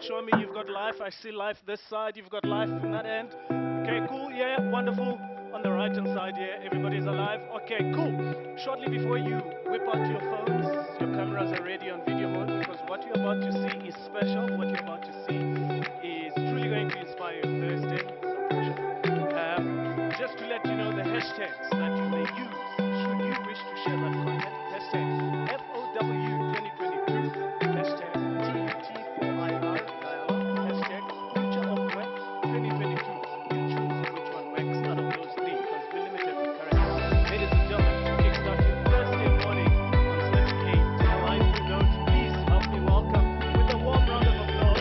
Show me you've got life. I see life this side. You've got life from that end. Okay, cool. Yeah, wonderful. On the right hand side here, everybody's alive. Okay, cool. Shortly before you whip out your phones, your cameras are ready on video mode, because what you're about to see is special. What you're about to see is truly going to inspire your Thursday. Just to let you know the hashtags that you may use should you wish to share that content. Hashtag FOW2022, hashtag TUT4IR dialogue, hashtag future of work 2022. You choose which one works out of those three, because we're limited with current. Ladies and gentlemen, to kickstart your Thursday morning on such a delightful note, please help me welcome with a warm round of applause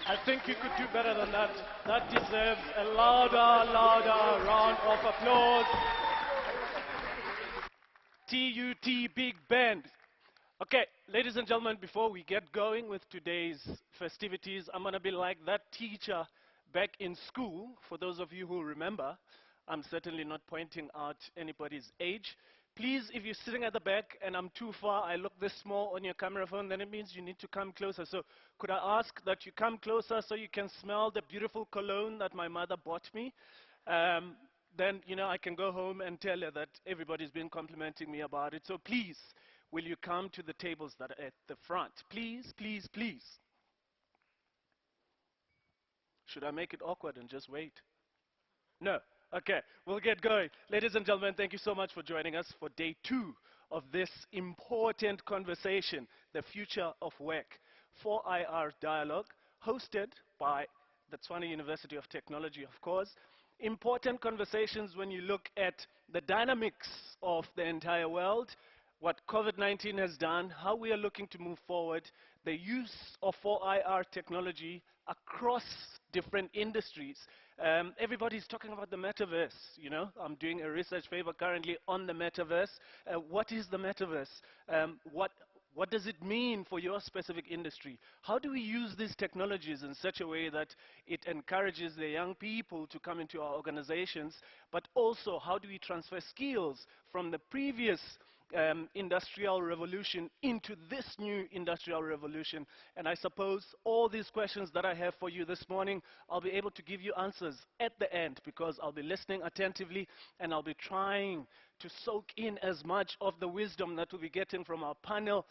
I think you could do better than that. That deserves a louder, louder round of applause. TUT Big Band. Okay, ladies and gentlemen, before we get going with today's festivities, I'm going to be like that teacher back in school. For those of you who remember, I'm certainly not pointing out anybody's age. Please, if you're sitting at the back and I'm too far, I look this small on your camera phone, then it means you need to come closer. So could I ask that you come closer so you can smell the beautiful cologne that my mother bought me? Um, then, I can go home and tell her that everybody's been complimenting me about it. So please, will you come to the tables that are at the front? Please, please, please. Should I make it awkward and just wait? No. Okay, we'll get going. Ladies and gentlemen, thank you so much for joining us for day 2 of this important conversation, the future of work, 4IR Dialogue, hosted by the Tshwane University of Technology, of course. Important conversations when you look at the dynamics of the entire world, what COVID-19 has done, how we are looking to move forward, the use of 4IR technology across different industries. Everybody's talking about the metaverse, I'm doing a research paper currently on the metaverse. What is the metaverse? What does it mean for your specific industry? How do we use these technologies in such a way that it encourages the young people to come into our organizations, but also how do we transfer skills from the previous industrial revolution into this new industrial revolution? And I suppose all these questions that I have for you this morning, I'll be able to give you answers at the end because I'll be listening attentively and I'll be trying to soak in as much of the wisdom that we'll be getting from our panel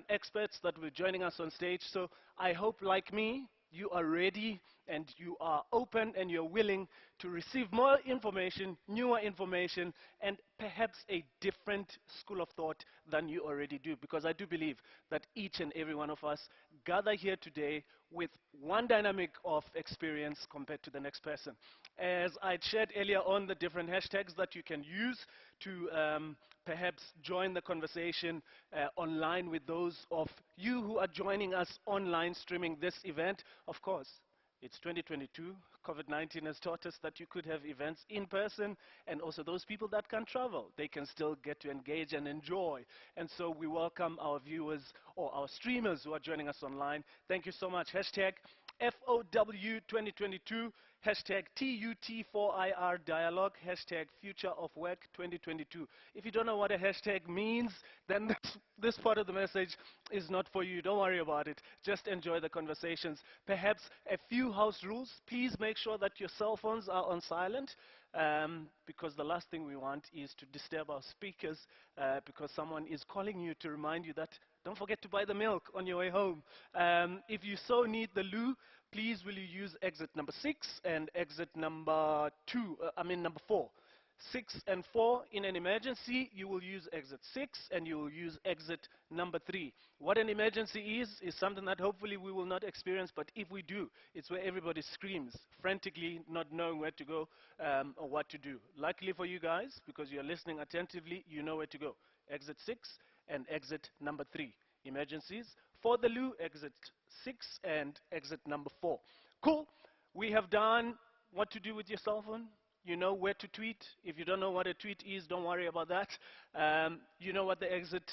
experts that will be joining us on stage. So I hope, like me, you are ready and you are open and you're willing to receive more information, newer information, and perhaps a different school of thought than you already do. Because I do believe that each and every one of us gather here today with one dynamic of experience compared to the next person. As I shared earlier on, the different hashtags that you can use to perhaps join the conversation online with those of you who are joining us online streaming this event. Of course, it's 2022. COVID-19 has taught us that you could have events in person, and also those people that can travel, they can still get to engage and enjoy. And so we welcome our viewers or our streamers who are joining us online. Thank you so much. Hashtag FOW 2022, hashtag TUT4IR Dialogue, hashtag Future of Work 2022. If you don't know what a hashtag means, then this part of the message is not for you. Don't worry about it. Just enjoy the conversations. Perhaps a few house rules. Please make sure that your cell phones are on silent. Because the last thing we want is to disturb our speakers because someone is calling you to remind you that don't forget to buy the milk on your way home. If you so need the loo, please will you use exit number 6 and exit number 4. 6 and 4, in an emergency, you will use exit 6 and you will use exit number 3. What an emergency is something that hopefully we will not experience, but if we do, it's where everybody screams, frantically, not knowing where to go or what to do. Luckily for you guys, because you're listening attentively, you know where to go. Exit 6 and exit number 3. Emergencies. For the loo, exit 6 and exit number 4. Cool. We have done what to do with your cell phone. You know where to tweet. If you don't know what a tweet is, don't worry about that. You know what the exit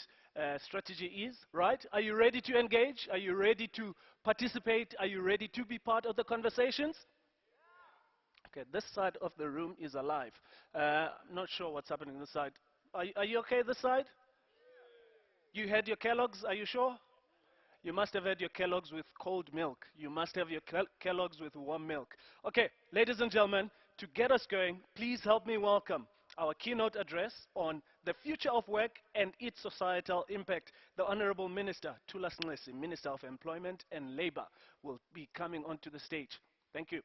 strategy is, right? Are you ready to engage? Are you ready to participate? Are you ready to be part of the conversations? Okay, this side of the room is alive. I'm not sure what's happening this side. Are you okay this side? You had your Kellogg's, are you sure? You must have had your Kellogg's with cold milk. You must have your Kellogg's with warm milk. Okay, ladies and gentlemen, to get us going, please help me welcome our keynote address on the future of work and its societal impact. The Honorable Minister, Thulas Nxesi, Minister of Employment and Labor, will be coming onto the stage. Thank you.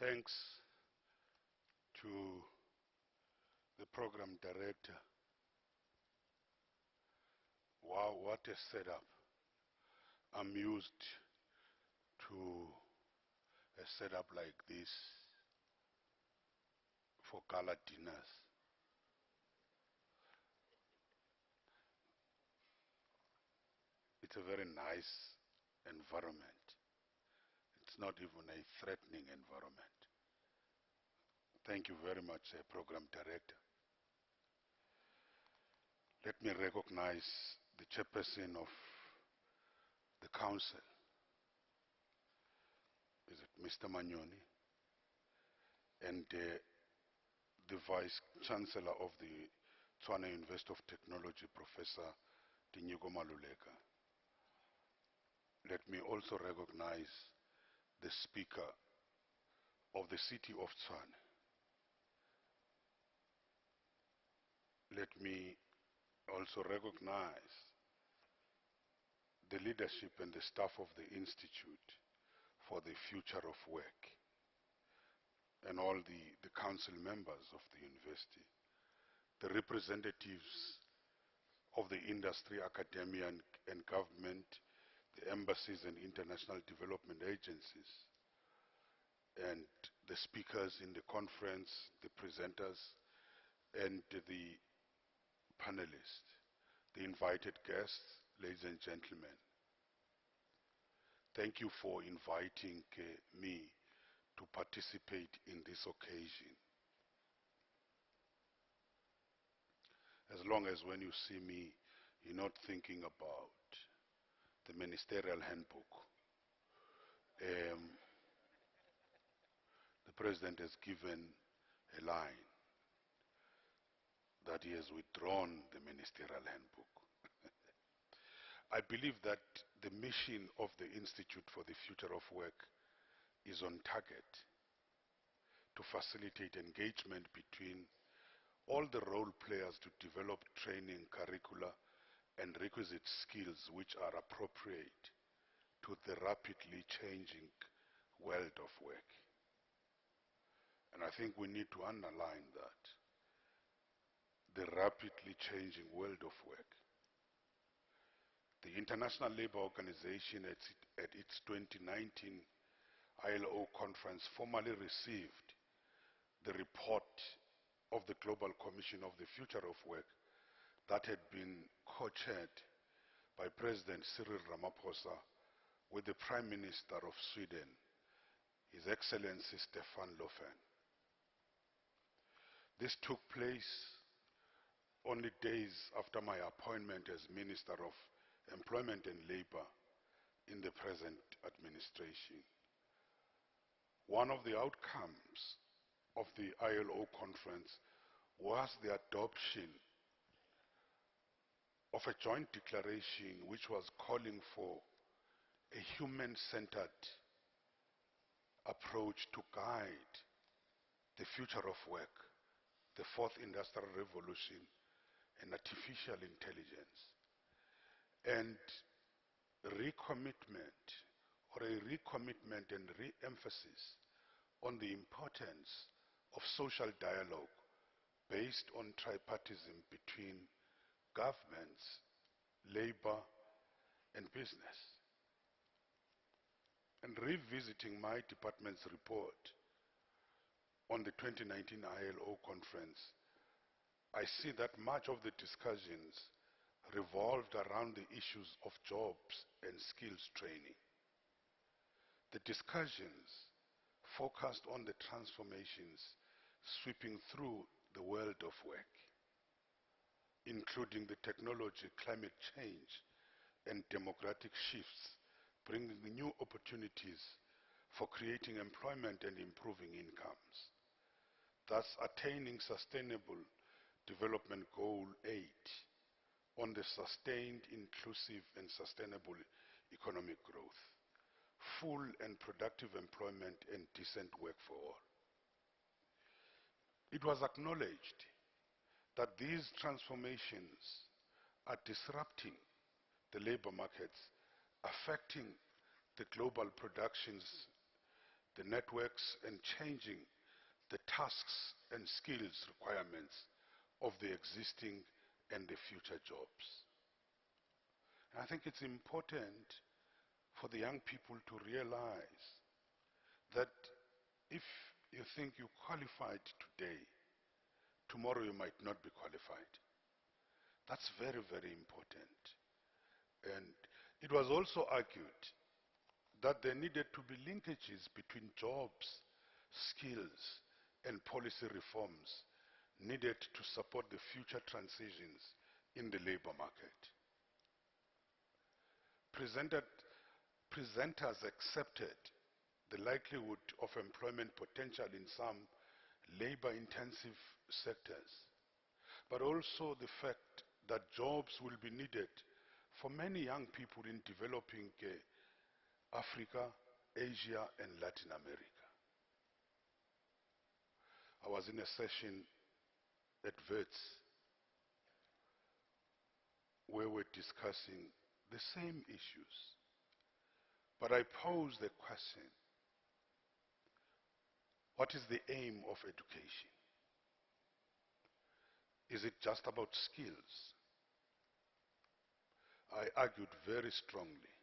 Thanks to the program director. Wow, what a setup. I'm used to a setup like this for gala dinners. It's a very nice environment. It's not even a threatening environment. Thank you very much, Program Director. Let me recognize the chairperson of the council. Is it Mr. Manyoni? And the Vice Chancellor of the Tshwane University of Technology, Professor Dinyiko Maluleka. Let me also recognize the Speaker of the City of Tshwane. Let me also recognize the leadership and the staff of the Institute for the Future of Work, and all the council members of the university, the representatives of the industry, academia, and government, the embassies and international development agencies, and the speakers in the conference, the presenters, and the panelists, the invited guests, ladies and gentlemen. Thank you for inviting me to participate in this occasion. As long as when you see me, you're not thinking about the ministerial handbook. The President has given a line that he has withdrawn the ministerial handbook. I believe that the mission of the Institute for the Future of Work is on target to facilitate engagement between all the role players to develop training, curricula, and requisite skills which are appropriate to the rapidly changing world of work. And I think we need to underline that. The rapidly changing world of work. The International Labour Organization at its 2019 ILO conference formally received the report of the Global Commission of the Future of Work that had been co-chaired by President Cyril Ramaphosa with the Prime Minister of Sweden, His Excellency Stefan Löfven. This took place only days after my appointment as Minister of Employment and Labor in the present administration. One of the outcomes of the ILO conference was the adoption of a joint declaration which was calling for a human-centered approach to guide the future of work, the fourth industrial revolution, and artificial intelligence, and recommitment and re-emphasis on the importance of social dialogue based on tripartism between governments, labor, and business. And revisiting my department's report on the 2019 ILO conference, I see that much of the discussions revolved around the issues of jobs and skills training. The discussions focused on the transformations sweeping through the world of work, including the technology, climate change, and demographic shifts, bringing new opportunities for creating employment and improving incomes, thus attaining Sustainable Development Goal 8 on the sustained, inclusive, and sustainable economic growth, full and productive employment, and decent work for all. It was acknowledged that these transformations are disrupting the labor markets, affecting the global productions, the networks and changing the tasks and skills requirements of the existing and the future jobs. And I think it's important for the young people to realize that if you think you qualified today, tomorrow you might not be qualified. That's very, very important. And it was also argued that there needed to be linkages between jobs, skills, and policy reforms needed to support the future transitions in the labor market. Presenters accepted the likelihood of employment potential in some labor-intensive sectors, but also the fact that jobs will be needed for many young people in developing Africa, Asia, and Latin America. I was in a session at WITS where we're discussing the same issues, but I posed the question, what is the aim of education? Is it just about skills? I argued very strongly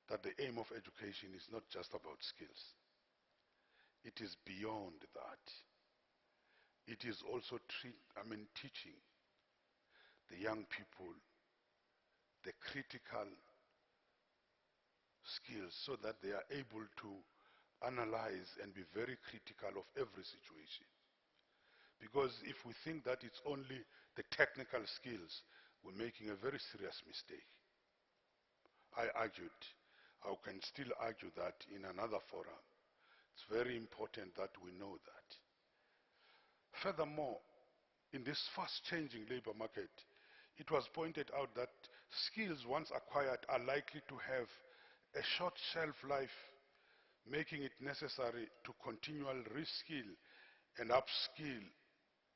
that the aim of education is not just about skills. It is beyond that. It is also teaching the young people the critical skills so that they are able to analyze and be very critical of every situation. Because if we think that it's only the technical skills, we're making a very serious mistake. I argued, I can still argue that in another forum. It's very important that we know that. Furthermore, in this fast-changing labor market, it was pointed out that skills once acquired are likely to have a short shelf life, making it necessary to continually reskill and upskill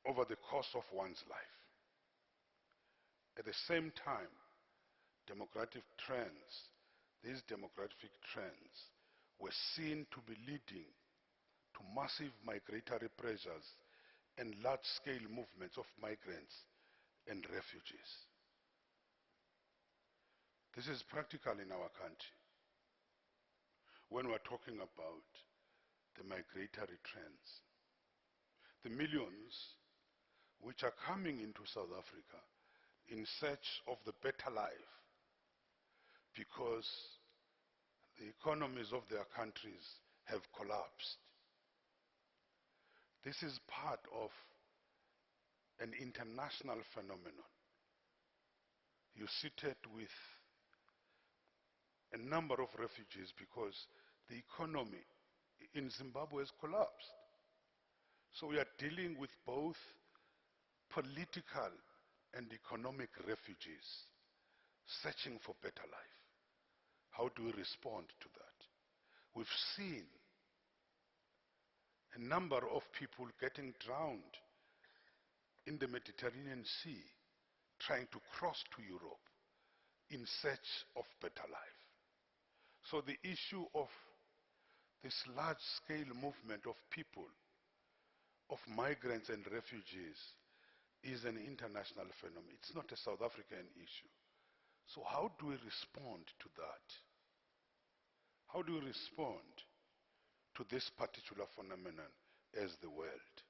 over the course of one's life. At the same time, these demographic trends were seen to be leading to massive migratory pressures and large-scale movements of migrants and refugees. This is practical in our country when we're talking about the migratory trends. The millions which are coming into South Africa in search of the better life because the economies of their countries have collapsed. This is part of an international phenomenon. You sit with a number of refugees because the economy in Zimbabwe has collapsed. So we are dealing with both political and economic refugees searching for better life. How do we respond to that? We've seen a number of people getting drowned in the Mediterranean Sea trying to cross to Europe in search of better life. So the issue of this large-scale movement of people, of migrants and refugees, is an international phenomenon. It's not a South African issue. So how do we respond to that? How do we respond to this particular phenomenon as the world?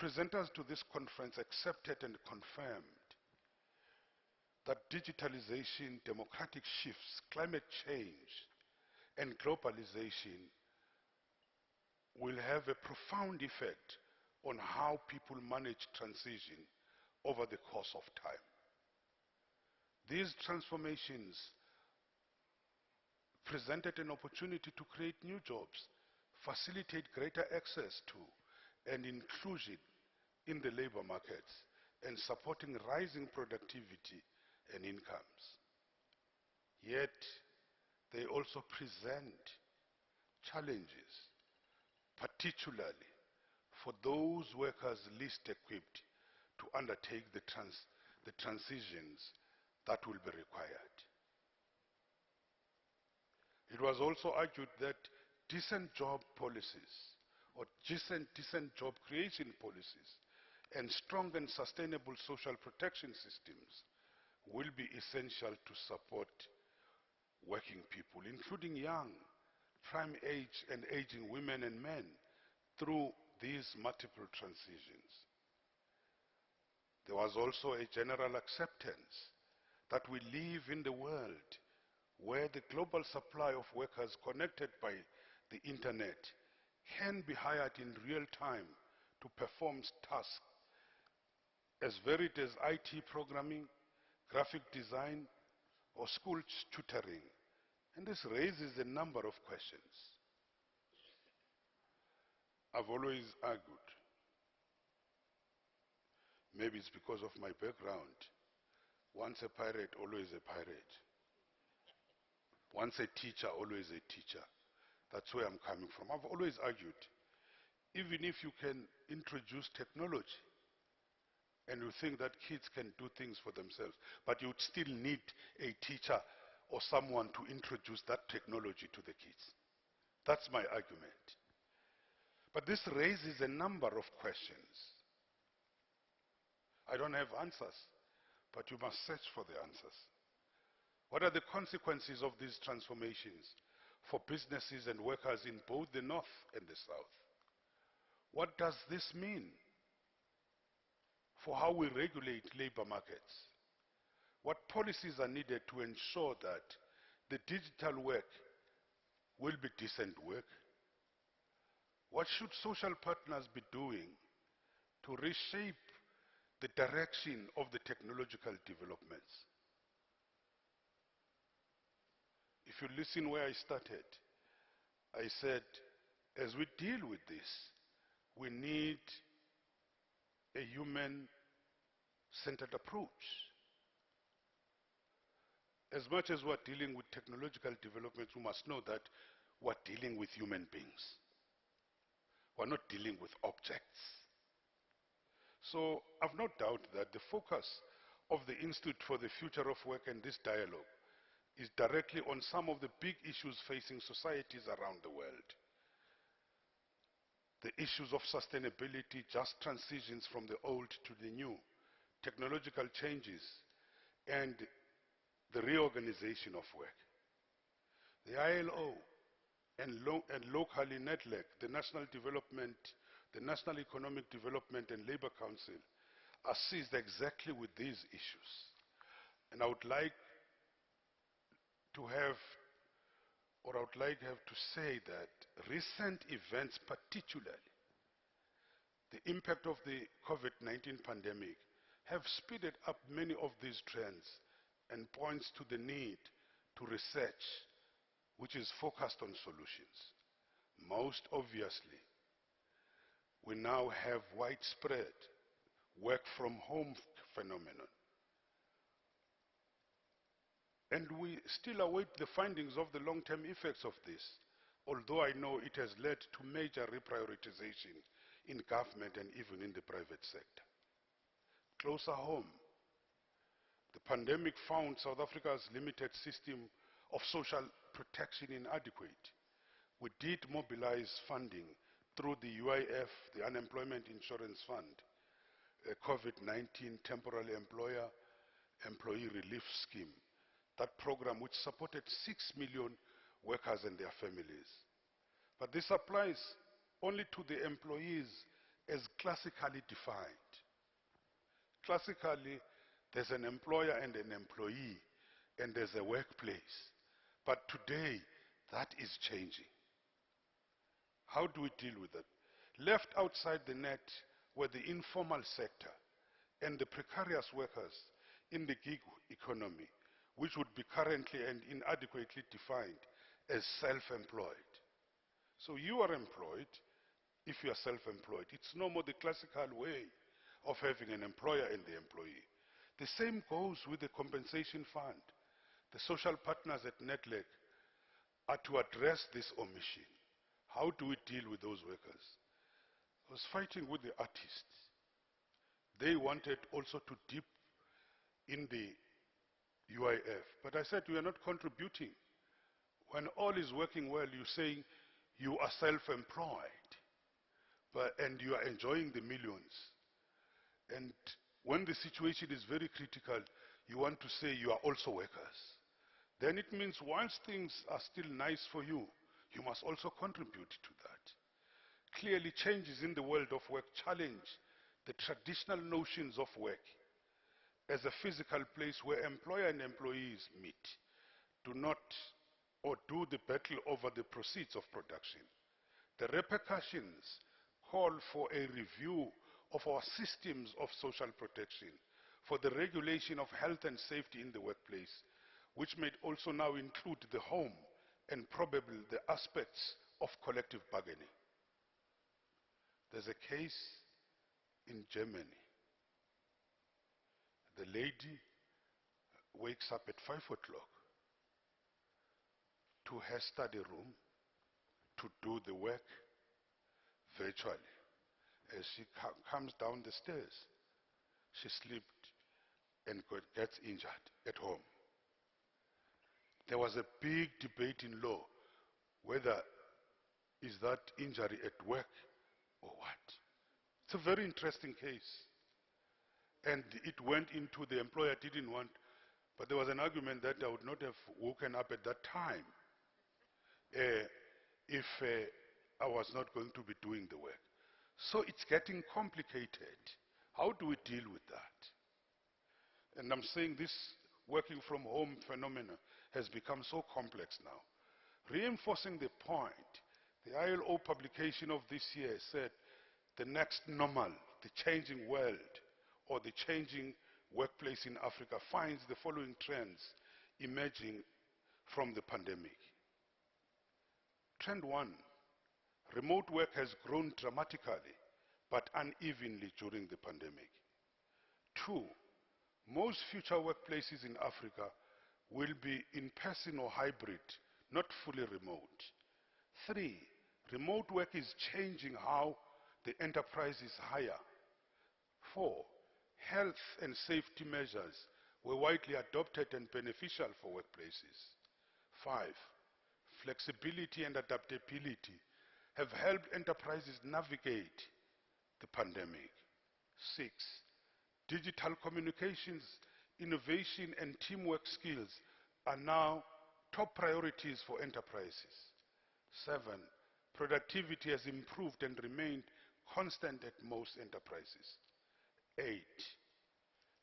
Presenters to this conference accepted and confirmed that digitalization, democratic shifts, climate change, and globalization will have a profound effect on how people manage transition over the course of time. These transformations presented an opportunity to create new jobs, facilitate greater access to and inclusion in the labor markets, and supporting rising productivity and incomes. Yet, they also present challenges, particularly for those workers least equipped to undertake the transitions that will be required. It was also argued that decent job policies or decent job creation policies and strong and sustainable social protection systems will be essential to support working people, including young, prime age and aging women and men through these multiple transitions. There was also a general acceptance that we live in the world where the global supply of workers connected by the internet can be hired in real time to perform tasks as varied as IT programming, graphic design, or school tutoring. And this raises a number of questions. I've always argued, maybe it's because of my background, once a pirate, always a pirate. Once a teacher, always a teacher. That's where I'm coming from. I've always argued, even if you can introduce technology and you think that kids can do things for themselves, but you would still need a teacher or someone to introduce that technology to the kids. That's my argument. But this raises a number of questions. I don't have answers, but you must search for the answers. What are the consequences of these transformations for businesses and workers in both the North and the South? What does this mean for how we regulate labor markets? What policies are needed to ensure that the digital work will be decent work? What should social partners be doing to reshape the direction of the technological developments? If you listen where I started, I said, as we deal with this, we need a human-centered approach. As much as we're dealing with technological developments, we must know that we're dealing with human beings. We're not dealing with objects. So I've no doubt that the focus of the Institute for the Future of Work and this dialogue is directly on some of the big issues facing societies around the world. The issues of sustainability, just transitions from the old to the new, technological changes, and the reorganization of work. The ILO and locally NETLEC, the National Economic Development and Labor Council, are seized exactly with these issues. And I would like to have to say that recent events, particularly the impact of the COVID-19 pandemic, have speeded up many of these trends and points to the need to research which is focused on solutions. Most obviously, we now have widespread work from home phenomenon. And we still await the findings of the long-term effects of this, although I know it has led to major reprioritization in government and even in the private sector. Closer home, the pandemic found South Africa's limited system of social protection inadequate. We did mobilize funding through the UIF, the Unemployment Insurance Fund, a COVID-19 Temporary Employee Relief Scheme, that program which supported 6 million workers and their families. But this applies only to the employees as classically defined. Classically, there's an employer and an employee, and there's a workplace. But today, that is changing. How do we deal with that? Left outside the net were the informal sector and the precarious workers in the gig economy, which would be currently and inadequately defined as self-employed. So you are employed if you are self-employed. It's no more the classical way of having an employer and the employee. The same goes with the compensation fund. The social partners at NETLEC are to address this omission. How do we deal with those workers? I was fighting with the artists. They wanted also to dip in the UIF, but I said we are not contributing. When all is working well, you're saying you are self-employed, and you are enjoying the millions. And when the situation is very critical, you want to say you are also workers. Then it means once things are still nice for you, you must also contribute to that. Clearly, changes in the world of work challenge the traditional notions of work as a physical place where employer and employees meet, do not or do the battle over the proceeds of production. The repercussions call for a review of our systems of social protection, for the regulation of health and safety in the workplace, which may also now include the home and probably the aspects of collective bargaining. There's a case in Germany. The lady wakes up at 5 o'clock to her study room to do the work virtually. As she comes down the stairs, she slipped and gets injured at home. There was a big debate in law whether is that injury at work or what. It's a very interesting case. And it went into the employer didn't want, but there was an argument that I would not have woken up at that time if I was not going to be doing the work. So it's getting complicated. How do we deal with that? And I'm saying this working from home phenomenon has become so complex now. Reinforcing the point, the ILO publication of this year said the next normal, the changing world, or the changing workplace in Africa finds the following trends emerging from the pandemic. Trend 1, remote work has grown dramatically but unevenly during the pandemic. 2, most future workplaces in Africa will be in person or hybrid, not fully remote. 3, remote work is changing how the enterprises hire. 4, health and safety measures were widely adopted and beneficial for workplaces. 5, flexibility and adaptability have helped enterprises navigate the pandemic. 6, digital communications, innovation and teamwork skills are now top priorities for enterprises. 7, productivity has improved and remained constant at most enterprises. 8,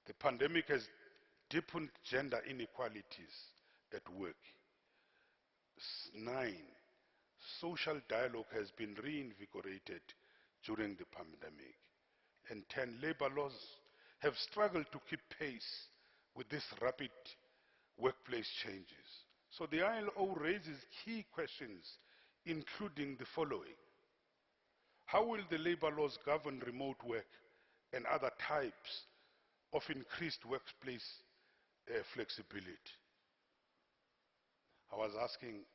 the pandemic has deepened gender inequalities at work. 9, social dialogue has been reinvigorated during the pandemic. And 10, labor laws have struggled to keep pace with these rapid workplace changes. So the ILO raises key questions, including the following. How will the labor laws govern remote work and other types of increased workplace flexibility? I was asking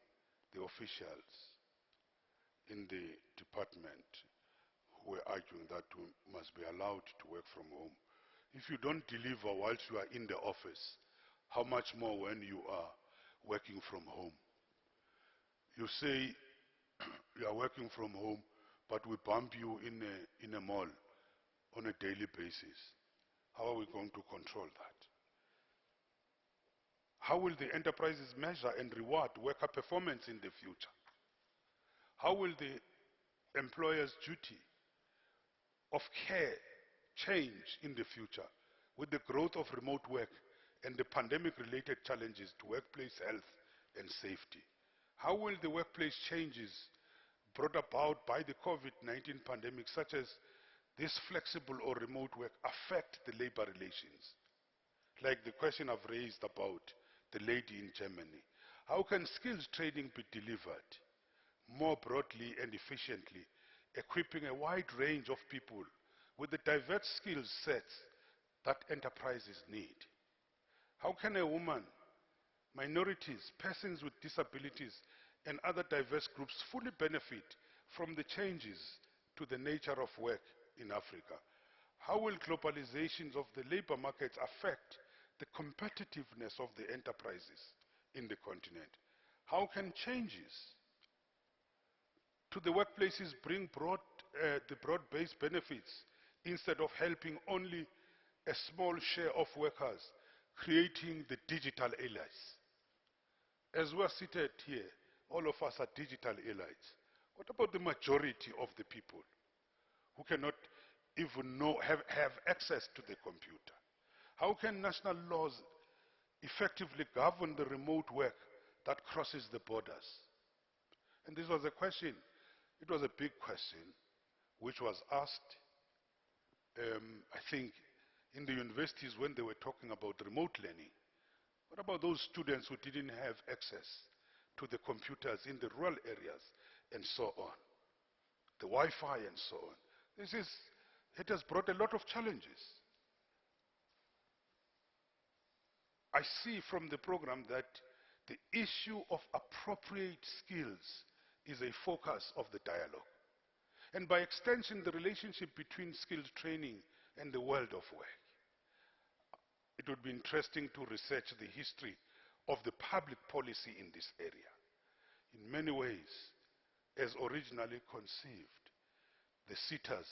the officials in the department who were arguing that we must be allowed to work from home. If you don't deliver whilst you are in the office, how much more when you are working from home? You say you are working from home, but we bump you in a mall on a daily basis. How are we going to control that? How will the enterprises measure and reward worker performance in the future? How will the employer's duty of care change in the future with the growth of remote work and the pandemic-related challenges to workplace health and safety? How will the workplace changes brought about by the COVID-19 pandemic, such as this flexible or remote work, affect the labor relations? Like the question I've raised about the lady in Germany. How can skills training be delivered more broadly and efficiently, equipping a wide range of people with the diverse skill sets that enterprises need? How can a woman, minorities, persons with disabilities, and other diverse groups fully benefit from the changes to the nature of work in Africa? How will globalizations of the labor markets affect the competitiveness of the enterprises in the continent? How can changes to the workplaces bring the broad-based benefits instead of helping only a small share of workers, creating the digital allies. As we are seated here, all of us are digital allies. What about the majority of the people who cannot even have access to the computer? How can national laws effectively govern the remote work that crosses the borders? And this was a question, it was a big question, which was asked, I think, in the universities when they were talking about remote learning. What about those students who didn't have access to the computers in the rural areas and so on? The Wi-Fi and so on. It has brought a lot of challenges. I see from the program that the issue of appropriate skills is a focus of the dialogue. And by extension, the relationship between skills training and the world of work. It would be interesting to research the history of the public policy in this area. In many ways, as originally conceived, the SETAs,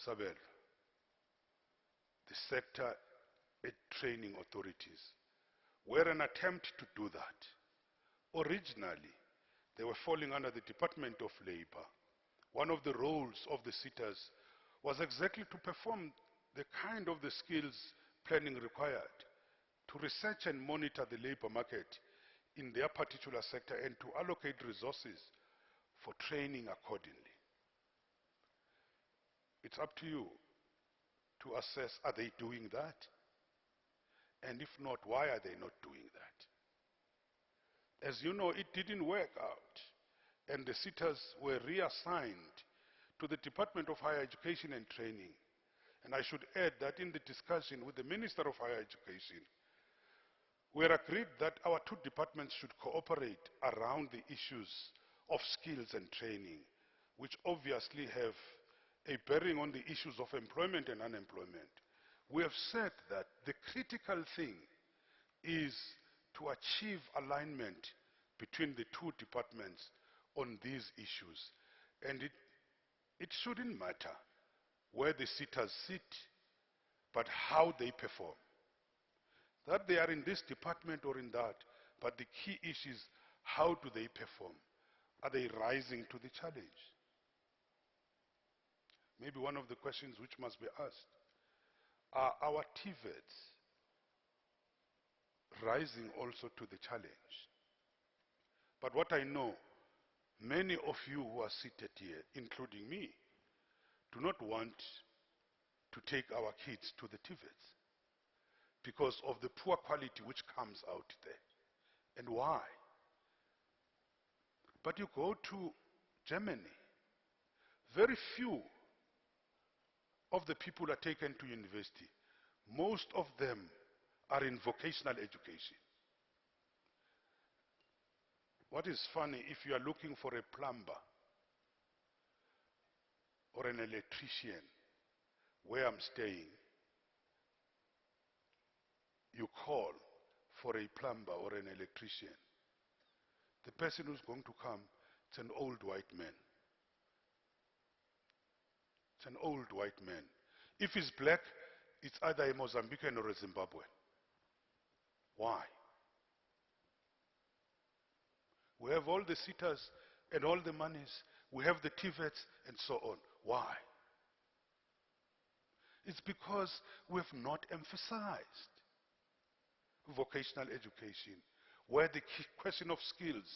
Sabel, the sector training authorities, were an attempt to do that. Originally, they were falling under the Department of Labor. One of the roles of the SETAs was exactly to perform the kind of the skills planning required, to research and monitor the labor market in their particular sector and to allocate resources for training accordingly. It's up to you to assess, are they doing that? And if not, why are they not doing that? As you know, it didn't work out, and the SETAs were reassigned to the Department of Higher Education and Training. And I should add that in the discussion with the Minister of Higher Education, we agreed that our two departments should cooperate around the issues of skills and training, which obviously have a bearing on the issues of employment and unemployment. We have said that the critical thing is to achieve alignment between the two departments on these issues. And it shouldn't matter where the SETAs sit, but how they perform. That they are in this department or in that, but the key issue is how do they perform? Are they rising to the challenge? Maybe one of the questions which must be asked, are our TVETs rising also to the challenge? But what I know, many of you who are seated here, including me, do not want to take our kids to the TVETs because of the poor quality which comes out there. And why? But you go to Germany, very few of the people are taken to university. Most of them are in vocational education. What is funny, if you are looking for a plumber or an electrician where I'm staying, you call for a plumber or an electrician. The person who's going to come, it's an old white man. It's an old white man. If he's black, it's either a Mozambican or a Zimbabwean. Why? We have all the SETAs and all the monies. We have the TVETs and so on. Why? It's because we have not emphasized vocational education, where the question of skills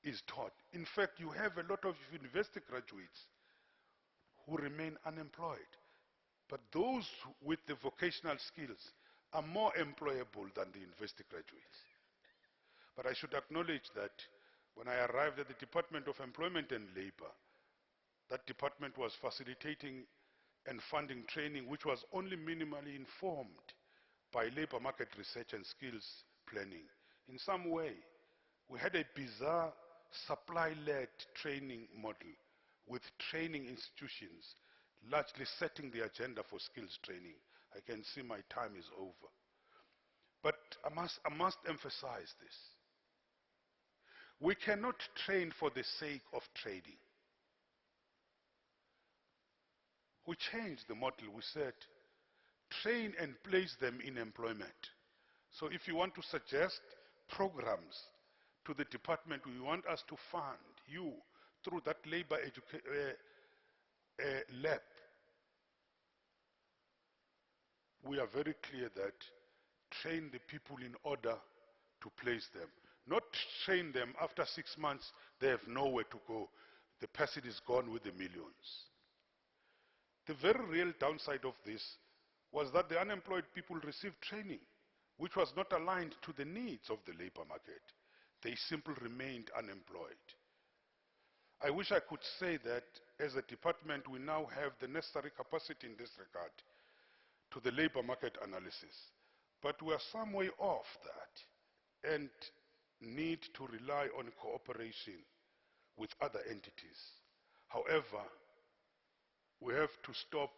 is taught. In fact, you have a lot of university graduates who remain unemployed. But those with the vocational skills are more employable than the university graduates. But I should acknowledge that when I arrived at the Department of Employment and Labor, that department was facilitating and funding training which was only minimally informed by labor market research and skills planning. In some way, we had a bizarre supply-led training model with training institutions largely setting the agenda for skills training. I can see my time is over. But I must emphasize this. We cannot train for the sake of trading. We changed the model. We said, train and place them in employment. So if you want to suggest programs to the department, we want us to fund you through that labor lab. We are very clear that train the people in order to place them. Not train them after 6 months, they have nowhere to go. The person is gone with the millions. The very real downside of this was that the unemployed people received training, which was not aligned to the needs of the labor market. They simply remained unemployed. I wish I could say that as a department we now have the necessary capacity in this regard to the labor market analysis. But we are some way off that and need to rely on cooperation with other entities. However, we have to stop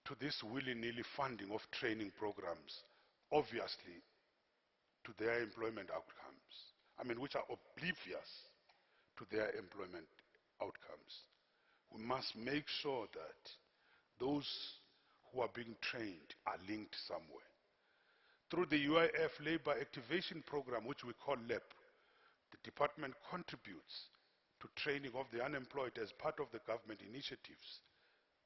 to this willy-nilly funding of training programs, obviously, to their employment outcomes. I mean, which are oblivious to their employment outcomes. We must make sure that those who are being trained are linked somewhere. Through the UIF Labor Activation Program, which we call LAP, the department contributes to training of the unemployed as part of the government initiatives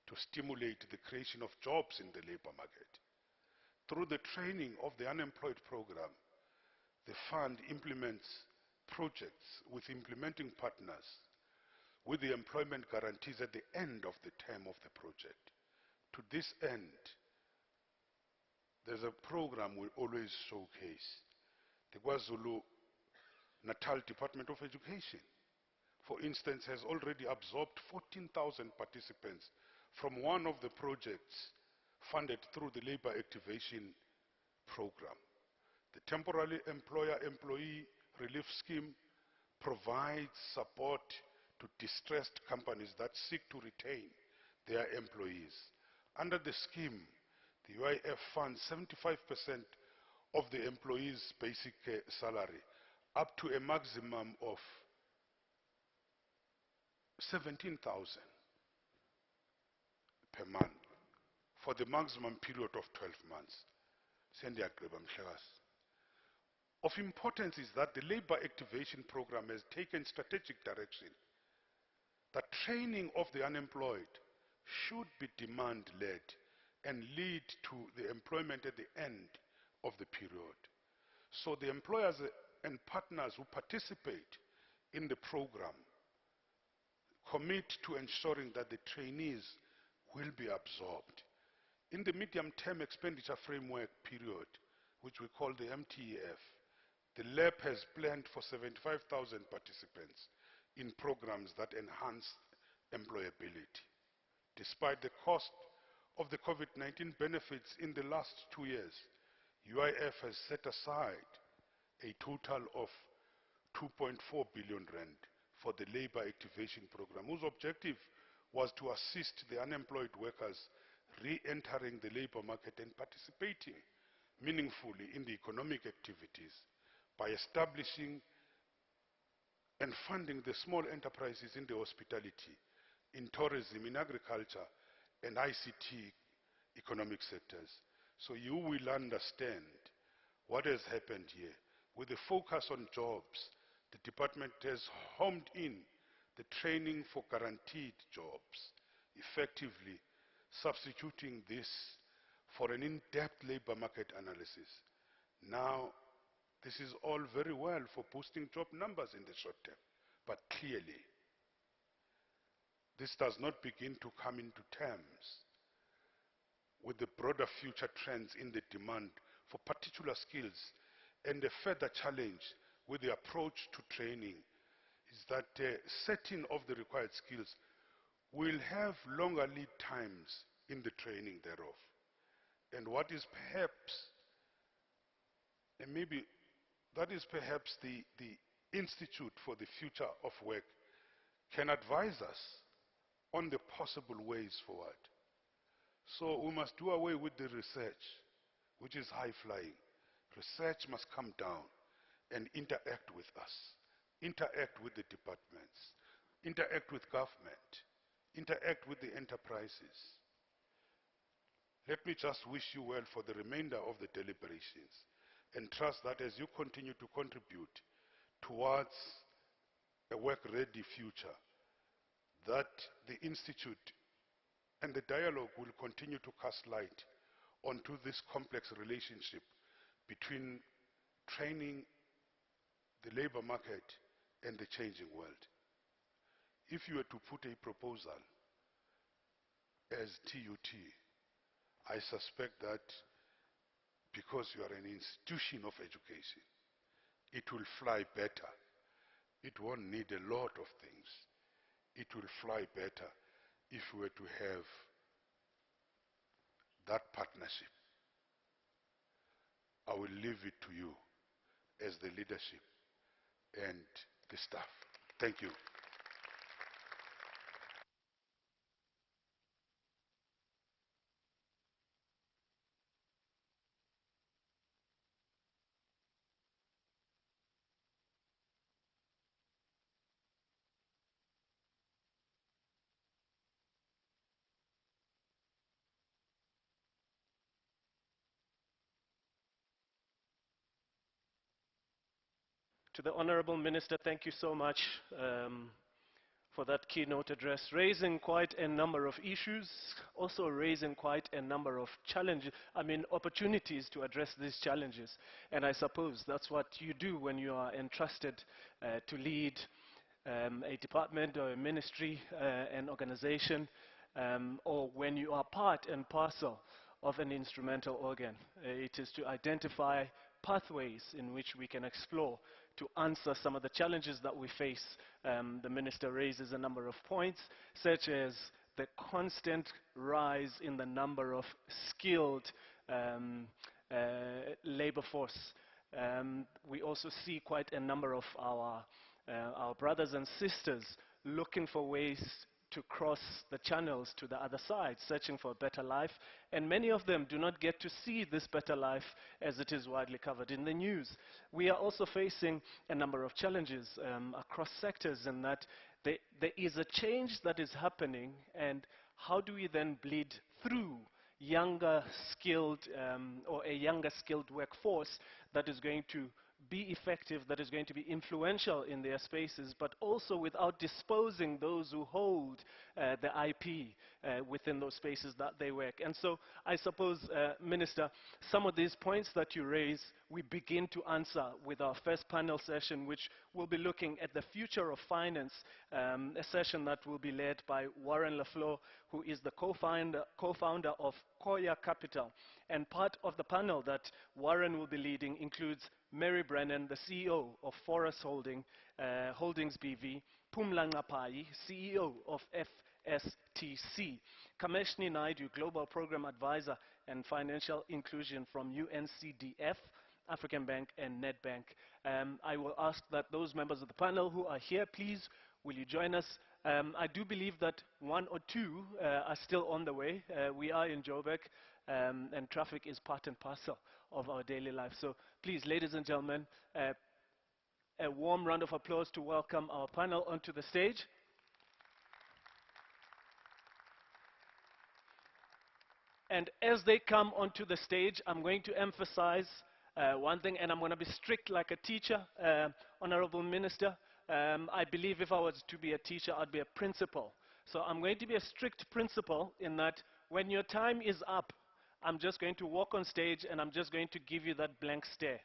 to stimulate the creation of jobs in the labor market. Through the training of the unemployed program, the fund implements projects with implementing partners with the employment guarantees at the end of the term of the project. To this end, there's a program we always showcase. The KwaZulu-Natal Department of Education, for instance, has already absorbed 14,000 participants from one of the projects funded through the Labor Activation Program. The Temporary Employer-Employee Relief Scheme provides support to distressed companies that seek to retain their employees. Under the scheme, the UIF funds 75% of the employee's basic salary, up to a maximum of 17,000 per month for the maximum period of 12 months. Of importance is that the Labor Activation Program has taken strategic direction that training of the unemployed should be demand-led and lead to the employment at the end of the period. So the employers and partners who participate in the program commit to ensuring that the trainees will be absorbed. In the medium-term expenditure framework period, which we call the MTEF, the lab has planned for 75,000 participants in programs that enhance employability. Despite the cost of the COVID-19 benefits in the last 2 years, UIF has set aside a total of 2.4 billion rand for the Labor Activation Program, whose objective was to assist the unemployed workers re-entering the labor market and participating meaningfully in the economic activities by establishing and funding the small enterprises in the hospitality, in tourism, in agriculture, and ICT economic sectors. So you will understand what has happened here. With the focus on jobs, the department has homed in the training for guaranteed jobs, effectively substituting this for an in-depth labor market analysis. Now, this is all very well for boosting job numbers in the short term, but clearly, this does not begin to come into terms with the broader future trends in the demand for particular skills. And a further challenge with the approach to training is that setting of the required skills will have longer lead times in the training thereof. And what is perhaps, and maybe that is perhaps the Institute for the Future of Work can advise us on the possible ways forward. So we must do away with the research, which is high-flying. Research must come down and interact with us, interact with the departments, interact with government, interact with the enterprises. Let me just wish you well for the remainder of the deliberations and trust that as you continue to contribute towards a work-ready future, that the Institute and the dialogue will continue to cast light onto this complex relationship between training, the labor market, and the changing world. If you were to put a proposal as TUT, I suspect that because you are an institution of education, it will fly better. It won't need a lot of things. It will fly better if we were to have that partnership. I will leave it to you as the leadership and the staff. Thank you. To the Honorable Minister, thank you so much for that keynote address, raising quite a number of issues, also raising quite a number of challenges, opportunities to address these challenges. And I suppose that's what you do when you are entrusted to lead a department or a ministry, an organization, or when you are part and parcel of an instrumental organ. It is to identify pathways in which we can explore to answer some of the challenges that we face. The Minister raises a number of points, such as the constant rise in the number of skilled labor force. We also see quite a number of our brothers and sisters looking for ways to cross the channels to the other side, searching for a better life. And many of them do not get to see this better life as it is widely covered in the news. We are also facing a number of challenges across sectors, in that there is a change that is happening, and how do we then bleed through younger skilled or a younger skilled workforce that is going to be effective, that is going to be influential in their spaces, but also without disposing those who hold the IP within those spaces that they work. And so I suppose, Minister, some of these points that you raise, we begin to answer with our first panel session, which will be looking at the future of finance, a session that will be led by Warren Lafleur, who is the co-founder of Koya Capital. And part of the panel that Warren will be leading includes Mary Brennan, the CEO of Forest Holdings BV, Pumla Ngapai, CEO of FSTC, Kameshni Naidu, Global Program Advisor and Financial Inclusion from UNCDF, African Bank and Nedbank. I will ask that those members of the panel who are here, please, will you join us? I do believe that one or two are still on the way. We are in Joburg, and traffic is part and parcel of our daily life. So please, ladies and gentlemen, a warm round of applause to welcome our panel onto the stage. And as they come onto the stage, I'm going to emphasize one thing, and I'm going to be strict like a teacher, Honorable Minister. I believe if I was to be a teacher, I'd be a principal. So I'm going to be a strict principal in that when your time is up, I'm just going to walk on stage and I'm just going to give you that blank stare,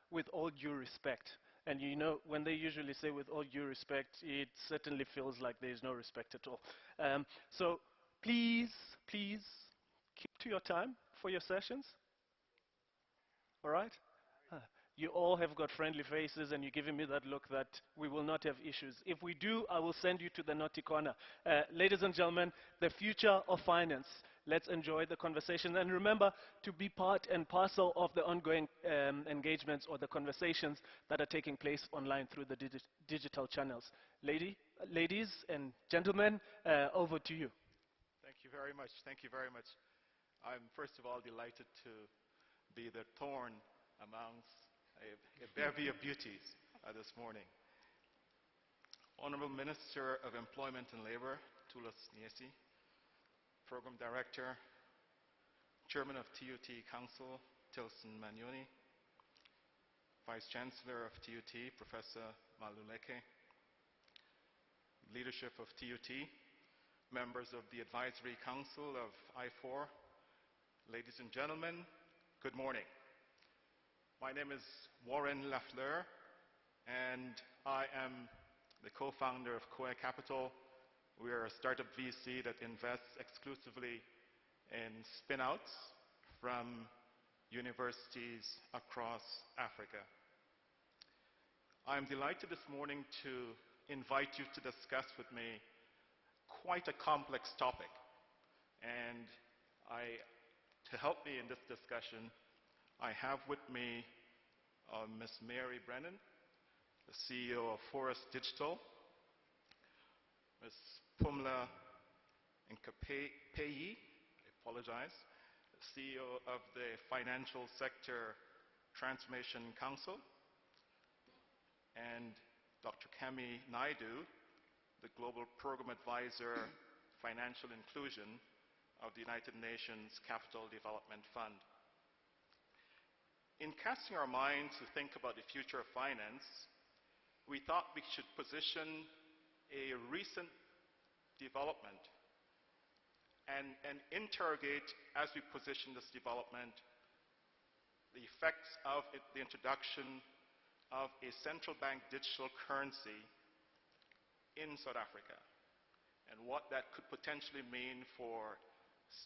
with all due respect. And you know, when they usually say with all due respect, it certainly feels like there is no respect at all. So please, please keep to your time for your sessions. All right? You all have got friendly faces and you're giving me that look that we will not have issues. If we do, I will send you to the naughty corner. Ladies and gentlemen, the future of finance. Let's enjoy the conversation. And remember to be part and parcel of the ongoing engagements or the conversations that are taking place online through the digital channels. Ladies and gentlemen, over to you. Thank you very much. Thank you very much. I'm first of all delighted to be the thorn amongst a bevy of beauties this morning. Honorable Minister of Employment and Labor, Tulas Niesi, Program Director, Chairman of TUT Council, Tilson Manyoni, Vice Chancellor of TUT, Professor Maluleke, leadership of TUT, members of the Advisory Council of I4, ladies and gentlemen, good morning. My name is Warren Lafleur, and I am the co-founder of Koa Capital. We are a startup VC that invests exclusively in spin-outs from universities across Africa. I'm delighted this morning to invite you to discuss with me quite a complex topic. And to help me in this discussion, I have with me Ms. Mary Brennan, the CEO of Forest Digital, Ms. Pumla Nkapeyi, I apologize, the CEO of the Financial Sector Transformation Council, and Dr. Kami Naidu, the Global Program Advisor, Financial Inclusion of the United Nations Capital Development Fund. In casting our minds to think about the future of finance, we thought we should position a recent development and interrogate, as we position this development, the effects of the introduction of a central bank digital currency in South Africa, and what that could potentially mean for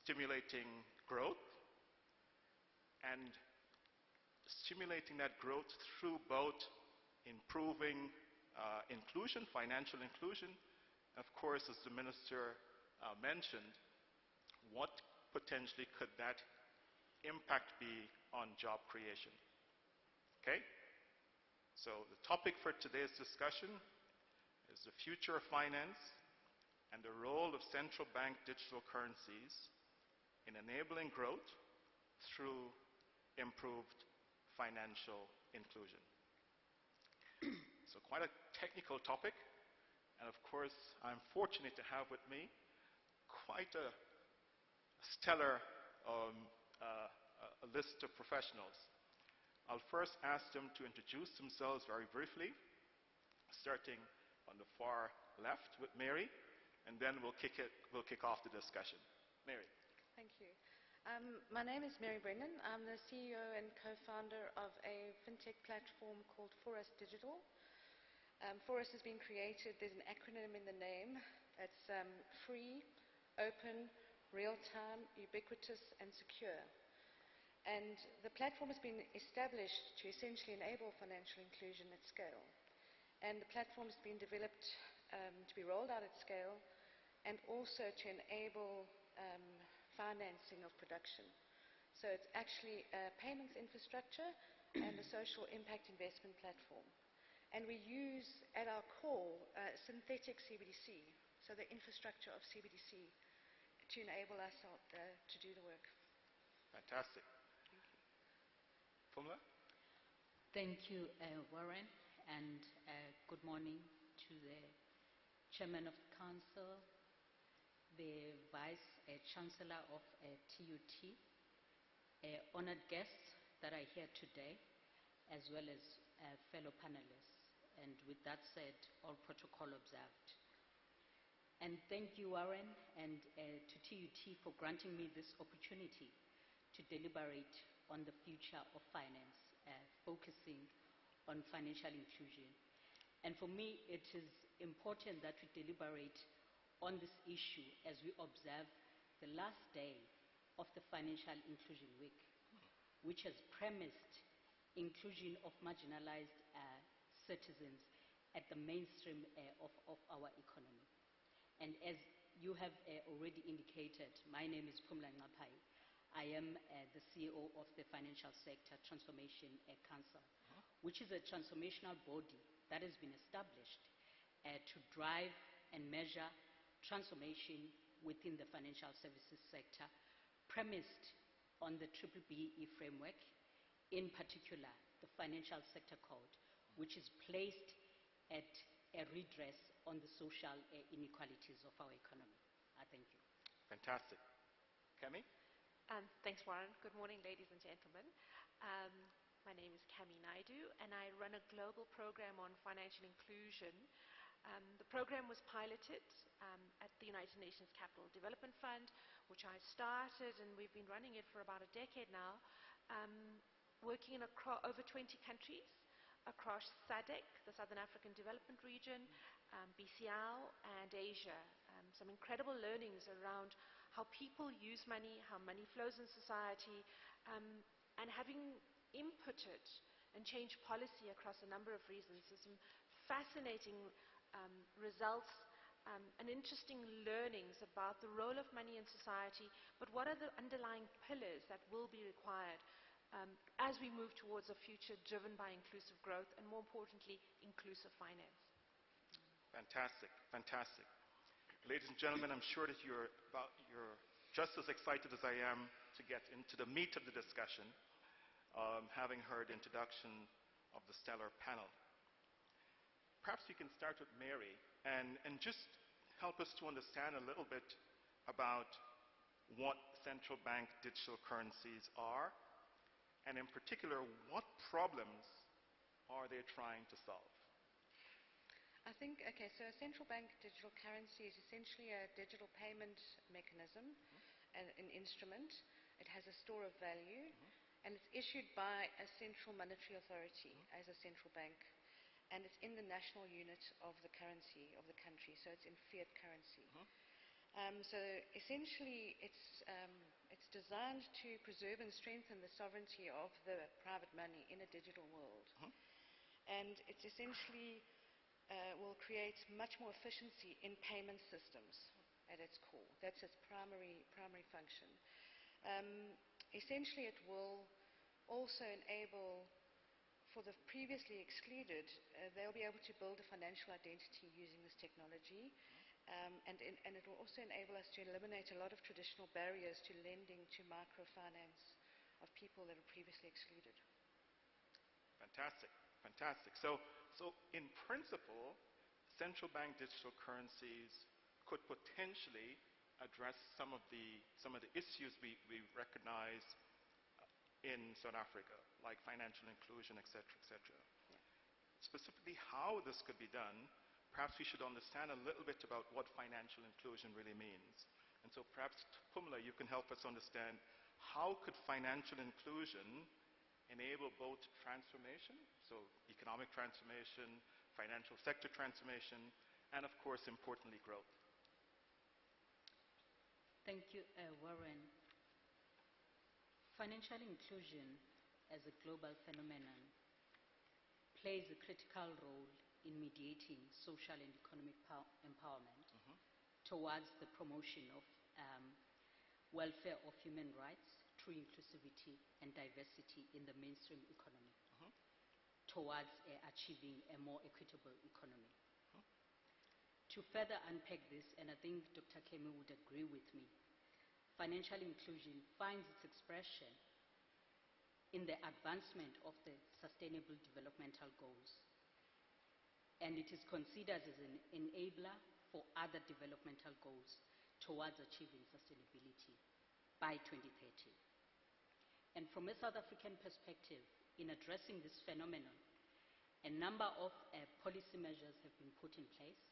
stimulating growth and stimulating that growth through both improving inclusion, financial inclusion, of course, as the minister mentioned, what potentially could that impact be on job creation? Okay? So the topic for today's discussion is the future of finance and the role of central bank digital currencies in enabling growth through improved financial inclusion. So quite a technical topic, and of course I'm fortunate to have with me quite a stellar list of professionals. I'll first ask them to introduce themselves very briefly, starting on the far left with Mary, and then we'll kick off the discussion. Mary. Thank you. My name is Mary Brennan. I'm the CEO and co-founder of a fintech platform called Forest Digital. Forest has been created, there's an acronym in the name. It's free, open, real-time, ubiquitous, and secure. And the platform has been established to essentially enable financial inclusion at scale. And the platform has been developed to be rolled out at scale, and also to enable financing of production. So it's actually a payments infrastructure and a social impact investment platform. And we use, at our core, synthetic CBDC, so the infrastructure of CBDC, to enable us to do the work. Fantastic. Thank you. Pumla? Thank you, Warren, and good morning to the Chairman of the Council, the Vice Chancellor of TUT, honored guests that are here today, as well as fellow panelists. And with that said, all protocol observed. And thank you, Warren, and to TUT for granting me this opportunity to deliberate on the future of finance, focusing on financial inclusion. And for me, it is important that we deliberate on this issue as we observe the last day of the Financial Inclusion Week, which has premised inclusion of marginalized citizens at the mainstream of our economy. And as you have already indicated, my name is Pumla Nkapeyi. I am the CEO of the Financial Sector Transformation Council, which is a transformational body that has been established to drive and measure transformation within the financial services sector, premised on the BBBE framework, in particular the Financial Sector Code, which is placed at a redress on the social inequalities of our economy. Thank you. Fantastic. Kemi? Thanks, Warren. Good morning, ladies and gentlemen. My name is Kemi Naidu, and I run a global program on financial inclusion. The program was piloted at the United Nations Capital Development Fund, which I started, and we've been running it for about a decade now, working in over 20 countries across SADC, the Southern African Development Region, BCL, and Asia. Some incredible learnings around how people use money, how money flows in society, and having inputted and changed policy across a number of reasons. So some fascinating results and interesting learnings about the role of money in society, but what are the underlying pillars that will be required as we move towards a future driven by inclusive growth and, more importantly, inclusive finance. Fantastic, fantastic. Ladies and gentlemen, I'm sure that you're just as excited as I am to get into the meat of the discussion, having heard the introduction of the stellar panel. Perhaps we can start with Mary and just help us to understand a little bit about what central bank digital currencies are, and in particular, what problems are they trying to solve? I think, okay, so a central bank digital currency is essentially a digital payment mechanism, an instrument. It has a store of value, and it's issued by a central monetary authority as a central bank. And it's in the national unit of the currency of the country, so it's in fiat currency. So essentially, it's designed to preserve and strengthen the sovereignty of the private money in a digital world. And it's essentially will create much more efficiency in payment systems at its core. That's its primary function. Essentially, it will also enable, for the previously excluded, they'll be able to build a financial identity using this technology, and it will also enable us to eliminate a lot of traditional barriers to lending to microfinance of people that were previously excluded. Fantastic, fantastic. So in principle, central bank digital currencies could potentially address some of the issues we recognize in South Africa, like financial inclusion, etc., etc. Yeah. Specifically how this could be done, perhaps we should understand a little bit about what financial inclusion really means. And so perhaps, Pumla, you can help us understand how could financial inclusion enable both transformation, so economic transformation, financial sector transformation, and of course, importantly, growth. Thank you, Warren. Financial inclusion as a global phenomenon plays a critical role in mediating social and economic empowerment towards the promotion of welfare of human rights through inclusivity and diversity in the mainstream economy, towards achieving a more equitable economy. To further unpack this, and I think Dr. Kemi would agree with me, financial inclusion finds its expression in the advancement of the Sustainable Developmental Goals, and it is considered as an enabler for other developmental goals towards achieving sustainability by 2030. And from a South African perspective, in addressing this phenomenon, a number of policy measures have been put in place,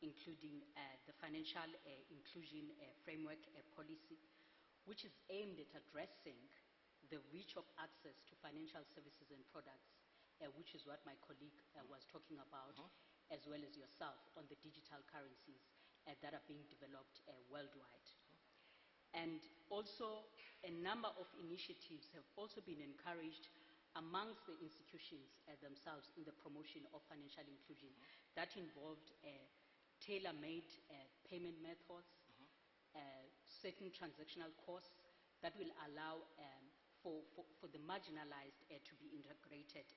including the Financial Inclusion Framework Policy, which is aimed at addressing the reach of access to financial services and products, which is what my colleague was talking about, as well as yourself, on the digital currencies that are being developed worldwide. And also, a number of initiatives have also been encouraged amongst the institutions themselves in the promotion of financial inclusion. That involved tailor-made payment methods, certain transactional costs that will allow for the marginalized to be integrated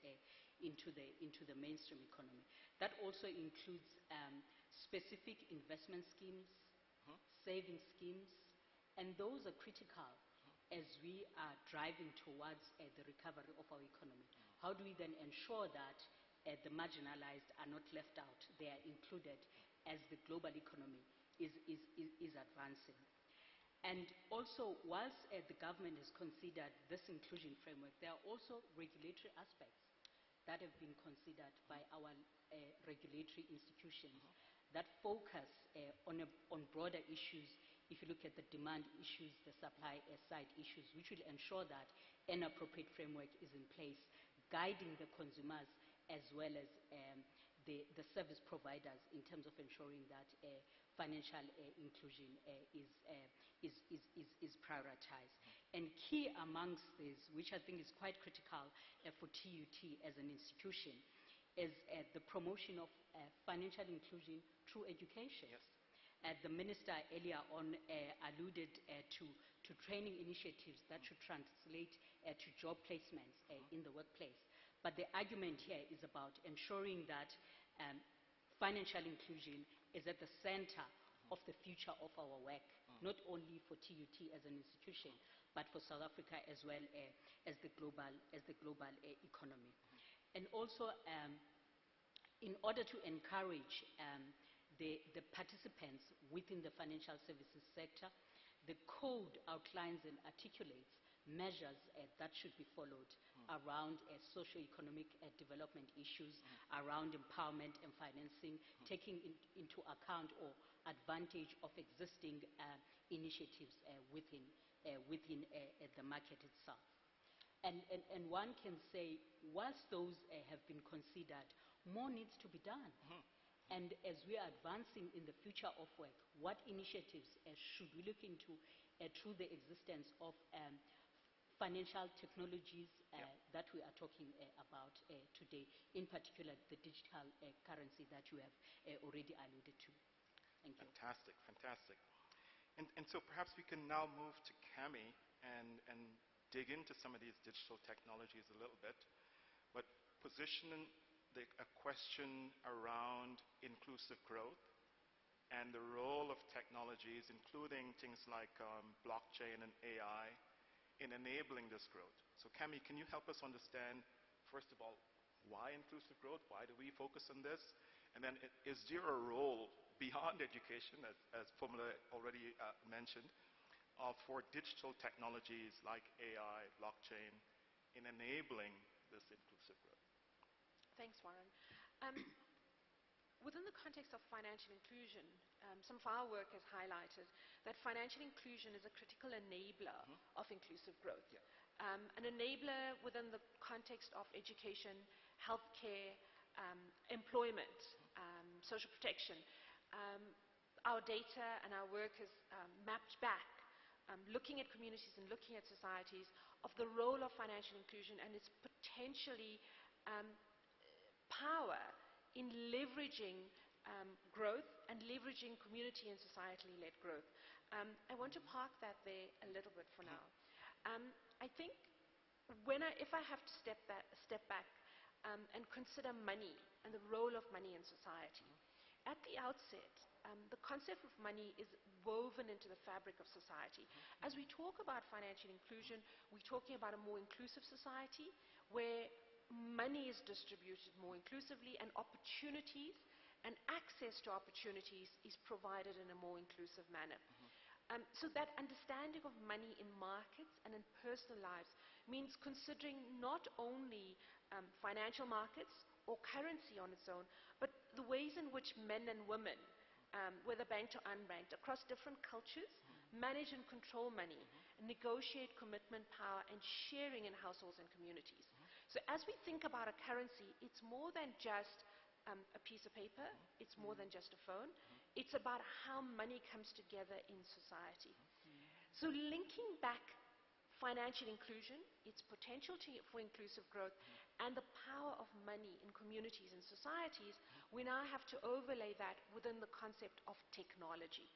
into the mainstream economy. That also includes specific investment schemes, saving schemes, and those are critical as we are driving towards the recovery of our economy. how do we then ensure that the marginalized are not left out, they are included as the global economy is advancing. And also, whilst the government has considered this inclusion framework, there are also regulatory aspects that have been considered by our regulatory institutions that focus on broader issues. If you look at the demand issues, the supply side issues, which will ensure that an appropriate framework is in place, guiding the consumers as well as the service providers in terms of ensuring that financial inclusion is prioritized. And key amongst this, which I think is quite critical for TUT as an institution, is the promotion of financial inclusion through education. Yes. The minister earlier on alluded to training initiatives that should translate to job placements in the workplace. But the argument here is about ensuring that financial inclusion is at the center of the future of our work, not only for TUT as an institution, but for South Africa as well as the global economy. And also, in order to encourage the participants within the financial services sector, the code outlines and articulates measures that should be followed around socioeconomic development issues, around empowerment and financing, taking into account or advantage of existing initiatives within the market itself. And one can say, whilst those have been considered, more needs to be done. And as we are advancing in the future of work, what initiatives should we look into through the existence of financial technologies that we are talking about today, in particular the digital currency that you have already alluded to. Thank you. Fantastic, fantastic. And so perhaps we can now move to Cami and dig into some of these digital technologies a little bit, but position a question around inclusive growth and the role of technologies, including things like blockchain and AI, in enabling this growth. So Cami, can you help us understand, first of all, why inclusive growth? Why do we focus on this? And then is there a role beyond education, as Pumla already mentioned, for digital technologies like AI, blockchain, in enabling this inclusive growth? Thanks, Warren. Within the context of financial inclusion, some of our work has highlighted that financial inclusion is a critical enabler of inclusive growth. An enabler within the context of education, healthcare, employment, social protection. Our data and our work has mapped back, looking at communities and looking at societies, of the role of financial inclusion and its potentially power in leveraging growth and leveraging community and societally-led growth. I want to park that there a little bit for now. I think if I have to step back and consider money and the role of money in society, at the outset, the concept of money is woven into the fabric of society. As we talk about financial inclusion, we're talking about a more inclusive society where money is distributed more inclusively and opportunities and access to opportunities is provided in a more inclusive manner. So that understanding of money in markets and in personal lives means considering not only financial markets or currency on its own, but the ways in which men and women, whether banked or unbanked, across different cultures, manage and control money, negotiate commitment power and sharing in households and communities. So as we think about a currency, it's more than just a piece of paper, it's more than just a phone, it's about how money comes together in society. So linking back financial inclusion, its potential for inclusive growth, and the power of money in communities and societies, we now have to overlay that within the concept of technology.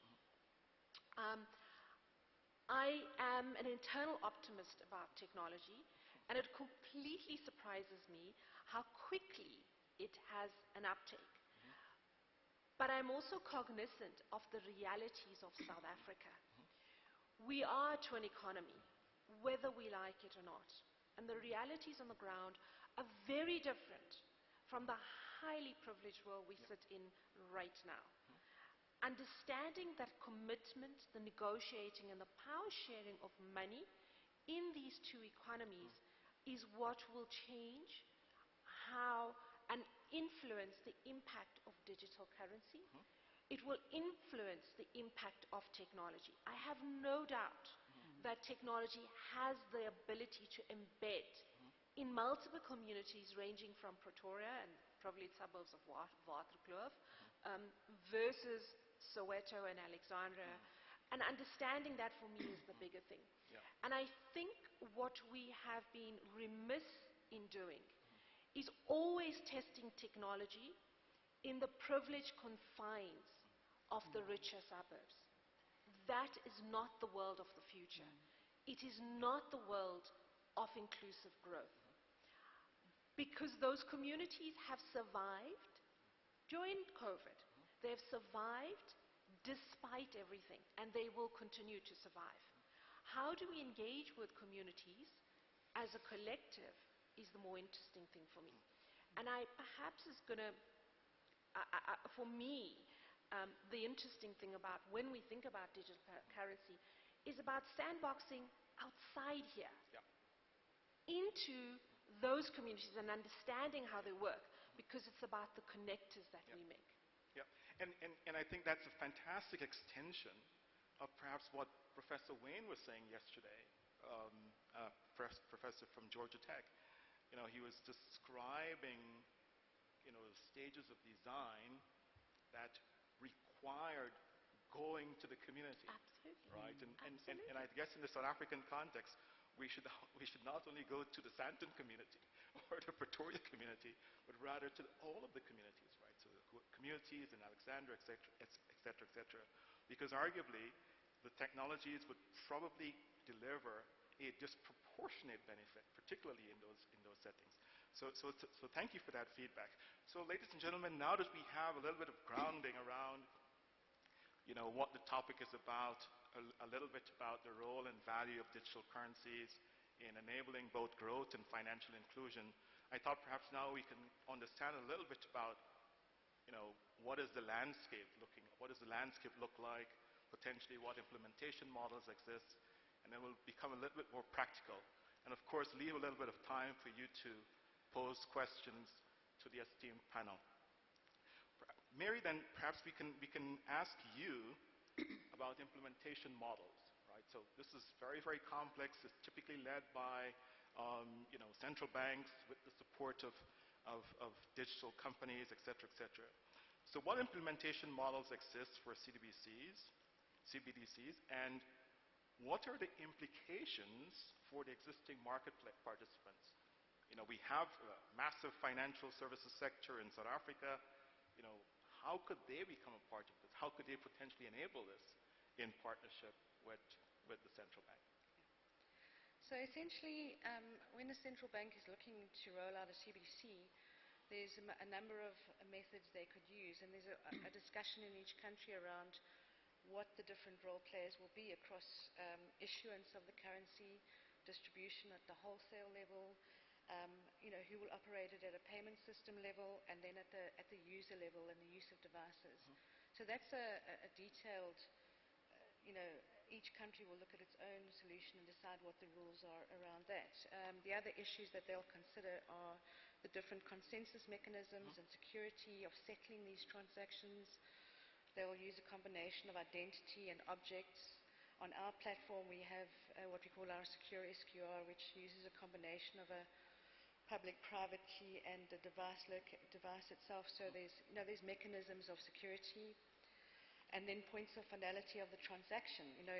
I am an internal optimist about technology, and it completely surprises me how quickly it has an uptake. But I'm also cognizant of the realities of South Africa. We are to an economy, whether we like it or not. And the realities on the ground are very different from the highly privileged world we sit in right now. Understanding that commitment, the negotiating, and the power sharing of money in these two economies is what will change how and influence the impact of digital currency. It will influence the impact of technology. I have no doubt that technology has the ability to embed in multiple communities ranging from Pretoria and probably suburbs of Waterkloof versus Soweto and Alexandria. And understanding that for me is the bigger thing. And I think what we have been remiss in doing is always testing technology in the privileged confines of the richer suburbs. That is not the world of the future. It is not the world of inclusive growth. Because those communities have survived during COVID. They have survived despite everything, and they will continue to survive. How do we engage with communities as a collective is the more interesting thing for me. And I perhaps is going to, for me, the interesting thing about when we think about digital currency is about sandboxing outside here into those communities and understanding how they work, because it's about the connectors that we make. And I think that's a fantastic extension of perhaps what Professor Wayne was saying yesterday, professor from Georgia Tech. You know, he was describing, you know, the stages of design that required going to the community. Absolutely. Right? And I guess in the South African context, we should not only go to the Sandton community or the Pretoria community, but rather to all of the communities, right? So the communities in Alexandria, et cetera, because arguably the technologies would probably deliver a disproportionate benefit, particularly in those settings. So thank you for that feedback. So ladies and gentlemen, now that we have a little bit of grounding around, you know, what the topic is about, a little bit about the role and value of digital currencies in enabling both growth and financial inclusion, I thought perhaps now we can understand a little bit about, you know, what does the landscape look like, potentially what implementation models exist, and then we'll become a little bit more practical. And of course, leave a little bit of time for you to pose questions to the esteemed panel. Mary, then perhaps we can ask you about implementation models, right? So this is very, very complex. It's typically led by, you know, central banks with the support of digital companies, et cetera, So what implementation models exist for CBDCs, and what are the implications for the existing market participants? You know, we have a massive financial services sector in South Africa. You know, how could they become a part of this? How could they potentially enable this in partnership with the central bank? So essentially, when the central bank is looking to roll out a CBDC, there's a number of methods they could use, and there's a discussion in each country around what the different role players will be across issuance of the currency, distribution at the wholesale level, you know, who will operate it at a payment system level, and then at the user level and the use of devices. So that's a detailed, you know, each country will look at its own solution and decide what the rules are around that. The other issues that they'll consider are the different consensus mechanisms and security of settling these transactions. They will use a combination of identity and objects. On our platform, we have what we call our secure SQR, which uses a combination of a public-private key and the device itself. So there's mechanisms of security, and then points of finality of the transaction. You know,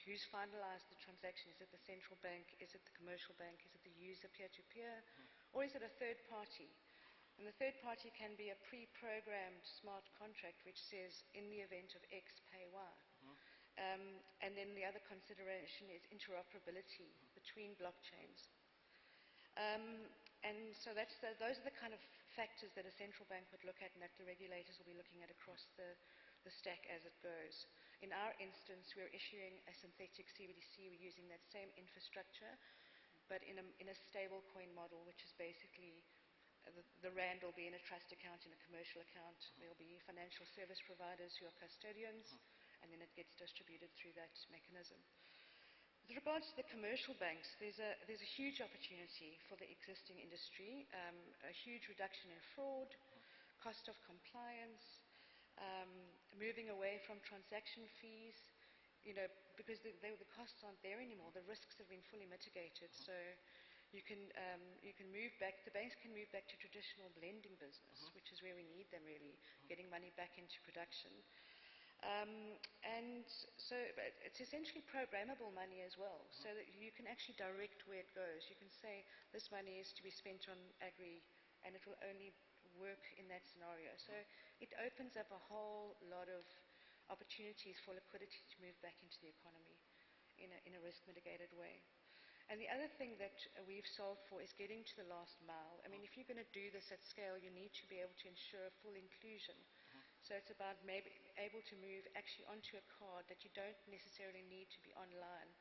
who's finalized the transaction? Is it the central bank? Is it the commercial bank? Is it the user peer-to-peer? Or is it a third party? And the third party can be a pre-programmed smart contract which says, in the event of X, pay Y. And then the other consideration is interoperability between blockchains. And so those are the kind of factors that a central bank would look at and that the regulators will be looking at across the stack as it goes. In our instance, we're issuing a synthetic CBDC. We're using that same infrastructure, but in a stable coin model, which is basically the rand will be in a trust account, in a commercial account. There will be financial service providers who are custodians, and then it gets distributed through that mechanism. With regards to the commercial banks, there's a huge opportunity for the existing industry, a huge reduction in fraud, cost of compliance, moving away from transaction fees, because the costs aren't there anymore. The risks have been fully mitigated. So you can move back, the banks can move back to traditional lending business, which is where we need them really, getting money back into production. And so it's essentially programmable money as well, so that you can actually direct where it goes. You can say this money is to be spent on agri, and it will only work in that scenario. So it opens up a whole lot of opportunities for liquidity to move back into the economy in a risk mitigated way. And the other thing that we've solved for is getting to the last mile. I mean, if you're going to do this at scale, you need to be able to ensure full inclusion. So it's about maybe able to move actually onto a card that you don't necessarily need to be online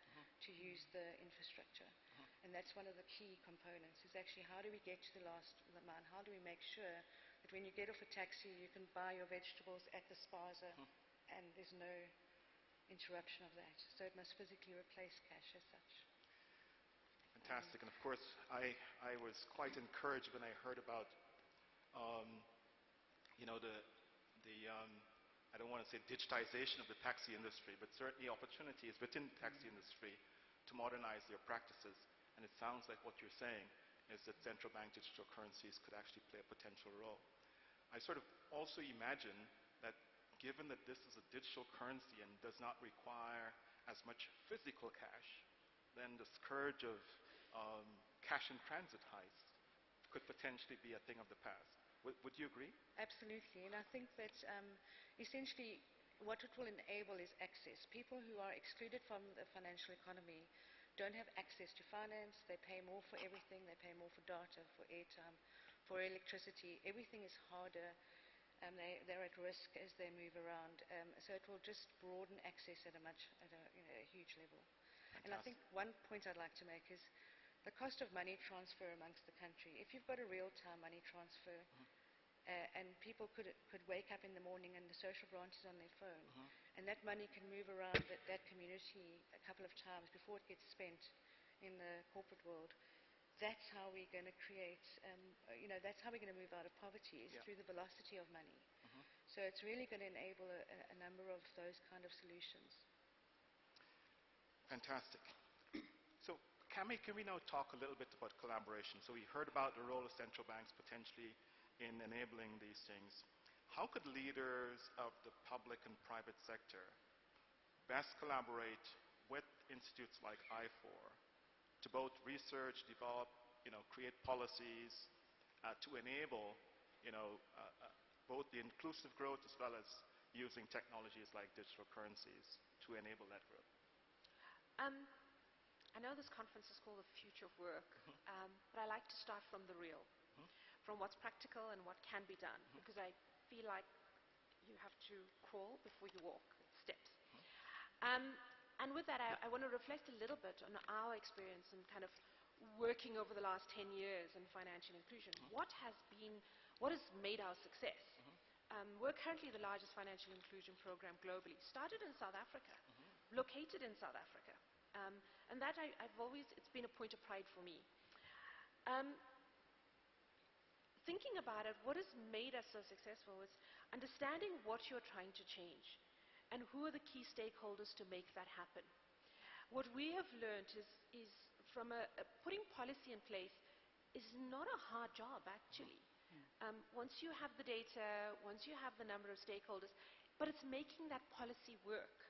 to use the infrastructure. And that's one of the key components, is actually how do we get to the last mile? How do we make sure that when you get off a taxi, you can buy your vegetables at the spaza and there's no interruption of that. So it must physically replace cash as such. Fantastic. And of course, I was quite encouraged when I heard about, I don't want to say digitization of the taxi industry, but certainly opportunities within the taxi industry to modernize their practices. And it sounds like what you're saying is that central bank digital currencies could actually play a potential role. I sort of also imagine that given that this is a digital currency and does not require as much physical cash, then the scourge of cash in transit heists could potentially be a thing of the past. Would you agree? Absolutely, and I think that essentially what it will enable is access. People who are excluded from the financial economy don't have access to finance. They pay more for everything. They pay more for data, for airtime, for electricity. Everything is harder. They're at risk as they move around. So it will just broaden access at a huge level. Fantastic. And I think one point I'd like to make is the cost of money transfer amongst the country. If you've got a real-time money transfer, and people could wake up in the morning and the social branch is on their phone, and that money can move around that community a couple of times before it gets spent in the corporate world. That's how we're going to create, that's how we're going to move out of poverty, is through the velocity of money. So it's really going to enable a number of those kind of solutions. Fantastic. So can we now talk a little bit about collaboration? So we heard about the role of central banks potentially in enabling these things. How could leaders of the public and private sector best collaborate with institutes like I4 to both research, develop, create policies to enable, both the inclusive growth as well as using technologies like digital currencies to enable that growth? I know this conference is called the Future of Work, but I like to start from the real, from what's practical and what can be done, because I feel like you have to crawl before you walk, steps. And with that, I want to reflect a little bit on our experience in kind of working over the last 10 years in financial inclusion. What has made our success? We're currently the largest financial inclusion program globally. Started in South Africa, located in South Africa. And that it's been a point of pride for me. Thinking about it, what has made us so successful is understanding what you're trying to change and who are the key stakeholders to make that happen. What we have learned is from putting policy in place is not a hard job, actually. Once you have the data, once you have the number of stakeholders, but it's making that policy work.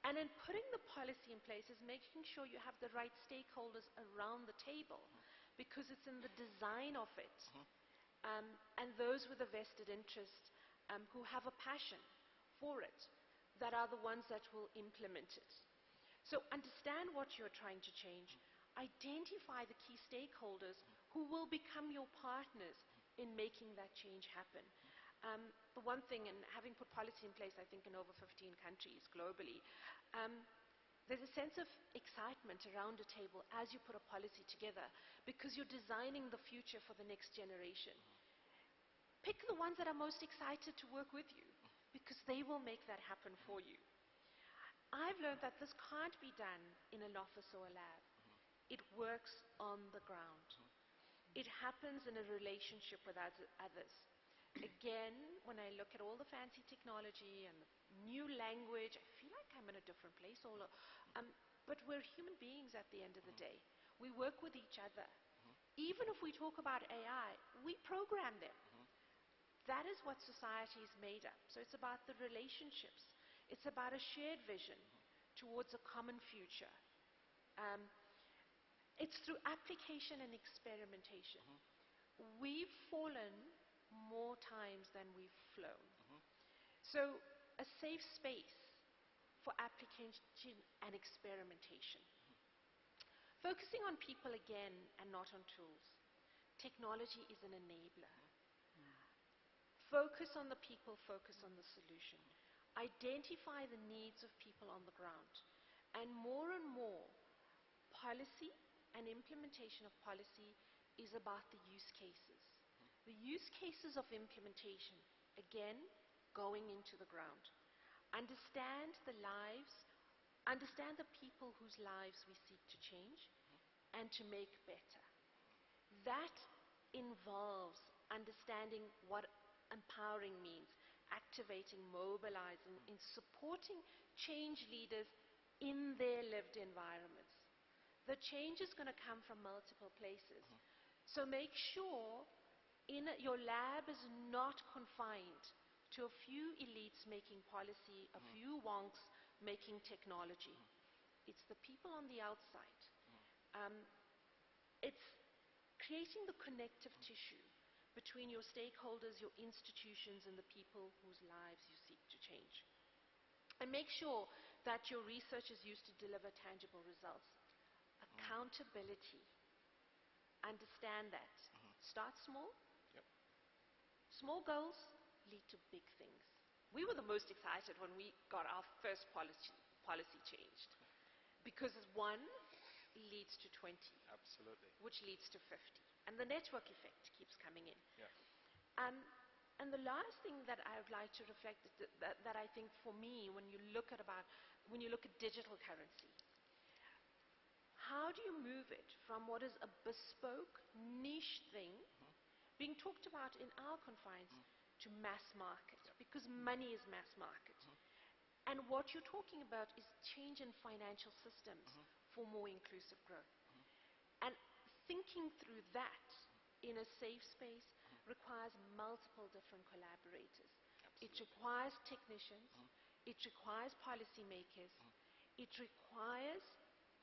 And in putting the policy in place is making sure you have the right stakeholders around the table, because it's in the design of it. And those with a vested interest who have a passion for it, that are the ones that will implement it. So understand what you're trying to change. Identify the key stakeholders who will become your partners in making that change happen. The one thing, and having put policy in place, I think, in over 15 countries globally, There's a sense of excitement around a table as you put a policy together because you're designing the future for the next generation. Pick the ones that are most excited to work with you because they will make that happen for you. I've learned that this can't be done in an office or a lab. It works on the ground. It happens in a relationship with others. Again, when I look at all the fancy technology and the new language, I feel like I'm in a different place. But we're human beings at the end of the day. We work with each other. Even if we talk about AI, we program them. That is what society is made up. So it's about the relationships. It's about a shared vision towards a common future. It's through application and experimentation. We've fallen more times than we've flown. So a safe space for application and experimentation. Focusing on people again and not on tools. Technology is an enabler. Focus on the people, focus on the solution. Identify the needs of people on the ground. And more, policy and implementation of policy is about the use cases. The use cases of implementation, again, going into the ground. Understand the lives, understand the people whose lives we seek to change and to make better. That involves understanding what empowering means, activating, mobilizing, in supporting change leaders in their lived environments. The change is going to come from multiple places. So make sure your lab is not confined to a few elites making policy, a few wonks making technology. It's the people on the outside. It's creating the connective tissue between your stakeholders, your institutions, and the people whose lives you seek to change. And make sure that your research is used to deliver tangible results. Accountability. Understand that. Start small. Small goals lead to big things. We were the most excited when we got our first policy changed. Because 1 leads to 20. Absolutely. Which leads to 50. And the network effect keeps coming in. Yeah. And the last thing that I would like to reflect that I think for me, when you look at digital currency, how do you move it from what is a bespoke niche thing being talked about in our confines to mass market? Because money is mass market. And what you're talking about is change in financial systems for more inclusive growth. And thinking through that in a safe space requires multiple different collaborators. It requires technicians. It requires policymakers. It requires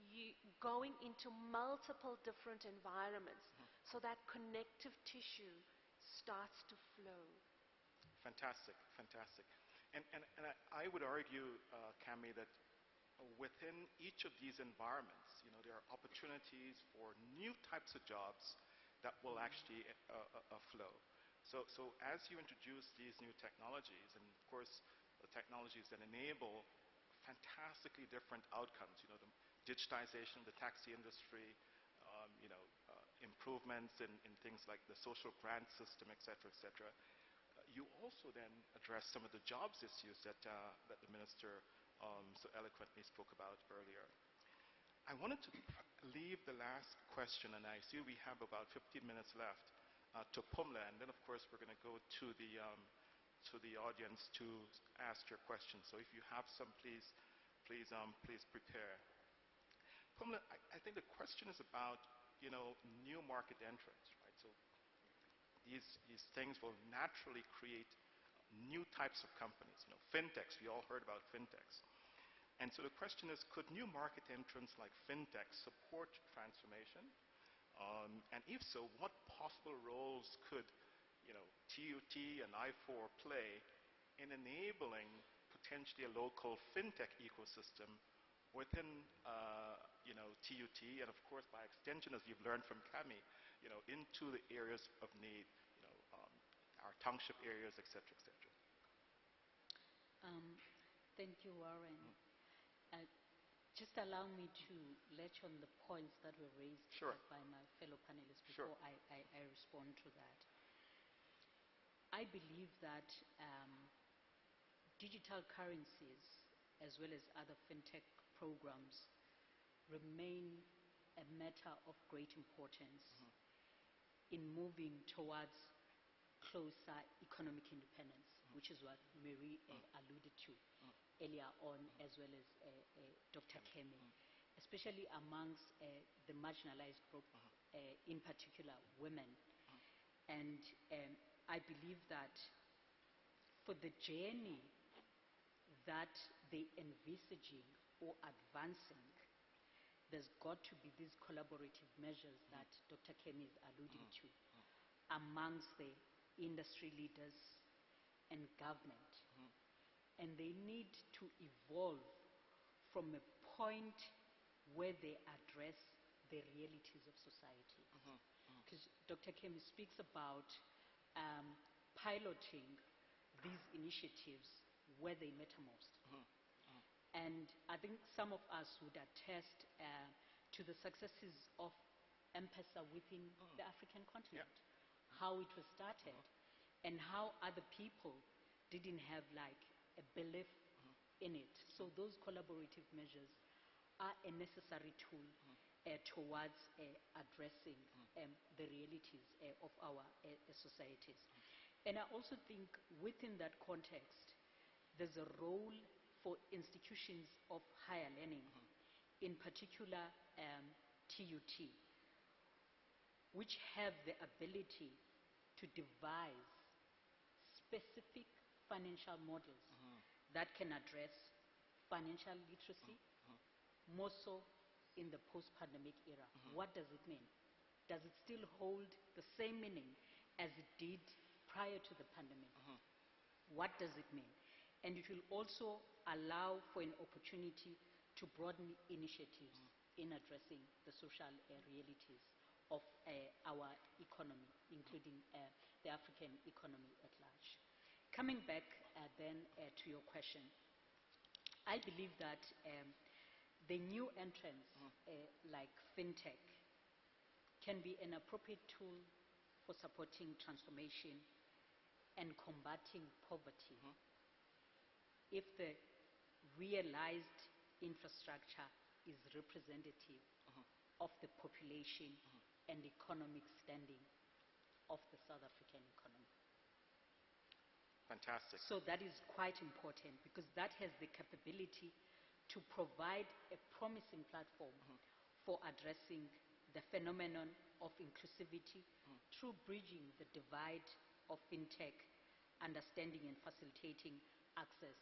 you going into multiple different environments so that connective tissue starts to flow. Fantastic, fantastic. And I would argue, Cami, that within each of these environments, there are opportunities for new types of jobs that will actually flow. So as you introduce these new technologies, and of course the technologies that enable fantastically different outcomes, the digitization of the taxi industry, improvements in things like the social grant system, et cetera, you also then address some of the jobs issues that the minister so eloquently spoke about earlier. I wanted to leave the last question, and I see we have about 15 minutes left, to Pumla, and then of course we're going to go to the audience to ask your questions. So if you have some, please prepare. Pumla, I think the question is about new market entrants, right? So these things will naturally create new types of companies. Fintechs, we all heard about fintechs. And so the question is, could new market entrants like fintech support transformation? And if so, what possible roles could TUT and I4 play in enabling potentially a local fintech ecosystem within TUT, and of course by extension, as you've learned from Cami, into the areas of need, our township areas, et cetera, et cetera. Thank you, Warren. Just allow me to latch on the points that were raised Sure. by my fellow panelists Sure. before I respond to that. I believe that digital currencies, as well as other fintech programs, remain a matter of great importance in moving towards closer economic independence, which is what Mary alluded to earlier on, as well as Dr. Kemi, especially amongst the marginalized group, in particular women. And I believe that for the journey that they envisaging or advancing, there's got to be these collaborative measures that Dr. Kemi is alluding to amongst the industry leaders and government. And they need to evolve from a point where they address the realities of society. Because Dr. Kemi speaks about piloting these initiatives where they matter most. And I think some of us would attest to the successes of M-Pesa within the African continent, how it was started, and how other people didn't have like a belief in it. So those collaborative measures are a necessary tool towards addressing the realities of our societies. And I also think within that context, there's a role for institutions of higher learning, in particular TUT, which have the ability to devise specific financial models that can address financial literacy, more so in the post-pandemic era. What does it mean? Does it still hold the same meaning as it did prior to the pandemic? What does it mean? And it will also allow for an opportunity to broaden initiatives in addressing the social realities of our economy, including the African economy at large. Coming back then to your question, I believe that the new entrants like Fintech can be an appropriate tool for supporting transformation and combating poverty if the realized infrastructure is representative of the population and economic standing of the South African economy. Fantastic. So that is quite important because that has the capability to provide a promising platform for addressing the phenomenon of inclusivity through bridging the divide of fintech, understanding and facilitating access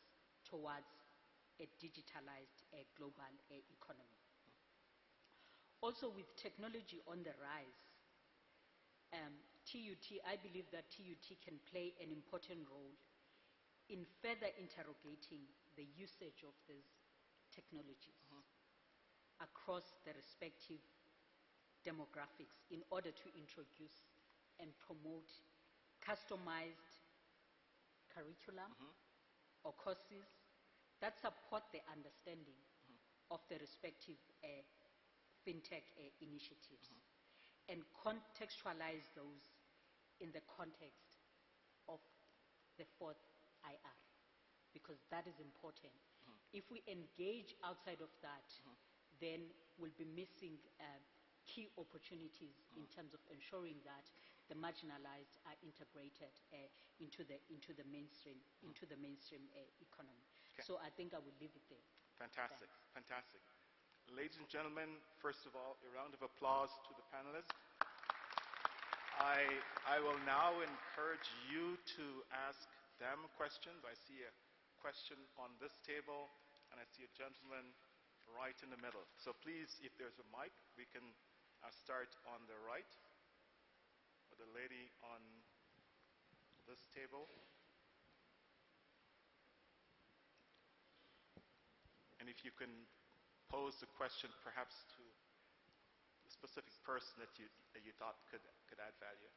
towards a digitalized global economy. Also, with technology on the rise, I believe that TUT can play an important role in further interrogating the usage of these technologies across the respective demographics in order to introduce and promote customized curriculum or courses that support the understanding of the respective fintech initiatives and contextualize those in the context of the fourth IR, because that is important. If we engage outside of that, then we'll be missing key opportunities in terms of ensuring that the marginalized are integrated into the mainstream economy. Okay. So I think I will leave it there. Fantastic. Thanks. Fantastic. Ladies and gentlemen, first of all, a round of applause to the panelists. I will now encourage you to ask them questions. I see a question on this table, and I see a gentleman right in the middle. So please, if there's a mic, we can start on the right with the lady on this table. And if you can pose the question perhaps to a specific person that you thought could add value.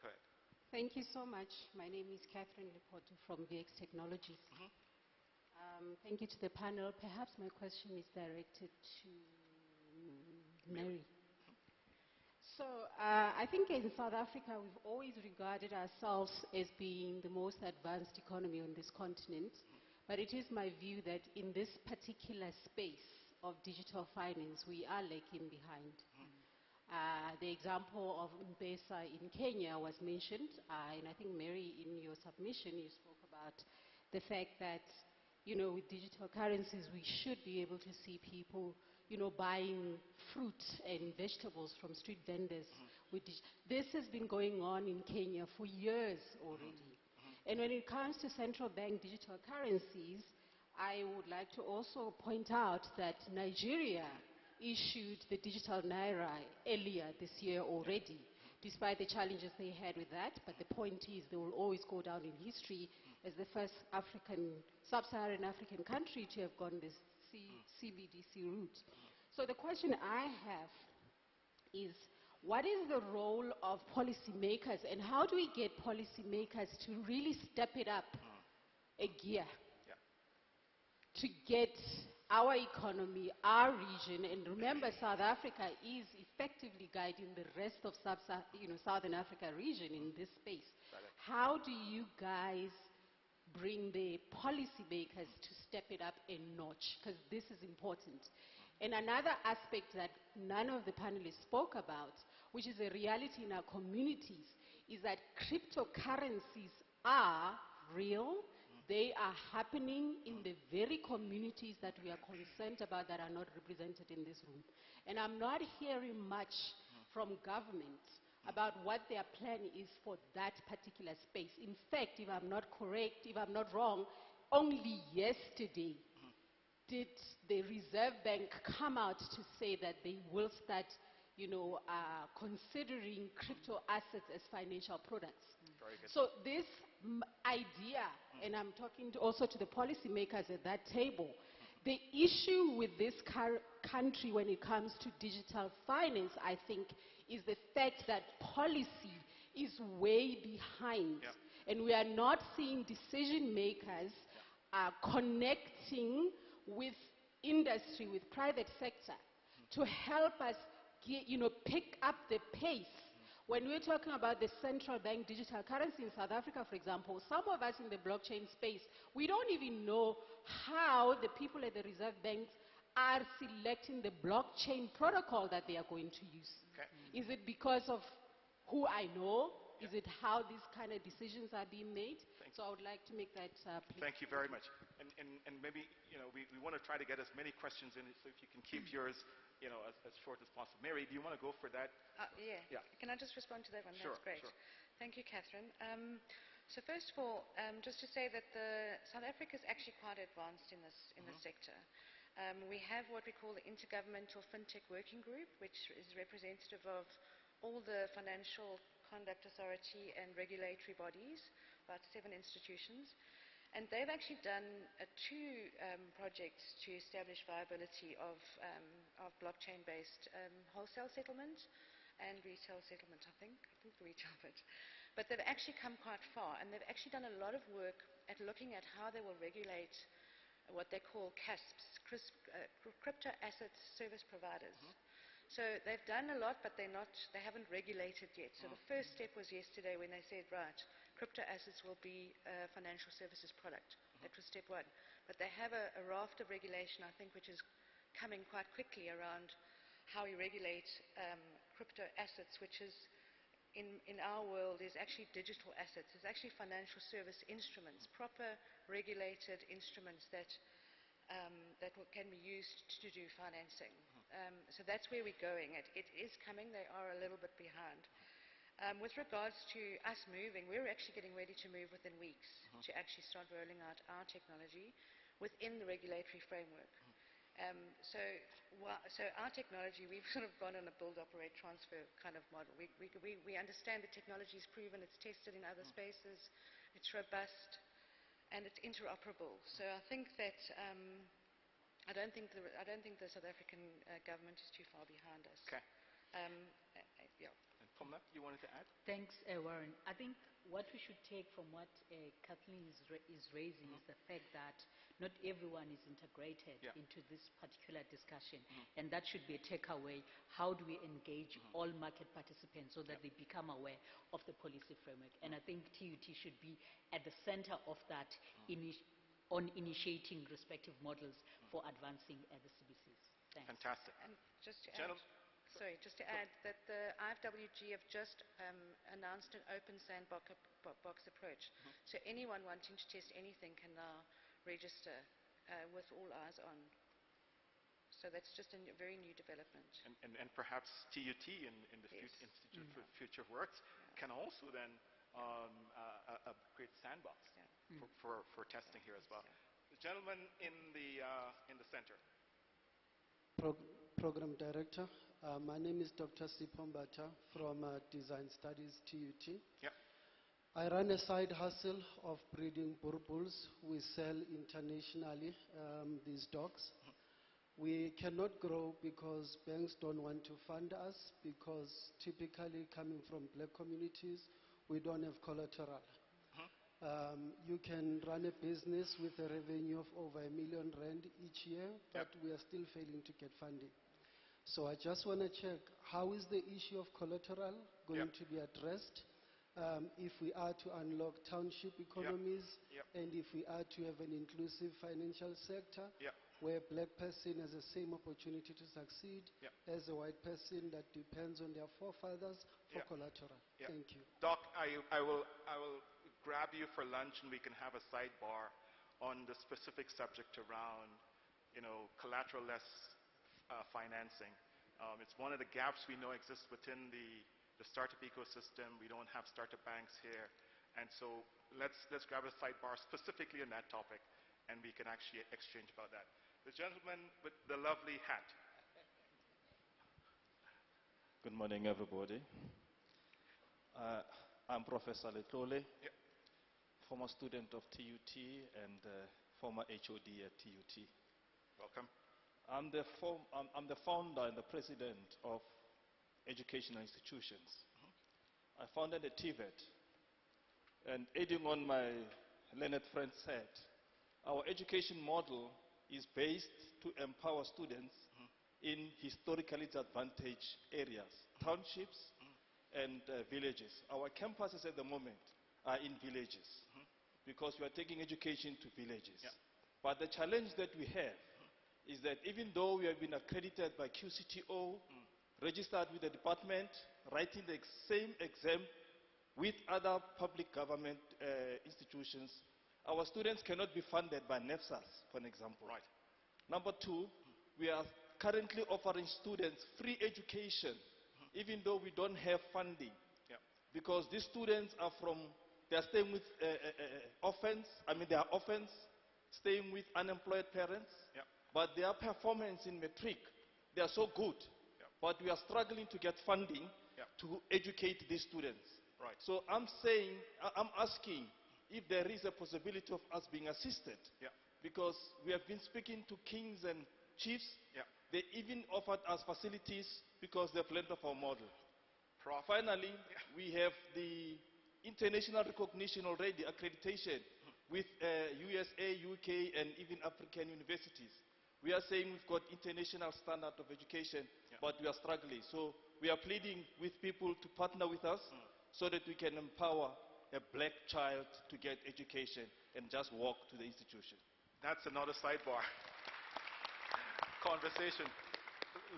Go ahead. Thank you so much. My name is Catherine Lepoto from VX Technologies. Thank you to the panel. Perhaps my question is directed to Mary. So I think in South Africa, we've always regarded ourselves as being the most advanced economy on this continent. But it is my view that in this particular space of digital finance, we are lagging behind. The example of M-Pesa in Kenya was mentioned, and I think, Mary, in your submission, you spoke about the fact that, with digital currencies, we should be able to see people, buying fruit and vegetables from street vendors. This has been going on in Kenya for years already. And when it comes to central bank digital currencies, I would like to also point out that Nigeria issued the digital naira earlier this year already, despite the challenges they had with that. But the point is, they will always go down in history as the first sub-Saharan African country to have gone this CBDC route. So the question I have is, what is the role of policymakers, and how do we get policymakers to really step it up a gear to get our economy, our region, and remember, South Africa is effectively guiding the rest of Southern Africa region in this space. How do you guys bring the policymakers to step it up a notch? Because this is important. And another aspect that none of the panelists spoke about, which is a reality in our communities, is that cryptocurrencies are real. They are happening in the very communities that we are concerned about that are not represented in this room. And I'm not hearing much from government about what their plan is for that particular space. In fact, if I'm not correct, if I'm not wrong, only yesterday did the Reserve Bank come out to say that they will start considering crypto assets as financial products. So this idea, and I'm talking also to the policymakers at that table, the issue with this country when it comes to digital finance, I think, is the fact that policy is way behind. And we are not seeing decision makers connecting with industry, with private sector, to help us pick up the pace. When we're talking about the central bank digital currency in South Africa, for example, some of us in the blockchain space, we don't even know how the people at the Reserve Banks are selecting the blockchain protocol that they are going to use. Is it because of who I know? Is it how these kind of decisions are being made? So I would like to make that please. Thank you very much. And maybe, we want to try to get as many questions in, so if you can keep yours, as short as possible. Mary, do you want to go for that? Yeah. Can I just respond to that one? Sure, That's great. sure. Thank you, Catherine. So first of all, just to say that South Africa is actually quite advanced in this sector. We have what we call the Intergovernmental Fintech Working Group, which is representative of all the financial conduct authority and regulatory bodies, about 7 institutions. And they've actually done 2 projects to establish viability of blockchain-based wholesale settlement and retail settlement, I think the retail bit. But they've actually come quite far, and they've actually done a lot of work at looking at how they will regulate what they call CASPs, Crypto Asset Service Providers. So they've done a lot, but they haven't regulated yet. So the first step was yesterday when they said, right, crypto assets will be a financial services product. That was step 1. But they have a raft of regulation, I think, which is coming quite quickly around how we regulate crypto assets, which is, in our world, is actually digital assets. It's actually financial service instruments, proper regulated instruments that can be used to do financing. So that's where we're going. It is coming. They are a little bit behind. With regards to us moving, we're actually getting ready to move within weeks to actually start rolling out our technology within the regulatory framework. So our technology, we've sort of gone on a build, operate, transfer kind of model. We understand the technology is proven, it's tested in other spaces, it's robust, and it's interoperable. So I think that I don't think the South African government is too far behind us. Okay. Yeah. And Pumla, you wanted to add? Thanks, Warren. I think what we should take from what Kathleen is raising is the fact that not everyone is integrated Yeah. into this particular discussion. And that should be a takeaway. How do we engage all market participants so that they become aware of the policy framework? And I think TUT should be at the center of that on initiating respective models for advancing the CBCs. Thanks. Fantastic. And just to add, Gentlemen, just to add that the IFWG have just announced an open sandbox approach. So anyone wanting to test anything can now register with all eyes on. So that's just a very new development. and perhaps TUT in the Yes. Institute for Future Works can also then create sandbox Yeah. for testing here as well. The gentleman in the center. Program Director. My name is Dr. Sipombata from Design Studies, TUT. Yeah. I run a side hustle of breeding bulls. We sell internationally these dogs. We cannot grow because banks don't want to fund us, because typically coming from black communities, we don't have collateral. You can run a business with a revenue of over R1 million each year, but we are still failing to get funding. So I just want to check, how is the issue of collateral going to be addressed if we are to unlock township economies and if we are to have an inclusive financial sector where a black person has the same opportunity to succeed as a white person that depends on their forefathers for collateral. Thank you. Doc, I will grab you for lunch and we can have a sidebar on the specific subject around, collateral-less financing. It's one of the gaps we know exists within the startup ecosystem. We don't have startup banks here. And so let's grab a sidebar specifically on that topic and we can actually exchange about that. The gentleman with the lovely hat. Good morning, everybody. I'm Professor Letlole, former student of TUT and former HOD at TUT. Welcome. I'm the founder and the president of educational institutions. I founded a TVET, and aiding on my learned friend said, our education model is based to empower students in historically disadvantaged areas, townships and villages. Our campuses at the moment are in villages because we are taking education to villages. But the challenge that we have is that even though we have been accredited by QCTO, registered with the department, writing the same exam with other public government institutions, our students cannot be funded by NEFSAS, for an example. Right. Number two, we are currently offering students free education, even though we don't have funding. Because these students are they are staying with they are orphans, staying with unemployed parents, but their performance in matric, they are so good. But we are struggling to get funding to educate these students. Right. So I'm asking if there is a possibility of us being assisted. Because we have been speaking to kings and chiefs. They even offered us facilities because they've learned of our model. Finally, we have the international recognition already, accreditation with USA, UK, and even African universities. We are saying we've got international standard of education, but we are struggling. So we are pleading with people to partner with us so that we can empower a black child to get education and just walk to the institution. That's another sidebar conversation.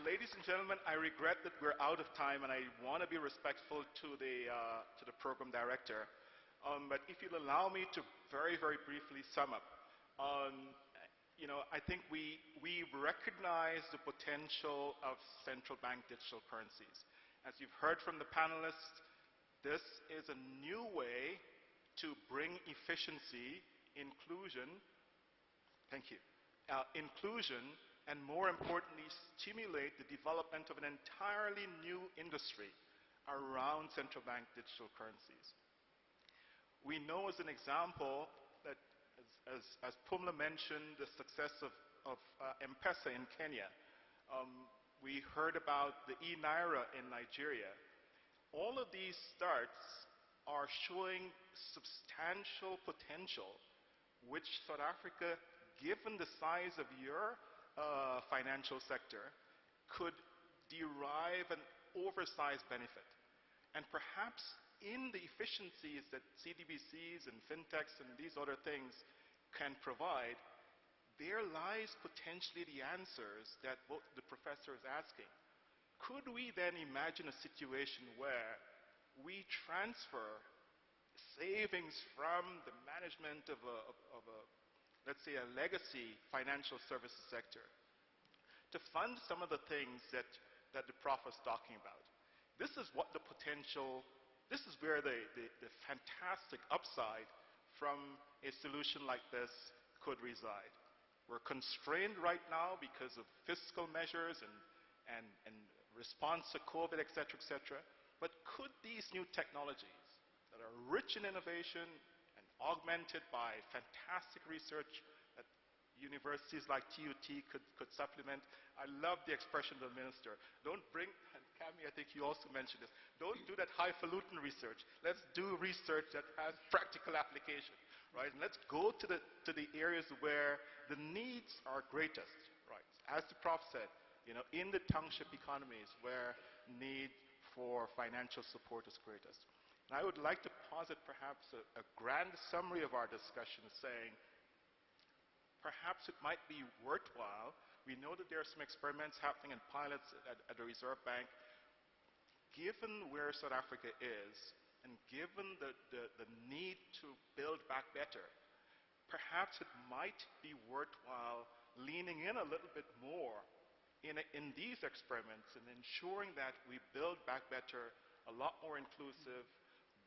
Ladies and gentlemen, I regret that we're out of time, and I want to be respectful to the program director. But if you'll allow me to very, very briefly sum up, I think we recognize the potential of central bank digital currencies. As you've heard from the panelists, this is a new way to bring efficiency, inclusion, inclusion, and more importantly, stimulate the development of an entirely new industry around central bank digital currencies. We know as an example that, as Pumla mentioned, the success of M-Pesa in Kenya. We heard about the e-Naira in Nigeria. All of these starts are showing substantial potential which South Africa given the size of your financial sector, could derive an oversized benefit. And perhaps in the efficiencies that CDBCs and fintechs and these other things can provide, there lies potentially the answers that both the professor is asking. Could we then imagine a situation where we transfer savings from the management of let's say, a legacy financial services sector to fund some of the things that the prof was talking about? This is what the potential, this is where the fantastic upside from a solution like this could reside. We're constrained right now because of fiscal measures and response to COVID, et cetera, but could these new technologies that are rich in innovation and augmented by fantastic research that universities like TUT could supplement? I love the expression of the minister. Don't bring, and Cami, I think you also mentioned this, don't do that highfalutin research. Let's do research that has practical application, right? And let's go to the areas where the needs are greatest, right? As the prof said, you know, in the township economies where need for financial support is greatest. And I would like to posit perhaps a grand summary of our discussion saying, perhaps it might be worthwhile. We know that there are some experiments happening and pilots at the Reserve Bank. Given where South Africa is, and given the need to build back better, perhaps it might be worthwhile leaning in a little bit more in these experiments and ensuring that we build back better, a lot more inclusive,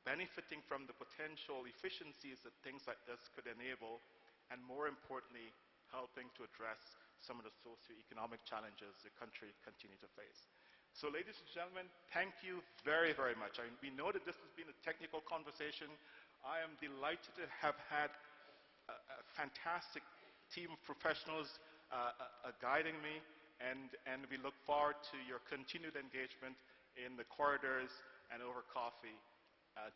benefiting from the potential efficiencies that things like this could enable, and more importantly, helping to address some of the socioeconomic challenges the country continues to face. So ladies and gentlemen, thank you very, very much. We know that this has been a technical conversation. I am delighted to have had a fantastic team of professionals guiding me, and we look forward to your continued engagement in the corridors and over coffee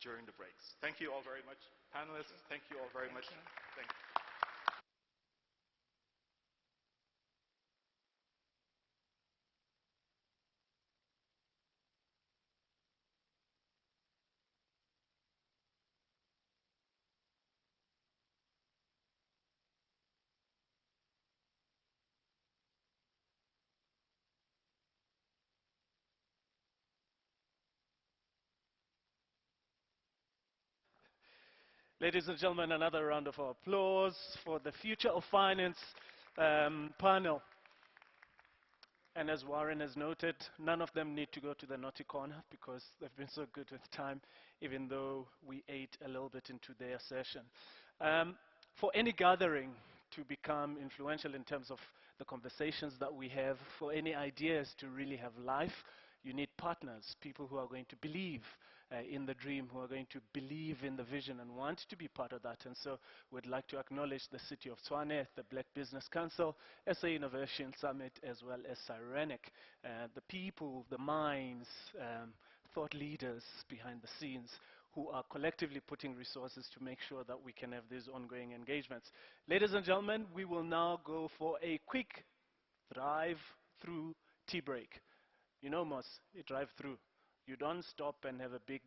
during the breaks. Thank you all very much. Panelists, thank you all very much. Thank you. Ladies and gentlemen, another round of applause for the Future of Finance panel. And as Warren has noted, none of them need to go to the naughty corner because they've been so good with time, even though we ate a little bit into their session. For any gathering to become influential in terms of the conversations that we have, for any ideas to really have life, you need partners, people who are going to believe in the dream, who are going to believe in the vision and want to be part of that. And so we'd like to acknowledge the City of Tshwane, the Black Business Council, SA Innovation Summit, as well as Cyrenic, the people, the minds, thought leaders behind the scenes who are collectively putting resources to make sure that we can have these ongoing engagements. Ladies and gentlemen, we will now go for a quick drive-through tea break. You know, Moss, you drive through. You don't stop and have a big,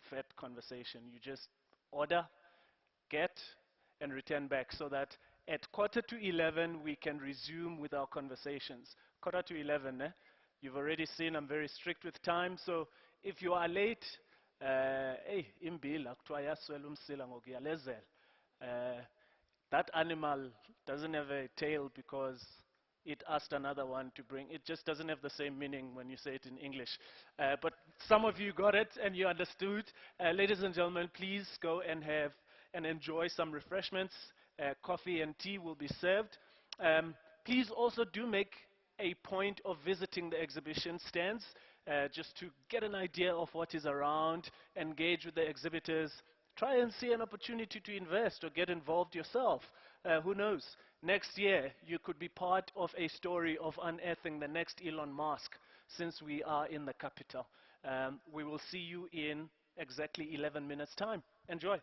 fat conversation. You just order, get, and return back so that at 11:15, we can resume with our conversations. 11:15, eh? You've already seen I'm very strict with time, so if you are late, that animal doesn't have a tail because it asked another one to bring. It just doesn't have the same meaning when you say it in English. But some of you got it and you understood. Ladies and gentlemen, please go and have and enjoy some refreshments. Coffee and tea will be served. Please also do make a point of visiting the exhibition stands just to get an idea of what is around, engage with the exhibitors, try and see an opportunity to invest or get involved yourself. Who knows? Next year, you could be part of a story of unearthing the next Elon Musk, since we are in the capital. We will see you in exactly 11 minutes' time. Enjoy.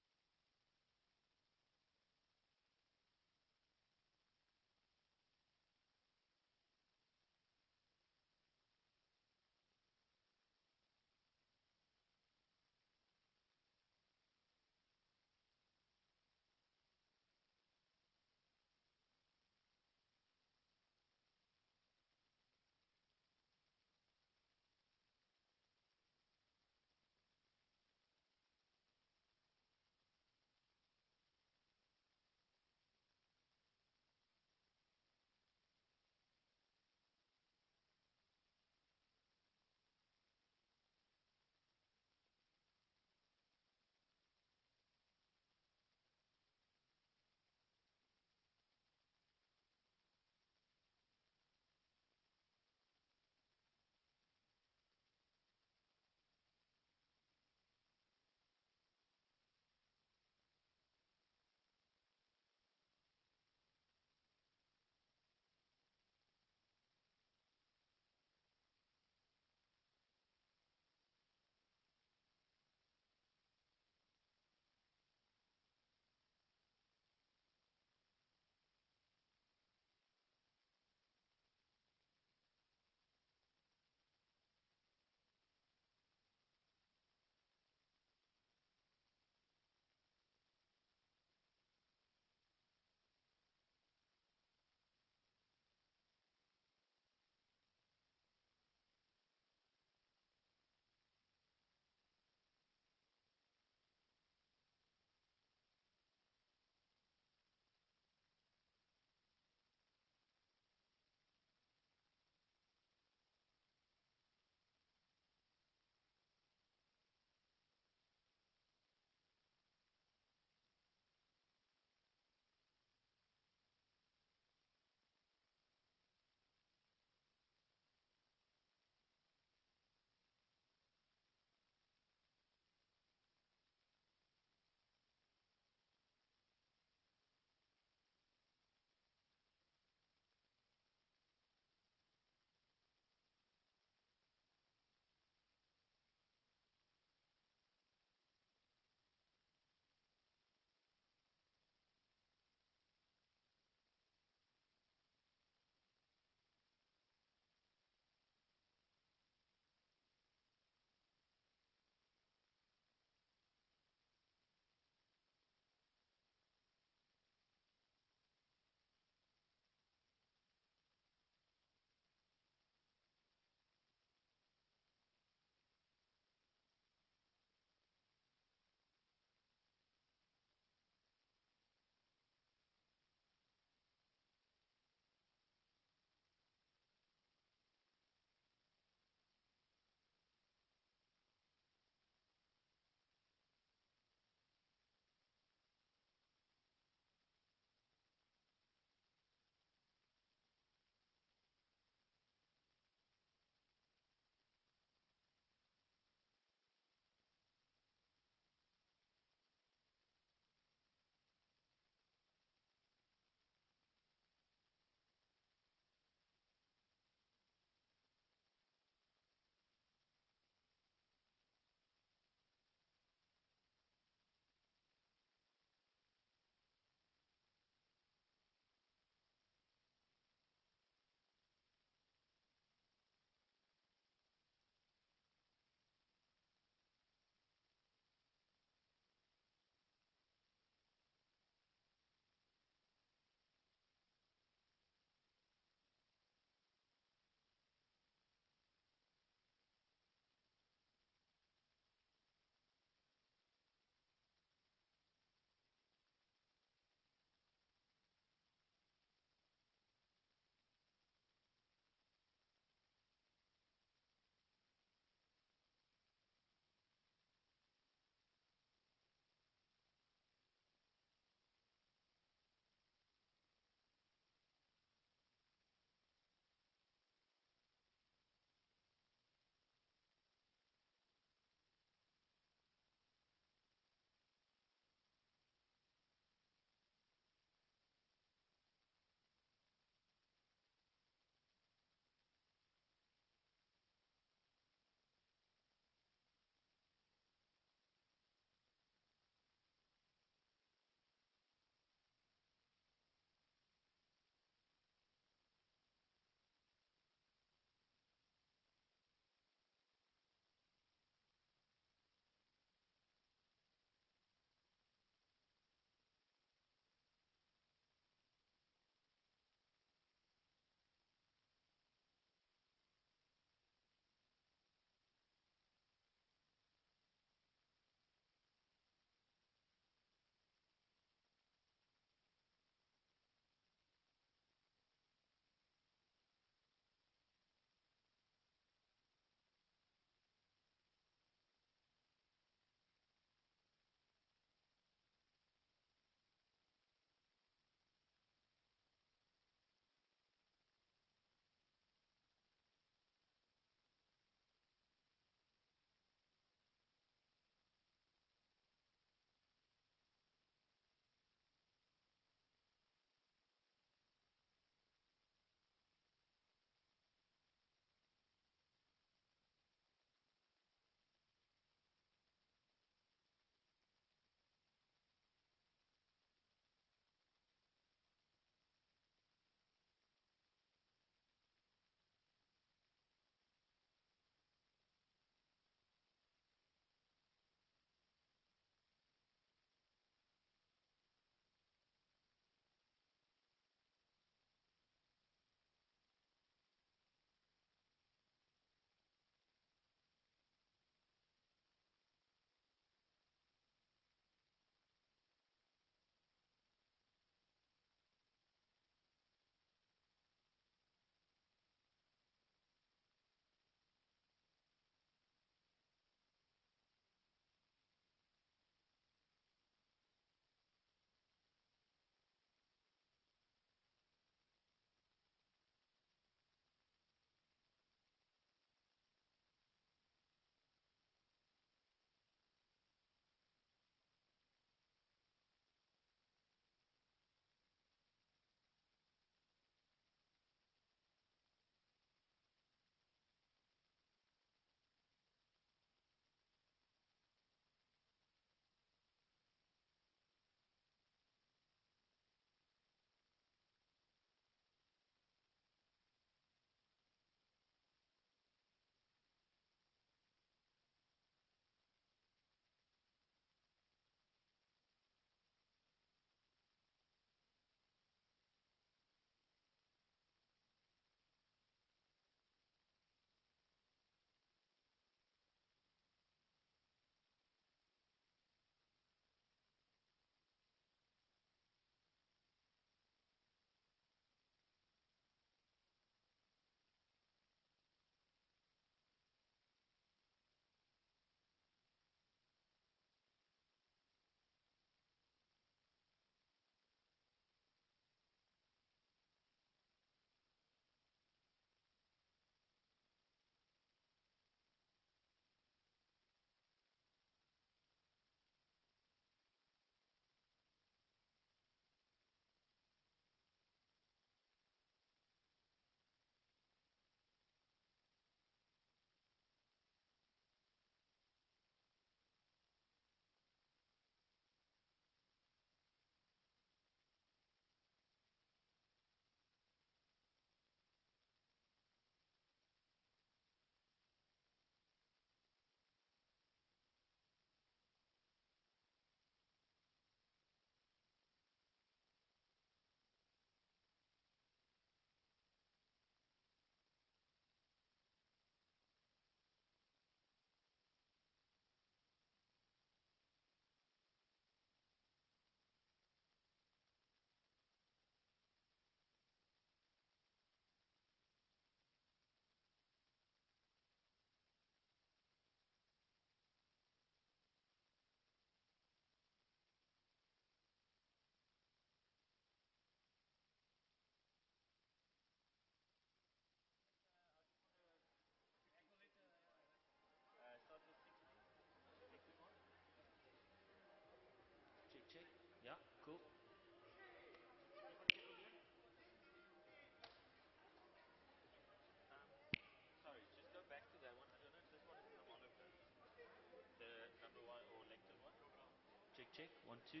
check. 1, 2.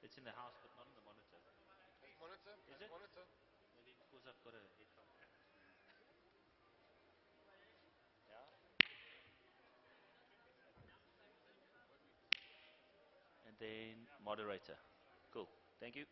It's in the house, but not in the monitor. Monitor? Is it? Monitor? Maybe because I've got a headphone. Yeah. And then moderator. Cool. Thank you.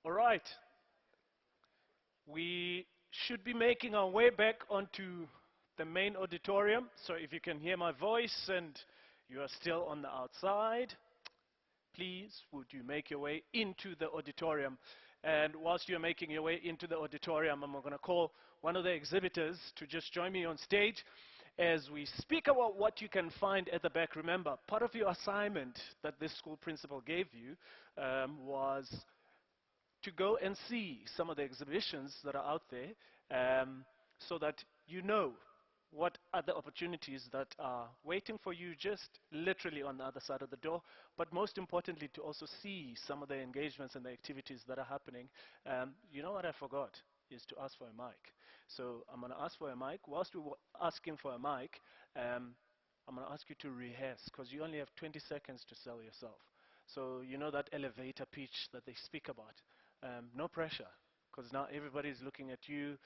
All right. We should be making our way back onto the main auditorium. So if you can hear my voice and you are still on the outside, please would you make your way into the auditorium. And whilst you're making your way into the auditorium, I'm going to call one of the exhibitors to just join me on stage as we speak about what you can find at the back. Remember, part of your assignment that this school principal gave you was to go and see some of the exhibitions that are out there so that you know what other opportunities that are waiting for you just literally on the other side of the door, but most importantly to also see some of the engagements and the activities that are happening. You know what I forgot is to ask for a mic. So I'm going to ask for a mic. Whilst we were asking for a mic, I'm going to ask you to rehearse because you only have 20 seconds to sell yourself. So you know that elevator pitch that they speak about. No pressure, because now everybody's looking at you.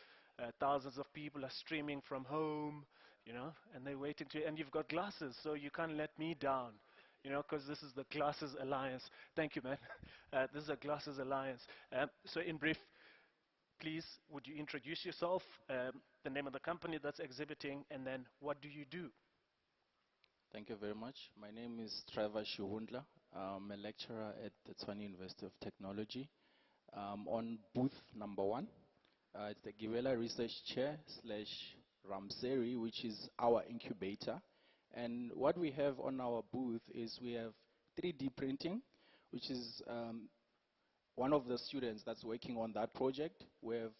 Thousands of people are streaming from home, you know, and they're waiting to. And you've got glasses, so you can't let me down, you know, because this is the Glasses Alliance. Thank you, man. This is a Glasses Alliance. So in brief, please, would you introduce yourself, the name of the company that's exhibiting, and then what do you do? Thank you very much. My name is Trevor Shuhundla. I'm a lecturer at the Tshwane University of Technology. On booth number 1, it's the Gibela Research Chair / Ramseri, which is our incubator. And what we have on our booth is we have 3D printing, which is one of the students that's working on that project. We have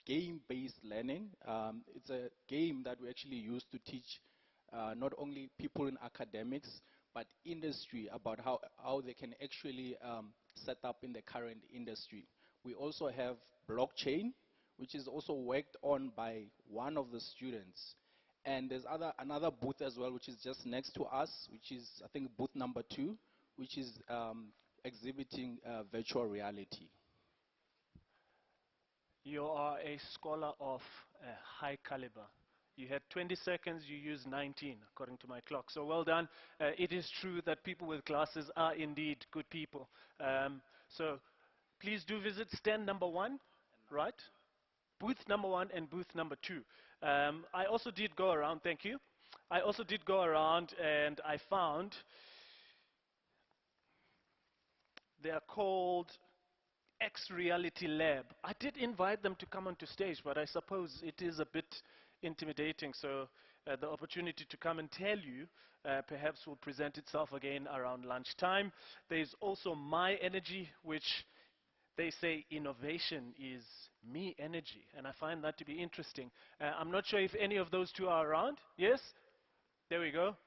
game-based learning. It's a game that we actually use to teach not only people in academics, but industry about how they can actually set up in the current industry. We also have blockchain, which is also worked on by one of the students. And there's another booth as well, which is just next to us, which is, I think, booth number 2, which is exhibiting virtual reality. You are a scholar of high caliber. You had 20 seconds, you used 19, according to my clock. So well done. It is true that people with glasses are indeed good people. So please do visit stand number 1, right? Booth number 1 and booth number 2. I also did go around, thank you. I also did go around and I found they are called X-Reality Lab. I did invite them to come onto stage, but I suppose it is a bit intimidating, so the opportunity to come and tell you perhaps will present itself again around lunchtime. There's also My Energy, which they say innovation is me energy, and I find that to be interesting. I'm not sure if any of those two are around. Yes? There we go.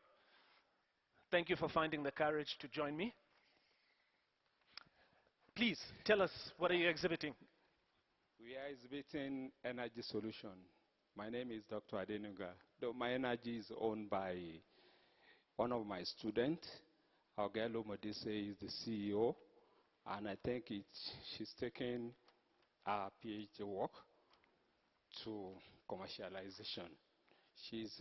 Thank you for finding the courage to join me. Please, tell us, what are you exhibiting? We are exhibiting energy solution. My name is Dr. Adenuga. My energy is owned by one of my students. Augelo Modise is the CEO, and I think she's taking her PhD work to commercialization. She's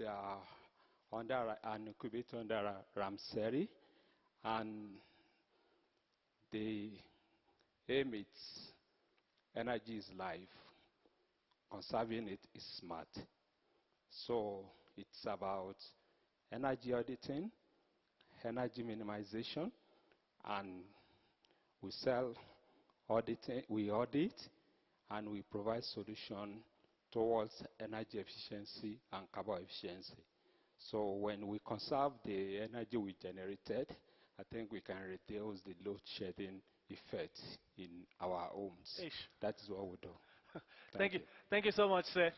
under an incubator under Ramseri, and the aim is energy is life. Conserving it is smart. So it's about energy auditing, energy minimization, and we sell auditing, we audit, and we provide solution towards energy efficiency and carbon efficiency. So when we conserve the energy we generated, I think we can reduce the load shedding effect in our homes. Ish. That is what we do. Thank you. Thank you so much, sir.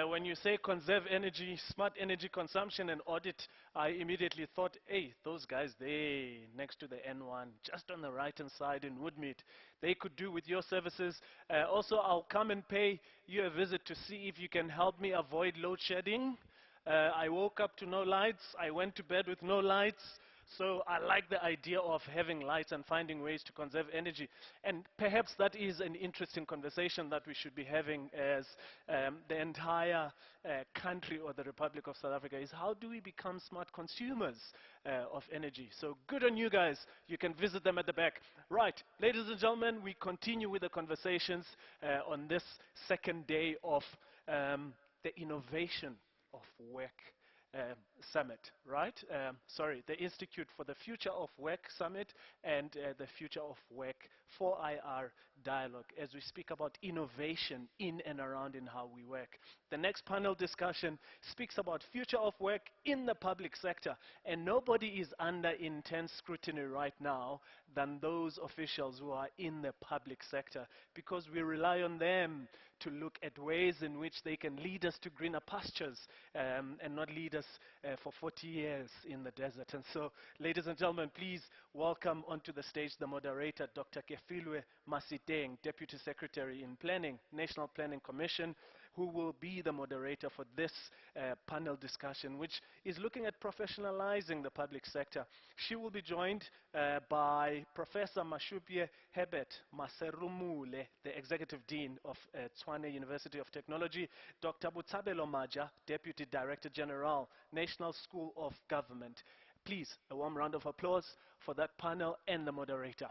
When you say conserve energy, smart energy consumption and audit, I immediately thought, hey, those guys, they next to the N1, just on the right-hand side in Woodmead, they could do with your services. Also, I'll come and pay you a visit to see if you can help me avoid load shedding. I woke up to no lights. I went to bed with no lights. So I like the idea of having lights and finding ways to conserve energy. And perhaps that is an interesting conversation that we should be having as the entire country or the Republic of South Africa is how do we become smart consumers of energy? So good on you guys. You can visit them at the back. Right, ladies and gentlemen, we continue with the conversations on this second day of the innovation of work summit, right? Sorry, the Institute for the Future of Work Summit and the Future of Work 4IR dialogue as we speak about innovation in and around in how we work. The next panel discussion speaks about future of work in the public sector, and nobody is under intense scrutiny right now than those officials who are in the public sector, because we rely on them to look at ways in which they can lead us to greener pastures and not lead us for 40 years in the desert. And so, ladies and gentlemen, please welcome onto the stage the moderator, Dr. Kefilwe Masiteng, Deputy Secretary in Planning, National Planning Commission, who will be the moderator for this panel discussion, which is looking at professionalizing the public sector. She will be joined by Professor Mashupye Herbert Maserumule, the Executive Dean of Tshwane University of Technology, Dr. Botshabelo Maja, Deputy Director General, National School of Government. Please, a warm round of applause for that panel and the moderator.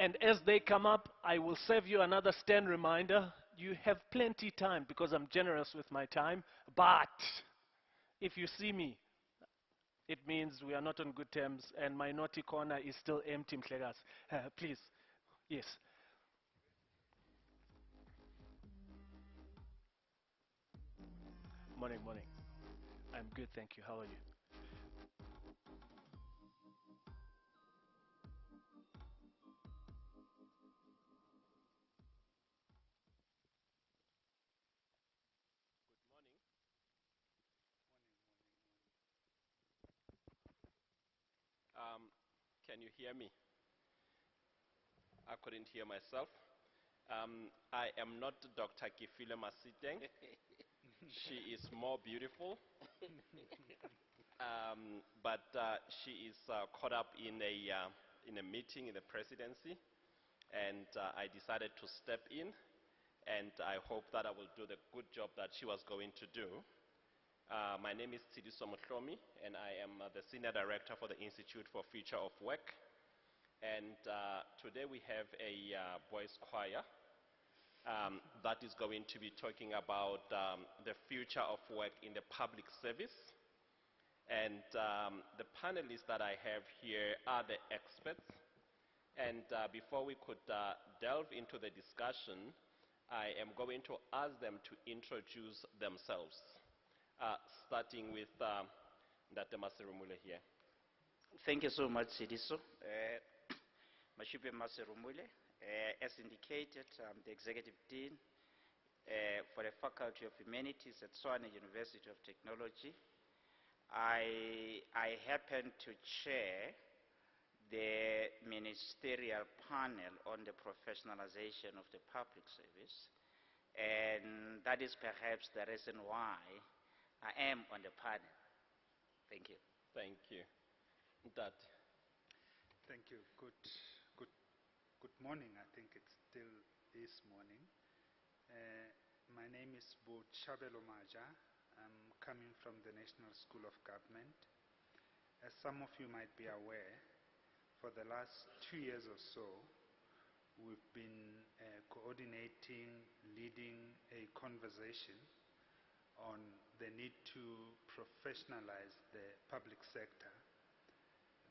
And as they come up, I will serve you another stern reminder. You have plenty time because I'm generous with my time. But if you see me, it means we are not on good terms and my naughty corner is still empty, Mhlegas. Please. Yes. Morning, morning. I'm good, thank you. How are you? Can you hear me? I couldn't hear myself. I am not Dr. Kefilwe Masiteng. She is more beautiful. But she is caught up in a meeting in the presidency, and I decided to step in, and I hope that I will do the good job that she was going to do. My name is Tsidiso Mohlomi, and I am the Senior Director for the Institute for Future of Work. And today we have a voice choir that is going to be talking about the future of work in the public service. And the panelists that I have here are the experts. And before we could delve into the discussion, I am going to ask them to introduce themselves, starting with Dr. Maserumule here. Thank you so much, Sidiso. Mashupye Maserumule. As indicated, I'm the Executive Dean for the Faculty of Humanities at Tshwane University of Technology. I happen to chair the ministerial panel on the professionalization of the public service, and that is perhaps the reason why I am on the panel. Thank you. Thank you. That. Thank you. Good morning. I think it still is morning. My name is Botshabelo Maja. I'm coming from the National School of Government. As some of you might be aware, for the last 2 years or so, we've been coordinating, leading a conversation on the need to professionalize the public sector.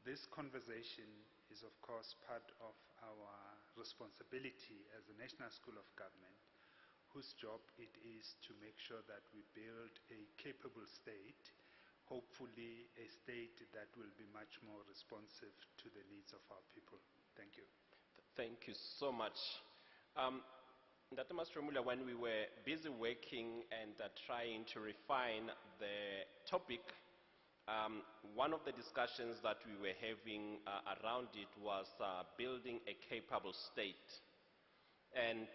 This conversation is, of course, part of our responsibility as the National School of Government, whose job it is to make sure that we build a capable state, hopefully a state that will be much more responsive to the needs of our people. Thank you. Thank you so much. Dr. Maserumule, when we were busy working and trying to refine the topic, one of the discussions that we were having around it was building a capable state. And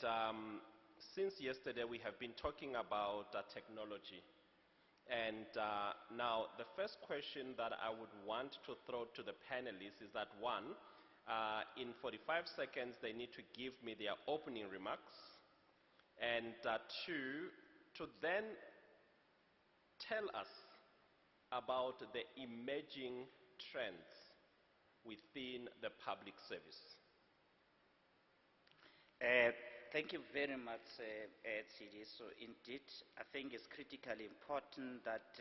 since yesterday, we have been talking about technology. And now, the first question that I would want to throw to the panelists is that, one, in 45 seconds, they need to give me their opening remarks. And two, to then tell us about the emerging trends within the public service. Thank you very much, Tsidi. So indeed, I think it's critically important that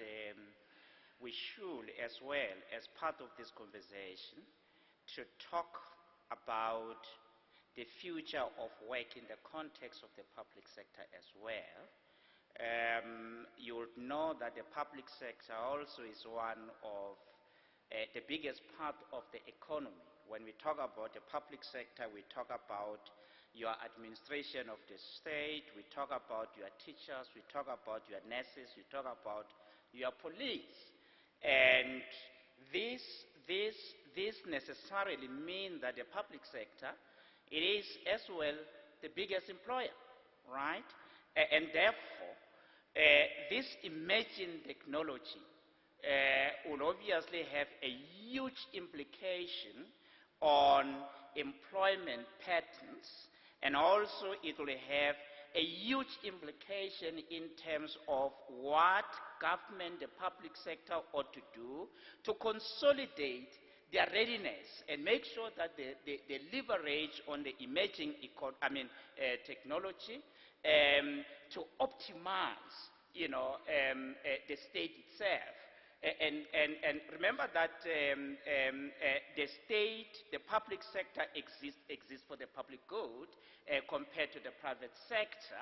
we should, as well, as part of this conversation, to talk about the future of work in the context of the public sector as well. You would know that the public sector also is one of the biggest part of the economy. When we talk about the public sector, we talk about your administration of the state, we talk about your teachers, we talk about your nurses, we talk about your police. And this necessarily means that the public sector, it is as well the biggest employer, right? And therefore, this emerging technology will obviously have a huge implication on employment patterns, and also it will have a huge implication in terms of what government, the public sector ought to do to consolidate their readiness and make sure that they leverage on the emerging technology to optimize, the state itself. And remember that the state, the public sector exists for the public good compared to the private sector.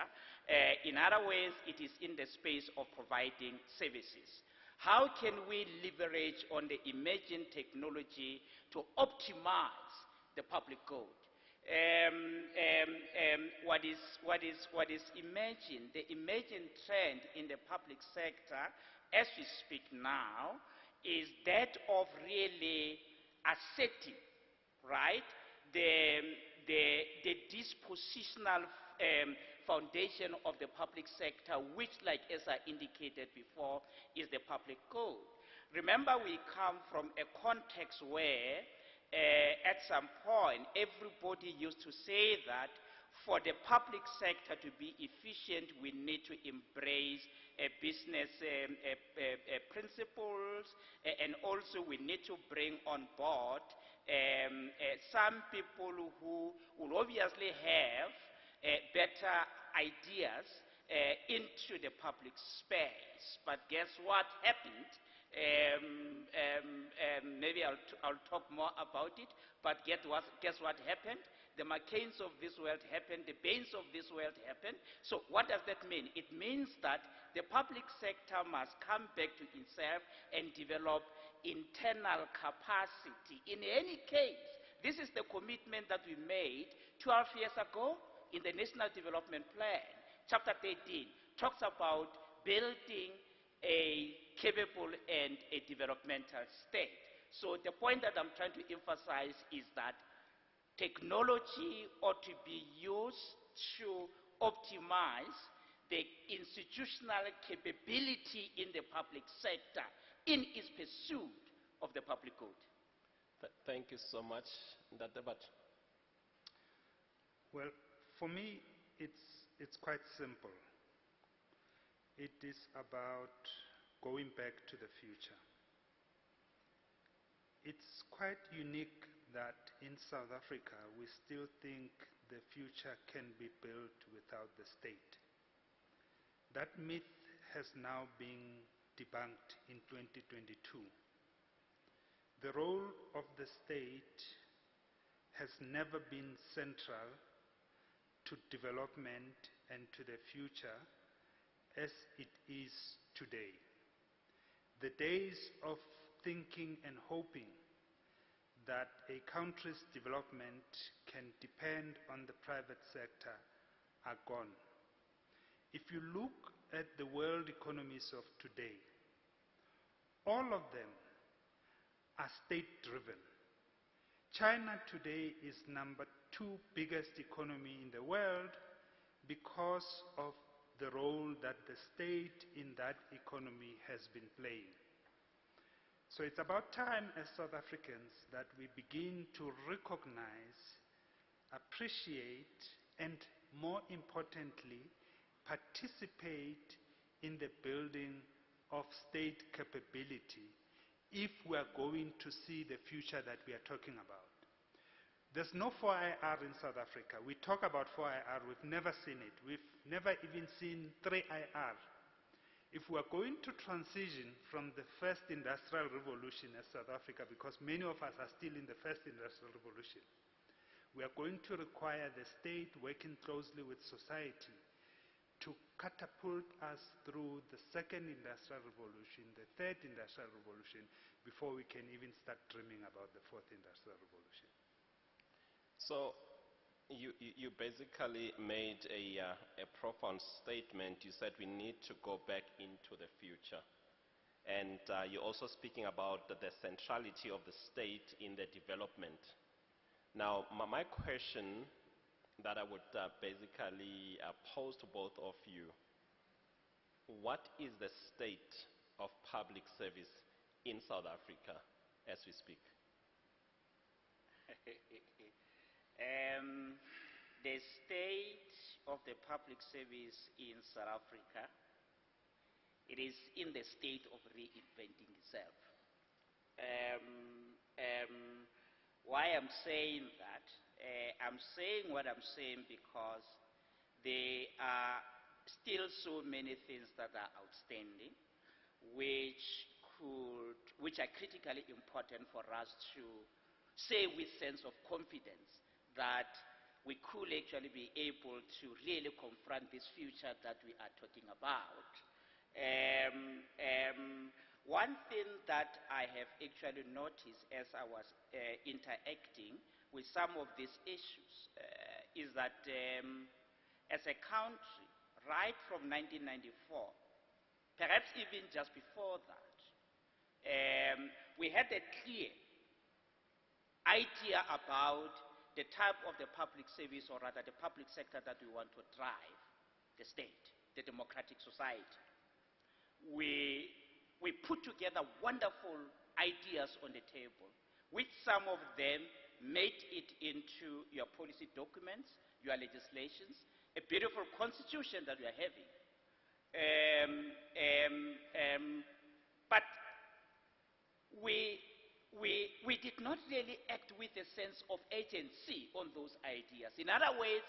In other words, it is in the space of providing services. How can we leverage on the emerging technology to optimize the public good? What is emerging, the emerging trend in the public sector as we speak now is that of really asserting, right, the dispositional foundation of the public sector, which, like as I indicated before, is the public code. Remember, we come from a context where at some point everybody used to say that for the public sector to be efficient, we need to embrace business principles, and also we need to bring on board some people who will obviously have better ideas into the public space. But guess what happened? Maybe I'll talk more about it, but guess what happened? The McCains of this world happened, the Bains of this world happened. So what does that mean? It means that the public sector must come back to itself and develop internal capacity. In any case, this is the commitment that we made 12 years ago in the National Development Plan. Chapter 13 talks about building a capable and a developmental state. So the point that I'm trying to emphasize is that technology ought to be used to optimize the institutional capability in the public sector in its pursuit of the public good. Thank you so much. Well, for me, it's quite simple. It is about going back to the future. It's quite unique that in South Africa we still think the future can be built without the state. That myth has now been debunked in 2022. The role of the state has never been central to development and to the future as it is today. The days of thinking and hoping that a country's development can depend on the private sector are gone. If you look at the world economies of today, all of them are state-driven. China today is number 2 biggest economy in the world because of the role that the state in that economy has been playing. So it's about time as South Africans that we begin to recognize, appreciate, and more importantly, participate in the building of state capability if we are going to see the future that we are talking about. There's no 4IR in South Africa. We talk about 4IR, we've never seen it. We've never even seen 3IR. If we are going to transition from the first industrial revolution as South Africa, because many of us are still in the first industrial revolution, we are going to require the state working closely with society to catapult us through the second industrial revolution, the third industrial revolution, before we can even start dreaming about the fourth industrial revolution. So you basically made a profound statement. You said we need to go back into the future. And you're also speaking about the centrality of the state in the development. Now, my question that I would basically pose to both of you, what is the state of public service in South Africa as we speak? The state of the public service in South Africa, it is in the state of reinventing itself. Why I'm saying that? I'm saying what I'm saying because there are still so many things that are outstanding, which are critically important for us to say with sense of confidence that we could actually be able to really confront this future that we are talking about. One thing that I have actually noticed as I was interacting with some of these issues is that as a country, right from 1994, perhaps even just before that, we had a clear idea about the type of the public service, or rather the public sector that we want to drive, the state, the democratic society. We put together wonderful ideas on the table, which some of them made it into your policy documents, your legislations, a beautiful constitution that we are having. But we did not really act with a sense of agency on those ideas. In other words,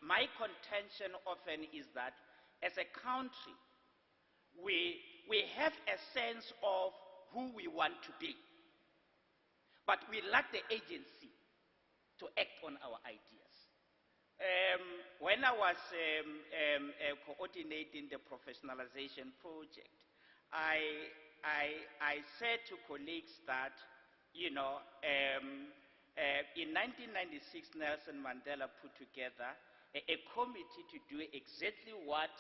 my contention often is that as a country, we have a sense of who we want to be, but we lack the agency to act on our ideas. When I was coordinating the professionalization project, I said to colleagues that, in 1996, Nelson Mandela put together a committee to do exactly what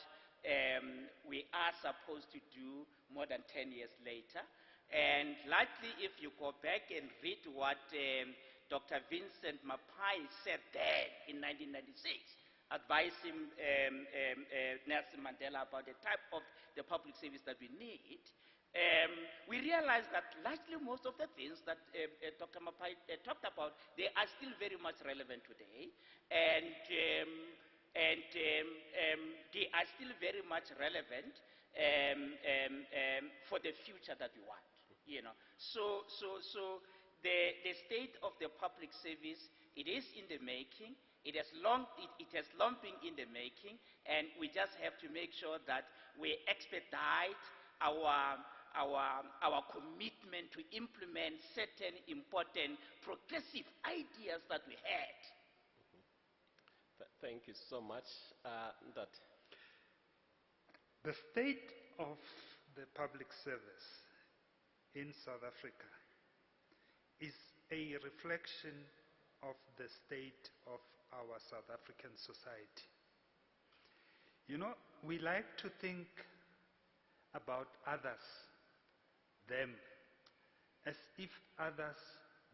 we are supposed to do more than 10 years later. And likely, if you go back and read what Dr. Vincent Mapai said then in 1996, advising Nelson Mandela about the type of the public service that we need, we realized that largely most of the things that Dr. Mapai talked about, they are still very much relevant today, and they are still very much relevant for the future that we want. So the state of the public service, it is in the making. It has long been in the making, and we just have to make sure that we expedite our commitment to implement certain important progressive ideas that we had. Thank you so much. The state of the public service in South Africa is a reflection of the state of our South African society. We like to think about others, them, as if others,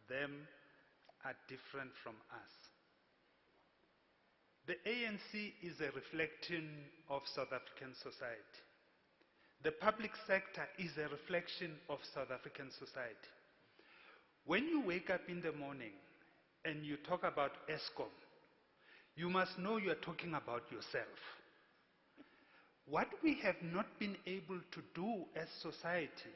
them, are different from us. The ANC is a reflection of South African society. The public sector is a reflection of South African society. When you wake up in the morning and you talk about ESCOM, you must know you are talking about yourself. What we have not been able to do as society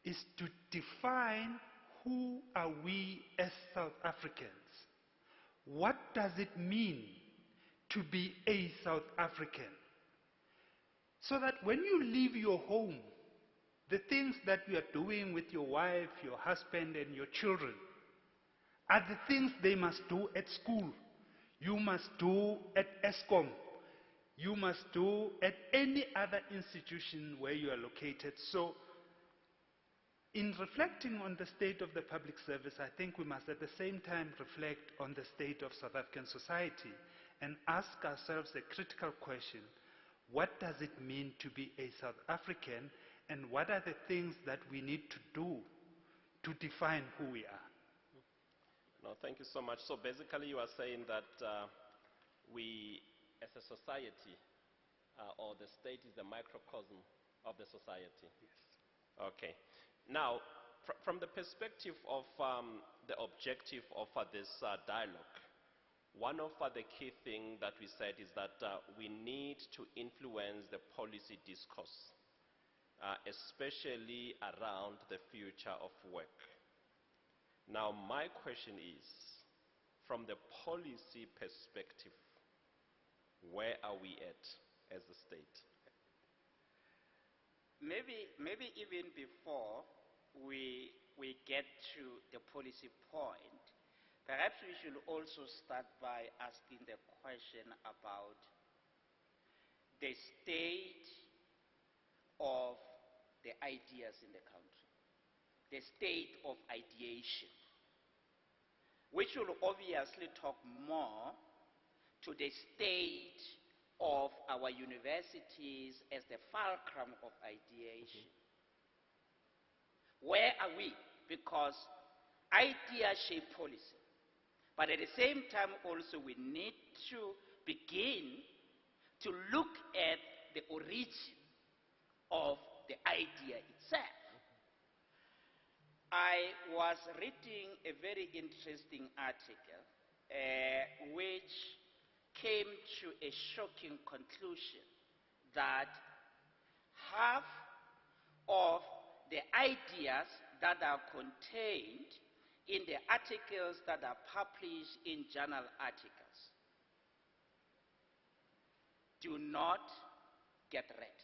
is to define who are we as South Africans. What does it mean to be a South African? So that when you leave your home, the things that you are doing with your wife, your husband, and your children are the things they must do at school. You must do at ESCOM. You must do at any other institution where you are located. So, in reflecting on the state of the public service, I think we must at the same time reflect on the state of South African society and ask ourselves a critical question: what does it mean to be a South African, and what are the things that we need to do to define who we are? No, thank you so much. So basically you are saying that we, as a society, or the state is the microcosm of the society? Yes. Okay. Now, from the perspective of the objective of this dialogue, one of the key things that we said is that we need to influence the policy discourse, especially around the future of work. Now, my question is, from the policy perspective, where are we at as a state? Maybe even before we get to the policy point, perhaps we should also start by asking the question about the state of the ideas in the country, the state of ideation, which will obviously talk more to the state of our universities as the fulcrum of ideation. Where are we? Because ideas shape policy. But at the same time also we need to begin to look at the origin of the idea itself. I was reading a very interesting article which came to a shocking conclusion that half of the ideas that are contained in the articles that are published in journal articles do not get read.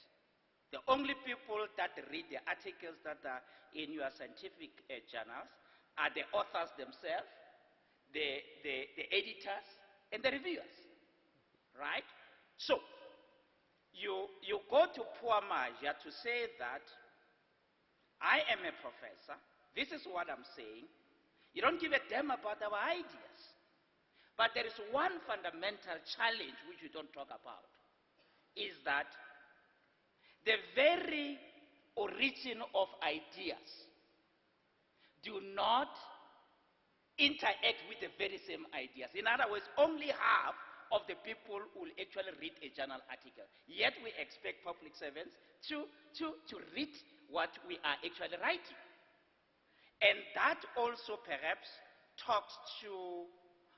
The only people that read the articles that are in your scientific journals are the authors themselves, the editors, and the reviewers. Right? So, you go to Poor Maja to say that I am a professor, this is what I'm saying. You don't give a damn about our ideas. But there is one fundamental challenge which we don't talk about, is that the very origin of ideas do not interact with the very same ideas. In other words, only half of the people will actually read a journal article. Yet we expect public servants to read what we are actually writing. And that also perhaps talks to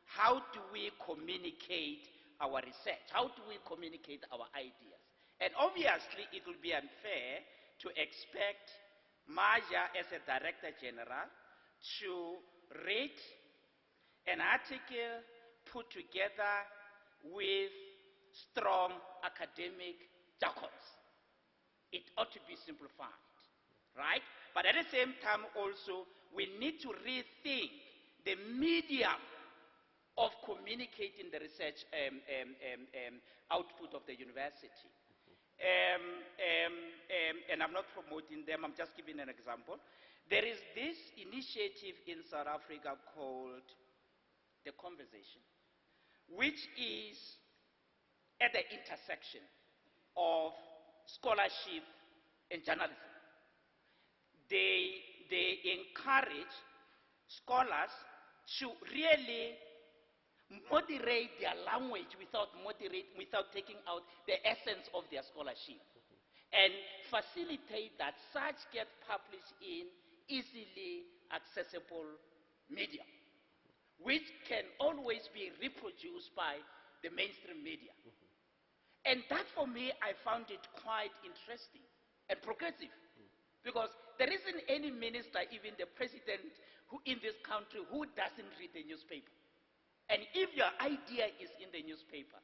how do we communicate our research? How do we communicate our ideas? And obviously it will be unfair to expect Maja as a Director General to read an article put together with strong academic jargons. It ought to be simplified, right? But at the same time also, we need to rethink the medium of communicating the research output of the university. And I'm not promoting them, I'm just giving an example. There is this initiative in South Africa called The Conversation, which is at the intersection of scholarship and journalism. They encourage scholars to really moderate their language without taking out the essence of their scholarship, and facilitate that such get published in easily accessible media, which can always be reproduced by the mainstream media. And that, for me, I found it quite interesting and progressive, because there isn't any minister, even the president who in this country, who doesn't read the newspaper. And if your idea is in the newspaper,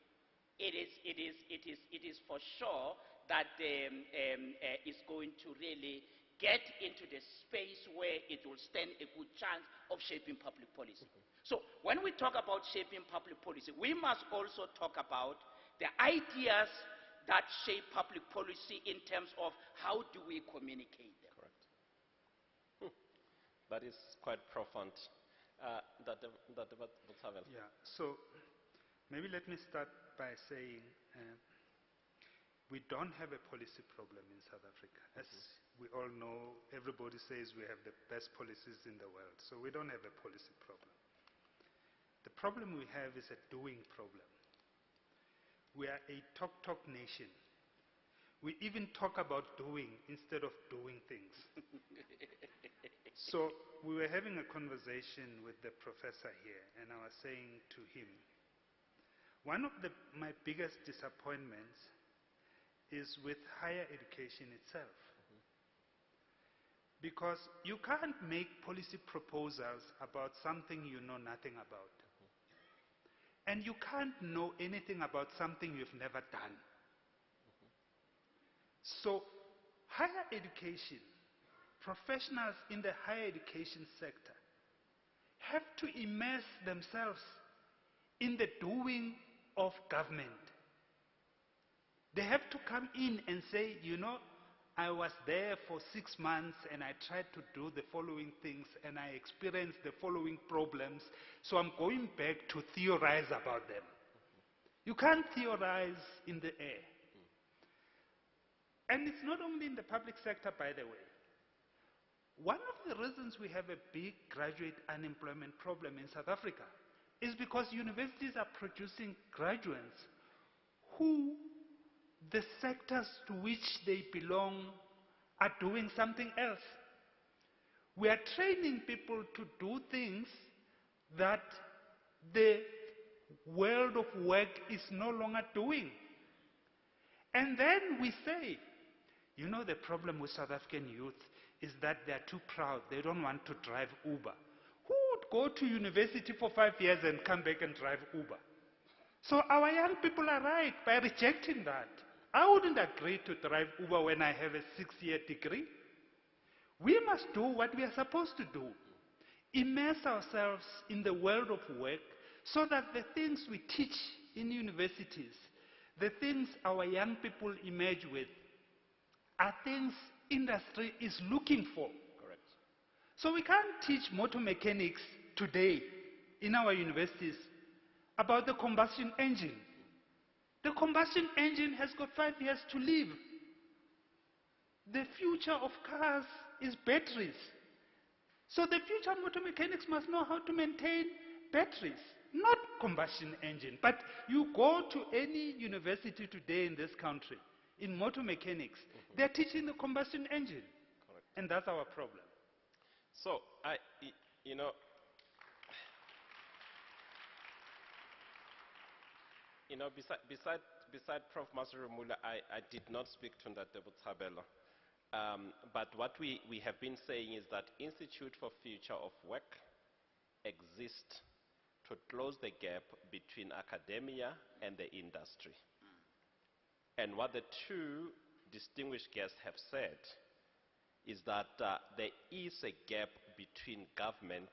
it is for sure that it's going to really get into the space where it will stand a good chance of shaping public policy. So when we talk about shaping public policy, we must also talk about the ideas that shape public policy in terms of how do we communicate them. Correct. That is quite profound. Dr. Botshabelo. Yeah, so maybe let me start by saying we don't have a policy problem in South Africa. As we all know, everybody says we have the best policies in the world, so we don't have a policy problem. The problem we have is a doing problem. We are a talk nation. We even talk about doing instead of doing things. So we were having a conversation with the professor here, and I was saying to him, one of my biggest disappointments is with higher education itself. Because you can't make policy proposals about something you know nothing about. And you can't know anything about something you've never done. So higher education, professionals in the higher education sector have to immerse themselves in the doing of government. They have to come in and say, you know, I was there for 6 months and I tried to do the following things and I experienced the following problems, so I'm going back to theorize about them. You can't theorize in the air. And it's not only in the public sector, by the way. One of the reasons we have a big graduate unemployment problem in South Africa is because universities are producing graduates who the sectors to which they belong are doing something else. We are training people to do things that the world of work is no longer doing. And then we say, you know, the problem with South African youth is that they are too proud. They don't want to drive Uber. Who would go to university for 5 years and come back and drive Uber? So our young people are right by rejecting that. I wouldn't agree to drive Uber when I have a 6-year degree. We must do what we are supposed to do. Immerse ourselves in the world of work so that the things we teach in universities, the things our young people emerge with, are things industry is looking for. Correct. So we can't teach motor mechanics today in our universities about the combustion engine. The combustion engine has got 5 years to live. The future of cars is batteries. So the future motor mechanics must know how to maintain batteries, not combustion engine. But you go to any university today in this country, in motor mechanics, they're teaching the combustion engine. Correct. And that's our problem. So, you know, beside Prof. Masirumula, I did not speak to Ndate Botshabelo. But what we have been saying is that Institute for Future of Work exists to close the gap between academia and the industry. And what the two distinguished guests have said is that there is a gap between government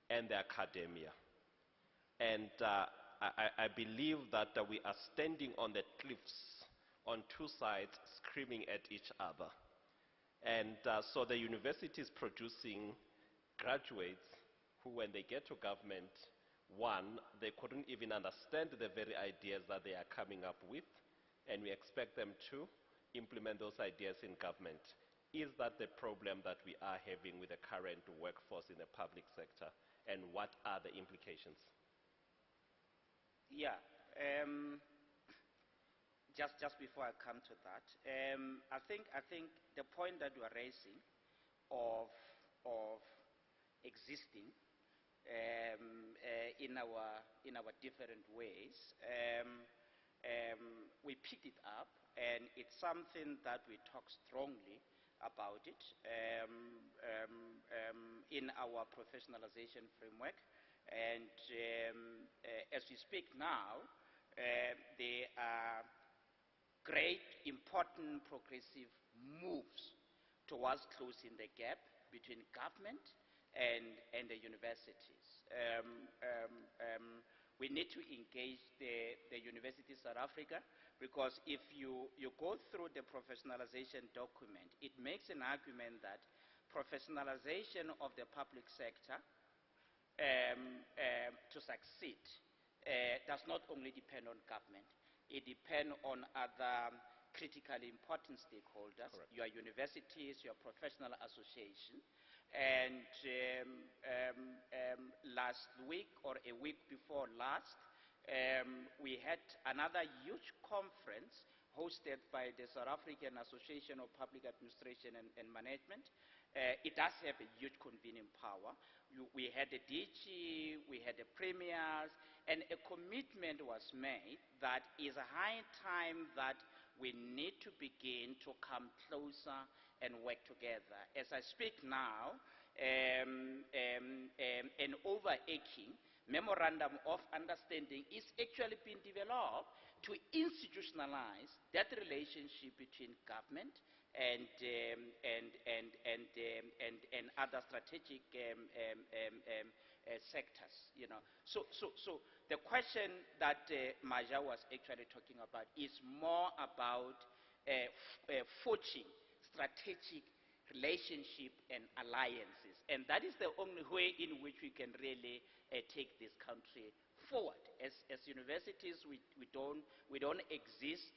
and the academia. And I believe that we are standing on the cliffs on two sides screaming at each other. And so the university is producing graduates who, when they get to government, one, they couldn't even understand the very ideas that they are coming up with, and we expect them to implement those ideas in government. Is that the problem that we are having with the current workforce in the public sector, and what are the implications? Yeah. Just before I come to that, I think the point that you are raising of existing in our different ways, we picked it up, and it's something that we talk strongly about it in our professionalization framework. And as we speak now, there are great, important, progressive moves towards closing the gap between government and the universities. We need to engage the University of South Africa, because if you go through the professionalization document, it makes an argument that professionalization of the public sector to succeed does not only depend on government, it depends on other critically important stakeholders, Correct. your universities, your professional association. And last week or a week before last, we had another huge conference hosted by the South African Association of Public Administration and Management. It does have a huge convening power. We had the DG, we had the premiers, and a commitment was made that is a high time that we need to begin to come closer and work together. As I speak now, an overarching memorandum of understanding is actually being developed to institutionalize that relationship between government and other strategic sectors. You know, so the question that Maja was actually talking about is more about forging strategic relationship and alliances, and that is the only way in which we can really take this country forward. As universities, we don't exist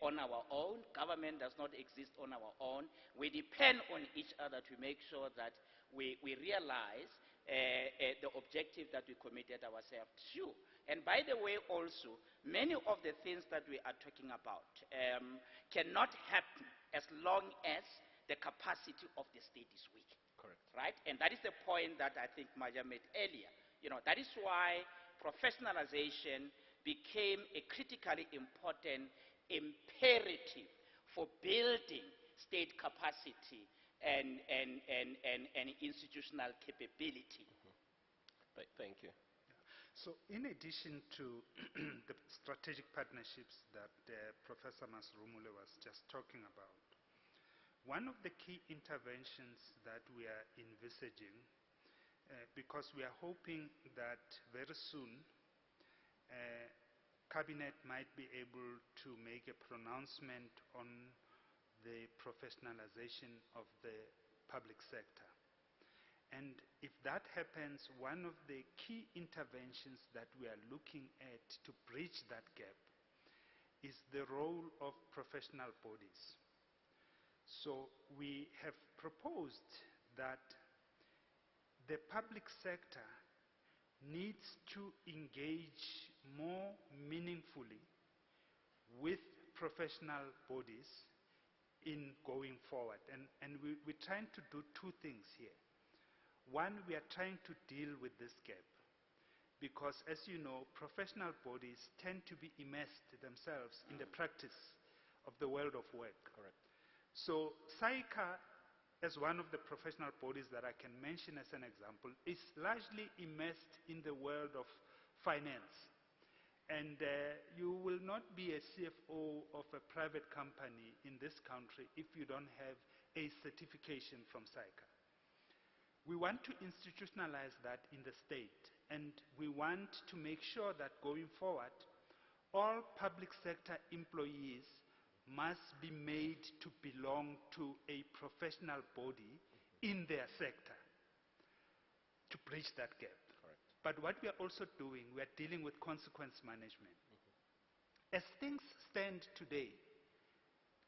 on our own. Government does not exist on our own. We depend on each other to make sure that we realize the objective that we committed ourselves to. And by the way, also, many of the things that we are talking about cannot happen as long as the capacity of the state is weak. Correct. Right? And that is the point that I think Maja made earlier. You know, that is why professionalization became a critically important imperative for building state capacity and institutional capability. Thank you. So in addition to the strategic partnerships that Professor Masrumule was just talking about, one of the key interventions that we are envisaging, because we are hoping that very soon Cabinet might be able to make a pronouncement on the professionalization of the public sector. And if that happens, one of the key interventions that we are looking at to bridge that gap is the role of professional bodies. So we have proposed that the public sector needs to engage more meaningfully with professional bodies in going forward. And we're trying to do two things here. One, we are trying to deal with this gap, because as you know, professional bodies tend to be immersed themselves in the practice of the world of work. Correct. So SAICA, as one of the professional bodies that I can mention as an example, is largely immersed in the world of finance. And you will not be a CFO of a private company in this country if you don't have a certification from SAICA. We want to institutionalize that in the state, and we want to make sure that going forward, all public sector employees must be made to belong to a professional body in their sector to bridge that gap. Correct. But what we are also doing, we are dealing with consequence management. As things stand today,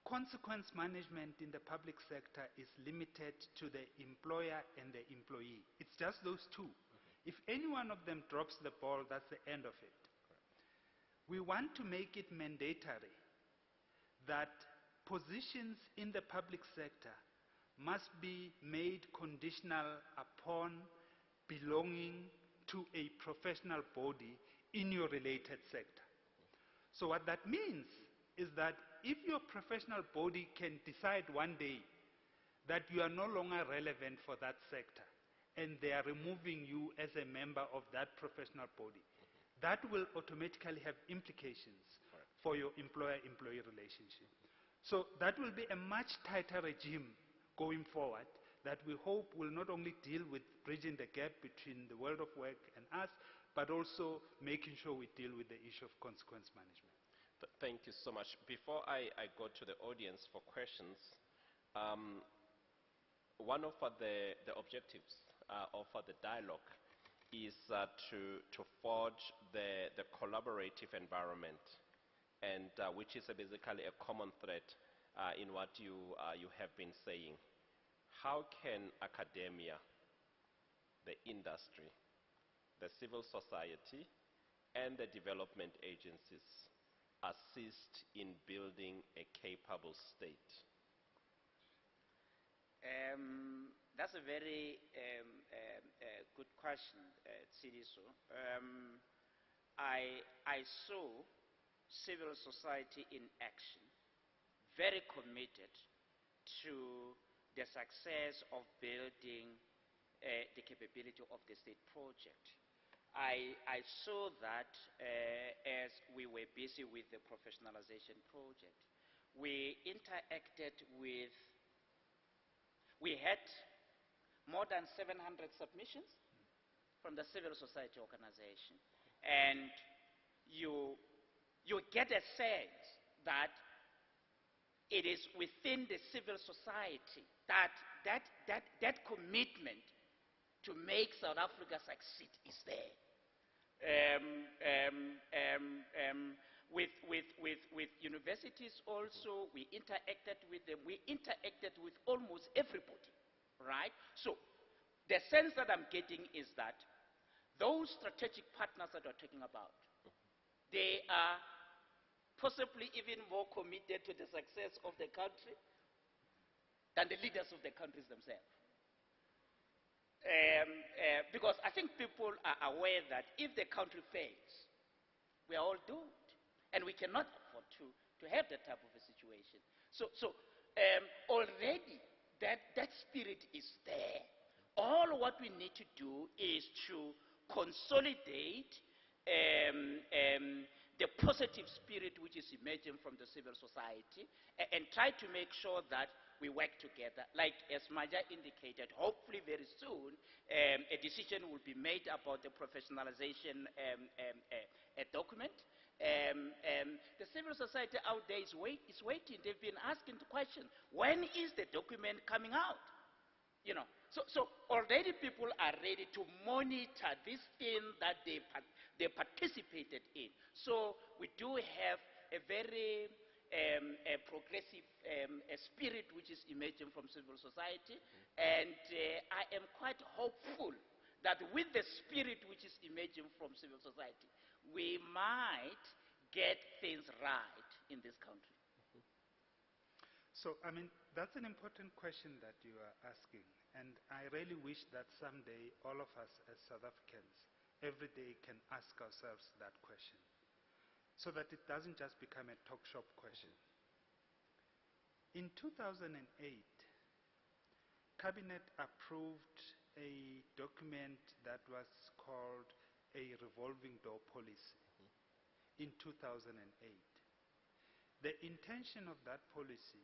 consequence management in the public sector is limited to the employer and the employee. It's just those two. If any one of them drops the ball, that's the end of it. We want to make it mandatory that positions in the public sector must be made conditional upon belonging to a professional body in your related sector. So what that means is that if your professional body can decide one day that you are no longer relevant for that sector and they are removing you as a member of that professional body, that will automatically have implications for your employer-employee relationship. So that will be a much tighter regime going forward that we hope will not only deal with bridging the gap between the world of work and us, but also making sure we deal with the issue of consequence management. Thank you so much. Before I go to the audience for questions, one of the objectives of the dialogue is to forge the collaborative environment, and which is basically a common thread in what you have been saying. How can academia, the industry, the civil society, and the development agencies assist in building a capable state? That's a very good question, Tsidiso. I saw civil society in action, very committed to the success of building the capability of the state project. I saw that as we were busy with the professionalization project. We interacted with, we had more than 700 submissions from the civil society organization. And you get a sense that it is within the civil society that commitment to make South Africa succeed is there. With universities also, we interacted with them. We interacted with almost everybody, right? So the sense that I'm getting is that those strategic partners that we're talking about, they are possibly even more committed to the success of the country than the leaders of the countries themselves. Because I think people are aware that if the country fails, we are all doomed. And we cannot afford to have that type of a situation. So already that spirit is there. All what we need to do is to consolidate the positive spirit which is emerging from the civil society and try to make sure that we work together. Like as Maja indicated, hopefully very soon a decision will be made about the professionalization document. The civil society out there is waiting. They've been asking the question, when is the document coming out? You know, so already people are ready to monitor this thing that they participated in. So we do have a very progressive spirit which is emerging from civil society, and I am quite hopeful that with the spirit which is emerging from civil society, we might get things right in this country. So, I mean, that's an important question that you are asking. And I really wish that someday all of us as South Africans every day can ask ourselves that question, so that it doesn't just become a talk shop question. In 2008, Cabinet approved a document that was called a revolving door policy in 2008. The intention of that policy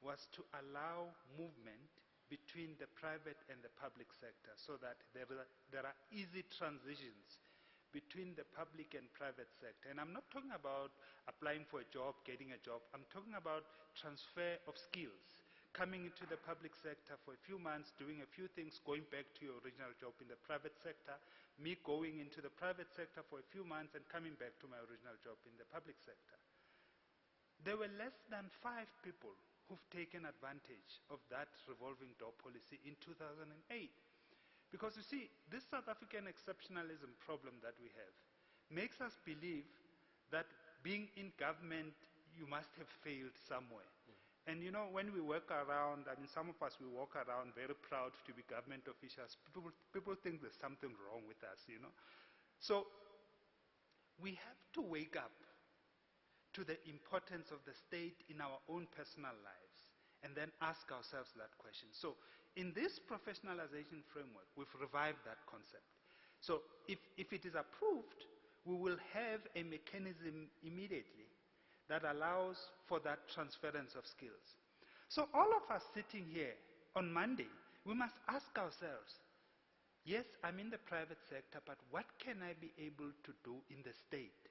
was to allow movement between the private and the public sector, so that there are easy transitions between the public and private sector. And I'm not talking about applying for a job, getting a job. I'm talking about transfer of skills, coming into the public sector for a few months, doing a few things, going back to your original job in the private sector, me going into the private sector for a few months and coming back to my original job in the public sector. There were less than 5 people who've taken advantage of that revolving door policy in 2008. Because you see, this South African exceptionalism problem that we have makes us believe that being in government, you must have failed somewhere. And you know, when we work around, I mean, some of us, we walk around very proud to be government officials. People think there's something wrong with us, you know. So we have to wake up to the importance of the state in our own personal lives and then ask ourselves that question. So in this professionalization framework, we've revived that concept. So if it is approved, we will have a mechanism immediately that allows for that transference of skills. So all of us sitting here on Monday, we must ask ourselves, yes, I'm in the private sector, but what can I be able to do in the state?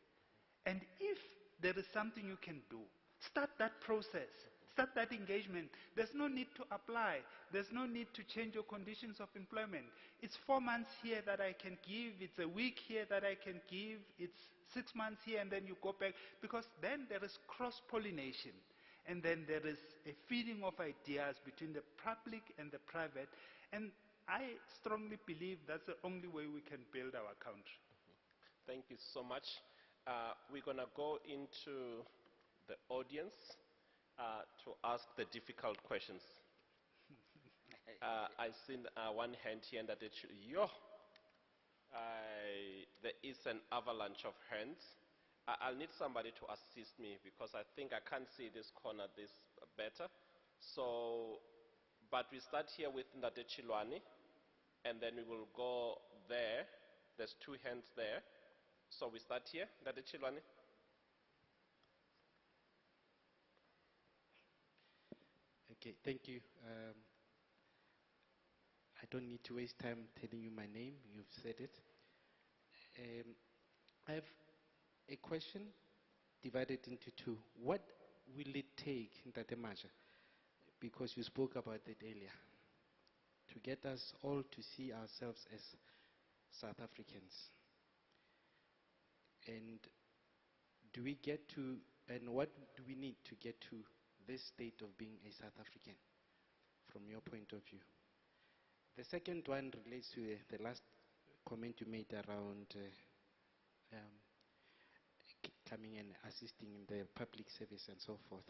And if there is something you can do, start that process, start that engagement. There's no need to apply. There's no need to change your conditions of employment. It's 4 months here that I can give. It's a week here that I can give. It's 6 months here, and then you go back. Because then there is cross-pollination. And then there is a feeding of ideas between the public and the private. And I strongly believe that's the only way we can build our country. Thank you so much. We're going to go into the audience to ask the difficult questions. I see one hand here, and that it should, there is an avalanche of hands. I'll need somebody to assist me because I think I can't see this corner this better. So, but we start here with Ndate Chilwani, and then we will go there. There's 2 hands there. So we start here, Ndate Chilwani. Okay, thank you. I don't need to waste time telling you my name. You've said it. I have a question divided into 2. What will it take, Ntate Maja, because you spoke about it earlier, to get us all to see ourselves as South Africans? And do we get to, and what do we need to get to this state of being a South African, from your point of view? The second one relates to the last comment you made around coming and assisting in the public service and so forth.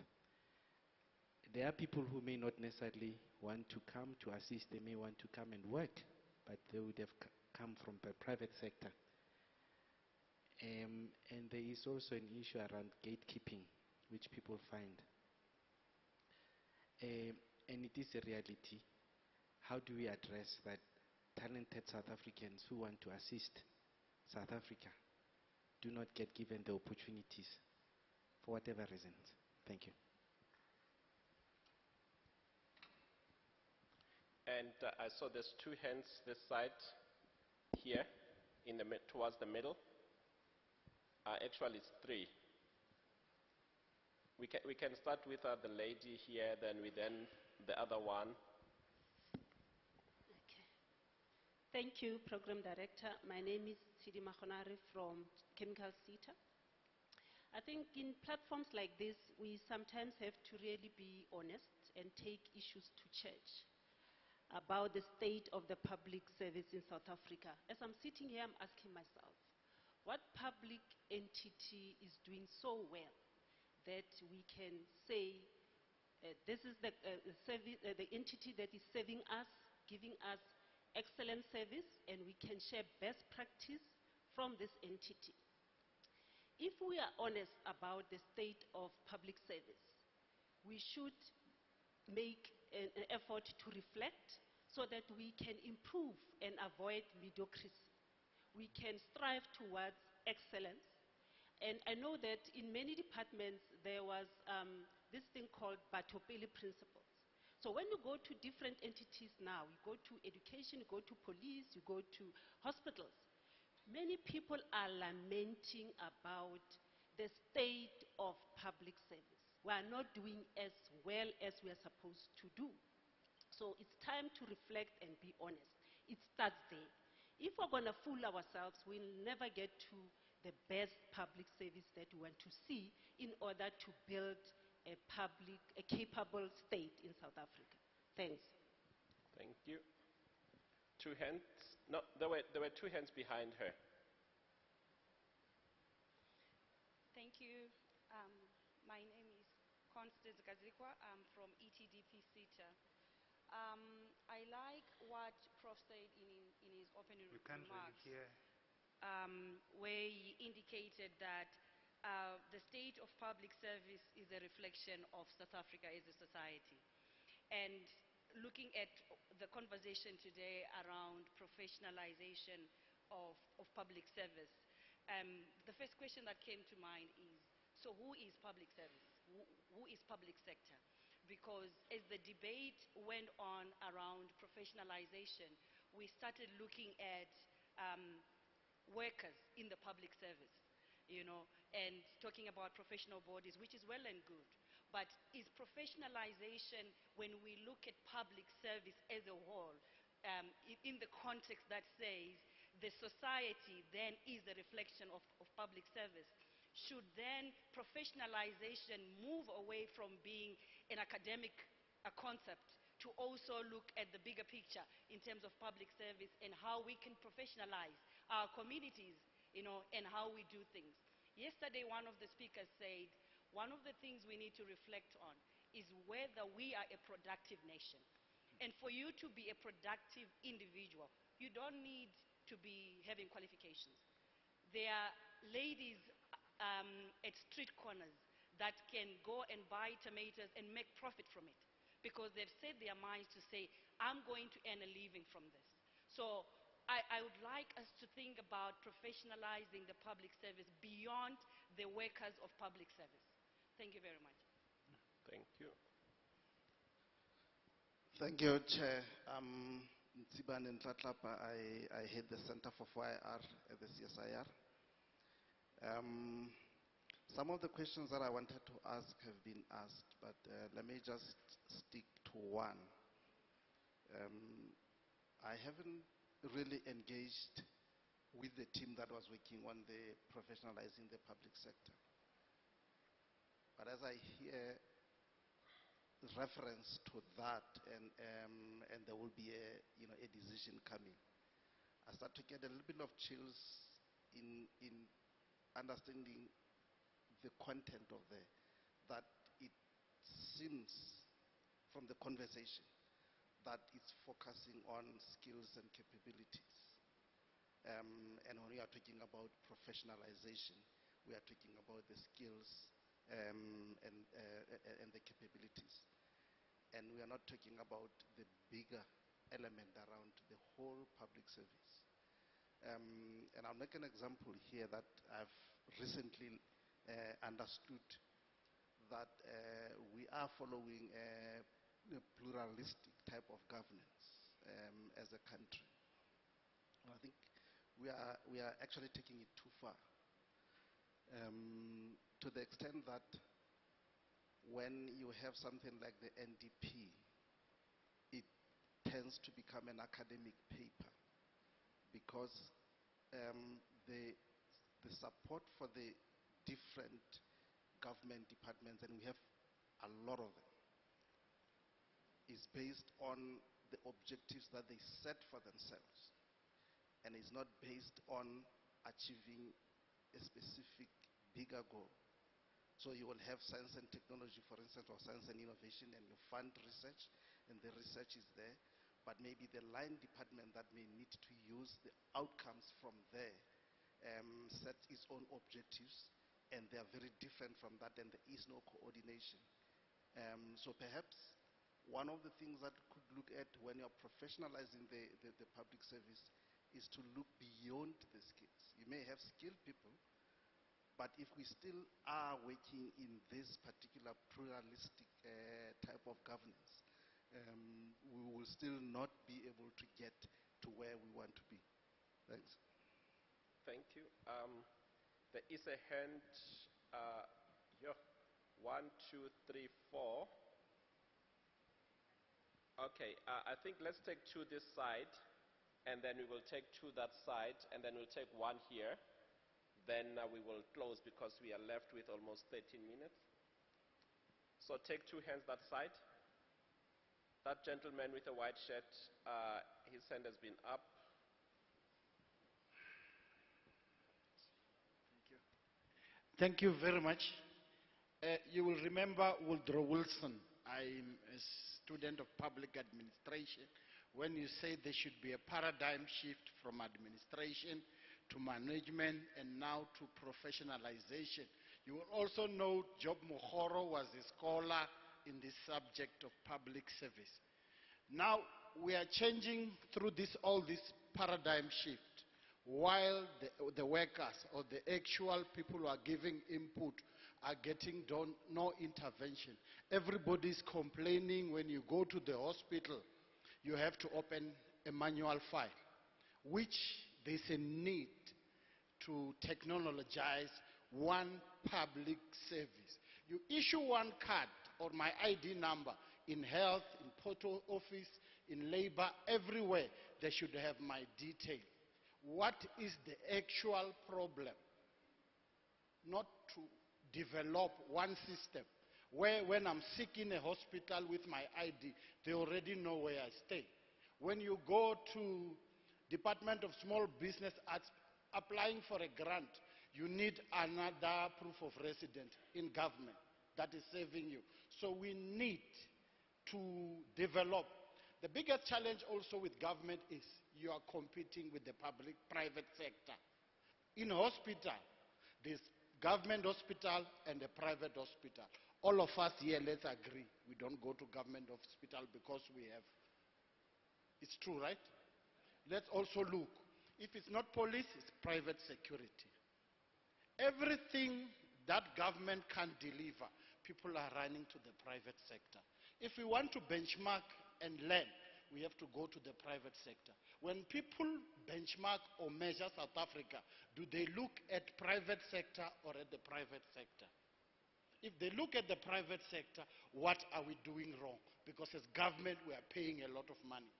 There are people who may not necessarily want to come to assist. They may want to come and work, but they would have come from the private sector. And there is also an issue around gatekeeping, which people find. And it is a reality. How do we address that talented South Africans who want to assist South Africa do not get given the opportunities for whatever reasons? Thank you. And I saw there's 2 hands this side here, in the towards the middle. Actually, it's 3. We can start with the lady here, then the other one. Okay. Thank you, Program Director. My name is Sidi Mahonari from Chemical Cita. I think in platforms like this, we sometimes have to really be honest and take issues to church about the state of the public service in South Africa. As I'm sitting here, I'm asking myself, what public entity is doing so well that we can say this is the entity that is serving us, giving us excellent service, and we can share best practice from this entity? If we are honest about the state of public service, we should make an effort to reflect so that we can improve and avoid mediocrity. We can strive towards excellence. And I know that in many departments there was this thing called Batopele principles. So when you go to different entities now, you go to education, you go to police, you go to hospitals, many people are lamenting about the state of public service. We are not doing as well as we are supposed to do. So it's time to reflect and be honest. It starts there. If we're going to fool ourselves, we'll never get to the best public service that we want to see in order to build a capable state in South Africa. Thanks. Thank you. 2 hands. No, there were 2 hands behind her. Thank you, Program Director. My name is Sidi Mahonari from Chemical Cita. I think in platforms like this, we sometimes have to really be honest and take issues to church about the state of the public service in South Africa. As I'm sitting here, I'm asking myself, what public entity is doing so well that we can say this is the entity that is serving us, giving us excellent service, and we can strive towards excellence. And I know that in many departments there was this thing called Batopele principles. So when you go to different entities now, you go to education, you go to hospitals, many people are lamenting about the state of public service. We are not doing as well as we are supposed to do. So it's time to reflect and be honest. It starts there. If we're going to fool ourselves, we'll never get to the best public service that we want to see in order to build a capable state in South Africa. Thanks. Thank you. 2 hands. No, there were 2 hands behind her. Thank you. My name is Constance Gazikwa. I'm from ETDP CETA. I like what Prof said in his opening We can't really remarks, hear. where he indicated that the state of public service is a reflection of South Africa as a society. And looking at the conversation today around professionalization of public service, the first question that came to mind is, so who is public service? Who is public sector? Because as the debate went on around professionalization, we started looking at workers in the public service, and talking about professional bodies, which is well and good. But is professionalization, when we look at public service as a whole, in the context that says the society then is the reflection of public service, should then professionalization move away from being an academic concept to also look at the bigger picture in terms of public service and how we can professionalize our communities, and how we do things? Yesterday, one of the speakers said, one of the things we need to reflect on is whether we are a productive nation. And for you to be a productive individual, you don't need to be having qualifications. There are ladies at street corners that can go and buy tomatoes and make profit from it because they've set their minds to say, I'm going to earn a living from this. So I would like us to think about professionalizing the public service beyond the workers of public service. Thank you very much. Thank you. Thank you, Chair. Ntsibane Ntlatlapa, I head the Center for 4IR at the CSIR. Some of the questions that I wanted to ask have been asked, but let me just stick to one. I haven't really engaged with the team that was working on the professionalizing the public sector. But as I hear reference to that, and there will be a decision coming, I start to get a little bit of chills in understanding the content of that it seems from the conversation that it's focusing on skills and capabilities. And when we are talking about professionalization, we are talking about the skills and the capabilities. And we are not talking about the bigger element around the whole public service. And I'll make an example here that I've recently understood that we are following a pluralistic type of governance as a country. I think we are actually taking it too far, to the extent that when you have something like the NDP, it tends to become an academic paper because the support for the different government departments, and we have a lot of them, is based on the objectives that they set for themselves, and is not based on achieving a specific bigger goal. So you will have science and technology, for instance, or science and innovation, and you fund research, and the research is there, but maybe the line department that may need to use the outcomes from there set its own objectives, and they are very different from that, and there is no coordination. So perhaps one of the things that could look at when you're professionalizing the public service is to look beyond the skills. You may have skilled people, but if we still are working in this particular pluralistic type of governance, we will still not be able to get to where we want to be. Thanks. Thank you. There is a hand here. 1, 2, 3, 4. Okay, I think let's take 2 this side, and then we will take 2 that side, and then we'll take 1 here. Then we will close because we are left with almost 13 minutes. So take 2 hands that side. That gentleman with the white shirt, his hand has been up. Thank you. Thank you very much. You will remember Woodrow Wilson. I'm a student of public administration. When you say there should be a paradigm shift from administration to management and now to professionalization. You will also know Job Mokgoro was a scholar in the subject of public service. Now we are changing through all this paradigm shift, while the workers or the actual people who are giving input are getting no intervention. Everybody is complaining when you go to the hospital, you have to open a manual file, which there's a need to technologize one public service. You issue one card or my ID number in health, in post office, in labor, everywhere, they should have my detail. What is the actual problem? Not to develop one system where when I'm sick in a hospital with my ID, they already know where I stay. When you go to Department of Small Business Arts applying for a grant, you need another proof of residence in government that is saving you. So we need to develop. The biggest challenge also with government is you are competing with the private sector. In hospital, there's government hospital and a private hospital. All of us here, let's agree, we don't go to government hospital because we have, it's true, right? Let's also look. If it's not police, it's private security. Everything that government can deliver, people are running to the private sector. If we want to benchmark and learn, we have to go to the private sector. When people benchmark or measure South Africa, do they look at private sector or at the private sector? If they look at the private sector, what are we doing wrong? Because as government, we are paying a lot of money.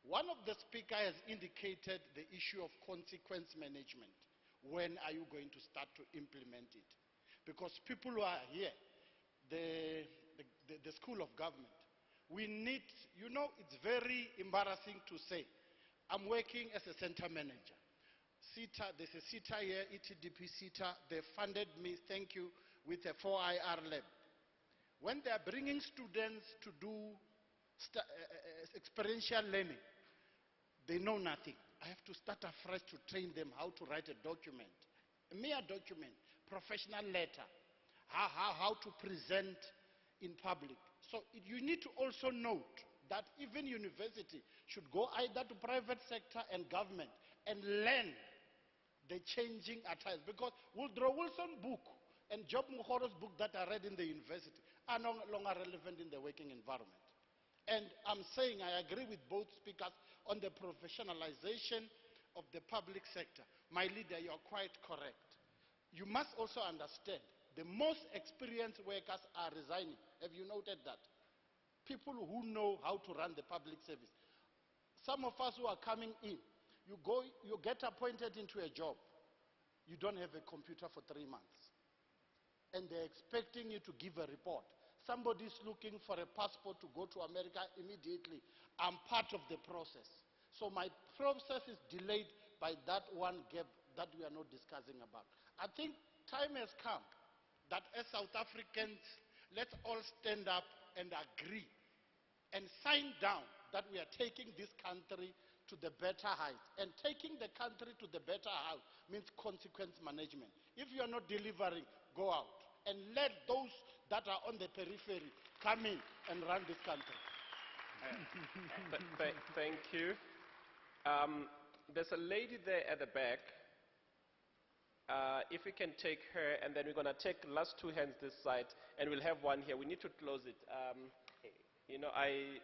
One of the speakers has indicated the issue of consequence management. When are you going to start to implement it? Because people who are here, the School of Government, we need, you know, it's very embarrassing to say, I'm working as a center manager. CETA, there's a CETA here, ETDP CETA, they funded me, thank you, with a 4IR lab. When they are bringing students to do experiential learning, they know nothing. I have to start afresh to train them how to write a document, a mere document, professional letter, how to present in public. So you need to also note that even university should go either to private sector and government and learn the changing attires. Because Woodrow Wilson book and Job Mokgoro's book that I read in the university are no longer relevant in the working environment. And I'm saying I agree with both speakers on the professionalization of the public sector. My leader, you are quite correct. You must also understand the most experienced workers are resigning. Have you noted that? People who know how to run the public service. Some of us who are coming in, you get appointed into a job. You don't have a computer for 3 months. And they're expecting you to give a report. Somebody's looking for a passport to go to America immediately. I'm part of the process. So my process is delayed by that one gap that we are not discussing about. I think time has come that as South Africans, let's all stand up and agree and sign down that we are taking this country to the better height. And taking the country to the better height means consequence management. If you are not delivering, go out. And let those that are on the periphery come in and run this country. Thank you. There's a lady there at the back. If we can take her, and then we're going to take the last 2 hands this side, and we'll have one here. We need to close it. You know, I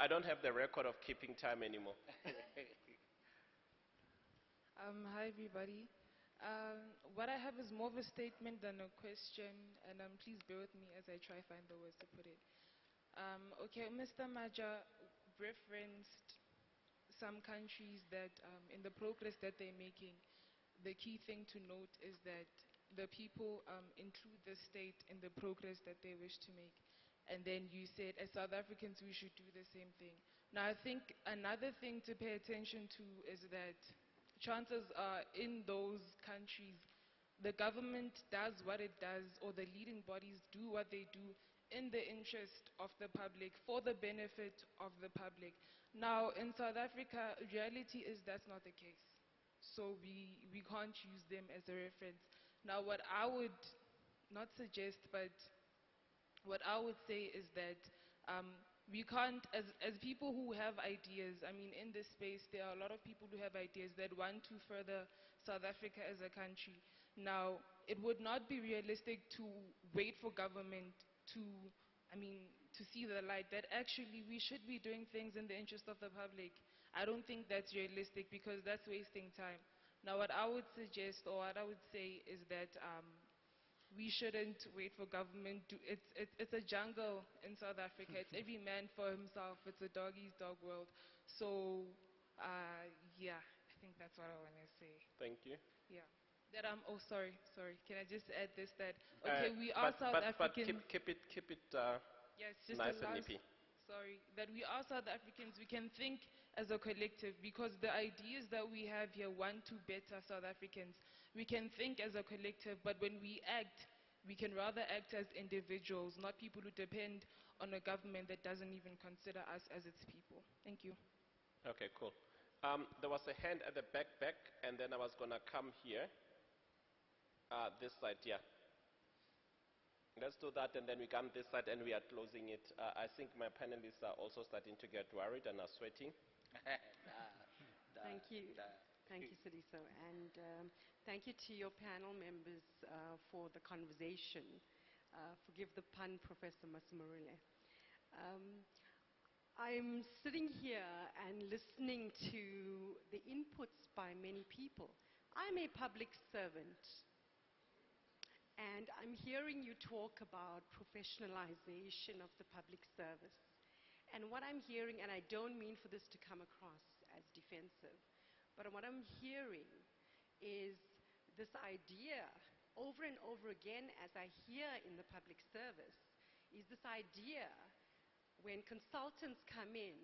don't have the record of keeping time anymore. Hi, everybody. What I have is more of a statement than a question, and please bear with me as I try to find the words to put it. Okay, Mr. Maja referenced some countries that, in the progress that they're making, the key thing to note is that the people include the state in the progress that they wish to make. And then you said, as South Africans, we should do the same thing. Now, I think another thing to pay attention to is that chances are in those countries, the government does what it does, or the leading bodies do what they do in the interest of the public, for the benefit of the public. Now, in South Africa, reality is that's not the case. So we can't use them as a reference. Now, what I would not suggest, but what I would say is that we can't, as people who have ideas, I mean, in this space, there are a lot of people who have ideas that want to further South Africa as a country. Now, it would not be realistic to wait for government to, to see the light, that actually we should be doing things in the interest of the public. I don't think that's realistic, because that's wasting time. Now, what I would suggest, or what I would say, is that we shouldn't wait for government to, it's a jungle in South Africa. It's every man for himself. It's a dog-eat-dog world. So, yeah, I think that's what I want to say. Thank you. Yeah. That oh, sorry. Can I just add this, that, okay, we are South Africans. Keep it Yes, just nice a and last, nippy. sorry, that we are South Africans. We can think as a collective, because the ideas that we have here want to better South Africans. We can think as a collective, but when we act, we can rather act as individuals, not people who depend on a government that doesn't even consider us as its people. Thank you. Okay, cool. There was a hand at the back, and then I was going to come here. This side, yeah. Let's do that, and then we come this side, and we are closing it. I think my panelists are also starting to get worried and are sweating. Thank you. Thank you, Sidiso. And thank you to your panel members for the conversation. Forgive the pun, Professor Masimurule. I'm sitting here and listening to the inputs by many people. I'm a public servant. And I'm hearing you talk about professionalization of the public service. And what I'm hearing, and I don't mean for this to come across as defensive, but what I'm hearing is this idea, over and over again, as I hear in the public service, is this idea when consultants come in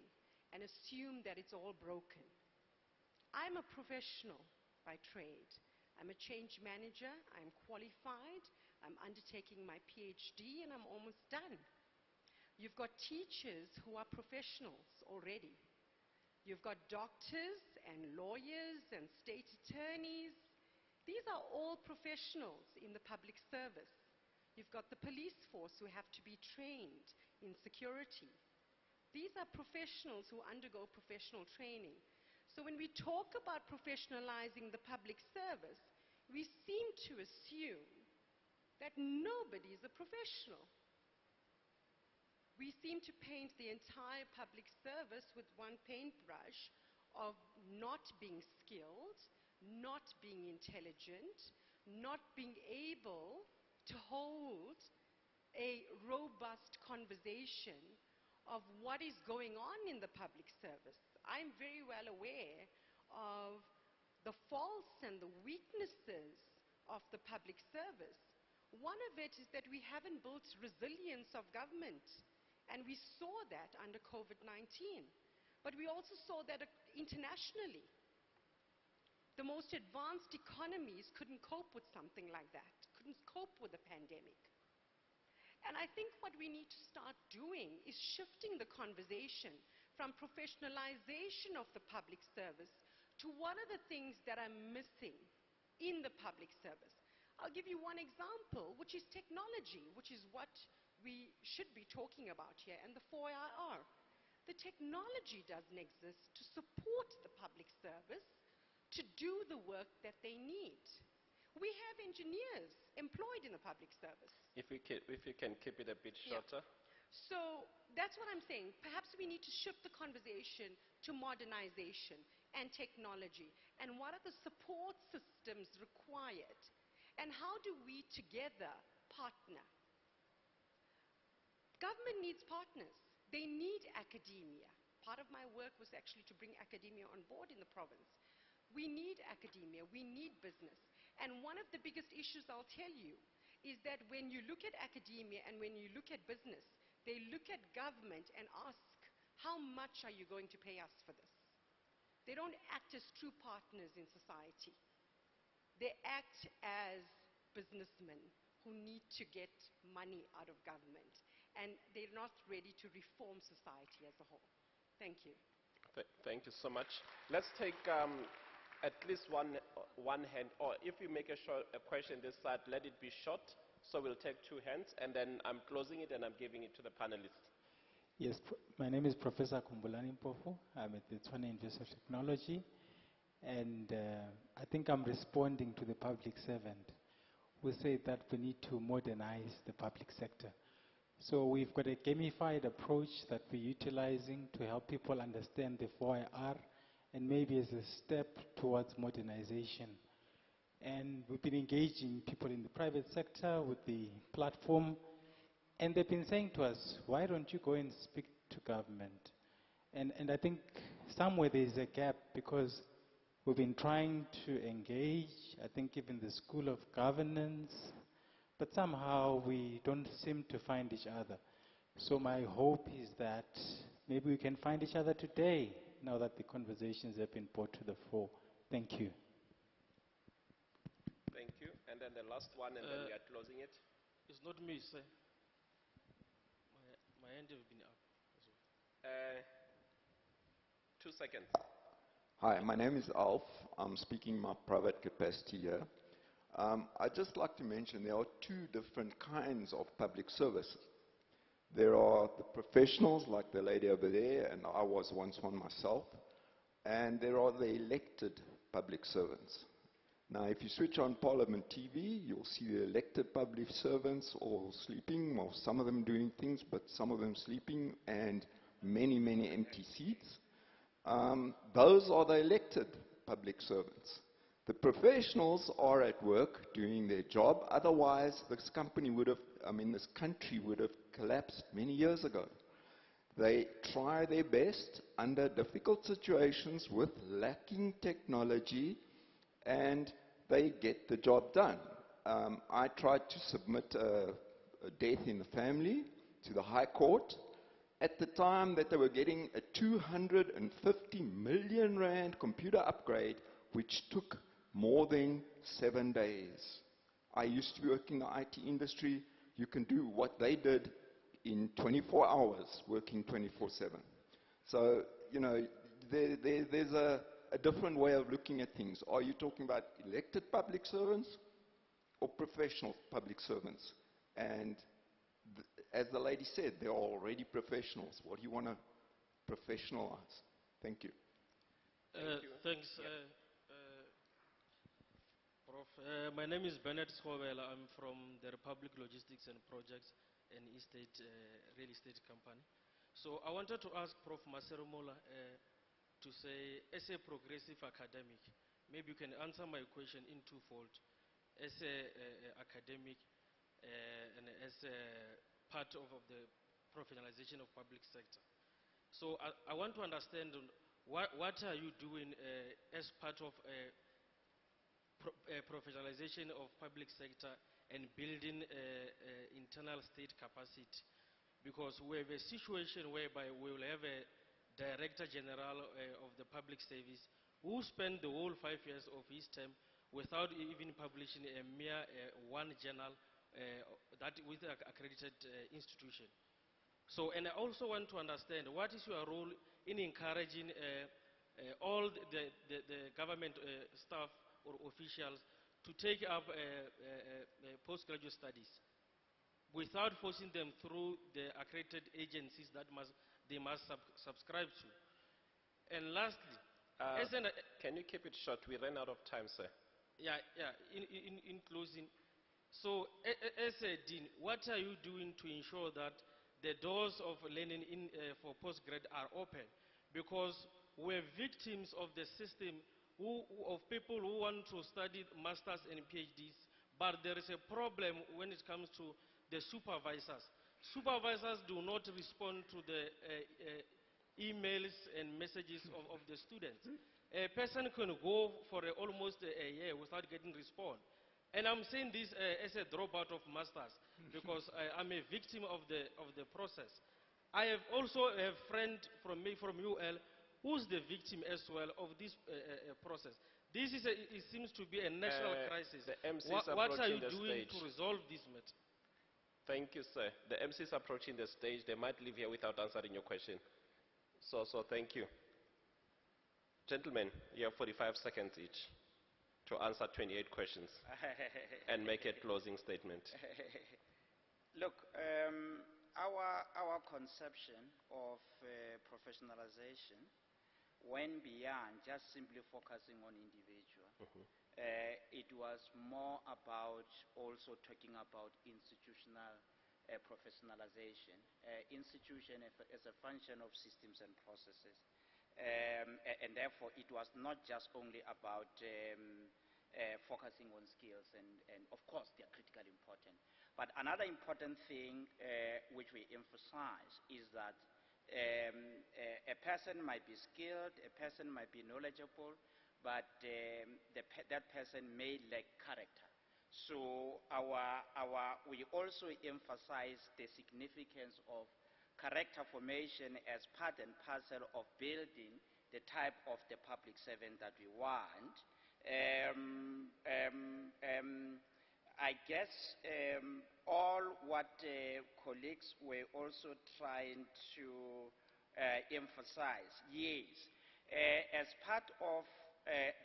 and assume that it's all broken. I'm a professional by trade. I'm a change manager, I'm qualified, I'm undertaking my PhD, and I'm almost done. You've got teachers who are professionals already. You've got doctors and lawyers and state attorneys. These are all professionals in the public service. You've got the police force who have to be trained in security. These are professionals who undergo professional training. So when we talk about professionalizing the public service, we seem to assume that nobody is a professional. We seem to paint the entire public service with one paintbrush of not being skilled, not being intelligent, not being able to hold a robust conversation of what is going on in the public service. I'm very well aware of the faults and the weaknesses of the public service. One of it is that we haven't built resilience of government, and we saw that under COVID-19. But we also saw that internationally. The most advanced economies couldn't cope with something like that, couldn't cope with a pandemic. And I think what we need to start doing is shifting the conversation from professionalization of the public service to what are the things that are missing in the public service. I'll give you one example, which is technology, which is what we should be talking about here, and the 4IR. The technology doesn't exist to support the public service to do the work that they need. We have engineers employed in the public service. If you can keep it a bit shorter. Yeah. So that's what I'm saying. Perhaps we need to shift the conversation to modernization and technology. And what are the support systems required? And how do we together partner? Government needs partners. They need academia. Part of my work was actually to bring academia on board in the province. We need academia. We need business. And one of the biggest issues I'll tell you is that when you look at academia and when you look at business, they look at government and ask, how much are you going to pay us for this? They don't act as true partners in society. They act as businessmen who need to get money out of government, and they're not ready to reform society as a whole. Thank you. Thank you so much. Let's take at least one hand, or if you make a question this side, let it be short. So we'll take two hands, and then I'm closing it and I'm giving it to the panelists. Yes, my name is Professor Kumbulani Mpofu. I'm at the Tshwane University of Technology, and I think I'm responding to the public servant who said that we need to modernize the public sector. So we've got a gamified approach that we're utilizing to help people understand the 4IR, and maybe as a step towards modernization. And we've been engaging people in the private sector with the platform, and they've been saying to us, why don't you go and speak to government? And I think somewhere there's a gap, because we've been trying to engage, I think even the School of Governance, but somehow we don't seem to find each other. So my hope is that maybe we can find each other today, now that the conversations have been brought to the fore. Thank you. Thank you. And then the last one, and then we are closing it. It's not me, sir. My hand has been up. 2 seconds. Hi, my name is Alf. I'm speaking in my private capacity here. I'd just like to mention there are two different kinds of public services. There are the professionals, like the lady over there, and I was once one myself, and there are the elected public servants. Now, if you switch on Parliament TV, you'll see the elected public servants all sleeping, or some of them doing things, but some of them sleeping, and many, many empty seats. Those are the elected public servants. The professionals are at work doing their job. Otherwise, this country would have collapsed many years ago. They try their best under difficult situations with lacking technology, and they get the job done. I tried to submit a death in the family to the High Court at the time that they were getting a 250 million rand computer upgrade, which took more than 7 days. I used to work in the IT industry. You can do what they did in 24 hours, working 24/7. So, you know, there's a different way of looking at things. Are you talking about elected public servants or professional public servants? And as the lady said, they're already professionals. What do you want to professionalize? Thank you. Thanks, Prof. My name is Bernard Schovela. I'm from the Republic Logistics and Projects, an real estate company. So I wanted to ask Prof. Maserumola to say, as a progressive academic, maybe you can answer my question in twofold. As an academic and as a part of the professionalization of public sector. So I want to understand what are you doing as part of professionalization of public sector and building internal state capacity, because we have a situation whereby we will have a Director General of the Public Service who spent the whole 5 years of his term without even publishing a mere one journal that with an accredited institution. So, and I also want to understand what is your role in encouraging all the government staff or officials to take up postgraduate studies without forcing them through the accredited agencies that they must subscribe to. And lastly, can you keep it short? We ran out of time, sir. Yeah. In closing, so as a dean, what are you doing to ensure that the doors of learning for postgrad are open? Because we're victims of the system of people who want to study masters and PhDs, but there is a problem when it comes to the supervisors. Supervisors do not respond to the emails and messages of the students. A person can go for almost a year without getting response. And I'm saying this as a dropout of masters, because I'm a victim of the process. I have also a friend from UL who's the victim as well of this process. This is it seems to be a national crisis. The MC is What are approaching you the doing stage. to resolve this matter? Thank you, sir. The MC is approaching the stage. They might leave here without answering your question. So thank you. Gentlemen, you have 45 seconds each to answer 28 questions and make a closing statement. Look, our conception of professionalization went beyond just simply focusing on individual. It was more about also talking about institutional professionalization, institution as a function of systems and processes. And therefore, it was not just only about focusing on skills, and of course, they are critically important. But another important thing which we emphasize is that a person might be skilled, a person might be knowledgeable, but that person may lack character. So we also emphasize the significance of character formation as part and parcel of building the type of the public servant that we want. I guess all what colleagues were also trying to emphasize, yes, as part of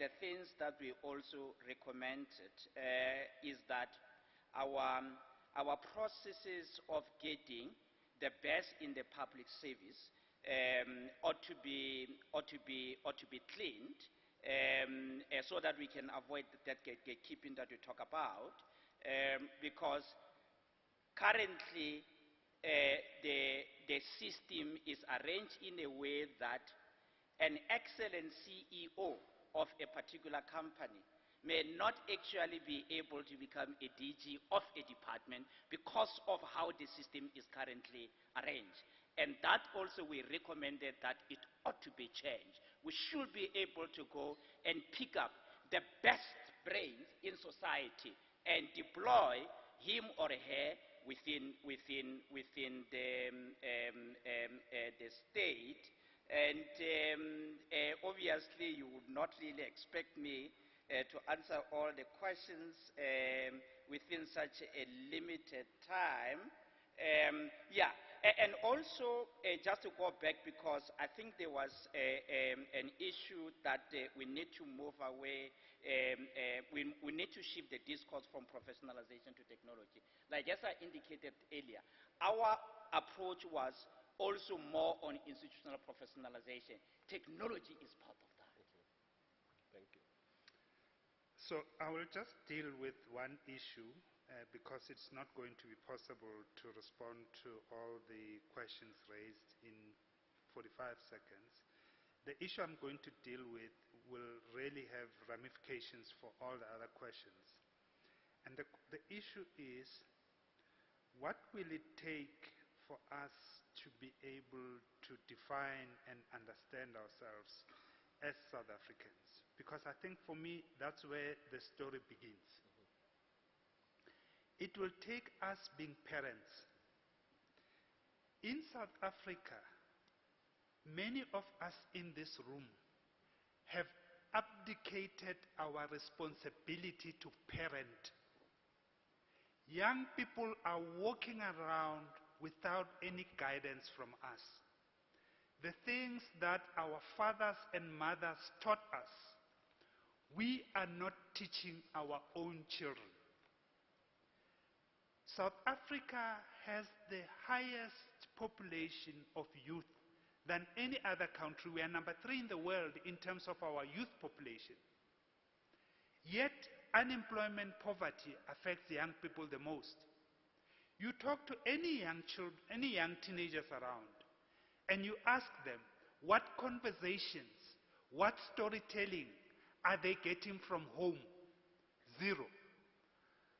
the things that we also recommended is that our processes of getting the best in the public service ought to be cleaned, so that we can avoid that gatekeeping that we talk about, because currently the system is arranged in a way that an excellent CEO of a particular company may not actually be able to become a DG of a department because of how the system is currently arranged. And that also we recommended that it ought to be changed. We should be able to go and pick up the best brains in society and deploy him or her within the state. And obviously, you would not really expect me to answer all the questions within such a limited time. Yeah, and also just to go back, because I think there was an issue that we need to move away. We need to shift the discourse from professionalization to technology. Like as I indicated earlier, our approach was also more on institutional professionalization. Technology is part of that. Thank you. So I will just deal with one issue because it's not going to be possible to respond to all the questions raised in 45 seconds. The issue I'm going to deal with will really have ramifications for all the other questions. And the issue is, what will it take for us to be able to define and understand ourselves as South Africans? Because I think for me, that's where the story begins. It will take us being parents. In South Africa, many of us in this room have abdicated our responsibility to parent. Young people are walking around without any guidance from us. The things that our fathers and mothers taught us, we are not teaching our own children. South Africa has the highest population of youth than any other country. We are number 3 in the world in terms of our youth population. Yet, unemployment poverty affects young people the most. You talk to any young children, any young teenagers around, and you ask them, what conversations, what storytelling are they getting from home? Zero.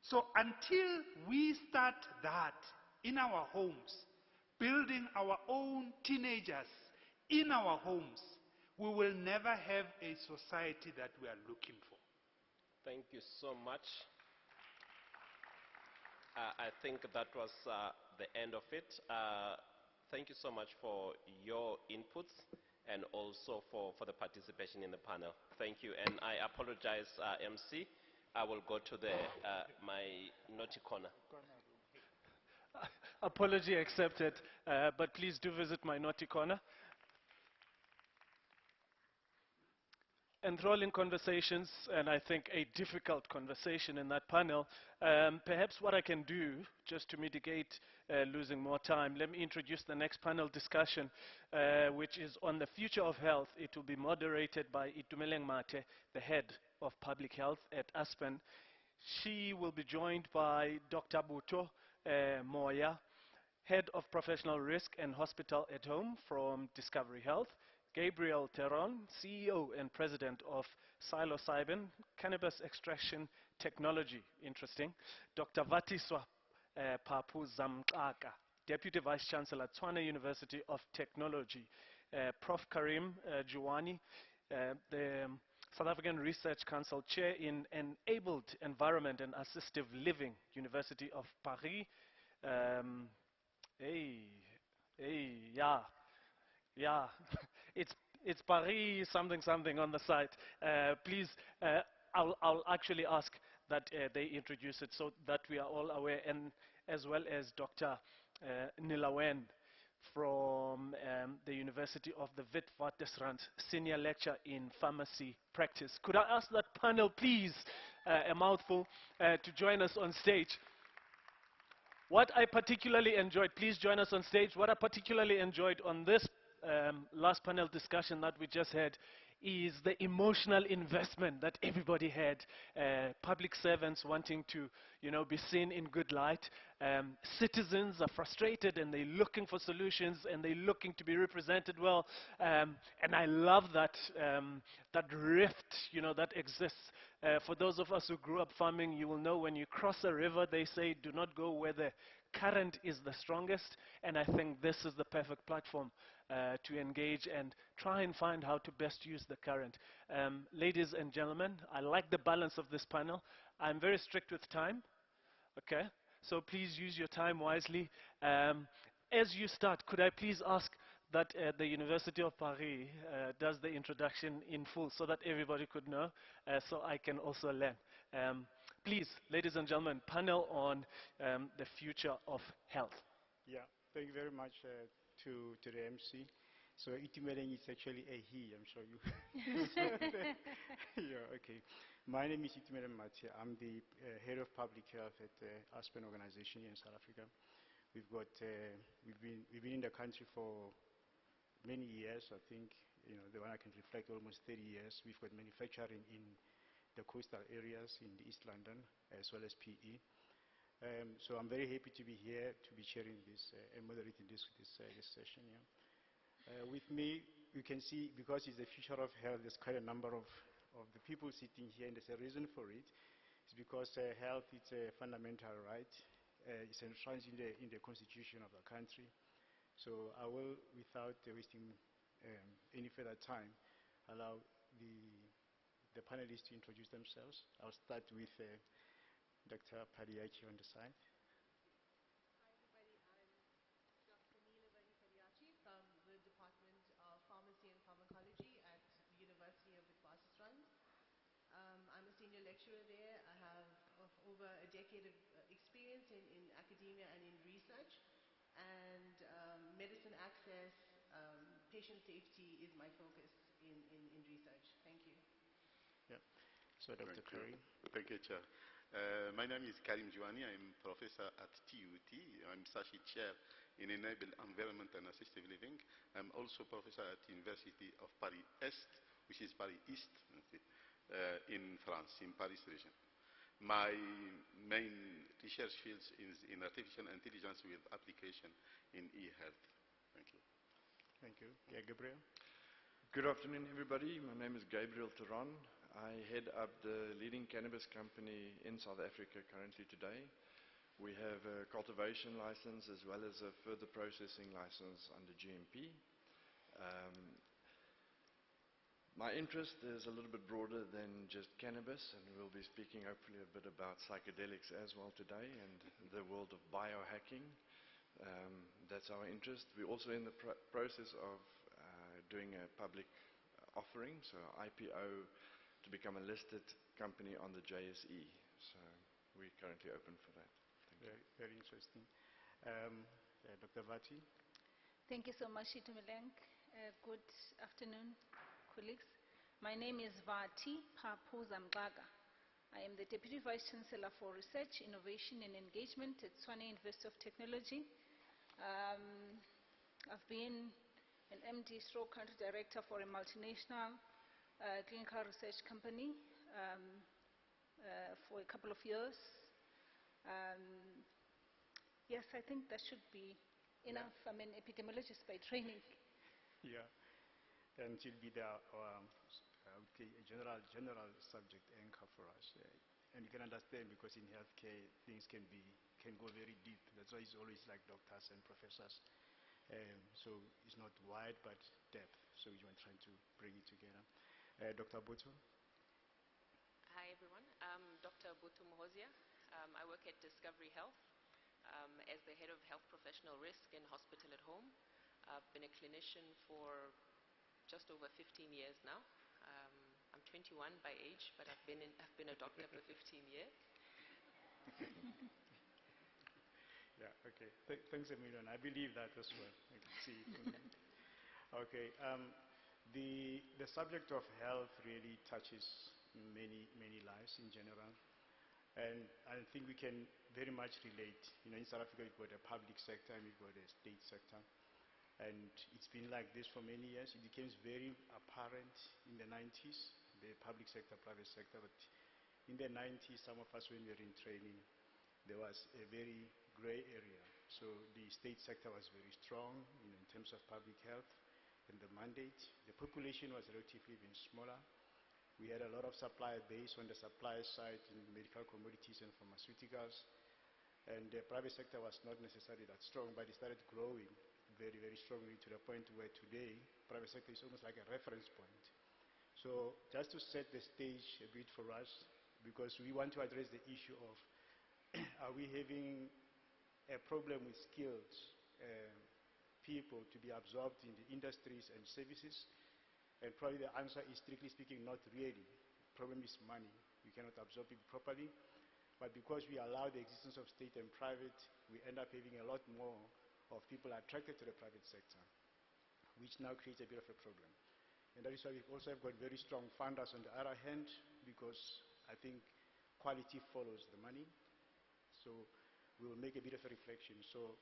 So until we start that in our homes, building our own teenagers in our homes, we will never have a society that we are looking for. Thank you so much. I think that was the end of it. Thank you so much for your inputs. and also for the participation in the panel. Thank you. And I apologize, MC. I will go to my naughty corner. Apology accepted, but please do visit my naughty corner. Enthralling conversations, and I think a difficult conversation in that panel. Perhaps what I can do, just to mitigate losing more time, let me introduce the next panel discussion, which is on the future of health. It will be moderated by Itumeleng Mate, the head of public health at Aspen. She will be joined by Dr. Buto Moya, head of professional risk and hospital at home from Discovery Health. Gabriel Teron, CEO and president of psilocybin cannabis extraction technology. Interesting. Dr. Vatiswa Papu Zamkaka, deputy vice chancellor at Tshwane University of Technology. Prof. Karim Juwani, the South African Research Council chair in Enabled Environment and Assistive Living, University of Paris. Yeah, it's Paris something something on the site. Please, I'll actually ask that they introduce it so that we are all aware, and as well as Dr. Nilawen from the University of the Witwatersrand, senior lecturer in pharmacy practice. Could I ask that panel, please, a mouthful, to join us on stage? What I particularly enjoyed, please join us on stage. What I particularly enjoyed on this last panel discussion that we just had is the emotional investment that everybody had. Public servants wanting to, be seen in good light. Citizens are frustrated and they're looking for solutions and they're looking to be represented well. And I love that that rift, that exists. For those of us who grew up farming, you will know when you cross a river, they say, do not go where the current is the strongest. And I think this is the perfect platform to engage and try and find how to best use the current. Ladies and gentlemen, I like the balance of this panel. I'm very strict with time, okay? So please use your time wisely. As you start, could I please ask that the University of Paris does the introduction in full so that everybody could know, so I can also learn. Please, ladies and gentlemen, panel on the future of health. Yeah, thank you very much to the MC. So Itumeleng is actually a he, I'm sure you. Yeah, okay. My name is Itumeleng Mate. I'm the head of public health at the Aspen organization here in South Africa. We've been in the country for many years. I think, the one I can reflect almost 30 years. We've got manufacturing in the coastal areas in the East London as well as PE. So I'm very happy to be here to be sharing this and moderating this session. Yeah. With me, you can see, because it's the future of health, there's quite a number of the people sitting here, and there's a reason for it. It's because health is a fundamental right. It's enshrined in the constitution of the country. So I will, without wasting any further time, allow the panelists to introduce themselves. I'll start with Dr. Padiachi on the side. Hi everybody, I'm Dr. Neelavani Padiachi from the Department of Pharmacy and Pharmacology at the University of Witwatersrand. I'm a senior lecturer there. I have over a decade of experience in academia and in research. And medicine access, patient safety is my focus in research. Thank you. Yeah. So Dr. Curry. Thank you, Chair. My name is Karim Juwani. I'm professor at TUT. I'm Sashi Chair in Enabled Environment and Assistive Living. I'm also professor at the University of Paris Est, which is Paris East, in France, in Paris region. My main research fields is in artificial intelligence with application in e-health. Thank you. Thank you. Yeah, Gabriel. Good afternoon, everybody. My name is Gabriel Teron. I head up the leading cannabis company in South Africa currently today. We have a cultivation license as well as a further processing license under GMP. My interest is a little bit broader than just cannabis, and we'll be speaking hopefully a bit about psychedelics as well today and the world of biohacking. That's our interest. We're also in the process of doing a public offering, so IPO, to become a listed company on the JSE. So we're currently open for that. Thank you. Very interesting. Dr. Vati? Thank you so much, Itumeleng. Good afternoon, colleagues. My name is Vati Papuza Mgaga. I am the Deputy Vice Chancellor for Research, Innovation and Engagement at Tshwane University of Technology. I've been an MD/Country Director for a multinational clinical research company for a couple of years. Yes, I think that should be enough. I'm an epidemiologist by training. Yeah, and she'll be the, I would say, a general subject anchor for us. And you can understand, because in healthcare, things can go very deep. That's why it's always like doctors and professors. So it's not wide, but depth. So you're trying to bring it together. Dr. Butu? Hi, everyone. I'm Dr. Butu Mohozia. I work at Discovery Health as the head of health professional risk and hospital at home. I've been a clinician for just over 15 years now. I'm 21 by age, but I've been a doctor for 15 years. Yeah, okay. Thanks a million. I believe that as well. I can see it. Okay. The subject of health really touches many lives in general. And I think we can very much relate. You know, in South Africa, we've got a public sector and we've got a state sector. And it's been like this for many years. It became very apparent in the 90s, the public sector, private sector. But in the 90s, some of us, when we were in training, there was a very gray area. So the state sector was very strong, you know, in terms of public health and the mandate. The population was relatively even smaller. We had a lot of supplier base on the supplier side in medical commodities and pharmaceuticals. And the private sector was not necessarily that strong, but it started growing very strongly to the point where today, private sector is almost like a reference point. So just to set the stage a bit for us, because we want to address the issue of are we having a problem with skilled people to be absorbed in the industries and services? And probably the answer is, strictly speaking, not really. The problem is money. We cannot absorb it properly. But because we allow the existence of state and private, we end up having a lot more of people attracted to the private sector, which now creates a bit of a problem. And that is why we also have got very strong funders on the other hand, because I think quality follows the money. So we will make a bit of a reflection. So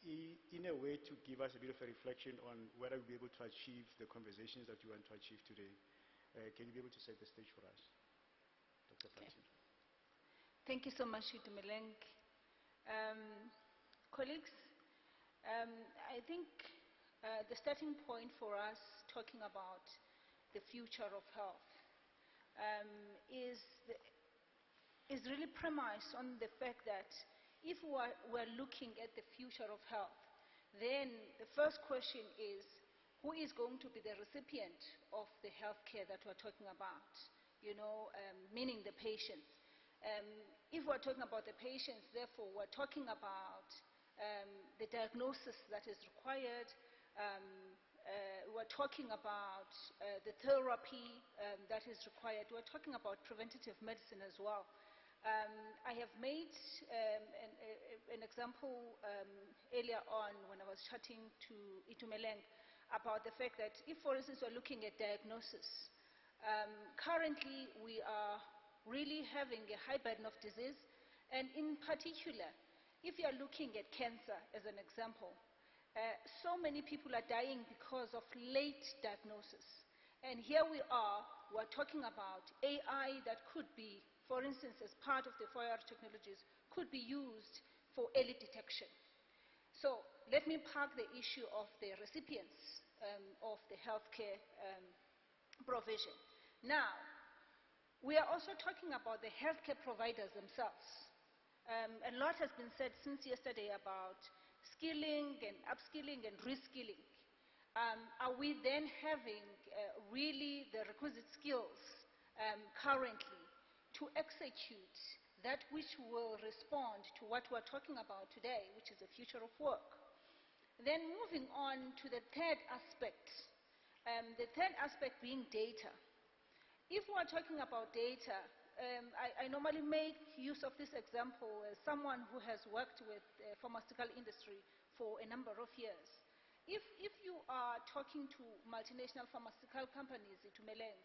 in a way to give us a bit of a reflection on whether we'll be able to achieve the conversations that we want to achieve today, can you be able to set the stage for us, Dr. Francis? Thank you so much, Itumeleng. Colleagues, I think the starting point for us talking about the future of health is really premised on the fact that if we're looking at the future of health, then the first question is, who is going to be the recipient of the health care that we're talking about? You know, meaning the patients. If we're talking about the patients, therefore, we're talking about the diagnosis that is required. We're talking about the therapy that is required. We're talking about preventative medicine as well. I have made an example earlier on when I was chatting to Itumeleng about the fact that if, for instance, we're looking at diagnosis, currently we are really having a high burden of disease, and in particular, if you are looking at cancer as an example, so many people are dying because of late diagnosis. And here we are, we're talking about AI that could be, for instance, as part of the 4R technologies, could be used for early detection. So let me park the issue of the recipients of the healthcare provision. Now, we are also talking about the healthcare providers themselves. A lot has been said since yesterday about skilling and upskilling and reskilling. Are we then having really the requisite skills currently to execute that which will respond to what we're talking about today, which is the future of work? Then moving on to the third aspect, The third aspect being data. If we are talking about data, I normally make use of this example as someone who has worked with the pharmaceutical industry for a number of years. If you are talking to multinational pharmaceutical companies, Itumeleng,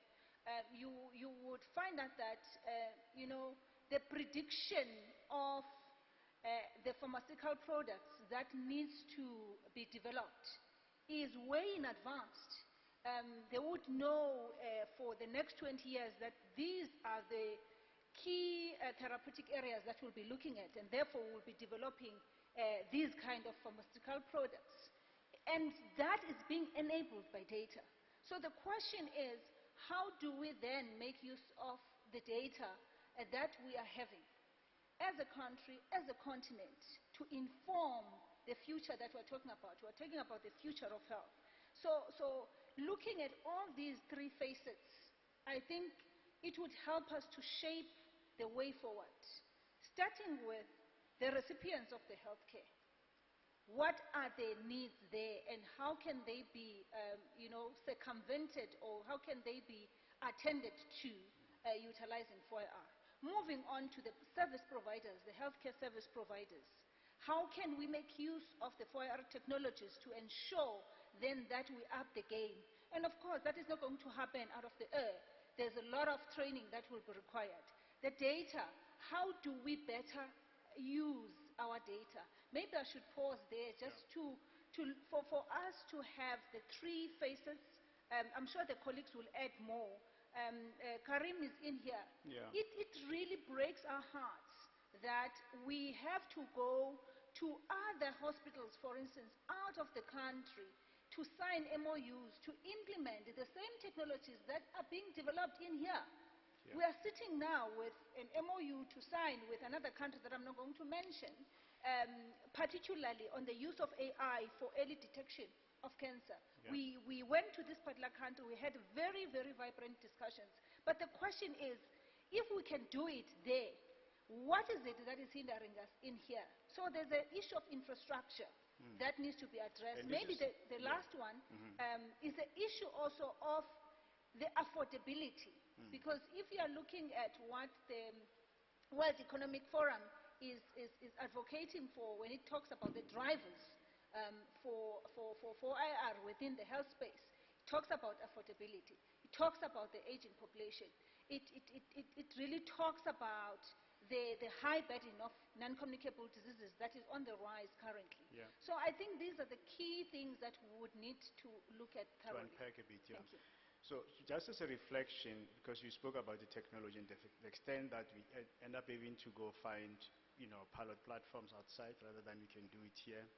you would find out that, the prediction of the pharmaceutical products that needs to be developed is way in advance. They would know for the next 20 years that these are the key therapeutic areas that we'll be looking at, and therefore we'll be developing these kind of pharmaceutical products. And that is being enabled by data. So the question is, how do we then make use of the data that we are having as a country, as a continent, to inform the future that we're talking about? We're talking about the future of health. So looking at all these three facets, I think it would help us to shape the way forward, starting with the recipients of the healthcare. What are their needs there, and how can they be, circumvented, or how can they be attended to utilizing 4IR? Moving on to the service providers, the healthcare service providers. How can we make use of the 4IR technologies to ensure then that we up the game? And of course, that is not going to happen out of the air. There's a lot of training that will be required. The data, how do we better use our data? Maybe I should pause there just for us to have the three faces. I'm sure the colleagues will add more. Karim is in here. Yeah. It really breaks our hearts that we have to go to other hospitals, for instance, out of the country, to sign MOUs, to implement the same technologies that are being developed in here. Yeah. We are sitting now with an MOU to sign with another country that I'm not going to mention, particularly on the use of AI for early detection of cancer. Yeah. We went to this particular country, we had very, very vibrant discussions. But the question is, if we can do it there, what is it that is hindering us in here? So there's an issue of infrastructure that needs to be addressed. And maybe the last one is the issue also of the affordability. Because if you are looking at what the World Economic Forum is advocating for when it talks about the drivers for IR within the health space, it talks about affordability. It talks about the aging population. It really talks about the high burden of non-communicable diseases that is on the rise currently. Yeah. So I think these are the key things that we would need to look at thoroughly. To unpack a bit, yeah. Thank you. So just as a reflection, because you spoke about the technology and the extent that we end up having to go find, pilot platforms outside rather than we can do it here.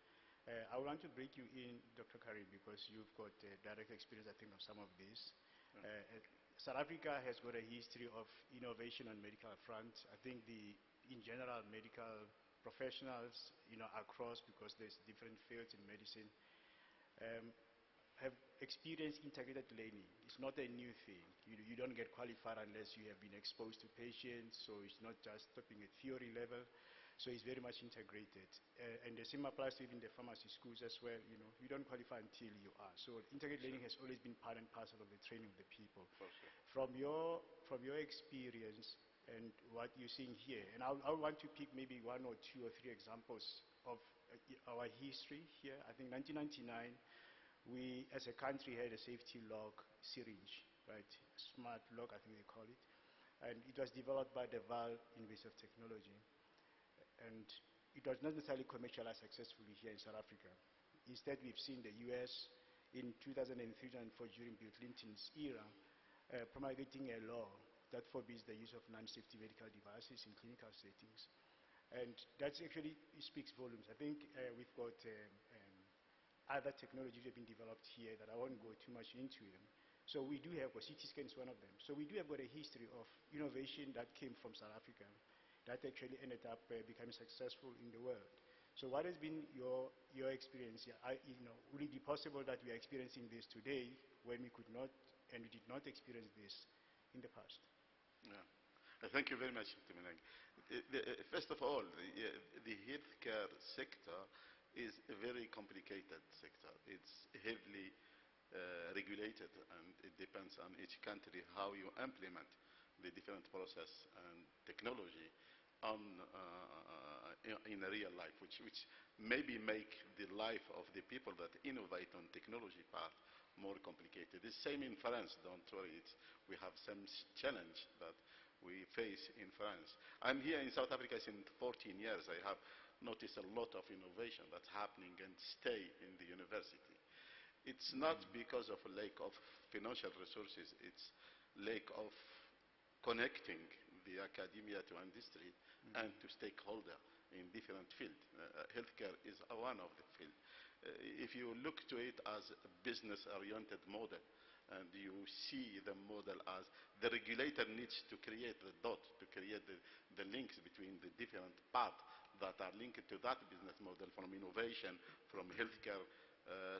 I want to break you in, Dr. Karim, because you've got direct experience, I think, of some of this. South Africa has got a history of innovation on medical front. I think in general, medical professionals, across, because there's different fields in medicine, have experienced integrated learning. It's not a new thing. You don't get qualified unless you have been exposed to patients, so it's not just stopping at theory level. So it's very much integrated. And the same applies to even the pharmacy schools as well. You don't qualify until you are. So integrated learning has always been part and parcel of the training of the people. From your experience and what you're seeing here, and I want to pick maybe one or two or three examples of our history here. I think 1999, we as a country had a safety lock syringe, right? Smart lock, I think they call it. And it was developed by the Val Invasive Technology. And it was not necessarily commercialized successfully here in South Africa. Instead, we've seen the US in 2003-2004 during Bill Clinton's era promulgating a law that forbids the use of non-safety medical devices in clinical settings. And that actually speaks volumes. I think we've got other technologies have been developed here that I won't go too much into them. So we do have, CT scan is one of them. So we do have got a history of innovation that came from South Africa that actually ended up becoming successful in the world. So what has been your experience? Would it be possible that we are experiencing this today when we could not and we did not experience this in the past? Yeah. Thank you very much, Mr. Menang. First of all, the healthcare sector is a very complicated sector. It's heavily regulated, and it depends on each country how you implement the different process and technology on, in a real life, which maybe make the life of the people that innovate on technology part more complicated. The same in France, don't worry, we have some challenge that we face in France. I'm here in South Africa since 14 years. I have noticed a lot of innovation that's happening and stay in the university. It's not because of a lack of financial resources, it's lack of connecting the academia to industry and to stakeholder in different fields. Healthcare is one of the fields. If you look to it as a business-oriented model, and you see the model as the regulator needs to create the dot, to create the links between the different parts that are linked to that business model, from innovation, from healthcare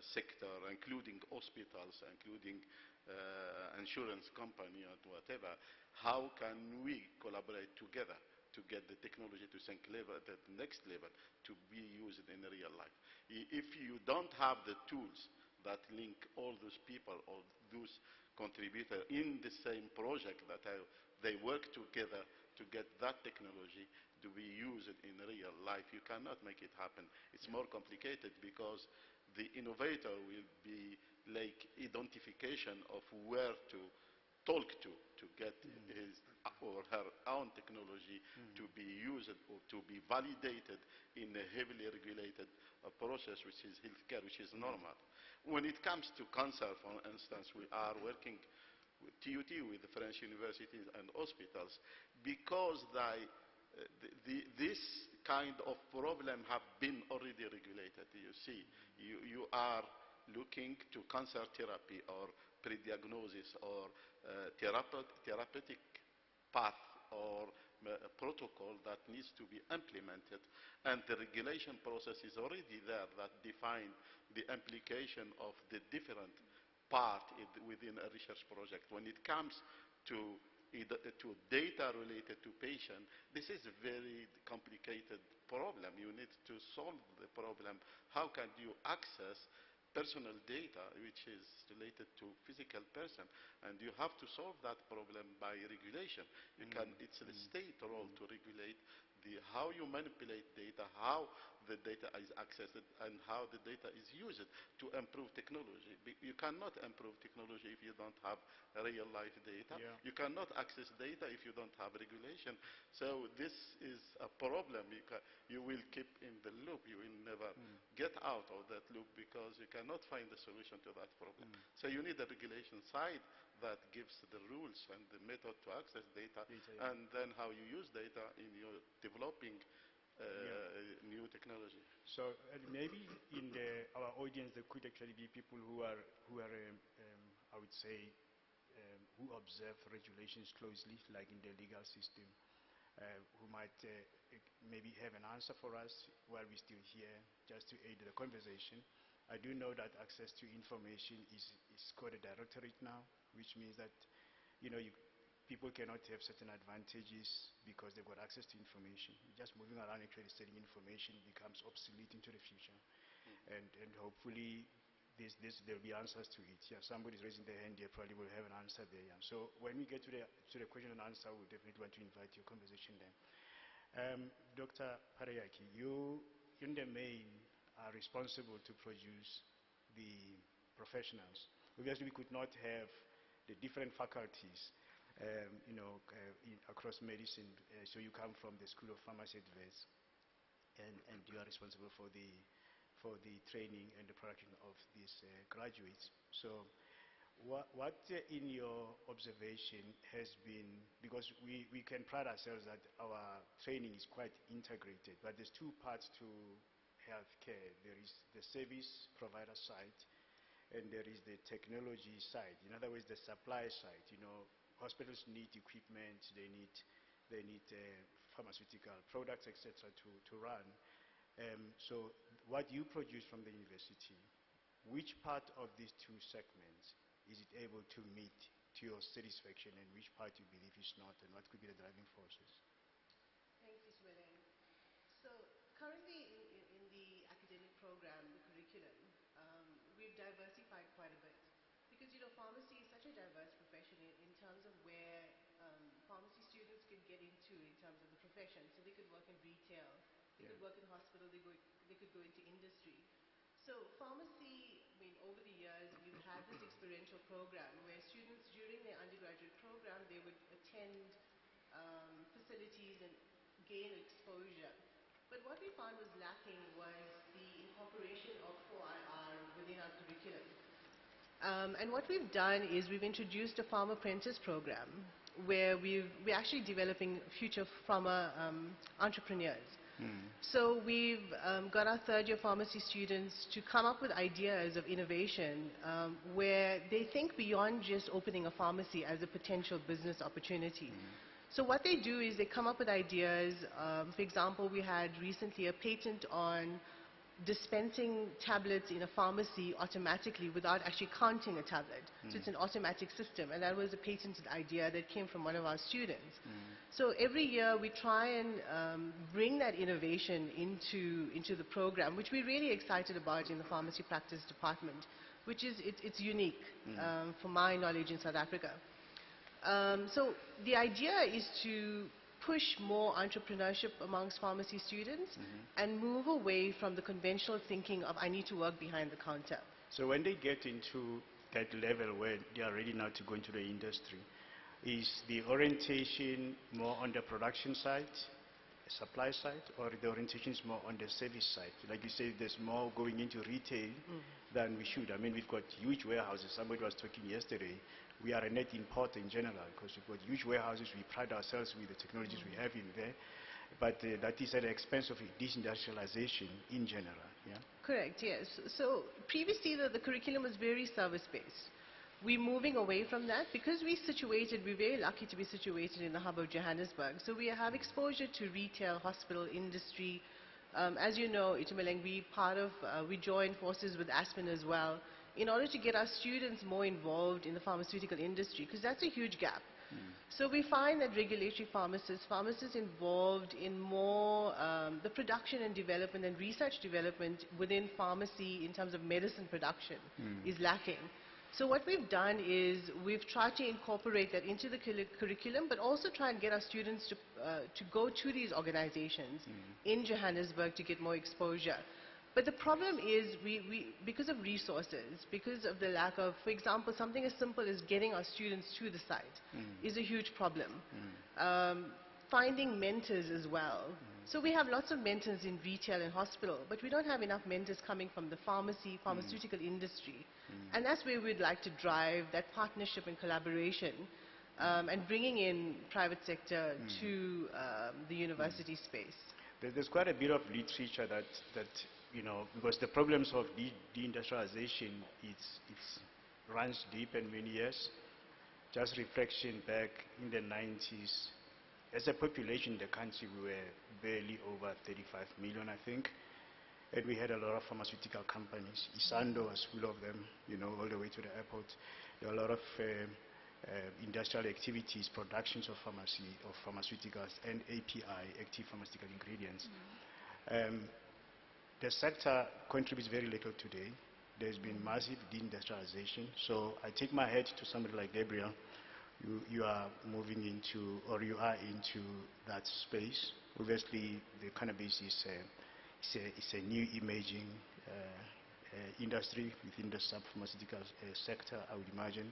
sector, including hospitals, including insurance company or whatever. How can we collaborate together to get the technology to the next level to be used in real life? If you don't have the tools that link all those people or those contributors in the same project, that they work together to get that technology to be used in real life, you cannot make it happen. It's more complicated because the innovator will be like identification of where to talk to get his or her own technology to be used or to be validated in a heavily regulated process, which is healthcare, which is normal. When it comes to cancer, for instance, we are working with TUT, with the French universities and hospitals, because this kind of problem have been already regulated. You see, you are looking to cancer therapy or pre-diagnosis or therapeutic path or protocol that needs to be implemented, and the regulation process is already there that define the implication of the different part within a research project. When it comes to data related to patient, this is a very complicated problem. You need to solve the problem. How can you access personal data which is related to physical person, and you have to solve that problem by regulation. It's the state role to regulate how you manipulate data, how the data is accessed, and how the data is used to improve technology. You cannot improve technology if you don't have real life data. You cannot access data if you don't have regulation. So this is a problem. You will keep in the loop. You will never get out of that loop because you cannot find the solution to that problem. So you need a regulation side that gives the rules and the method to access data, and then how you use data in your developing new technology. So maybe in our audience there could actually be people who are I would say, who observe regulations closely, like in the legal system, who might maybe have an answer for us while we're still here, just to aid the conversation. I do know that access to information is called a directorate now, which means that people cannot have certain advantages because they've got access to information. Just moving around actually studying information becomes obsolete into the future. And hopefully there'll be answers to it. Yeah, somebody's raising their hand here, probably will have an answer there. Yeah. So when we get to the question and answer, we'll definitely want to invite your conversation then. Dr. Parayaki, you in the main are responsible to produce the professionals. Obviously we could not have the different faculties across medicine. So you come from the School of Pharmacy Advanced, and you are responsible for the training and the production of these graduates. So what in your observation has been, because we can pride ourselves that our training is quite integrated, but there's two parts to healthcare. There is the service provider side, and there is the technology side. In other words, the supply side. Hospitals need equipment, they need pharmaceutical products, etc. to run. So what you produce from the university, which part of these two segments is it able to meet to your satisfaction, and which part you believe is not, and what could be the driving forces? Thanks, Ismail. So currently in the academic program, the curriculum, we've diversified quite a bit. pharmacy is such a diverse profession in terms of where pharmacy students could get into in terms of the profession. So they could work in retail, they could work in hospital, they could go into industry. So pharmacy, I mean, over the years, we've had this experiential program where students during their undergraduate program, they would attend facilities and gain exposure. But what we found was lacking was the incorporation of 4IR within our curriculum. And what we've done is we've introduced a farm apprentice program where we're actually developing future farmer entrepreneurs. So we've got our third-year pharmacy students to come up with ideas of innovation where they think beyond just opening a pharmacy as a potential business opportunity. So what they do is they come up with ideas. For example, we had recently a patent on dispensing tablets in a pharmacy automatically without actually counting a tablet. So it's an automatic system, and that was a patented idea that came from one of our students. So every year we try and bring that innovation into the program, which we're really excited about in the pharmacy practice department, which is it's unique from my knowledge in South Africa. So the idea is to push more entrepreneurship amongst pharmacy students and move away from the conventional thinking of I need to work behind the counter. So when they get into that level where they are ready now to go into the industry, is the orientation more on the production side, supply side, or the orientation is more on the service side? Like you say, there's more going into retail than we should. I mean, we've got huge warehouses. Somebody was talking yesterday. We are a net importer in general because we've got huge warehouses. We pride ourselves with the technologies we have in there. But that is at the expense of desindustrialization in general. Yeah? Correct, yes. So previously the curriculum was very service-based. We're moving away from that because we're very lucky to be situated in the hub of Johannesburg. So we have exposure to retail, hospital, industry. As you know, Itumeleng, we joined forces with Aspen as well in order to get our students more involved in the pharmaceutical industry, because that's a huge gap. So we find that regulatory pharmacists involved in more the production and development and research development within pharmacy in terms of medicine production is lacking. So what we've done is we've tried to incorporate that into the curriculum, but also try and get our students to go to these organizations in Johannesburg to get more exposure. But the problem is because of resources, because of the lack of, for example, something as simple as getting our students to the site is a huge problem. Finding mentors as well. So we have lots of mentors in retail and hospital, but we don't have enough mentors coming from the pharmaceutical industry. And that's where we'd like to drive that partnership and collaboration and bringing in private sector to the university space. There's quite a bit of literature that you know, because the problems of deindustrialization, it runs deep in many years. Just reflection back in the 90s, as a population in the country, we were barely over 35 million, I think. And we had a lot of pharmaceutical companies. Isando was full of them, you know, all the way to the airport. There were a lot of industrial activities, productions of pharmaceuticals and API, active pharmaceutical ingredients. The sector contributes very little today. There's been massive deindustrialization. So I take my hat to somebody like Gabriel. You are moving into, or you are into that space. Obviously, the cannabis is a new emerging industry within the pharmaceutical sector, I would imagine.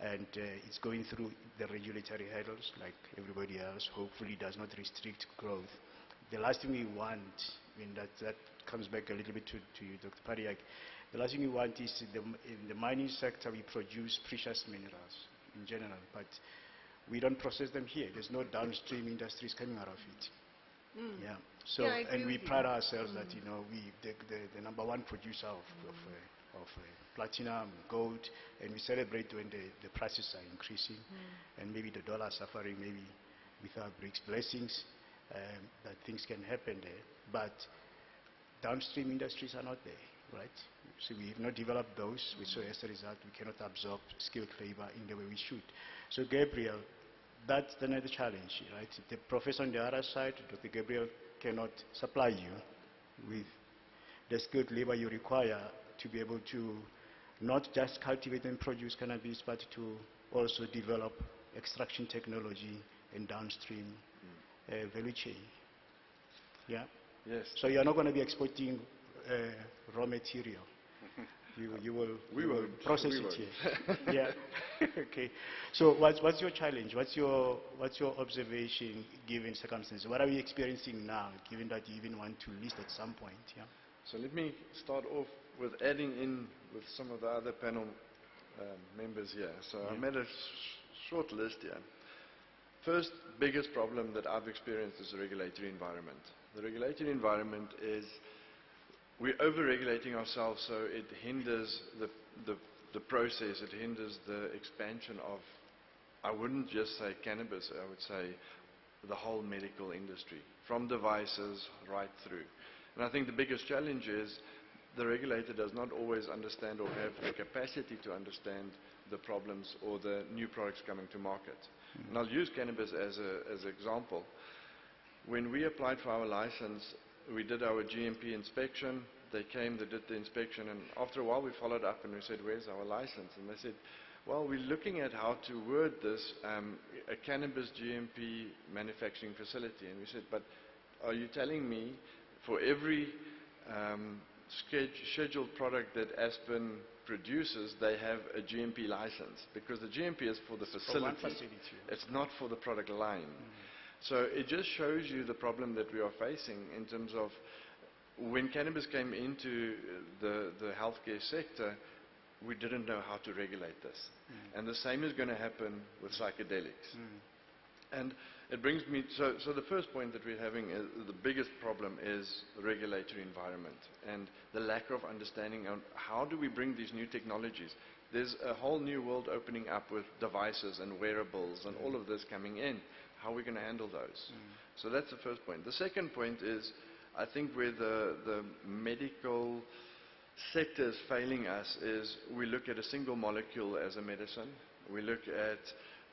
And it's going through the regulatory hurdles like everybody else. Hopefully, it does not restrict growth. The last thing we want, I mean, that comes back a little bit to you, Dr. Pariak. The last thing we want is in the mining sector, we produce precious minerals in general, but we don't process them here. There's no downstream industries coming out of it. Yeah. So, Yeah, and we pride ourselves that, you know, the number one producer of platinum, gold, and we celebrate when the prices are increasing, and maybe the dollar suffering, maybe with our BRICS blessings, that things can happen there. But downstream industries are not there, right? So we have not developed those, so as a result, we cannot absorb skilled labor in the way we should. So Gabriel, that's another challenge, right? The professor on the other side, Dr. Gabriel, cannot supply you with the skilled labor you require to be able to not just cultivate and produce cannabis, but to also develop extraction technology and downstream value chain. Yeah? Yes. So you're not going to be exporting raw material. You will process it here. Yeah. Okay. So what's your challenge? What's your observation given circumstances? What are we experiencing now, given that you even want to list at some point? Yeah. So let me start off with adding in with some of the other panel members here. So I made a short list here. First biggest problem that I've experienced is the regulatory environment. The regulatory environment is we're over-regulating ourselves, so it hinders the process, it hinders the expansion of, I wouldn't just say cannabis, I would say the whole medical industry, from devices right through. And I think the biggest challenge is the regulator does not always understand or have the capacity to understand the problems or the new products coming to market. And I'll use cannabis as an example. When we applied for our license, we did our GMP inspection. They came, they did the inspection, and after a while we followed up and we said, where's our license? And they said, well, we're looking at how to word this, a cannabis GMP manufacturing facility. And we said, but are you telling me for every scheduled product that Aspen produces, they have a GMP license? Because the GMP is for the facility. For one facility. It's not for the product line. So it just shows you the problem that we are facing in terms of when cannabis came into the healthcare sector, we didn't know how to regulate this. And the same is going to happen with psychedelics. And it brings me, so the first point that we're having, is the biggest problem is the regulatory environment and the lack of understanding on how do we bring these new technologies. There's a whole new world opening up with devices and wearables and all of this coming in. How are we going to handle those? So that's the first point. The second point is, I think where the medical sector is failing us is we look at a single molecule as a medicine. We look at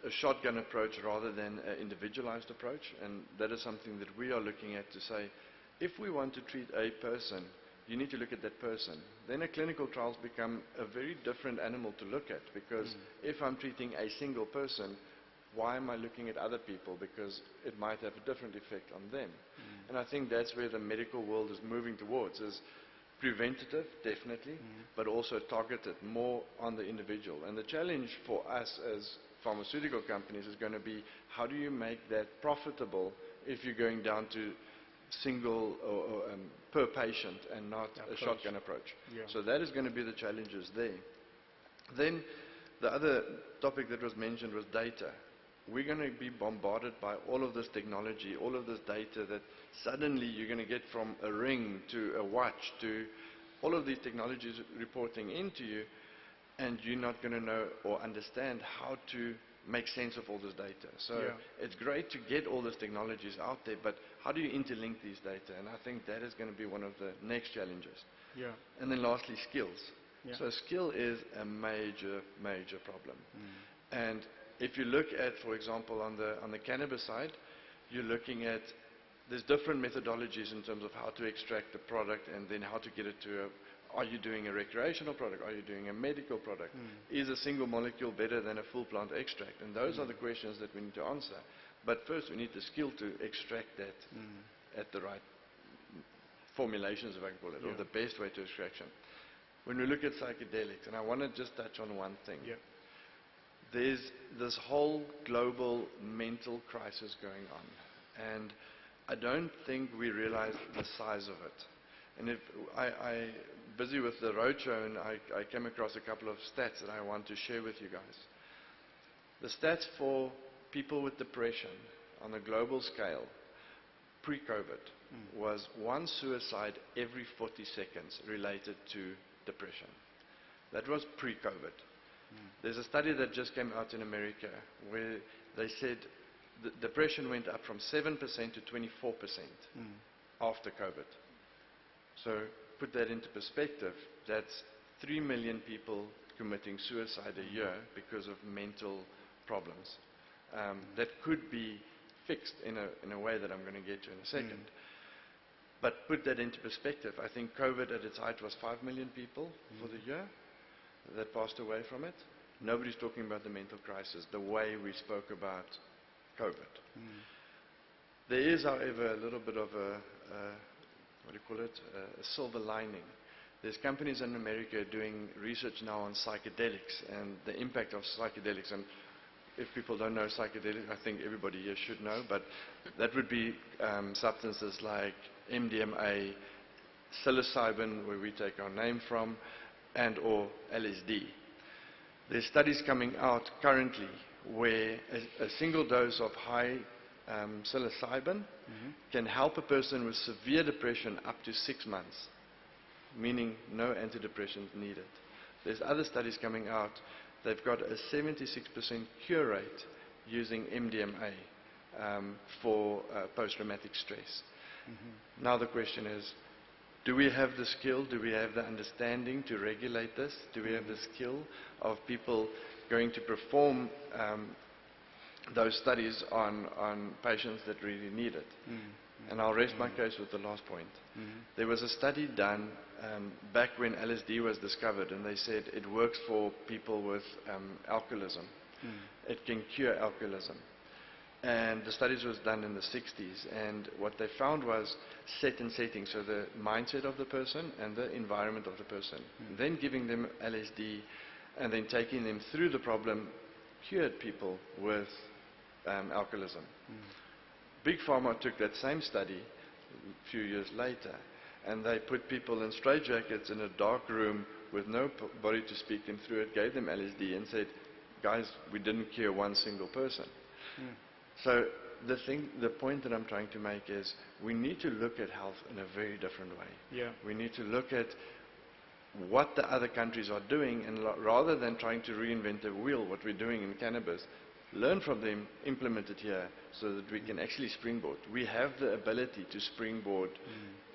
a shotgun approach rather than an individualized approach, and that is something that we are looking at to say, if we want to treat a person, you need to look at that person. Then a clinical trials become a very different animal to look at, because if I'm treating a single person, why am I looking at other people? Because it might have a different effect on them. And I think that's where the medical world is moving towards, is preventative, definitely, but also targeted more on the individual. And the challenge for us as pharmaceutical companies is going to be, how do you make that profitable if you're going down to single or per patient and not a shotgun approach? So that is going to be the challenges there. Then the other topic that was mentioned was data. We're going to be bombarded by all of this technology, all of this data that suddenly you're going to get from a ring to a watch to all of these technologies reporting into you, and you're not going to know or understand how to make sense of all this data. So it's great to get all these technologies out there, but how do you interlink these data? And I think that is going to be one of the next challenges. And then lastly, skills. So skill is a major, major problem. And if you look at, for example, on the cannabis side, you're looking at, there's different methodologies in terms of how to extract the product and then how to get it to are you doing a recreational product? Are you doing a medical product? Is a single molecule better than a full plant extract? And those are the questions that we need to answer. But first we need the skill to extract that at the right formulations, if I can call it, or the best way to extraction. When we look at psychedelics, and I want to just touch on one thing. There's this whole global mental crisis going on, and I don't think we realize the size of it. And if I busy with the roadshow, and I came across a couple of stats that I want to share with you guys. The stats for people with depression on a global scale pre-COVID was one suicide every 40 seconds related to depression. That was pre-COVID. There's a study that just came out in America where they said the depression went up from 7% to 24% after COVID. So put that into perspective, that's 3 million people committing suicide a year because of mental problems that could be fixed in a way that I'm going to get to in a second. But put that into perspective, I think COVID at its height was 5 million people for the year. that passed away from it. Nobody's talking about the mental crisis, the way we spoke about COVID. There is, however, a little bit of what do you call it, a silver lining. There's companies in America doing research now on psychedelics and the impact of psychedelics. And if people don't know psychedelics, I think everybody here should know, but that would be substances like MDMA, psilocybin, where we take our name from, and or LSD. There's studies coming out currently where a single dose of high psilocybin can help a person with severe depression up to 6 months, meaning no antidepressants needed. There's other studies coming out. They've got a 76% cure rate using MDMA for post-traumatic stress. Now the question is, do we have the skill, do we have the understanding to regulate this? Do we have the skill of people going to perform those studies on patients that really need it? And I'll rest my case with the last point. There was a study done back when LSD was discovered, and they said it works for people with alcoholism. It can cure alcoholism. And the studies was done in the 60s, and what they found was set and setting, so the mindset of the person and the environment of the person. Then giving them LSD and then taking them through the problem cured people with alcoholism. Big Pharma took that same study a few years later, and they put people in straitjackets in a dark room with nobody to speak them through it, gave them LSD and said, guys, we didn't cure one single person. So the point that I'm trying to make is we need to look at health in a very different way. Yeah. We need to look at what the other countries are doing, and rather than trying to reinvent the wheel, what we're doing in cannabis, learn from them, implement it here so that we can actually springboard. We have the ability to springboard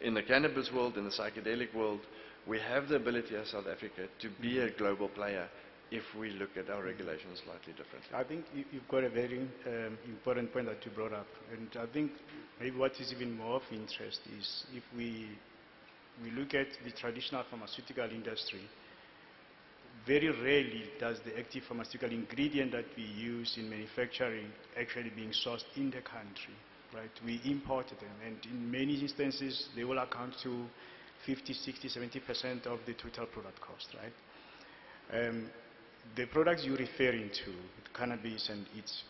in the cannabis world, in the psychedelic world. We have the ability as South Africa to be a global player if we look at our regulations slightly differently. I think you've got a very important point that you brought up, and I think maybe what is even more of interest is if we look at the traditional pharmaceutical industry, very rarely does the active pharmaceutical ingredient that we use in manufacturing actually being sourced in the country, right? We import them, and in many instances they will account to 50, 60, 70% of the total product cost, right? The products you're referring to, cannabis and its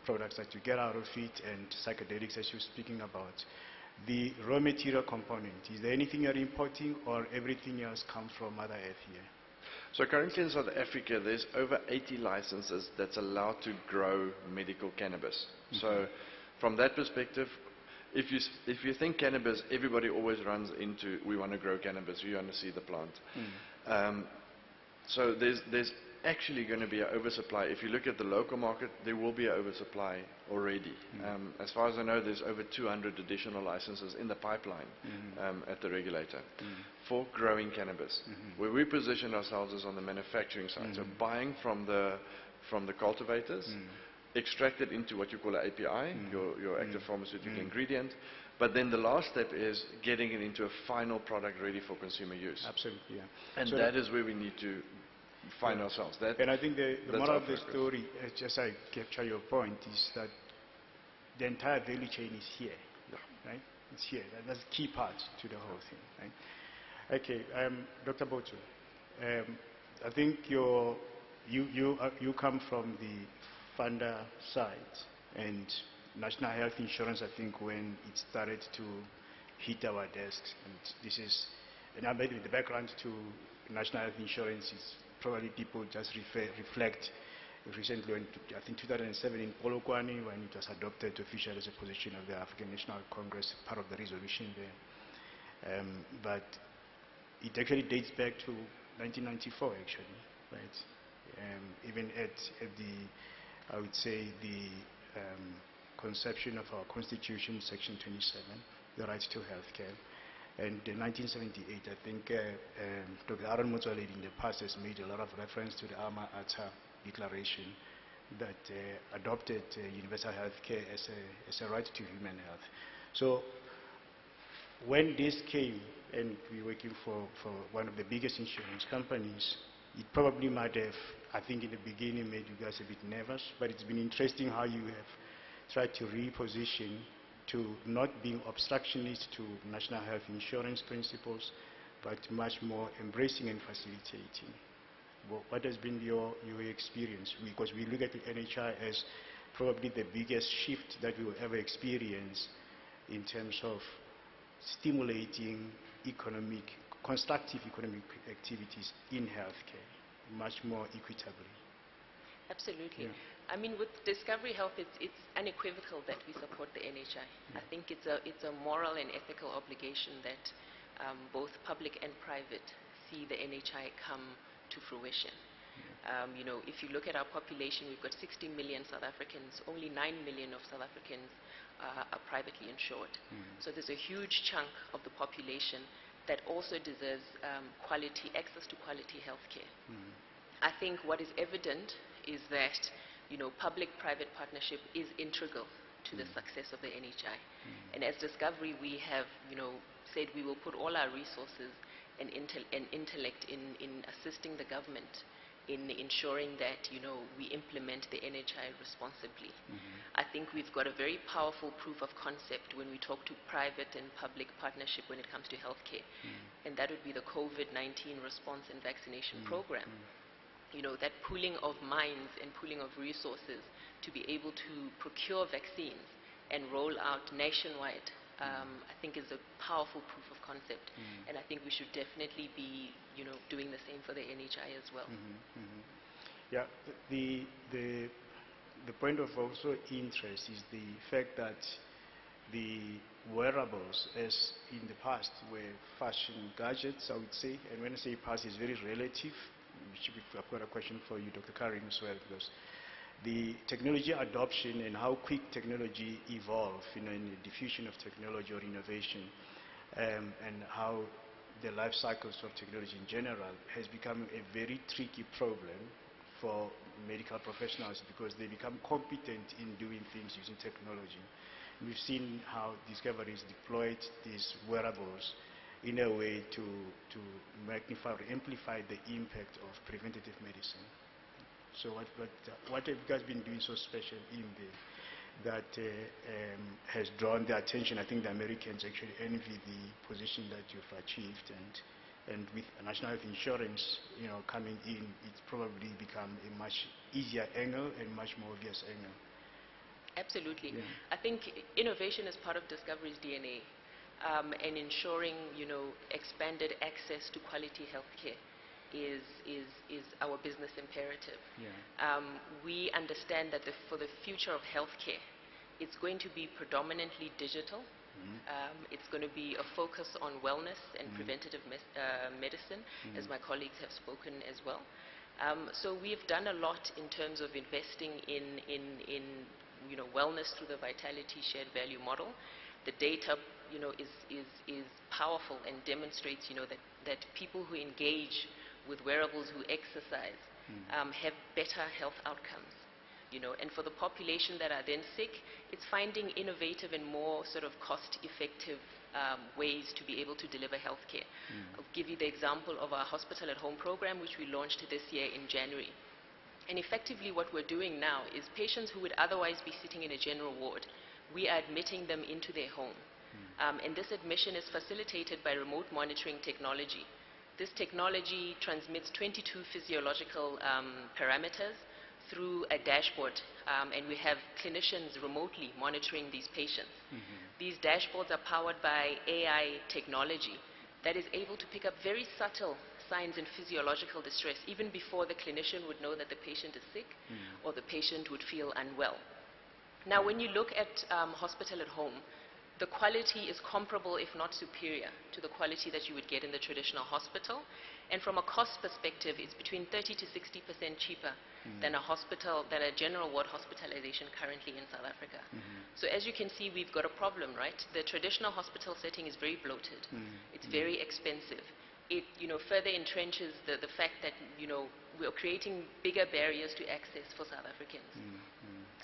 products that you get out of it, and psychedelics as you're speaking about, the raw material component, is there anything you're importing or everything else comes from Mother Earth here? So currently in South Africa, there's over 80 licenses that's allowed to grow medical cannabis. So from that perspective, if you think cannabis, everybody always runs into, we want to grow cannabis, we want to see the plant. So there's actually going to be an oversupply. If you look at the local market, there will be an oversupply already. As far as I know, there's over 200 additional licenses in the pipeline at the regulator for growing cannabis. Where we position ourselves is on the manufacturing side, so buying from the cultivators, extract it into what you call an API, your active pharmaceutical ingredient, but then the last step is getting it into a final product ready for consumer use. Absolutely, yeah. And so that is where we need to find ourselves. And I think the moral of the story, just I capture your point, is that the entire value chain is here, right? It's here. That's the key part to the whole thing, right? Okay, Dr. Botu, I think you come from the funder side, and National Health Insurance, I think when it started to hit our desks, and this is, and I made the background to National Health Insurance is probably people just reflect recently, I think 2007 in Polokwane, when it was adopted officially as a position of the African National Congress, part of the resolution there. But it actually dates back to 1994 actually, right? Even at the, I would say, the conception of our Constitution, Section 27, the right to health care. And in 1978, I think Dr. Aaron Motsoaledi in the past has made a lot of reference to the Alma Ata Declaration that adopted universal health care as a right to human health. So when this came, and we're working for one of the biggest insurance companies, It probably might have, I think in the beginning, made you guys a bit nervous, but it's been interesting how you have tried to reposition to not being obstructionist to national health insurance principles, but much more embracing and facilitating. What has been your experience? Because we look at the NHI as probably the biggest shift that we will ever experience in terms of stimulating constructive economic activities in healthcare, much more equitably. Absolutely. Yeah. I mean, with Discovery Health, it's unequivocal that we support the NHI. I think it's a moral and ethical obligation that both public and private see the NHI come to fruition. You know, if you look at our population, we've got 60 million South Africans. Only 9 million of South Africans are privately insured. So there's a huge chunk of the population that also deserves access to quality healthcare. I think what is evident is that, you know, public-private partnership is integral to the success of the NHI. And as Discovery, we have, you know, said we will put all our resources and intellect in assisting the government in ensuring that, you know, we implement the NHI responsibly. I think we've got a very powerful proof of concept when we talk to private and public partnership when it comes to healthcare. And that would be the COVID-19 response and vaccination program. You know, that pooling of minds and pooling of resources to be able to procure vaccines and roll out nationwide, I think is a powerful proof of concept. And I think we should definitely be, you know, doing the same for the NHI as well. Yeah, the point of also interest is the fact that the wearables, as in the past, were fashion gadgets, I would say. And when I say past, it's very relative. I've got a question for you, Dr. Karim, as well, because the technology adoption and how quick technology evolves, you know, in the diffusion of technology or innovation, and how the life cycles of technology in general has become a very tricky problem for medical professionals because they become competent in doing things using technology. We've seen how Discovery has deployed these wearables in a way to magnify or amplify the impact of preventative medicine. So what have you guys been doing so special in there that has drawn the attention? I think the Americans actually envy the position that you've achieved, and with national health insurance, you know, coming in, it's probably become a much easier angle and much more obvious angle. Absolutely. Yeah. I think innovation is part of Discovery's DNA. And ensuring, you know, expanded access to quality healthcare is our business imperative. We understand that for the future of healthcare, it's going to be predominantly digital. It's going to be a focus on wellness and preventative medicine, as my colleagues have spoken as well. So we've done a lot in terms of investing in you know, wellness through the Vitality Shared Value model. The data, you know, is powerful and demonstrates, you know, that people who engage with wearables, who exercise, have better health outcomes. You know, and for the population that are then sick, it's finding innovative and more sort of cost-effective ways to be able to deliver healthcare. I'll give you the example of our hospital at home program, which we launched this year in January. And effectively what we're doing now is patients who would otherwise be sitting in a general ward, we are admitting them into their home. And this admission is facilitated by remote monitoring technology. This technology transmits 22 physiological parameters through a dashboard, and we have clinicians remotely monitoring these patients. These dashboards are powered by AI technology that is able to pick up very subtle signs in physiological distress even before the clinician would know that the patient is sick or the patient would feel unwell. Now, when you look at hospital at home, the quality is comparable, if not superior, to the quality that you would get in the traditional hospital. And from a cost perspective, it's between 30 to 60% cheaper than a general ward hospitalization currently in South Africa. So as you can see, we've got a problem, right? The traditional hospital setting is very bloated. It's very expensive. It, you know, further entrenches the fact that, you know, we're creating bigger barriers to access for South Africans.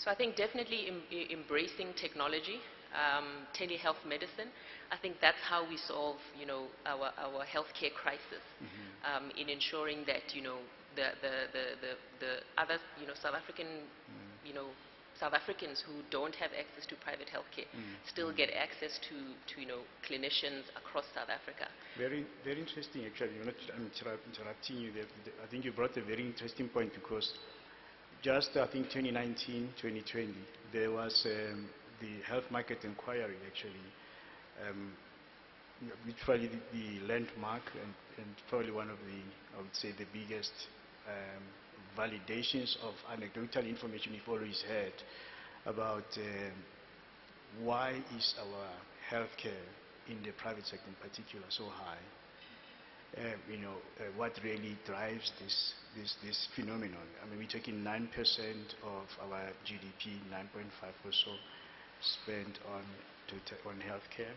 So I think definitely embracing technology, telehealth medicine, I think that's how we solve, you know, our healthcare crisis. in ensuring that, the other, South African, South Africans who don't have access to private healthcare still get access to clinicians across South Africa. Very, very interesting, actually. I'm interrupting you there. I think you brought a very interesting point because just, I think, 2019, 2020, there was the health market inquiry, actually, which probably the landmark and probably one of the, I would say, the biggest validations of anecdotal information we've always had about why is our healthcare in the private sector in particular so high. What really drives this phenomenon. I mean, we're talking 9% of our GDP, 9.5 or so, spent on healthcare.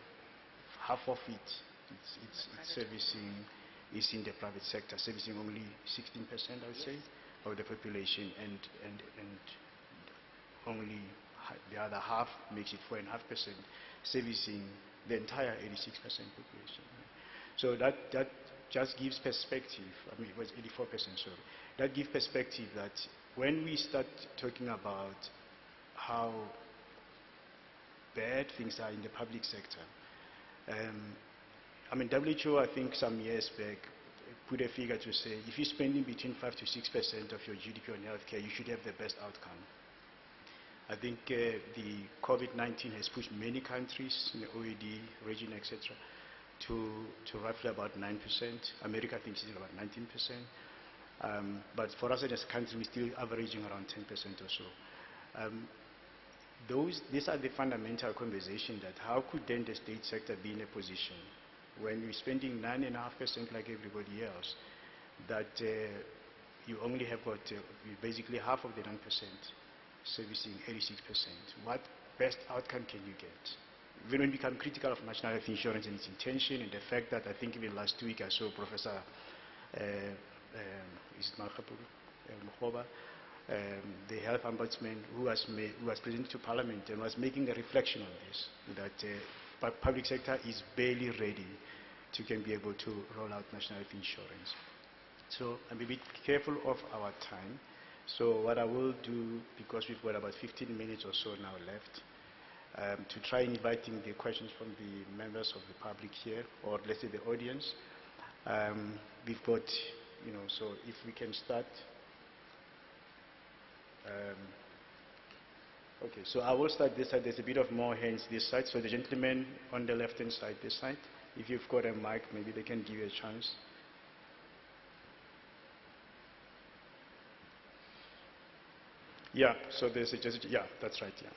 Half of it, it's servicing, is in the private sector, servicing only 16%, I would say, of the population, and only the other half makes it 4.5%, servicing the entire 86% population. So that just gives perspective. I mean, it was 84%, sorry. That gives perspective that when we start talking about how bad things are in the public sector, I mean, WHO, I think some years back, put a figure to say if you're spending between 5 to 6% of your GDP on healthcare, you should have the best outcome. I think the COVID-19 has pushed many countries in the OECD region, etc., to roughly about 9%. America thinks it's about 19%. But for us as a country, we're still averaging around 10% or so. These are the fundamental conversations that how could then the state sector be in a position when we're spending 9.5% like everybody else, that you only have got basically half of the 9% servicing 86%. What best outcome can you get? When we become critical of national health insurance and its intention, and the fact that I think even last week I saw Professor Mokhoba, the health ombudsman, who was presented to Parliament and was making a reflection on this, that public sector is barely ready to be able to roll out national health insurance. So I'm a bit careful of our time. So what I will do, because we've got about 15 minutes or so now left, to try inviting the questions from the members of the public here, or let's say the audience. We've got, so if we can start. Okay, so I will start this side. There's a bit of more hands this side. So the gentleman on the left-hand side, this side. If you've got a mic, maybe they can give you a chance. Yeah, so there's yeah, that's right, yeah.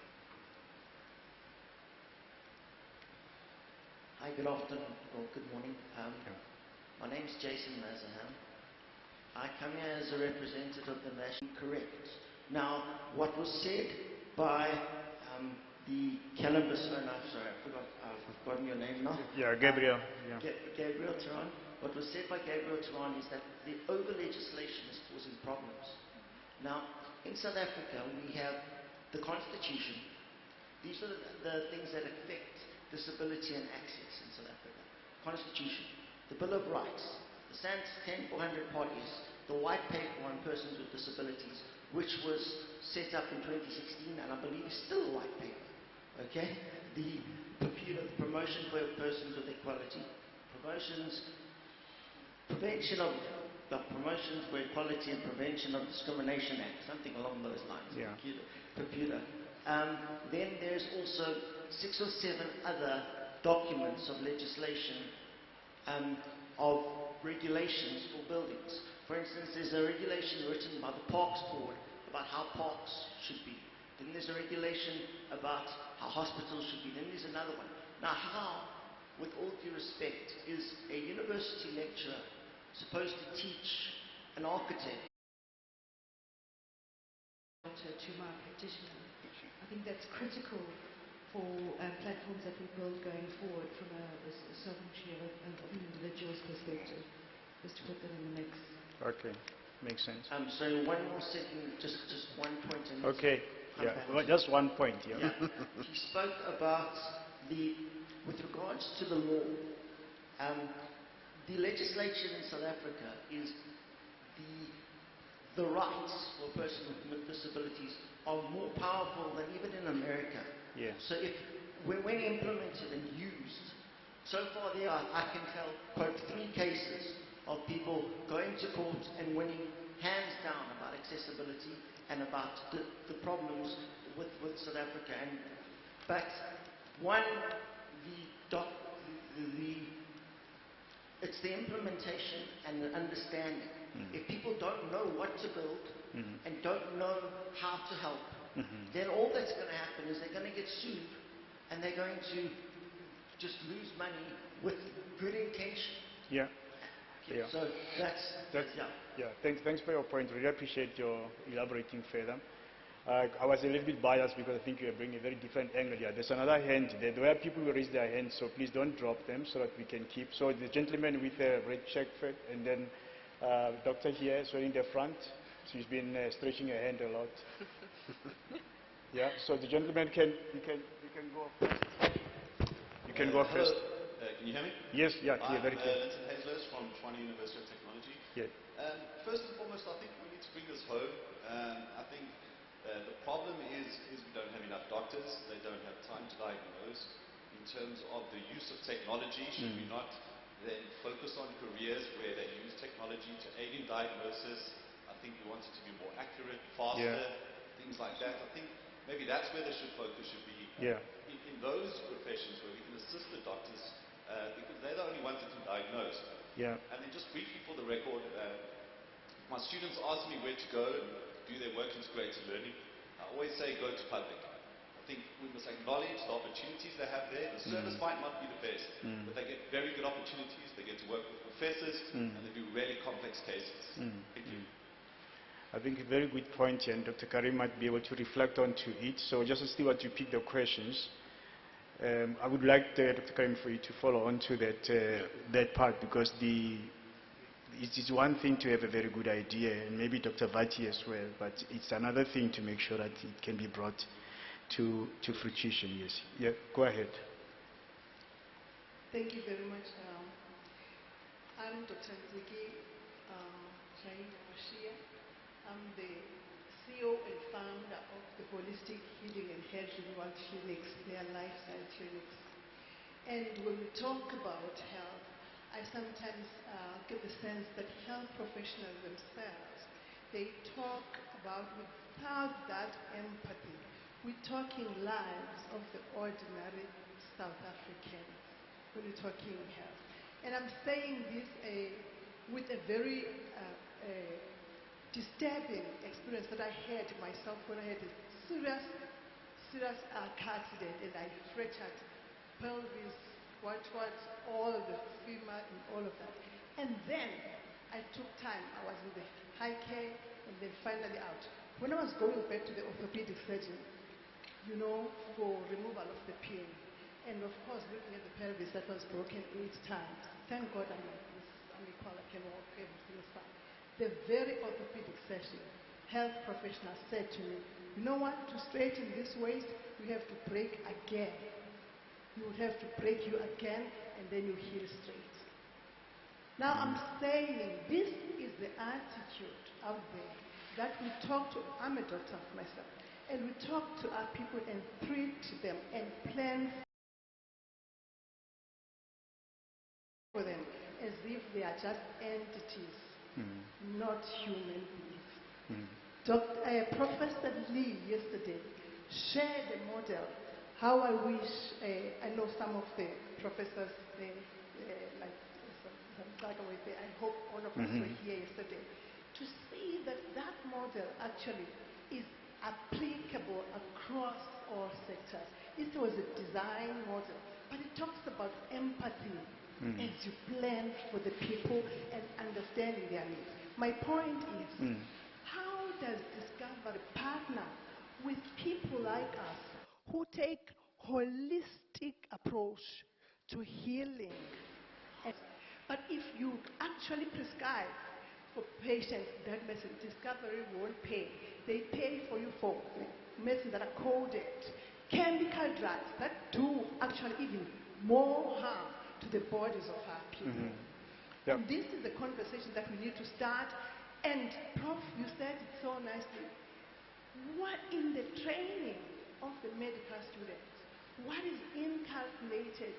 Hi, good afternoon, or good morning. My name is Jason Mazaham. I come here as a representative of the National Correct. Now, what was said by the cannabis owner, sorry, I've forgotten your name now. Yeah, Gabriel. Yeah. Gabriel Turan. What was said by Gabriel Turan is that the over-legislation is causing problems. Now, in South Africa, we have the Constitution. These are the things that affect disability and access in South Africa. Constitution, the Bill of Rights, the SANS 10 400 parties, the White Paper on Persons with Disabilities, which was set up in 2016, and I believe is still a white paper. Okay? The Promotion for Persons with Equality, Promotions for Equality and Prevention of Discrimination Act, something along those lines. Yeah. Then there's also 6 or 7 other documents of legislation, of regulations for buildings. For instance, there's a regulation written by the Parks Board about how parks should be. Then there's a regulation about how hospitals should be. Then there's another one. Now, how, with all due respect, is a university lecturer supposed to teach an architect to my practitioner? I think that's critical for platforms that we build going forward from a sovereignty of an individual's perspective, just to put that in the mix. Okay, makes sense. So one more second, just one point. Okay, yeah, just one point. Yeah. He spoke about with regards to the law, the legislation in South Africa the rights for a person with disabilities are more powerful than even in America. Yeah. So if, when implemented and used, so far there are, I can tell, quote, 3 cases of people going to court and winning hands down about accessibility and about the problems with South Africa. But one, it's the implementation and the understanding. If people don't know what to build and don't know how to help, then all that's going to happen is they're going to get sued and they're going to just lose money with good intention. Yeah. Okay, Yeah. So that's yeah. Thanks for your point. Really appreciate your elaborating further. I was a little bit biased because I think you are bringing a very different angle here. There's another hand there. There are people who raise their hands, so please don't drop them so that we can keep. So the gentleman with the red check, and then doctor here, so in the front. She's been stretching her hand a lot. Yeah. So the gentleman you can go first. You can go Hello. first. Can you hear me? Yes. Yeah. Clear, very clear. Vincent Hazlers from Tshwane University of Technology. Yeah. First and foremost, I think we need to bring this home. I think the problem is we don't have enough doctors. They don't have time to diagnose. In terms of the use of technology, should we not then focus on careers where they use technology to aid in diagnosis? I think we want it to be more accurate, faster, things like that. I think maybe that's where the focus should be. Yeah. In those professions where we can assist the doctors, because they're the only ones that can diagnose. Yeah. And then just briefly for the record, my students ask me where to go and do their work integrated learning. I always say go to public. I think we must acknowledge the opportunities they have there. The service might not be the best, but they get very good opportunities. They get to work with professors and they do really complex cases. Thank you. I think a very good point here, and Dr. Karim might be able to reflect onto it. So just to see what you pick the questions, I would like Dr. Karim for you to follow on to that part, because it is one thing to have a very good idea, and maybe Dr. Vati as well, but it's another thing to make sure that it can be brought to fruition. Yes. Yeah. Go ahead. Thank you very much. I'm Dr. Ziki Shaina Mashia. I'm the CEO and founder of the Holistic Healing and Health Renewal Clinics. They are lifestyle clinics. And when we talk about health, I sometimes get the sense that health professionals themselves, they talk about, without that empathy, we're talking lives of the ordinary South Africans when we're talking health. And I'm saying this with a very disturbing experience that I had myself when I had a serious car accident and I fractured pelvis, all the femur and all of that. And then I took time. I was in the high care and then finally out. When I was going back to the orthopedic surgeon, for removal of the pain, and of course looking at the pelvis that was broken 8 times. Thank God I'm like this. I'm equal, I can walk, everything is fine. The very orthopedic session, health professional said to me, you know what, to straighten this waist, you have to break again. You would have to break you again, and then you heal straight. Now I'm saying this is the attitude out there that we talk to, I'm a doctor myself, and we talk to our people and treat them and plan for them as if they are just entities, not human beings. Professor Lee yesterday shared a model. How I wish, I know some of the professors, like I hope all of us were here yesterday, to see that that model actually is applicable across all sectors. It was a design model, but it talks about empathy as you plan for the people and understanding their needs. My point is, how does Discovery partner with people like us who take holistic approach to healing? But if you actually prescribe for patients that medicine, Discovery won't pay. They pay for you for medicines that are coded, chemical drugs that do actually even more harm to the bodies of our people. And this is the conversation that we need to start, And Prof, you said it so nicely. What in the training of the medical students, what is inculcated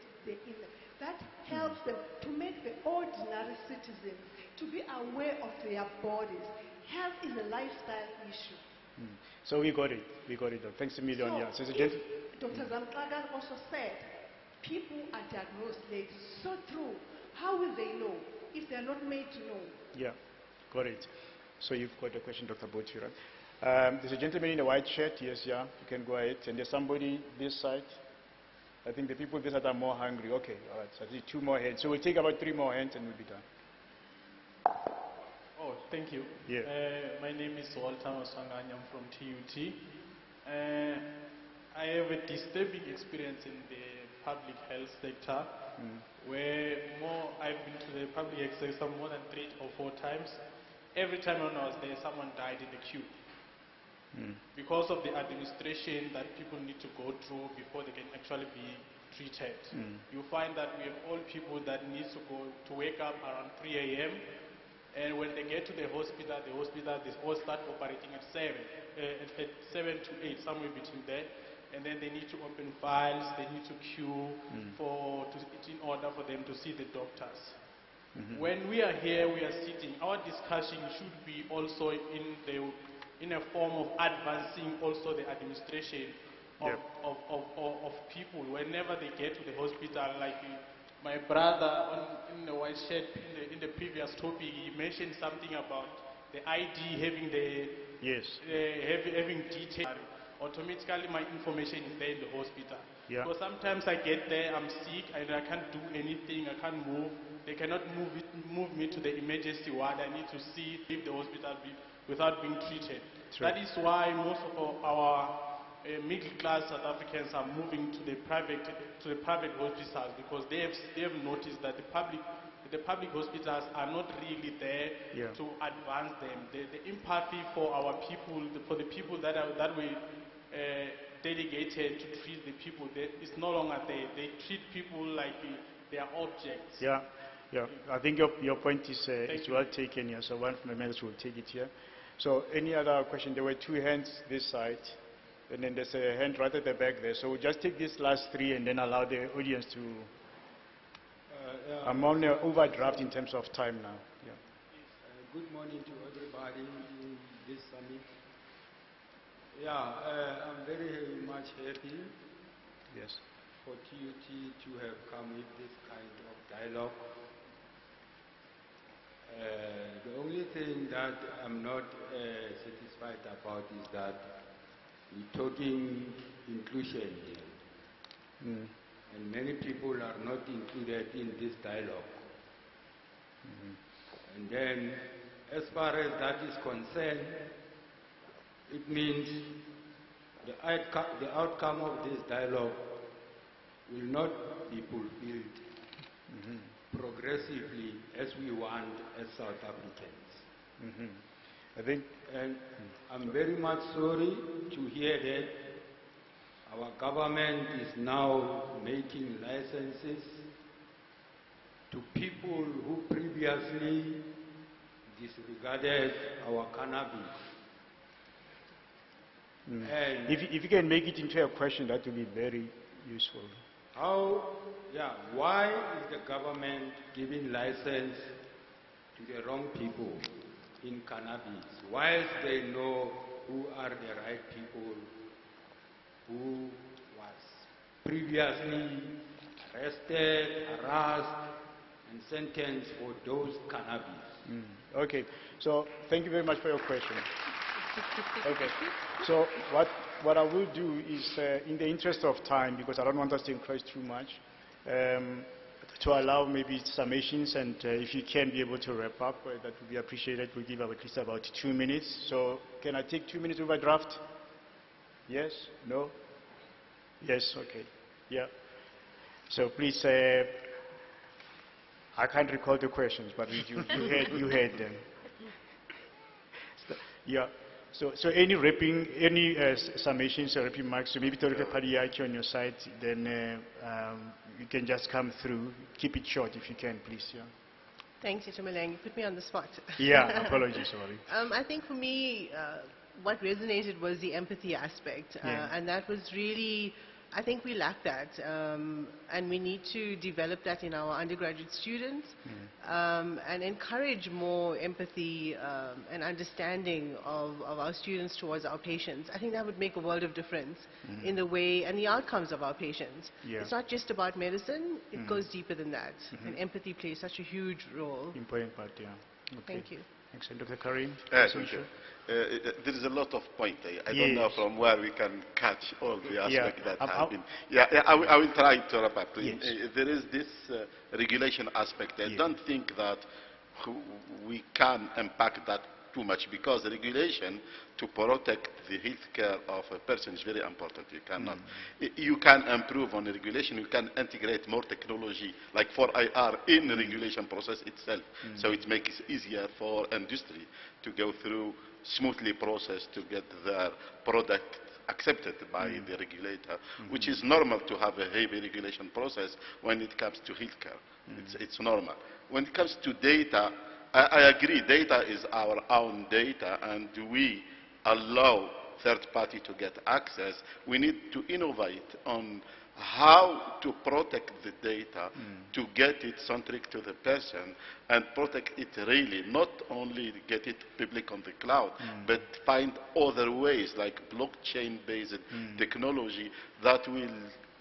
that helps them to make the ordinary citizens to be aware of their bodies? Health is a lifestyle issue. So we got it. Thanks a million. So Dr. Zamklagan also said, people are diagnosed late. So true. How will they know if they're not made to know? Yeah, got it. So you've got a question, Dr. Botura. There's a gentleman in a white shirt. Yes, yeah, you can go ahead. And there's somebody this side. I think the people this side are more hungry. Okay, all right. So I see 2 more hands. So we'll take about 3 more hands and we'll be done. Oh, thank you. Yeah. My name is Walter Maswangani. I'm from TUT. I have a disturbing experience in the public health sector, where I've been to the public health sector more than 3 or 4 times. Every time when I was there, someone died in the queue. Because of the administration that people need to go through before they can actually be treated. You find that we have old people that need to wake up around 3 a.m. And when they get to the hospital, they all start operating at 7 to 8, somewhere between there. And then they need to open files, they need to queue in order for them to see the doctors. When we are here, we are sitting, our discussion should be also in a form of advancing also the administration of people. Whenever they get to the hospital, like my brother in the white shirt in the previous topic, he mentioned something about the ID having having detail. Automatically my information is there in the hospital. So sometimes I get there, I'm sick, and I can't do anything, I can't move. They cannot move me to the emergency ward. I need to leave the hospital without being treated. That is why most of our middle-class South Africans are moving to the private hospitals, because they have noticed that the public hospitals are not really there to advance them. The empathy for our people, for the people that we delegated to treat the people, is no longer there. They treat people like they are objects. I think your point is well taken here. So one from the members will take it here. So any other question? There were 2 hands this side, and then there's a hand right at the back there. So we'll just take these last 3 and then allow the audience to... I'm on an overdraft in terms of time now. Good morning to everybody in this summit. I'm very much happy for TUT to have come with this kind of dialogue. The only thing that I'm not satisfied about is that we're talking inclusion here. And many people are not included in this dialogue. And then, as far as that is concerned, it means the outcome of this dialogue will not be fulfilled progressively as we want as South Africans. And I'm very much sorry to hear that our government is now making licenses to people who previously disregarded our cannabis. If you can make it into a question, that would be very useful. Why is the government giving license to the wrong people in cannabis, whilst they know who are the right people who was previously arrested, harassed, and sentenced for those cannabis? Okay, so thank you very much for your question. Okay, so what I will do is, in the interest of time, because I don't want us to encroach too much, to allow maybe summations, and if you can be able to wrap up, that would be appreciated. We'll give at least about 2 minutes. So can I take 2 minutes overdraft? Yes? No? Yes? Okay. Yeah. So please, I can't recall the questions, but you heard them. So any wrapping, any summations or wrapping marks, so maybe Dr. Padiaki on your side, then you can just come through. Keep it short if you can, please. Thanks, Itumeleng. You put me on the spot. Yeah, apologies, sorry. I think for me, what resonated was the empathy aspect. Yeah. And that was really, I think we lack that. And we need to develop that in our undergraduate students and encourage more empathy and understanding of our students towards our patients. I think that would make a world of difference in the way and the outcomes of our patients. Yeah. It's not just about medicine, it goes deeper than that. And empathy plays such a huge role. Important part, yeah. Okay. Thank you. Thanks. And Dr. Karim? Thank you. There is a lot of point. I don't know from where we can catch all the aspects that have been. I will try to wrap up. Yes. There is this regulation aspect. I don't think that we can impact that too much because regulation to protect the health care of a person is very important. You cannot. You can improve on the regulation. You can integrate more technology, like for IR, in the regulation process itself. So it makes it easier for industry to go through smoothly process to get their product accepted by the regulator, which is normal to have a heavy regulation process when it comes to healthcare. It's normal. When it comes to data, I agree, data is our own data, and we allow third party to get access. We need to innovate on how to protect the data, to get it centric to the person and protect it really, not only get it public on the cloud, but find other ways like blockchain-based technology that will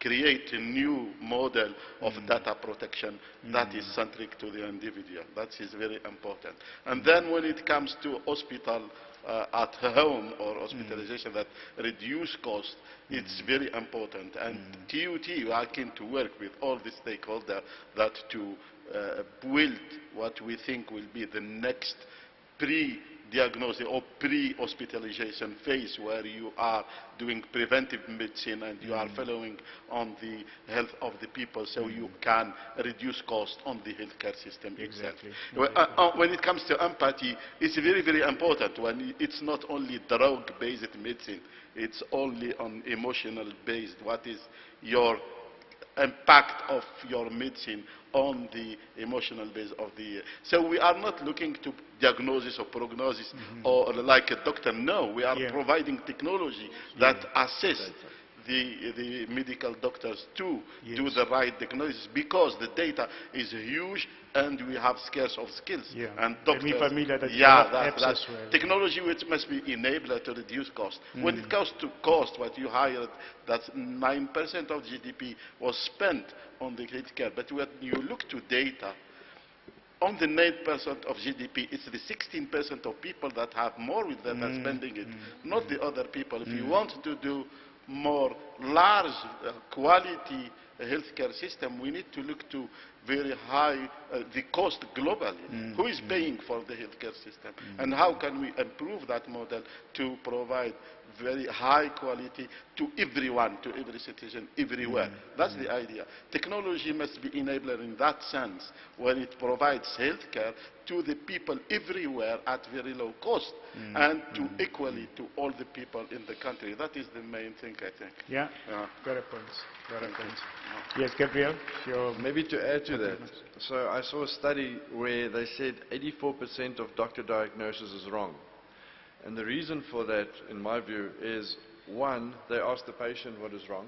create a new model of data protection that is centric to the individual. That is very important. And then when it comes to hospital at home or hospitalization that reduce cost, it's very important. And TUT are keen to work with all the stakeholders that to build what we think will be the next pre-diagnosis or pre-hospitalization phase where you are doing preventive medicine and you are following on the health of the people so you can reduce cost on the healthcare system itself. When it comes to empathy, it's very, very important. When it's not only drug-based medicine, it's only on emotional-based. What is your impact of your medicine on the emotional base of the... So we are not looking to diagnosis or prognosis or like a doctor. No, we are providing technology that assists the medical doctors to do the right diagnosis because the data is huge and we have scarce of skills. And doctors, technology which must be enabler to reduce cost. When it comes to cost, what you hired, that's 9% of GDP was spent on the healthcare. But when you look to data, on the 9% of GDP, it's the 16% of people that have more with them than spending it, not the other people. If you want to do more large quality healthcare system, we need to look to very high the cost globally. Who is paying for the healthcare system? And how can we improve that model to provide very high quality to everyone, to every citizen, everywhere? That's the idea. Technology must be enabler in that sense when it provides healthcare to the people everywhere at very low cost and to equally to all the people in the country. That is the main thing, I think. Yeah, got a point. Got a point. Yes, Gabriel? Maybe to add to that, so I saw a study where they said 84% of doctor diagnosis is wrong. And the reason for that, in my view, is one, they ask the patient what is wrong.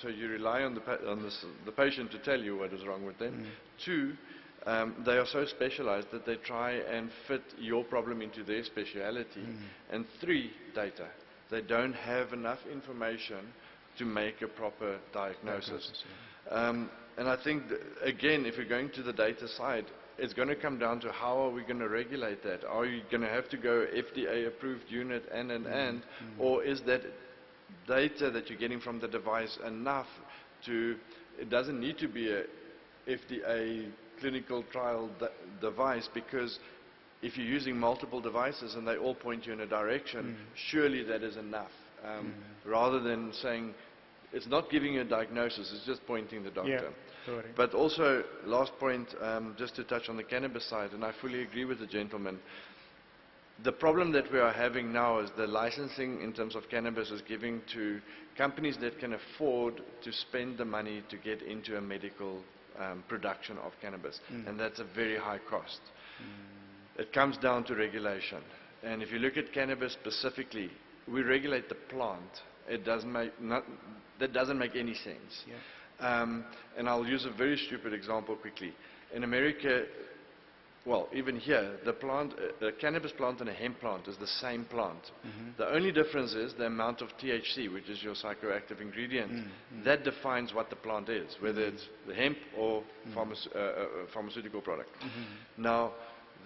So you rely on the patient to tell you what is wrong with them. Two, they are so specialized that they try and fit your problem into their speciality. And three, data. They don't have enough information to make a proper diagnosis. And I think, again, if you're going to the data side, it's going to come down to how are we going to regulate that? Are you going to have to go FDA-approved unit and, or is that data that you're getting from the device enough to, it doesn't need to be a FDA clinical trial device, because if you're using multiple devices and they all point you in a direction, surely that is enough. Rather than saying, it's not giving you a diagnosis, it's just pointing the doctor. But also, last point, just to touch on the cannabis side, and I fully agree with the gentleman, the problem that we are having now is the licensing in terms of cannabis is giving to companies that can afford to spend the money to get into a medical production of cannabis, and that's a very high cost. It comes down to regulation, and if you look at cannabis specifically, we regulate the plant. It doesn't make that doesn't make any sense. And I'll use a very stupid example quickly. In America, well, even here, the cannabis plant and a hemp plant is the same plant. The only difference is the amount of THC, which is your psychoactive ingredient. That defines what the plant is, whether it's the hemp or pharmaceutical product. Now,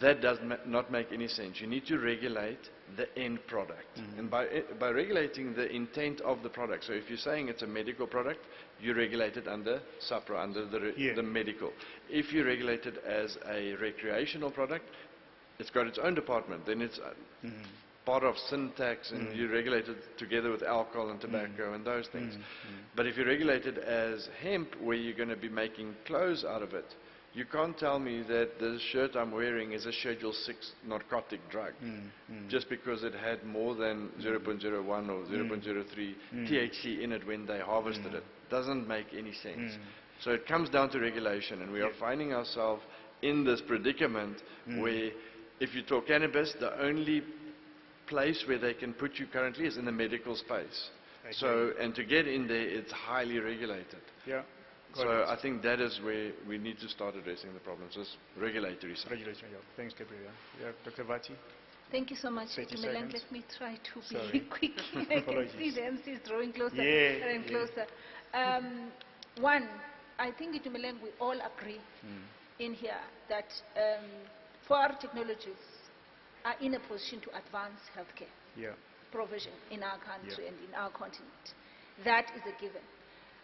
that does not make any sense. You need to regulate the end product. And by regulating the intent of the product, so if you're saying it's a medical product, you regulate it under SAPRA, under the medical. If you regulate it as a recreational product, it's got its own department. Then it's part of syntax, and you regulate it together with alcohol and tobacco and those things. But if you regulate it as hemp, where you're going to be making clothes out of it, you can't tell me that the shirt I'm wearing is a Schedule 6 narcotic drug just because it had more than 0.01 or 0.03 THC in it when they harvested it. Doesn't make any sense. So it comes down to regulation, and we are finding ourselves in this predicament where if you talk cannabis, the only place where they can put you currently is in the medical space. So, and to get in there, it's highly regulated. So I think that is where we need to start addressing the problems, is regulatory side. Thanks, Gabriel. Dr. Vati? Thank you so much, 30 Milan. seconds. Let me try to Sorry. be quick. I can see the MC is drawing closer and closer. One, I think, Milan, we all agree in here that for our technologies are in a position to advance healthcare provision in our country and in our continent. That is a given.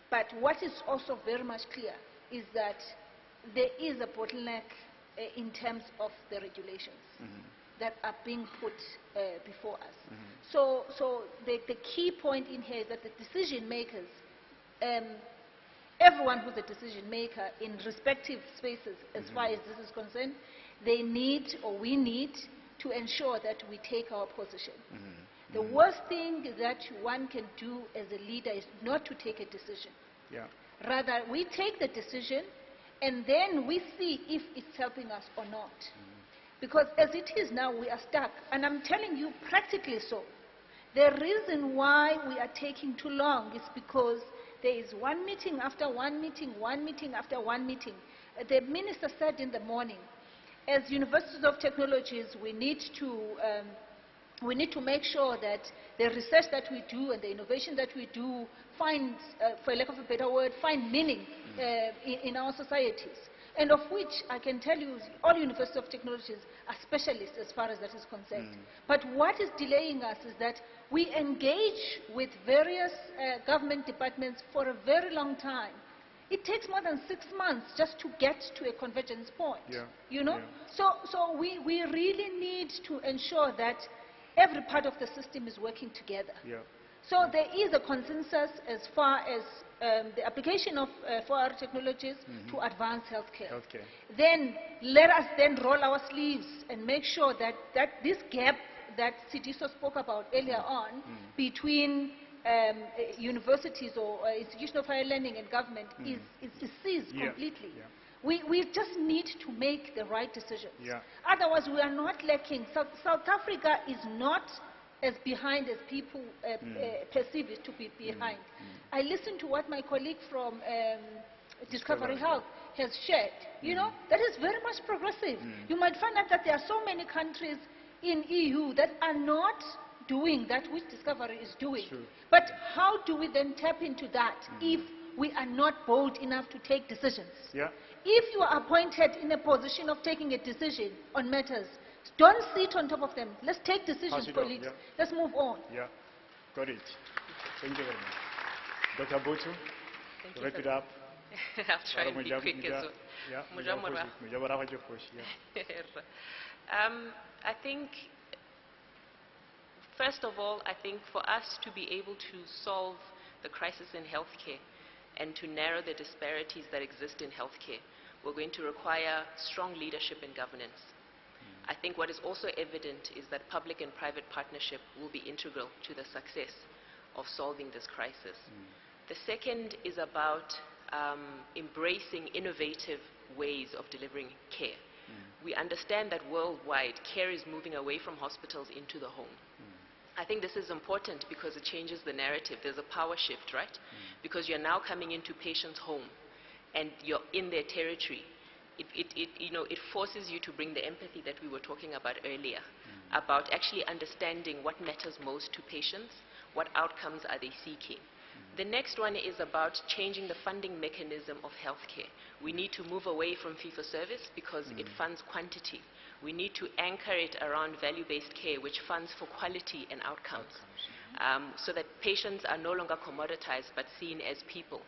But what is also very much clear is that there is a bottleneck in terms of the regulations that are being put before us. So the key point in here is that the decision makers, everyone who's a decision maker in respective spaces as far as this is concerned, they need, or we need, to ensure that we take our position. The worst thing that one can do as a leader is not to take a decision. Rather, we take the decision and then we see if it's helping us or not. Because as it is now, we are stuck. And I'm telling you practically so. The reason why we are taking too long is because there is one meeting after one meeting, one meeting after one meeting. The minister said in the morning, as universities of technologies, we need to make sure that the research that we do and the innovation that we do finds, for lack of a better word, find meaning in our societies. And of which I can tell you all universities of technologies are specialists as far as that is concerned. But what is delaying us is that we engage with various government departments for a very long time. It takes more than 6 months just to get to a convergence point. You know? So we really need to ensure that every part of the system is working together. So there is a consensus as far as the application of for our technologies to advance healthcare. Then let us then roll our sleeves and make sure that this gap that Sidiso spoke about earlier on between universities or institutional higher learning and government is seized completely. We just need to make the right decisions. Otherwise, we are not lacking. South Africa is not as behind as people perceive it to be behind. I listened to what my colleague from Discovery Health has shared. You know, that is very much progressive. You might find out that there are so many countries in EU that are not doing that which Discovery is doing. But how do we then tap into that if we are not bold enough to take decisions? If you are appointed in a position of taking a decision on matters, don't sit on top of them. Let's take decisions, colleagues. Let's move on. Got it. Thank you very much. Dr. Botu, wrap it up. I'll try and be quick as well. I think, first of all, I think for us to be able to solve the crisis in healthcare and to narrow the disparities that exist in healthcare, we're going to require strong leadership and governance. I think what is also evident is that public and private partnership will be integral to the success of solving this crisis. The second is about embracing innovative ways of delivering care. We understand that worldwide, care is moving away from hospitals into the home. I think this is important because it changes the narrative. There's a power shift, right? Because you're now coming into patients' home and you're in their territory. It forces you to bring the empathy that we were talking about earlier, about actually understanding what matters most to patients, what outcomes are they seeking. The next one is about changing the funding mechanism of healthcare. We need to move away from fee-for-service because it funds quantity. We need to anchor it around value-based care, which funds for quality and outcomes, so that patients are no longer commoditized but seen as people,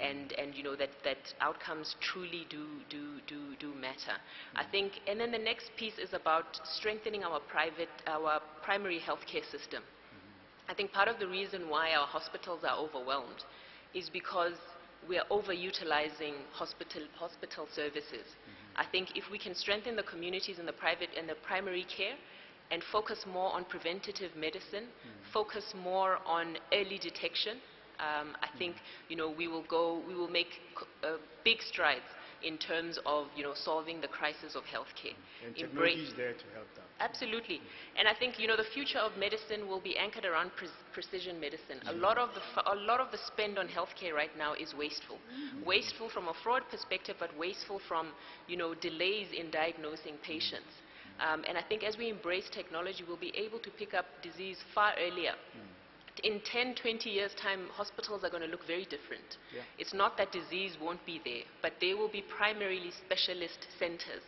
and that outcomes truly do matter. I think, and then the next piece is about strengthening our primary healthcare system. I think part of the reason why our hospitals are overwhelmed is because we are overutilizing hospital services. I think if we can strengthen the communities in the private and the primary care and focus more on preventative medicine, focus more on early detection, I think we will make big strides in terms of solving the crisis of healthcare. And technology is there to help that. Absolutely. And I think the future of medicine will be anchored around precision medicine. A lot of the spend on healthcare right now is wasteful. Wasteful from a fraud perspective, but wasteful from delays in diagnosing patients. And I think as we embrace technology, we'll be able to pick up disease far earlier. In 10, 20 years' time, hospitals are going to look very different. It's not that disease won't be there, but they will be primarily specialist centers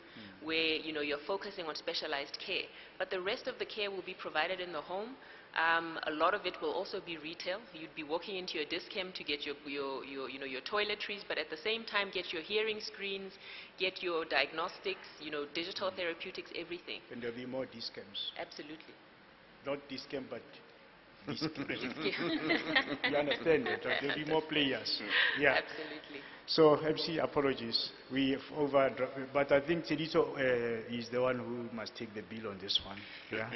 where you're focusing on specialized care. But the rest of the care will be provided in the home. A lot of it will also be retail. You'd be walking into your Dis-Chem to get your toiletries, but at the same time get your hearing screens, get your diagnostics, digital therapeutics, everything. And there'll be more Dis-Chems. Absolutely. Not Dis-Chem, but you understand that, right? There'll be more players. Yeah. Absolutely. So, MC, apologies. We've but I think Tediso is the one who must take the bill on this one. Yeah.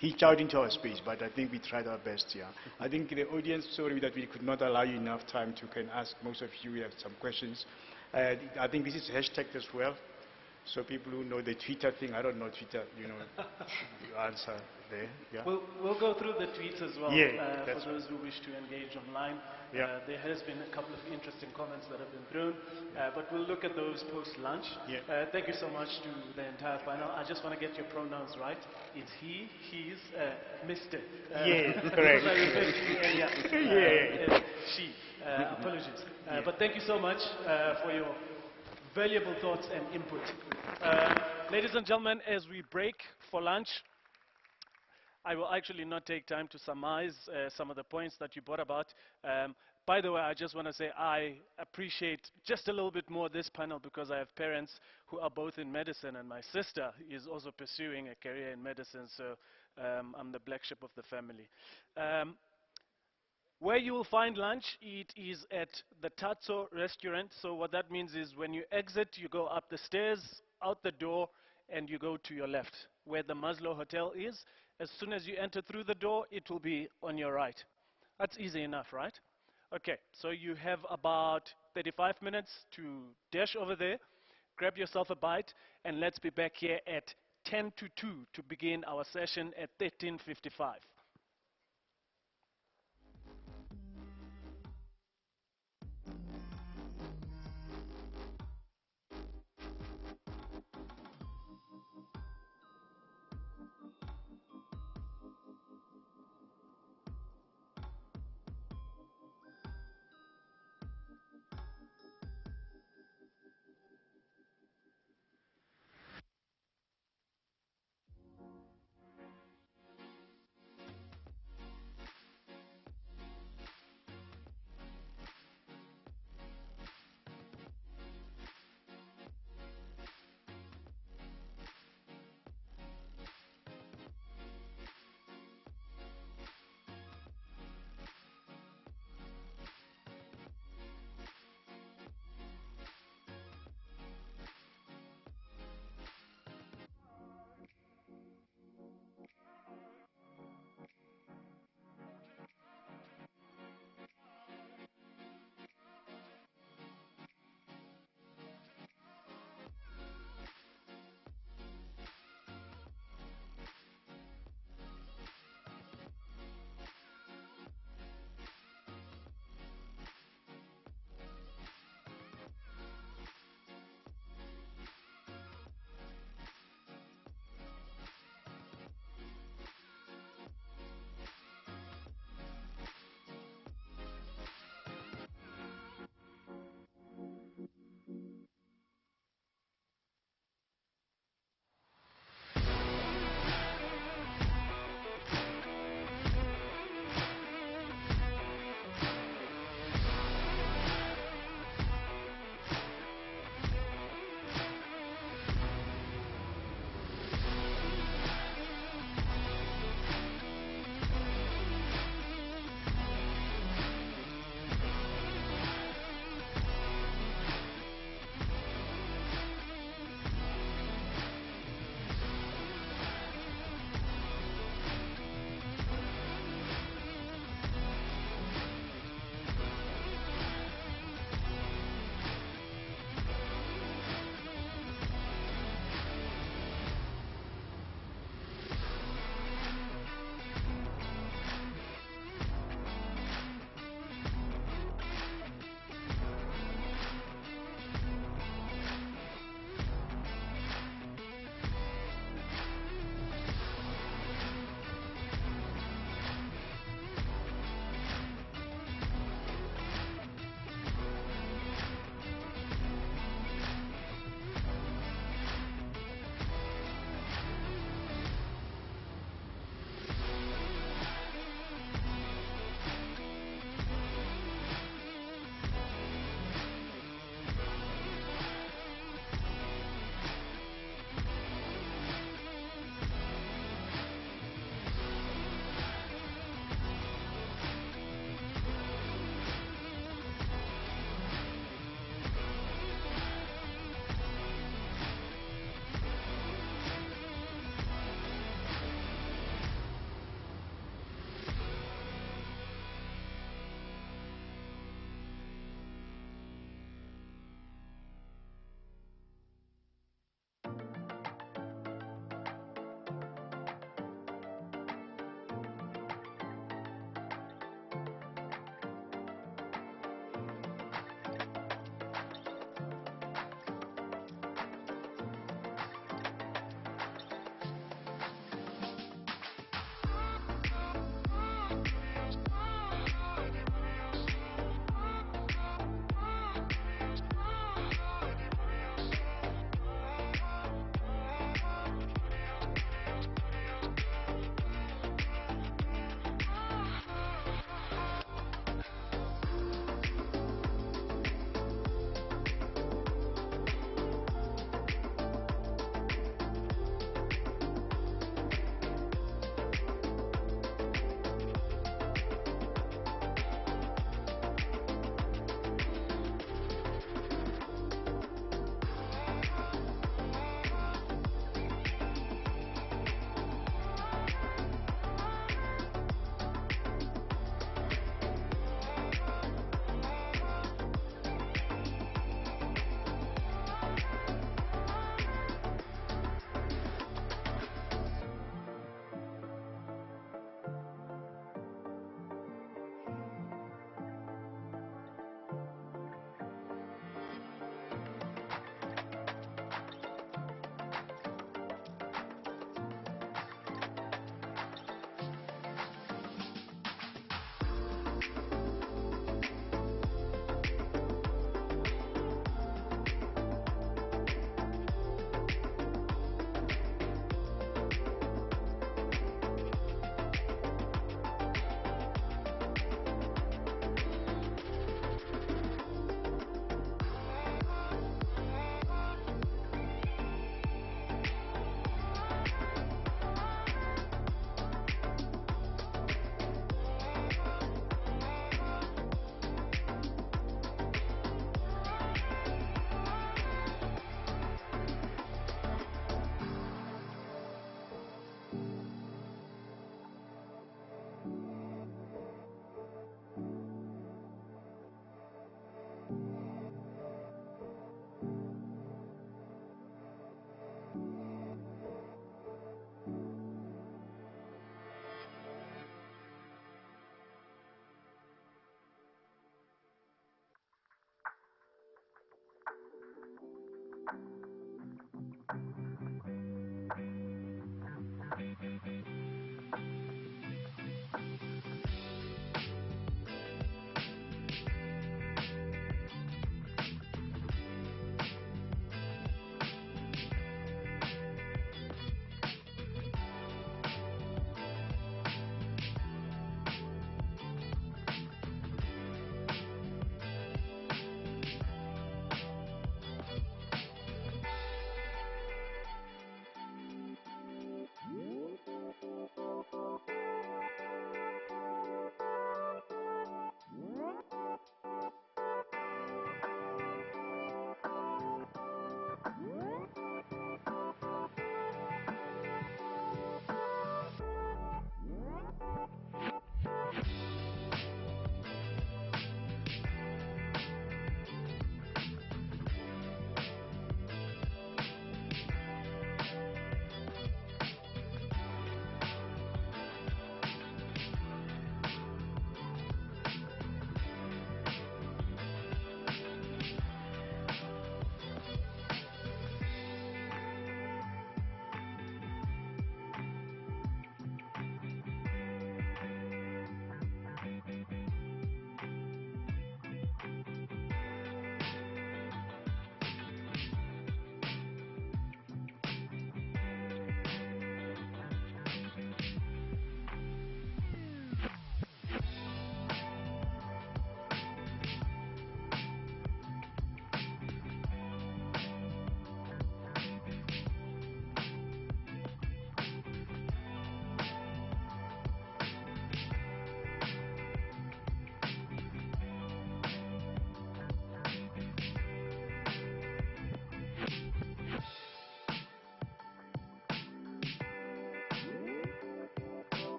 He charged into our space, but I think we tried our best. Yeah. I think the audience, sorry that we could not allow you enough time to can ask most of you have some questions. I think this is hashtagged as well. So people who know the Twitter thing, I don't know Twitter, you answer there. Yeah. We'll go through the tweets as well, Yeah, for those who wish to engage online. Yeah. There has been a couple of interesting comments that have been thrown, but we'll look at those post-lunch. Yeah. Thank you so much to the entire panel. I just want to get your pronouns right. It's he, he's, Mr. Yeah, correct. Because I referred to you earlier. She. Apologies. But thank you so much for your valuable thoughts and input. Ladies and gentlemen, as we break for lunch, I will actually not take time to surmise some of the points that you brought about. By the way, I just want to say I appreciate just a little bit more this panel because I have parents who are both in medicine, and my sister is also pursuing a career in medicine, so I'm the black sheep of the family. Where you will find lunch, it is at the TUT-TV restaurant. So what that means is when you exit, you go up the stairs, out the door, and you go to your left, where the Maslow Hotel is. As soon as you enter through the door, it will be on your right. That's easy enough, right? Okay, so you have about 35 minutes to dash over there, grab yourself a bite, and let's be back here at 10 to 2 to begin our session at 13:55.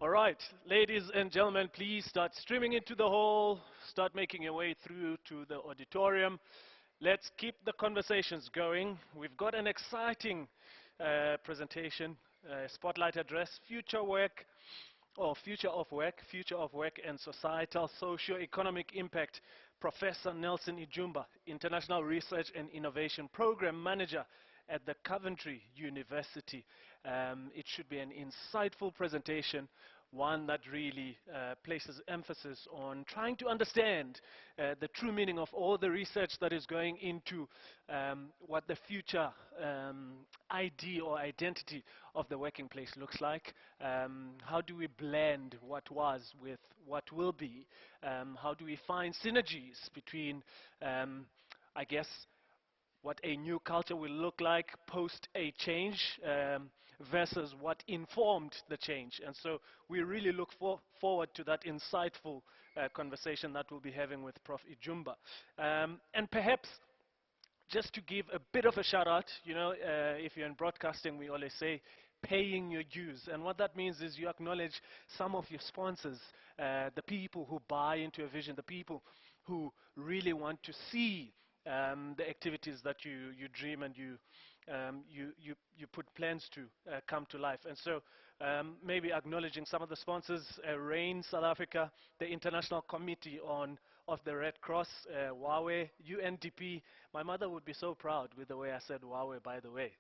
All right, ladies and gentlemen, please start streaming into the hall, start making your way through to the auditorium. Let's keep the conversations going. We've got an exciting presentation, spotlight address, future work, or future of work and societal socio-economic impact. Professor Nelson Ijumba, International Research and Innovation Program Manager at the Coventry University. It should be an insightful presentation, one that really places emphasis on trying to understand the true meaning of all the research that is going into what the future ID or identity of the working place looks like. How do we blend what was with what will be? How do we find synergies between, I guess, what a new culture will look like post a change versus what informed the change. And so we really look forward to that insightful conversation that we'll be having with Prof. Ijumba. And perhaps just to give a bit of a shout out, you know, if you're in broadcasting, we always say paying your dues. And what that means is you acknowledge some of your sponsors, the people who buy into a vision, the people who really want to see the activities that you dream and you put plans to come to life. And so maybe acknowledging some of the sponsors, RAIN South Africa, the International Committee of the Red Cross, Huawei, UNDP. My mother would be so proud with the way I said Huawei, by the way.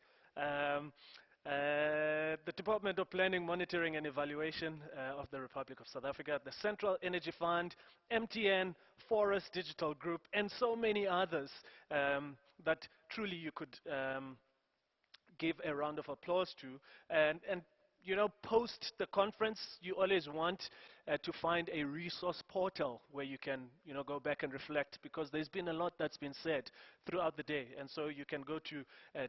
The Department of Planning, Monitoring and Evaluation of the Republic of South Africa, the Central Energy Fund, MTN, Forest Digital Group, and so many others that truly you could give a round of applause to. And you know, post the conference, you always want to find a resource portal where you can, you know, go back and reflect, because there's been a lot that's been said throughout the day. And so you can go to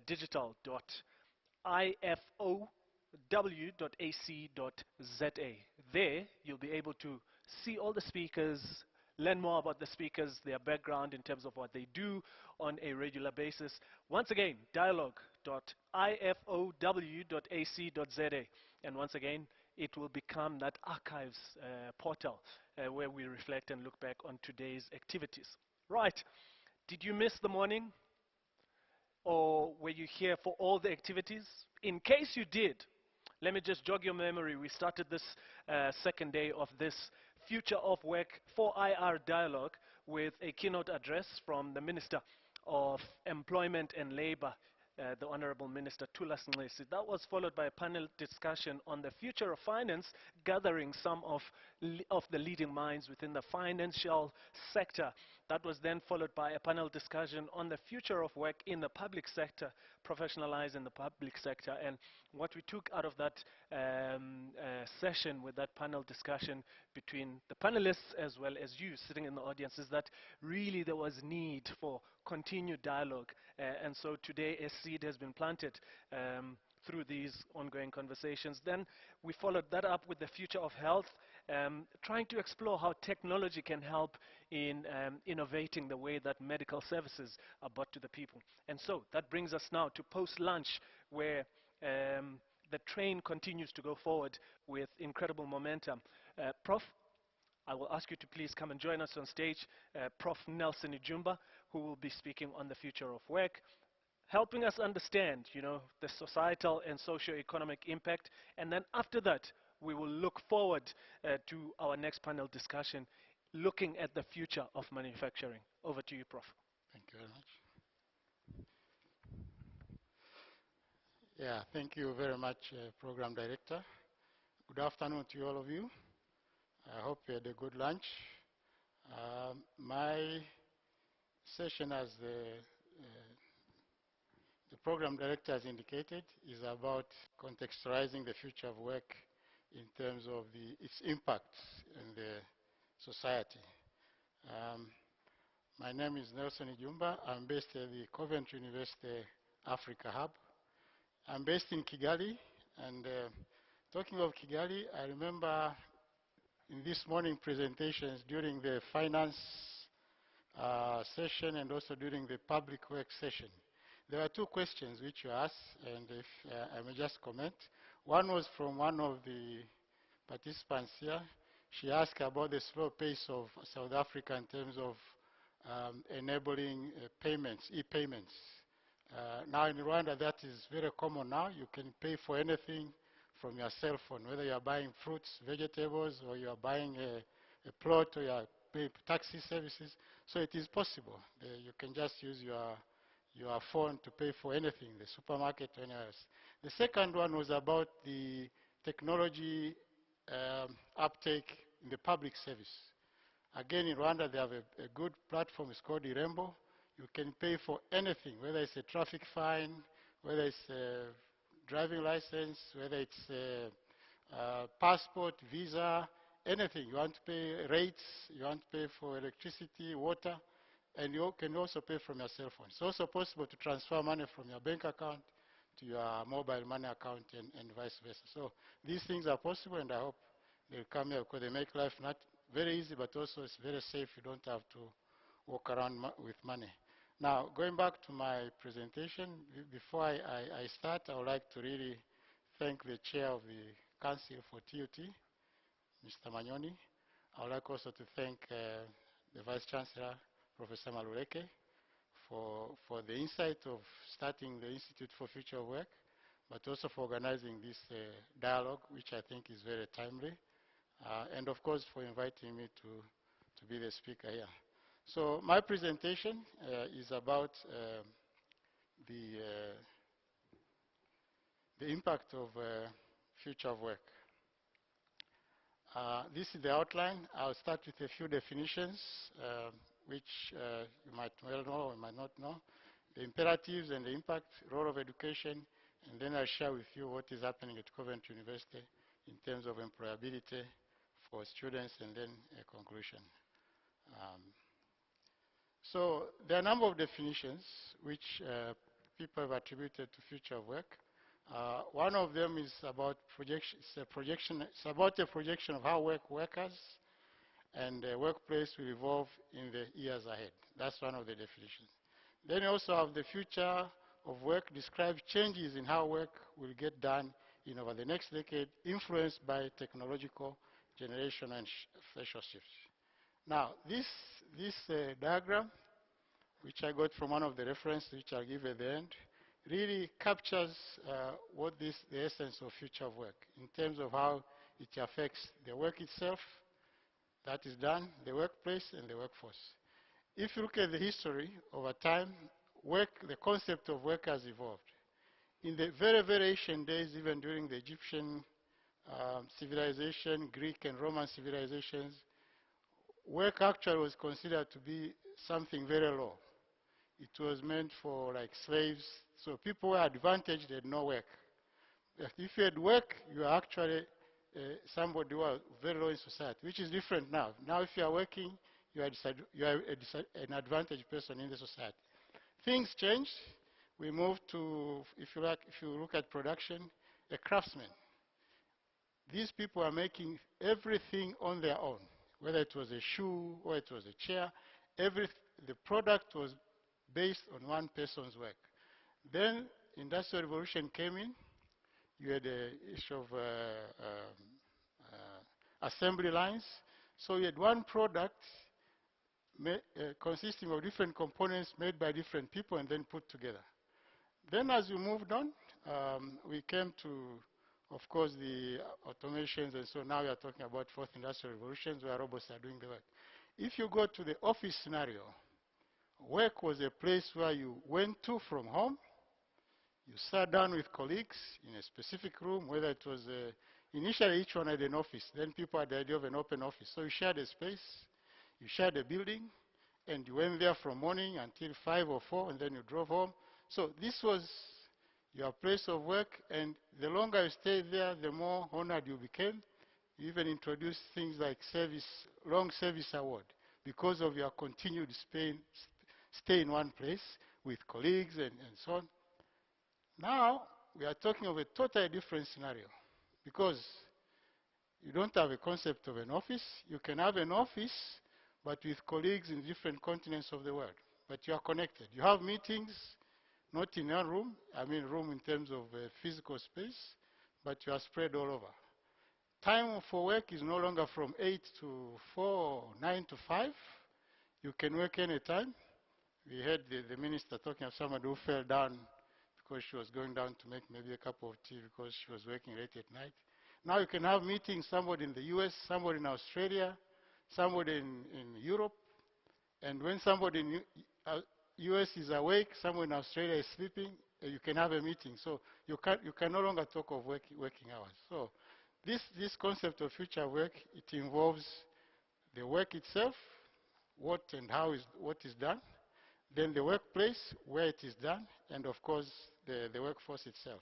digital.ifow.ac.za. There, you'll be able to see all the speakers, learn more about the speakers, their background in terms of what they do on a regular basis. Once again, dialogue.ifow.ac.za. And once again, it will become that archives portal where we reflect and look back on today's activities. Right. Did you miss the morning? Or were you here for all the activities? In case you did, let me just jog your memory. We started this second day of this Future of Work for IR dialogue with a keynote address from the Minister of Employment and Labor, the Honorable Minister Thulas Nxesi. That was followed by a panel discussion on the future of finance, gathering some of the leading minds within the financial sector. That was then followed by a panel discussion on the future of work in the public sector, professionalizing the public sector. And what we took out of that session with that panel discussion between the panelists as well as you sitting in the audience is that really there was need for continued dialogue. And so today a seed has been planted through these ongoing conversations. Then we followed that up with the future of health, trying to explore how technology can help in innovating the way that medical services are brought to the people. And so that brings us now to post-lunch, where the train continues to go forward with incredible momentum. Prof, I will ask you to please come and join us on stage. Prof. Nelson Ijumba, who will be speaking on the future of work, helping us understand, you know, the societal and socio-economic impact. And then after that, we will look forward to our next panel discussion, looking at the future of manufacturing. Over to you, Prof. Thank you very much. Yeah, thank you very much, Program Director. Good afternoon to all of you. I hope you had a good lunch. My session, as the Program Director has indicated, is about contextualizing the future of work in terms of its impact in the society. My name is Nelson Ijumba. I'm based at the Coventry University Africa Hub. I'm based in Kigali, and talking of Kigali, I remember in this morning presentations during the finance session and also during the public work session, there were two questions which you asked, and if I may just comment. One was from one of the participants here. She asked about the slow pace of South Africa in terms of enabling payments, e-payments. Now in Rwanda, that is very common now. You can pay for anything from your cell phone, whether you are buying fruits, vegetables, or you are buying a plot, or you are paying taxi services. So it is possible. You can just use your phone to pay for anything, the supermarket or anywhere else. The second one was about the technology uptake in the public service. Again, in Rwanda, they have a good platform. It's called Irembo. You can pay for anything, whether it's a traffic fine, whether it's a driving license, whether it's a passport, visa, anything. You want to pay rates, you want to pay for electricity, water, and you can also pay from your cell phone. It's also possible to transfer money from your bank account to your mobile money account and vice versa. So these things are possible, and I hope they'll come here because they make life not very easy, but also it's very safe. You don't have to walk around with money. Now, going back to my presentation, before I start, I would like to really thank the chair of the council for TUT, Mr. Manyoni. I would like also to thank the vice chancellor, Professor Maluleke, for the insight of starting the Institute for Future Work, but also for organizing this dialogue, which I think is very timely, and of course for inviting me to be the speaker here. So my presentation is about the impact of future of work. This is the outline. I'll start with a few definitions, which you might well know or might not know. The imperatives and the impact, role of education, and then I'll share with you what is happening at Coventry University in terms of employability for students, and then a conclusion. So there are a number of definitions which people have attributed to future of work. One of them is about projection. It's about a projection of how workers and the workplace will evolve in the years ahead. That's one of the definitions. Then you also have the future of work describes changes in how work will get done over the next decade, influenced by technological generation and social shifts. Now, this diagram, which I got from one of the references, which I'll give at the end, really captures what the essence of future of work in terms of how it affects the work itself that is done, the workplace, and the workforce. If you look at the history over time, the concept of work has evolved. In the very, very ancient days, even during the Egyptian civilization, Greek and Roman civilizations, work actually was considered to be something very low. It was meant for like slaves, so people were advantaged, they had no work. But if you had work, you are actually somebody who was very low in society, which is different now. Now if you are working, you are an advantaged person in the society. Things changed. We moved to, if you look at production, a craftsman. These people are making everything on their own, whether it was a shoe or it was a chair. The product was based on one person's work. Then Industrial Revolution came in. You had the issue of assembly lines. So you had one product consisting of different components made by different people and then put together. Then as we moved on, we came to, of course, the automations, and so now we are talking about fourth industrial revolutions where robots are doing the work. If you go to the office scenario, work was a place where you went to from home, you sat down with colleagues in a specific room, whether it was initially each one had an office, then people had the idea of an open office. So you shared a space, you shared a building, and you went there from morning until 5 or 4, and then you drove home. So this was your place of work, and the longer you stayed there, the more honored you became. You even introduced things like long service award, because of your continued stay in one place with colleagues and so on. Now, we are talking of a totally different scenario, because you don't have a concept of an office. You can have an office, but with colleagues in different continents of the world. But you are connected. You have meetings, not in one room. I mean room in terms of physical space, but you are spread all over. time for work is no longer from 8 to 4 or 9 to 5. You can work anytime. We heard the minister talking of somebody who fell down because she was going down to make maybe a cup of tea because she was working late at night. Now you can have meetings, somebody in the US, somebody in Australia, somebody in Europe, and when somebody in US is awake, someone in Australia is sleeping, you can have a meeting. So you can no longer talk of working hours. So this concept of future work, it involves the work itself, what and how what is done, then the workplace, where it is done, and of course the workforce itself.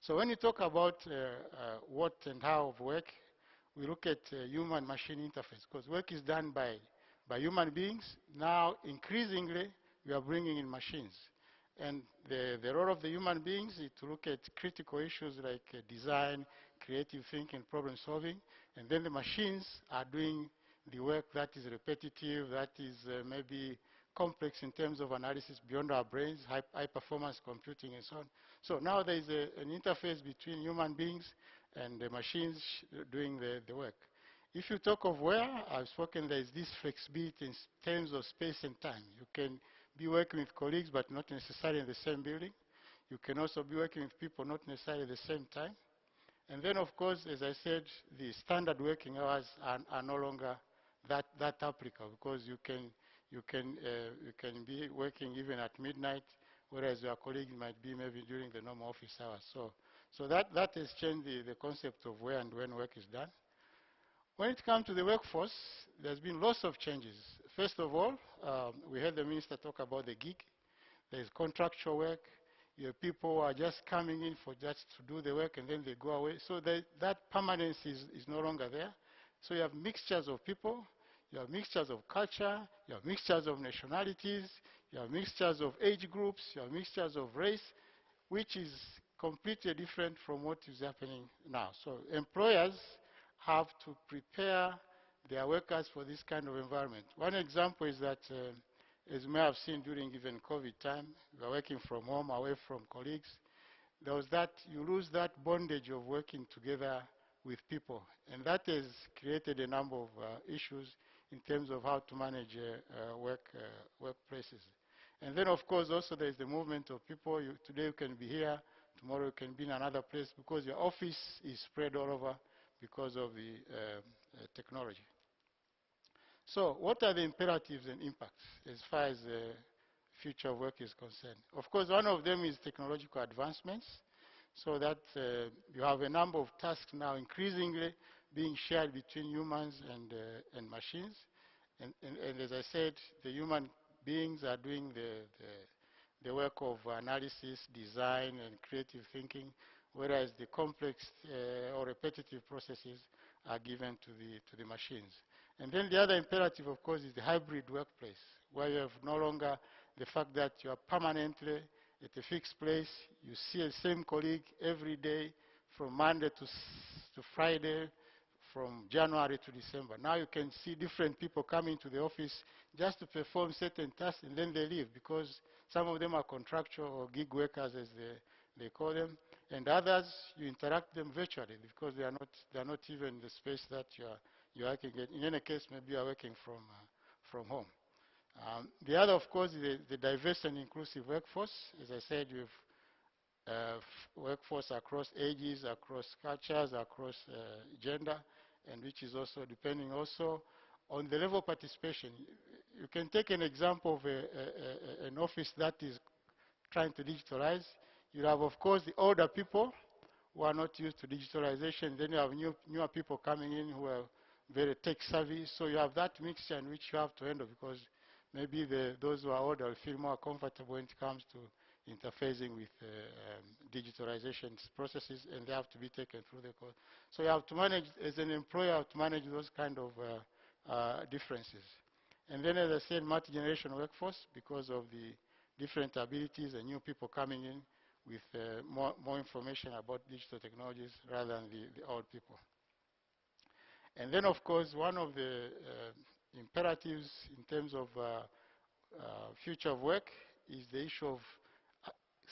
So when you talk about what and how of work, we look at human-machine interface, because work is done by human beings. Now, increasingly, we are bringing in machines. And the role of the human beings is to look at critical issues like design, creative thinking, problem solving, and then the machines are doing the work that is repetitive, that is maybe complex in terms of analysis beyond our brains, high performance computing and so on. So now there is an interface between human beings and the machines doing the work. If you talk of where, I've spoken, there is this flexibility in terms of space and time. You can be working with colleagues, but not necessarily in the same building. You can also be working with people not necessarily at the same time. And then, of course, as I said, the standard working hours are no longer that applicable, because you can be working even at midnight, whereas your colleagues might be maybe during the normal office hours. So that has changed the concept of where and when work is done. When it comes to the workforce, there's been lots of changes. First of all, we heard the minister talk about the gig. There's contractual work. You have people who are just coming in for just to do the work and then they go away. So that permanence is no longer there. So you have mixtures of people, you have mixtures of culture, you have mixtures of nationalities, you have mixtures of age groups, you have mixtures of race, which is completely different from what is happening now. So employers have to prepare their workers for this kind of environment. One example is that, as you may have seen during even COVID time, we are working from home, away from colleagues. There was that, you lose that bondage of working together with people. And that has created a number of issues in terms of how to manage workplaces. And then, of course, also there is the movement of people. Today you can be here, tomorrow you can be in another place, because your office is spread all over because of the technology. So what are the imperatives and impacts as far as the future of work is concerned? Of course, one of them is technological advancements, so that you have a number of tasks now increasingly being shared between humans and machines. And as I said, the human beings are doing the work of analysis, design, and creative thinking, whereas the complex or repetitive processes are given to the machines. And then the other imperative, of course, is the hybrid workplace, where you have no longer the fact that you are permanently at a fixed place. You see the same colleague every day from Monday to Friday, from January to December. Now you can see different people coming to the office just to perform certain tasks, and then they leave, because some of them are contractual or gig workers, as they call them, and others you interact them virtually because they are not even the space that you're working in. In any case, maybe you are working from home. The other, of course, is the diverse and inclusive workforce. As I said, you have workforce across ages, across cultures, across gender, and which is also depending also on the level of participation. You can take an example of an office that is trying to digitalize. You have, of course, the older people who are not used to digitalization. Then you have newer people coming in who are very tech savvy. So you have that mixture in which you have to handle, because maybe those who are older will feel more comfortable when it comes to interfacing with digitalization processes, and they have to be taken through the course. So you have to manage, as an employer, you have to manage those kind of differences. And then, as I said, multi-generation workforce, because of the different abilities and new people coming in with more information about digital technologies rather than the old people. And then, of course, one of the imperatives in terms of future of work is the issue of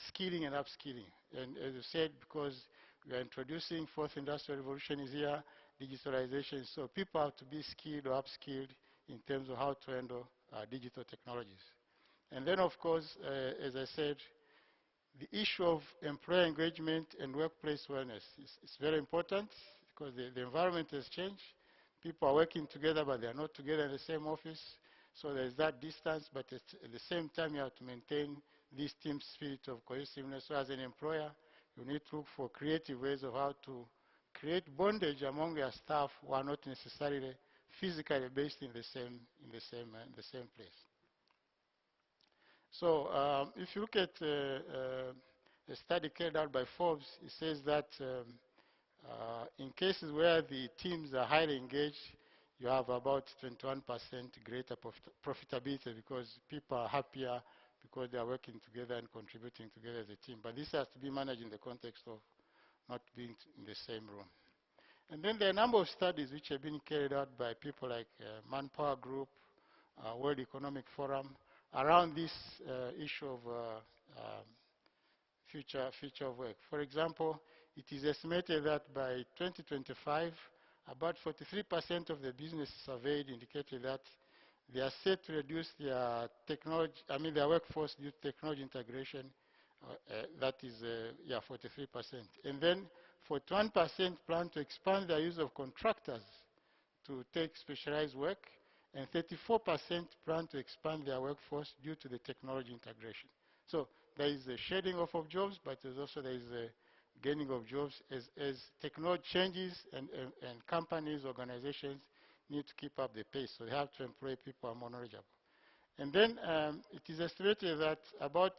skilling and upskilling. And as I said, because We are introducing fourth industrial revolution is here, digitalization. So people have to be skilled or upskilled in terms of how to handle digital technologies. And then, of course, as I said, the issue of employer engagement and workplace wellness is very important because the environment has changed. People are working together, but they are not together in the same office. So there's that distance, but at the same time, you have to maintain this team spirit of cohesiveness. So as an employer, you need to look for creative ways of how to create bondage among your staff who are not necessarily physically based in the same place. So if you look at a study carried out by Forbes, it says that in cases where the teams are highly engaged, you have about 21% greater profitability because people are happier because they are working together and contributing together as a team. But this has to be managed in the context of not being in the same room. And then there are a number of studies which have been carried out by people like Manpower Group, World Economic Forum, around this issue of future of work. For example, it is estimated that by 2025, about 43% of the businesses surveyed indicated that they are set to reduce their their workforce due to technology integration. That is, 43%. And then 41% plan to expand their use of contractors to take specialized work, and 34% plan to expand their workforce due to the technology integration. So there is a shedding off of jobs, but there is a gaining of jobs as technology changes and companies, organizations need to keep up the pace. So they have to employ people who are more knowledgeable. And then it is estimated that about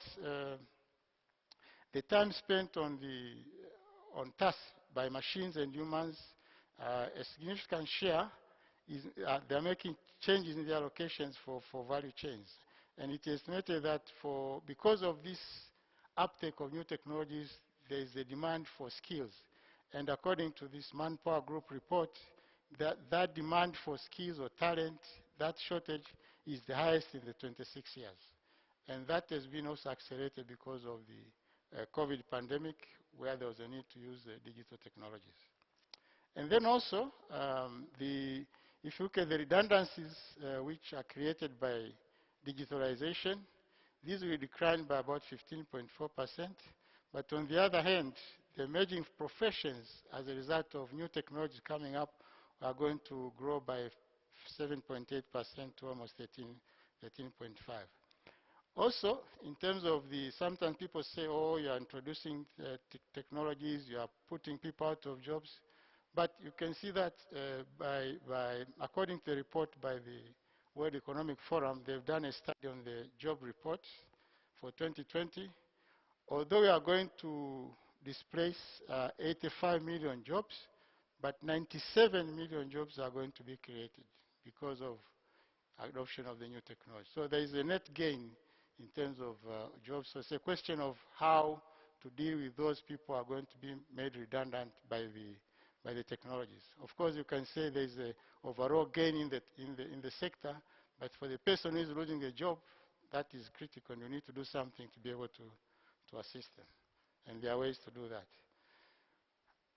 the time spent on tasks by machines and humans, a significant share is they're making changes in the allocations for value chains. And it is estimated that because of this uptake of new technologies, there is a demand for skills. And according to this Manpower Group report, that demand for skills or talent, that shortage is the highest in the 26 years. And that has been also accelerated because of the COVID pandemic, where there was a need to use digital technologies. And then also, if you look at the redundancies which are created by digitalization, these will decline by about 15.4%. But on the other hand, the emerging professions as a result of new technologies coming up are going to grow by 7.8% to almost 13.5%. Also, in terms of sometimes people say, oh, you are introducing technologies, you are putting people out of jobs. But you can see that according to the report by the World Economic Forum, they've done a study on the job report for 2020. Although we are going to displace 85 million jobs, but 97 million jobs are going to be created because of adoption of the new technology. So there is a net gain in terms of jobs. So it's a question of how to deal with those people who are going to be made redundant by the technologies. Of course, you can say there's an overall gain in the sector, but for the person who is losing a job, that is critical, and you need to do something to be able to assist them. And there are ways to do that.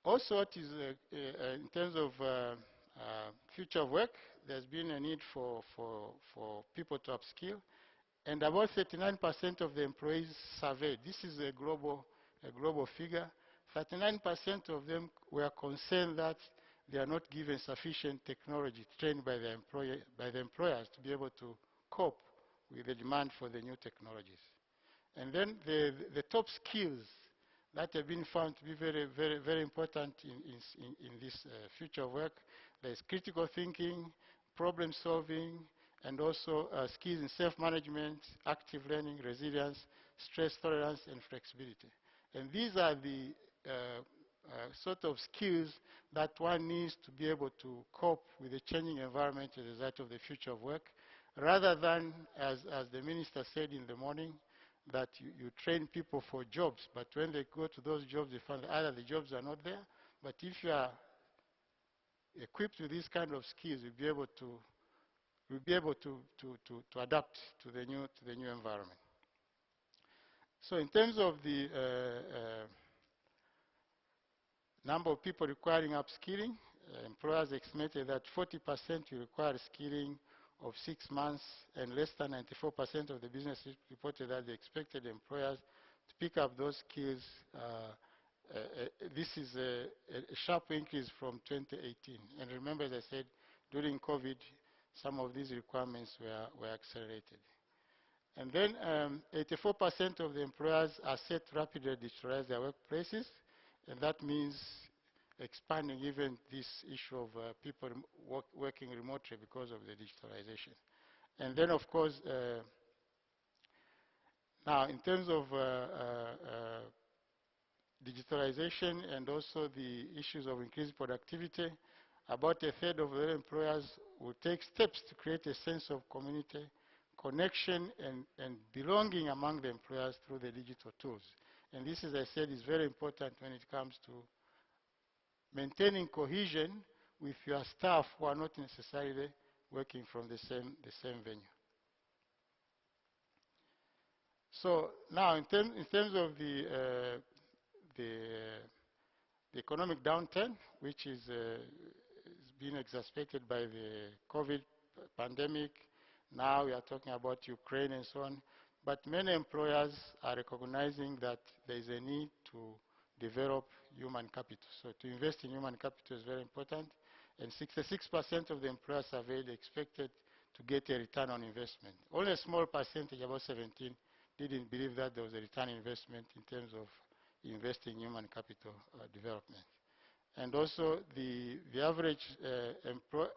Also, it is, in terms of future of work, there's been a need for people to upskill. And about 39% of the employees surveyed, this is a global figure, 39% of them were concerned that they are not given sufficient technology trained by the employers to be able to cope with the demand for the new technologies. And then the top skills that have been found to be very, very, very important in this future of work, there's critical thinking, problem solving, and also skills in self-management, active learning, resilience, stress tolerance, and flexibility. And these are the sort of skills that one needs to be able to cope with the changing environment as a result of the future of work, rather than, as the minister said in the morning, that you train people for jobs, but when they go to those jobs, they find either the jobs are not there, but if you are equipped with these kind of skills, you'll be able to adapt to the new environment. So in terms of the number of people requiring upskilling, employers estimated that 40% will require skilling of 6 months, and less than 94% of the businesses reported that they expected employers to pick up those skills. This is a sharp increase from 2018. And remember, as I said, during COVID, some of these requirements were accelerated. And then 84% of the employers are set to rapidly digitalize their workplaces, and that means expanding even this issue of people working remotely because of the digitalization. And then, of course, now in terms of digitalization and also the issues of increased productivity, about a third of the employers will take steps to create a sense of community, connection, and belonging among the employers through the digital tools. And this, as I said, is very important when it comes to maintaining cohesion with your staff who are not necessarily working from the same venue. So now, in terms of the economic downturn, which is being exacerbated by the COVID pandemic, now we are talking about Ukraine and so on, but many employers are recognizing that there is a need to develop human capital. So to invest in human capital is very important, and 66% of the employers surveyed expected to get a return on investment. Only a small percentage, about 17, didn't believe that there was a return on investment in terms of investing in human capital development. And also the average,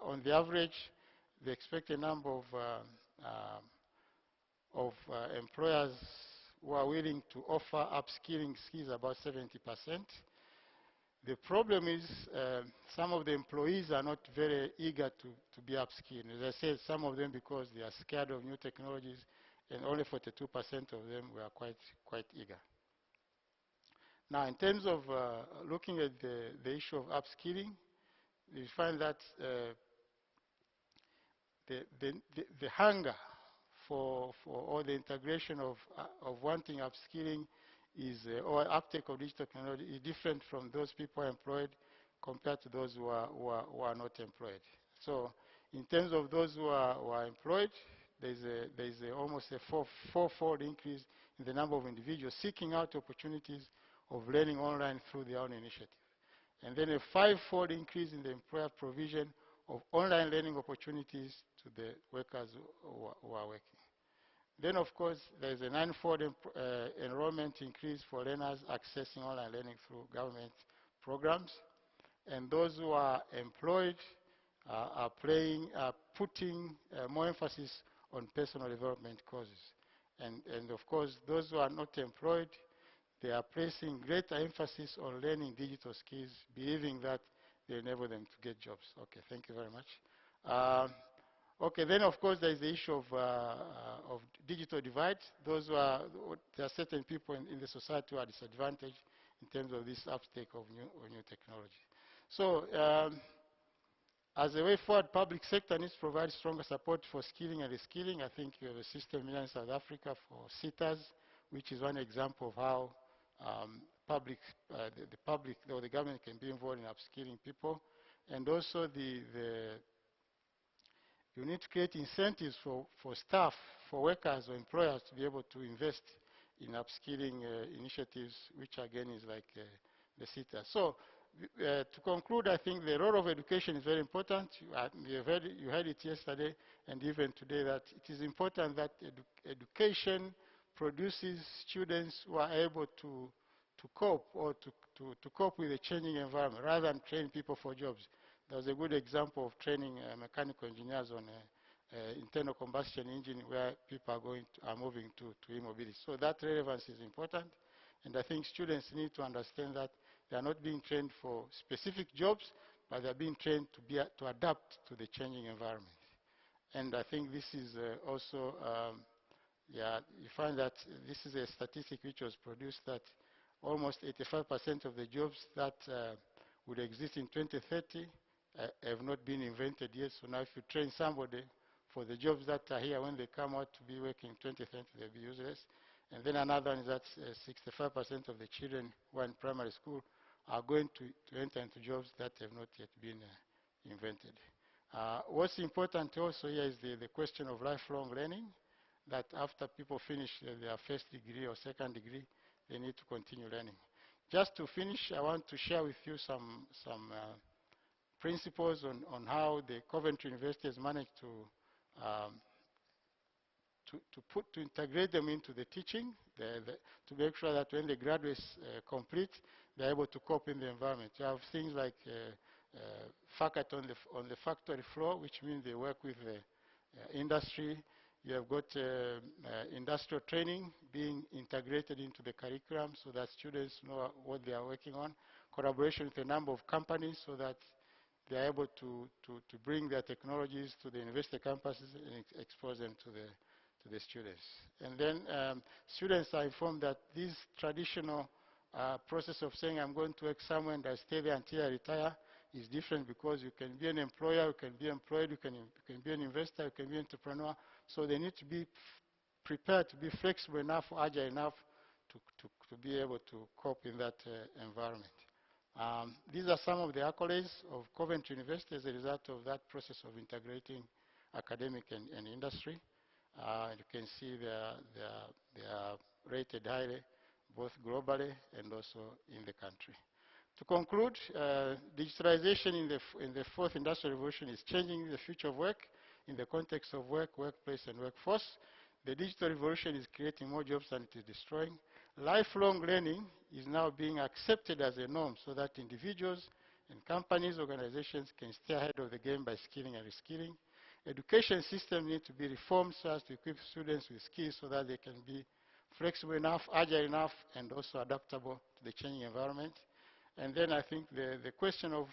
on the average, the expected number of employers who are willing to offer upskilling skills about 70%. The problem is some of the employees are not very eager to be upskilled. As I said, some of them because they are scared of new technologies, and only 42% of them were quite eager. Now, in terms of looking at the issue of upskilling, we find that the hunger for or the integration of wanting upskilling is, or uptake of digital technology is different from those people employed compared to those who are not employed. So in terms of those who are employed, there's almost a fourfold increase in the number of individuals seeking out opportunities of learning online through their own initiative. And then a fivefold increase in the employer provision of online learning opportunities to the workers who are working. Then, of course, there's a ninefold enrollment increase for learners accessing online learning through government programs. And those who are employed are putting more emphasis on personal development courses. And of course, those who are not employed, they are placing greater emphasis on learning digital skills, believing that they enable them to get jobs. Okay, thank you very much. Okay, then of course there is the issue of digital divide. There are certain people in the society who are disadvantaged in terms of this uptake of new technology. So as a way forward, public sector needs to provide stronger support for skilling and reskilling. I think you have a system here in South Africa for SETAs, which is one example of how the public or the government can be involved in upskilling people. And also you need to create incentives for staff, for workers or employers to be able to invest in upskilling initiatives, which again is like the SETA. So to conclude, I think the role of education is very important. You heard it yesterday and even today that it is important that education produces students who are able to cope or to cope with a changing environment rather than train people for jobs. There was a good example of training mechanical engineers on internal combustion engine where people are moving to e-mobility. So that relevance is important. And I think students need to understand that they are not being trained for specific jobs, but they are being trained to adapt to the changing environment. And I think this is also, you find that this is a statistic which was produced that almost 85% of the jobs that would exist in 2030 have not been invented yet. So now if you train somebody for the jobs that are here, when they come out to be working in 2030, they'll be useless. And then another one is that 65% of the children who are in primary school are going to enter into jobs that have not yet been invented. What's important also here is the question of lifelong learning, that after people finish their first degree or second degree, they need to continue learning. Just to finish, I want to share with you some principles on how the Coventry University has managed to integrate them into the teaching, to make sure that when the graduates complete, they're able to cope in the environment. You have things like faculty on the factory floor, which means they work with the industry. You have got industrial training being integrated into the curriculum so that students know what they are working on. Collaboration with a number of companies so that they are able to bring their technologies to the university campuses and expose them to the students. And then students are informed that this traditional process of saying I'm going to work somewhere and I stay there until I retire is different, because you can be an employer, you can be employed, you can be an investor, you can be an entrepreneur. So they need to be prepared to be flexible enough, agile enough to be able to cope in that environment. These are some of the accolades of Coventry University as a result of that process of integrating academic and industry. You can see they are rated highly, both globally and also in the country. To conclude, digitalization in the fourth industrial revolution is changing the future of work in the context of work, workplace, and workforce. The digital revolution is creating more jobs than it is destroying. Lifelong learning is now being accepted as a norm so that individuals and companies, organizations can stay ahead of the game by skilling and reskilling. Education system needs to be reformed so as to equip students with skills so that they can be flexible enough, agile enough, and also adaptable to the changing environment. And then I think the question of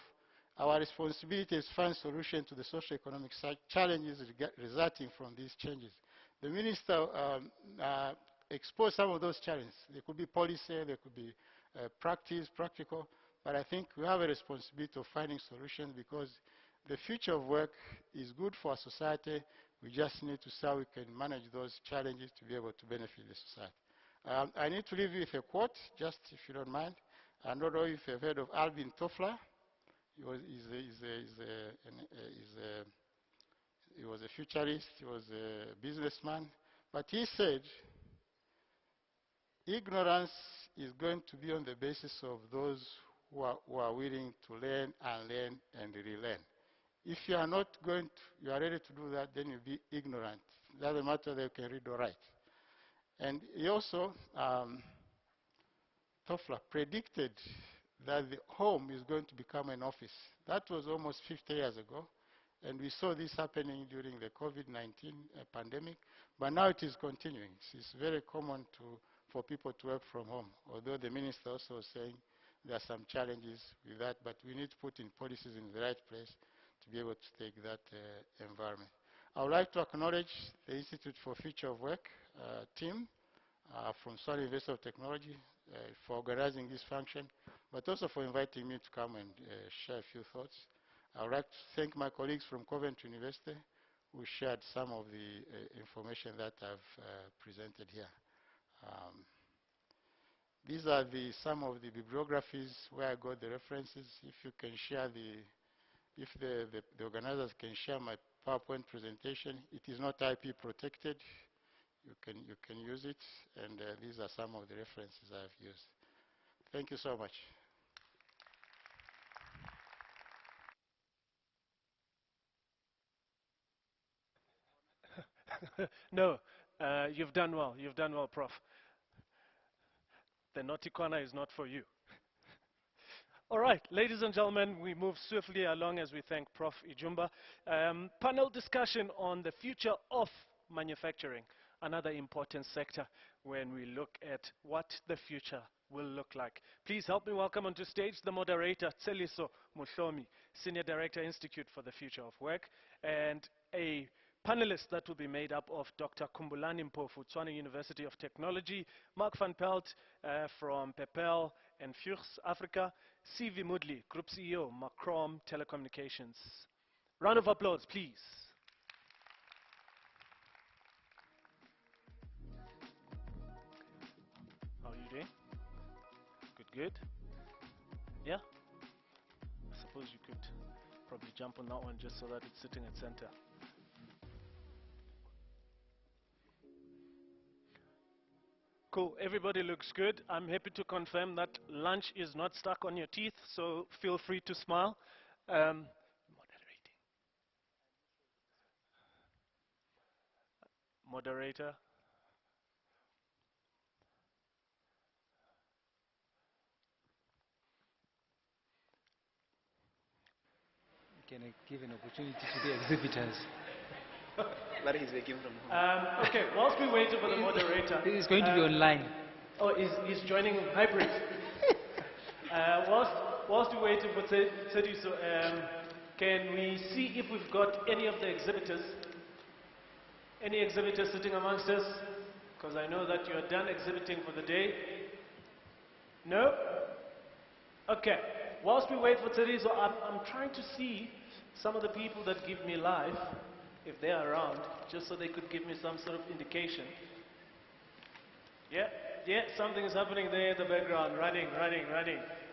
our responsibility is to find solution to the socioeconomic challenges resulting from these changes. The minister exposed some of those challenges. There could be policy, there could be practical, but I think we have a responsibility of finding solutions, because the future of work is good for our society. We just need to see how we can manage those challenges to be able to benefit the society. I need to leave you with a quote, just if you don't mind. I don't know if you've heard of Alvin Toffler. He was a futurist, he was a businessman, but he said, ignorance is going to be on the basis of those who are willing to learn, unlearn, and relearn. If you are not going to, you are ready to do that, then you'll be ignorant. It doesn't matter whether you can read or write. And he also, Toffler predicted that the home is going to become an office. That was almost 50 years ago. And we saw this happening during the COVID-19 pandemic. But now it is continuing. It's very common for people to work from home, although the minister also was saying there are some challenges with that, but we need to put in policies in the right place to be able to take that environment. I would like to acknowledge the Institute for Future of Work team from Swahili University of Technology for organizing this function, but also for inviting me to come and share a few thoughts. I would like to thank my colleagues from Coventry University who shared some of the information that I've presented here. These are some of the bibliographies where I got the references. If you can share if the organizers can share my PowerPoint presentation, it is not IP protected. You can use it, and these are some of the references I've used. Thank you so much. No, you've done well. You've done well, Prof. The naughty corner is not for you. All right, ladies and gentlemen, we move swiftly along as we thank Prof. Ijumba. Panel discussion on the future of manufacturing, another important sector when we look at what the future will look like. Please help me welcome onto stage the moderator, Tseliso Muhlomi, Senior Director, Institute for the Future of Work, and a panelists that will be made up of Dr. Kumbulani Mpofu, Tshwane University of Technology, Mark van Pelt from Pepel and Furs Africa, CV Mudli, Group CEO, Macrom Telecommunications. Round of applause, please. How are you doing? Good, good. Yeah? I suppose you could probably jump on that one just so that it's sitting at center. Cool, everybody looks good. I'm happy to confirm that lunch is not stuck on your teeth, so feel free to smile. Moderator. Can I give an opportunity to the exhibitors? Where is working from home? Okay, whilst we wait for the moderator. It's going to be online. Oh, he's joining hybrid. Whilst we're waiting for Teddy, can we see if we've got any of the exhibitors? Any exhibitors sitting amongst us? Because I know that you're done exhibiting for the day. No? Okay. Whilst we wait for Teddy, I'm trying to see some of the people that give me life, if they're around, just so they could give me some sort of indication. Yeah, something is happening there in the background, running.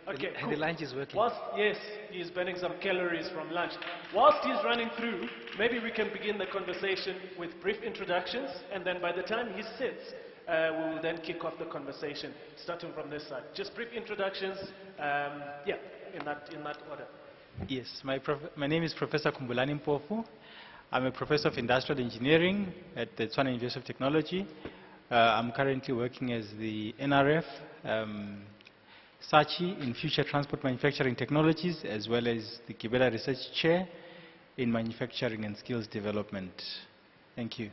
Okay, and the lunch is working. Yes, he's burning some calories from lunch. Whilst he's running through, maybe we can begin the conversation with brief introductions, and then by the time he sits, we will then kick off the conversation, starting from this side. Just brief introductions, in that order. Yes, my name is Professor Kumbulani Mpofu. I'm a professor of industrial engineering at the Tshwane University of Technology. I'm currently working as the NRF Sachi in Future Transport Manufacturing Technologies, as well as the Gibela Research Chair in Manufacturing and Skills Development. Thank you.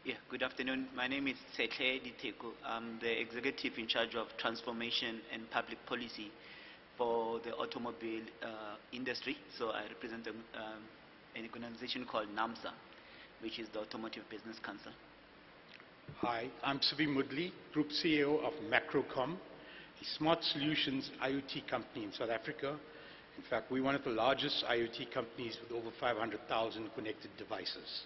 Yeah, good afternoon. My name is Setle Diteko. I'm the executive in charge of transformation and public policy for the automobile industry. So I represent an organization called NAMSA, which is the Automotive Business Council. Hi, I'm Subi Mudli, Group CEO of Macrocom, a smart solutions IoT company in South Africa. In fact, we're one of the largest IoT companies with over 500,000 connected devices.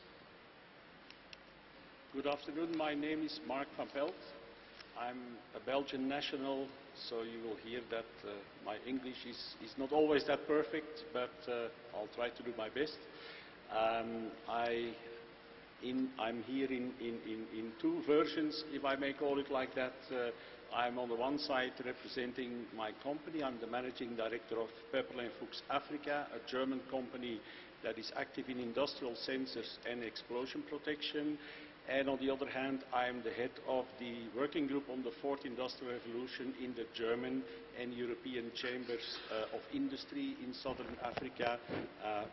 Good afternoon, my name is Mark van Pelt. I'm a Belgian national, so you will hear that my English is not always that perfect, but I'll try to do my best. I'm here in two versions, if I may call it like that. I'm on the one side representing my company. I'm the managing director of Pepperl & Fuchs Africa, a German company that is active in industrial sensors and explosion protection. And on the other hand, I'm the head of the working group on the fourth industrial revolution in the German and European chambers of industry in Southern Africa,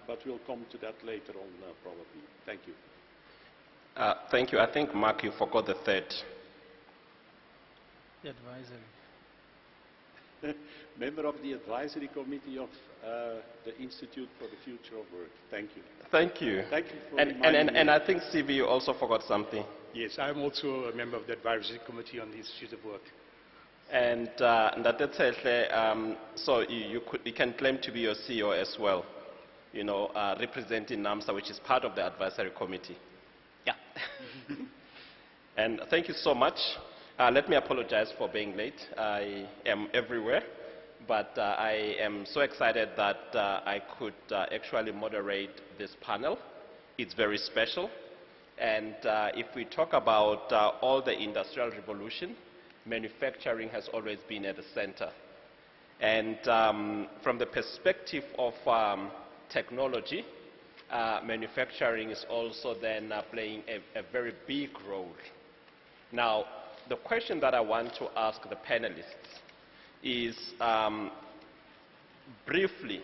but we'll come to that later on probably. Thank you. Thank you. I think, Mark, you forgot the third. The advisory. Member of the advisory committee of the Institute for the Future of Work. Thank you. Thank you. Thank you for and I think, CV, you also forgot something. Yes, I'm also a member of the advisory committee on the Institute of Work. And so you can claim to be your CEO as well, you know, representing NAMSA, which is part of the advisory committee. Yeah. And thank you so much. Let me apologize for being late. I am everywhere, but I am so excited that I could actually moderate this panel. It's very special. And if we talk about all the industrial revolution, manufacturing has always been at the center. And from the perspective of technology, manufacturing is also then playing a very big role. Now, the question that I want to ask the panelists is, briefly,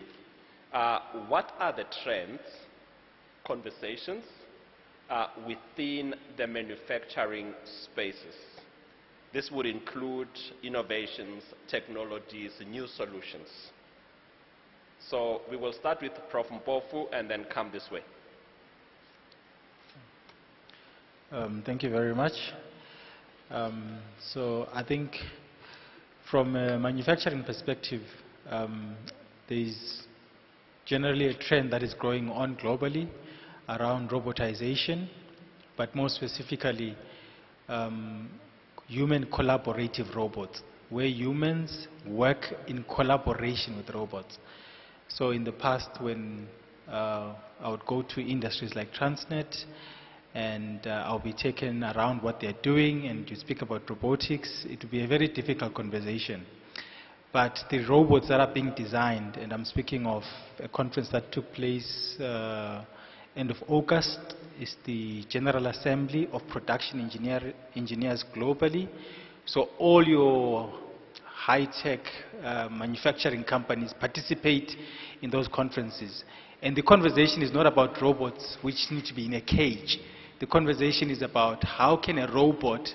what are the trends, conversations within the manufacturing spaces? This would include innovations, technologies, new solutions. So we will start with Prof. Mpofu and then come this way. Thank you very much. So I think from a manufacturing perspective, there is generally a trend that is going on globally around robotization, but more specifically human collaborative robots. where humans work in collaboration with robots. So in the past, when I would go to industries like Transnet, and I'll be taken around what they're doing, and you speak about robotics, it would be a very difficult conversation. But the robots that are being designed, and I'm speaking of a conference that took place end of August, is the General Assembly of Production Engineers globally. So all your high-tech manufacturing companies participate in those conferences. And the conversation is not about robots which need to be in a cage. The conversation is about how can a robot,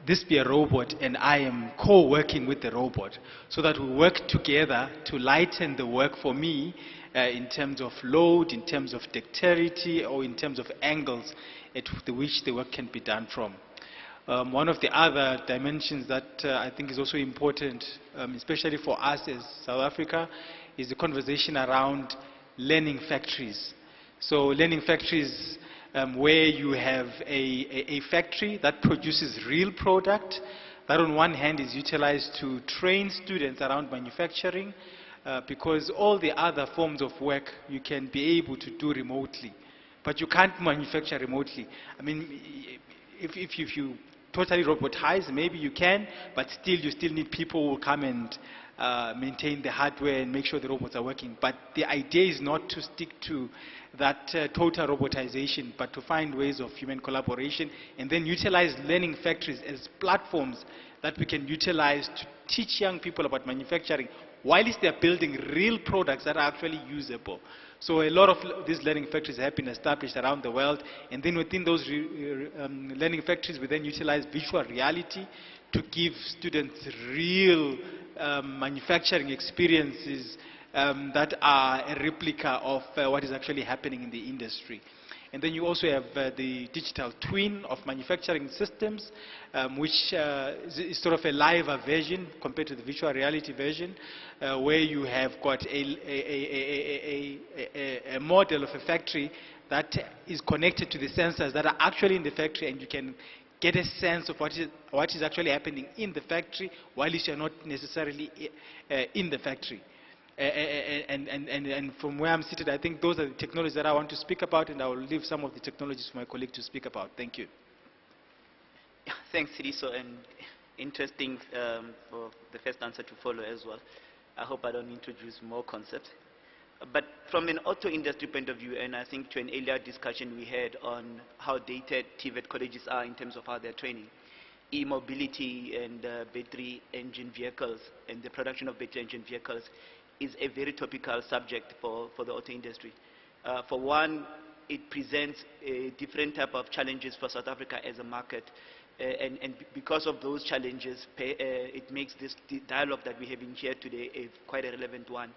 this be a robot and I am co-working with the robot, so that we work together to lighten the work for me in terms of load, in terms of dexterity, or in terms of angles at which the work can be done from. One of the other dimensions that I think is also important, especially for us as South Africa, is the conversation around learning factories. So learning factories where you have a factory that produces real product, that on one hand is utilized to train students around manufacturing, because all the other forms of work you can be able to do remotely. But you can't manufacture remotely. I mean, if you totally robotize, maybe you can, but still you still need people who will come and maintain the hardware and make sure the robots are working. But the idea is not to stick to that total robotization, but to find ways of human collaboration and then utilize learning factories as platforms that we can utilize to teach young people about manufacturing whilst they are building real products that are actually usable. So a lot of these learning factories have been established around the world, and then within those learning factories we then utilize virtual reality to give students real manufacturing experiences that are a replica of what is actually happening in the industry. And then you also have the digital twin of manufacturing systems, which is sort of a live version compared to the virtual reality version, where you have got a model of a factory that is connected to the sensors that are actually in the factory, and you can get a sense of what is actually happening in the factory while you're not necessarily in the factory. And from where I'm seated, I think those are the technologies that I want to speak about, and I will leave some of the technologies for my colleague to speak about. Thank you. Yeah, thanks, Siriso, and interesting for the first answer to follow as well. I hope I don't introduce more concepts. But from an auto industry point of view, and I think to an earlier discussion we had on how dated TVET colleges are in terms of how they're training, e-mobility and battery engine vehicles and the production of battery engine vehicles is a very topical subject for the auto industry. For one, it presents a different type of challenges for South Africa as a market. And because of those challenges, it makes this dialogue that we're having here today quite a relevant one.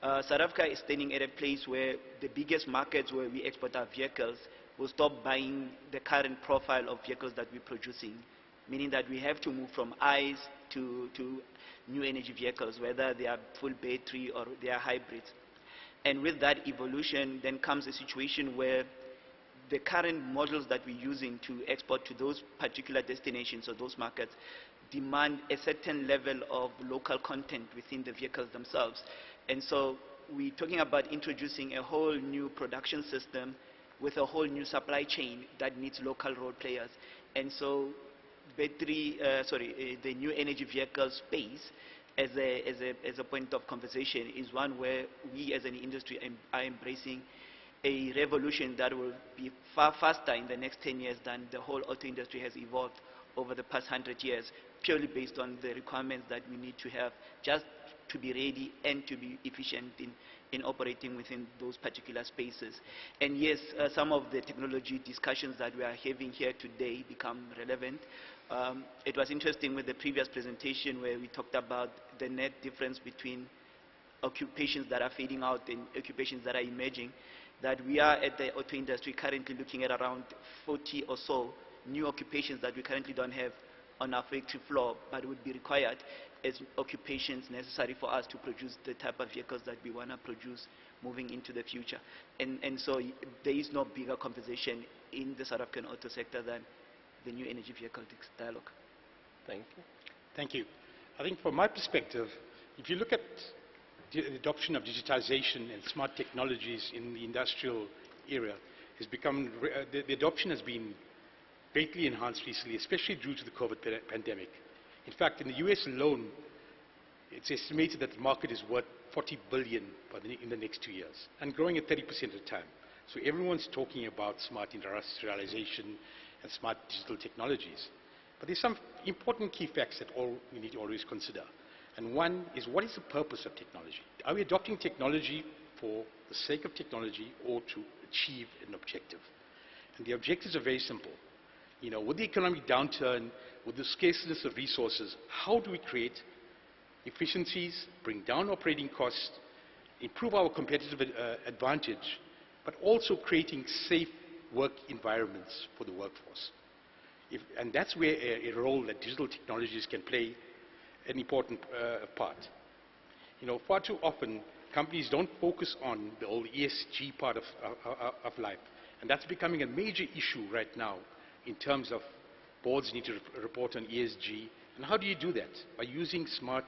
South Africa is standing at a place where the biggest markets where we export our vehicles will stop buying the current profile of vehicles that we're producing, meaning that we have to move from ICE to new energy vehicles, whether they are full battery or they are hybrids. And with that evolution then comes a situation where the current models that we're using to export to those particular destinations or those markets demand a certain level of local content within the vehicles themselves. And so we're talking about introducing a whole new production system with a whole new supply chain that needs local role players. And so the new energy vehicle space as a point of conversation is one where we as an industry are embracing a revolution that will be far faster in the next 10 years than the whole auto industry has evolved over the past 100 years, purely based on the requirements that we need to have just to be ready and to be efficient in operating within those particular spaces. And yes, some of the technology discussions that we are having here today become relevant. It was interesting with the previous presentation where we talked about the net difference between occupations that are fading out and occupations that are emerging, that we are at the auto industry currently looking at around 40 or so new occupations that we currently don't have on our factory floor, but would be required as occupations necessary for us to produce the type of vehicles that we want to produce moving into the future. And so there is no bigger conversation in the South African auto sector than the new energy vehicle dialogue. Thank you. Thank you. I think from my perspective, if you look at the adoption of digitization and smart technologies in the industrial area, the adoption has been greatly enhanced recently, especially due to the COVID pandemic. In fact, in the US alone, it's estimated that the market is worth $40 billion in the next 2 years, and growing at 30% at a time. So everyone's talking about smart industrialization and smart digital technologies. But there's some important key facts that we need to always consider. And one is, what is the purpose of technology? Are we adopting technology for the sake of technology or to achieve an objective? And the objectives are very simple. You know, with the economic downturn, with the scarceness of resources, how do we create efficiencies, bring down operating costs, improve our competitive advantage, but also creating safe work environments for the workforce? And that's where a role that digital technologies can play an important part. You know, far too often, companies don't focus on the whole ESG part of life. And that's becoming a major issue right now in terms of boards need to report on ESG. And how do you do that? By using smart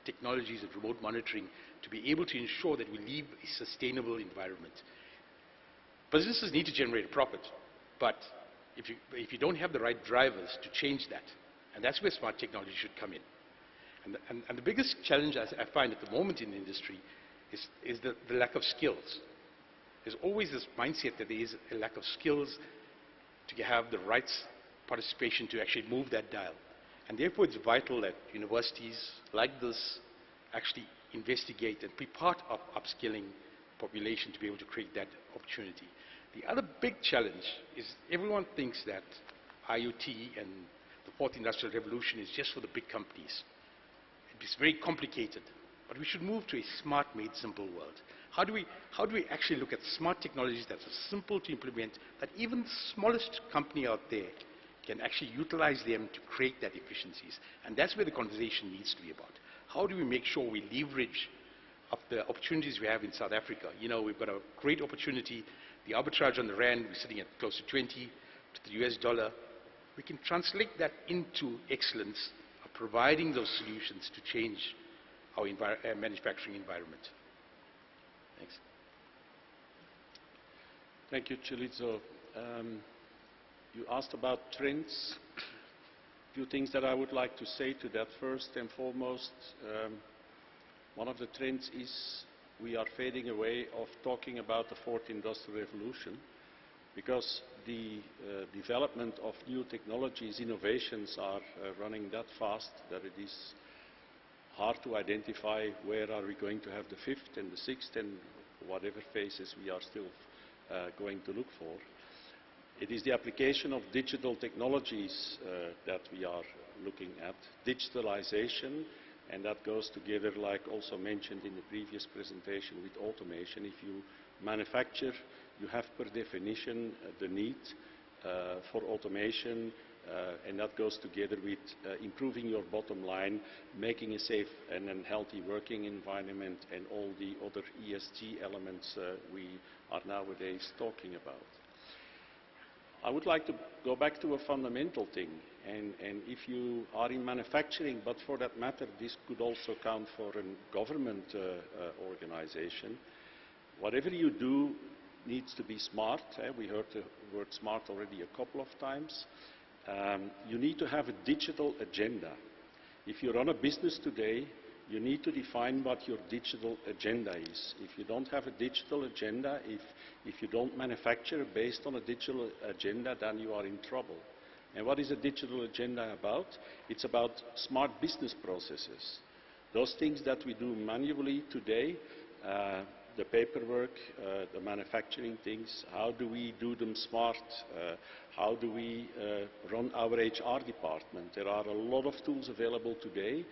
technologies and remote monitoring to be able to ensure that we leave a sustainable environment. Businesses need to generate a profit, but if you don't have the right drivers to change that, and that's where smart technology should come in. And the biggest challenge I find at the moment in the industry is the lack of skills. There's always this mindset that there is a lack of skills to have the right participation to actually move that dial. And therefore it's vital that universities like this actually investigate and be part of upskilling population to be able to create that opportunity. The other big challenge is everyone thinks that IoT and the fourth industrial revolution is just for the big companies. It's very complicated, but we should move to a smart made simple world. How do we actually look at smart technologies that are simple to implement, that even the smallest company out there can actually utilize them to create that efficiencies? And that's where the conversation needs to be about. How do we make sure we leverage of the opportunities we have in South Africa? You know, we've got a great opportunity. The arbitrage on the rand, we're sitting at close to 20 to the US dollar. We can translate that into excellence of providing those solutions to change our manufacturing environment. Thanks. Thank you, Chilizo. You asked about trends. A few things that I would like to say to that. First and foremost, one of the trends is we are fading away of talking about the fourth industrial revolution, because the development of new technologies, innovations are running that fast that it is hard to identify where are we going to have the fifth and the sixth and whatever phases we are still going to look for. It is the application of digital technologies that we are looking at, digitalization, and that goes together, like also mentioned in the previous presentation, with automation. If you manufacture, you have per definition the need for automation, and that goes together with improving your bottom line, making a safe and a healthy working environment, and all the other ESG elements we are nowadays talking about. I would like to go back to a fundamental thing, and if you are in manufacturing, but for that matter this could also count for a government organization, whatever you do needs to be smart. We heard the word smart already a couple of times. You need to have a digital agenda. If you run a business today, you need to define what your digital agenda is. If you don't have a digital agenda, if you don't manufacture based on a digital agenda, then you are in trouble. And what is a digital agenda about? It's about smart business processes. Those things that we do manually today, the paperwork, the manufacturing things, how do we do them smart? How do we run our HR department? There are a lot of tools available today,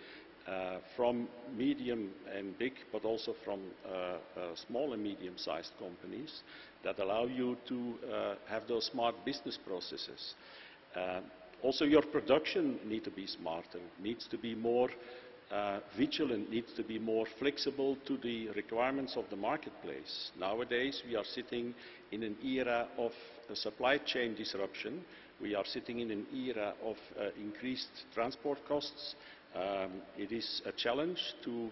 from medium and big, but also from small and medium-sized companies that allow you to have those smart business processes. Also, your production needs to be smarter, needs to be more vigilant, needs to be more flexible to the requirements of the marketplace. Nowadays, we are sitting in an era of supply chain disruption. We are sitting in an era of increased transport costs. It is a challenge to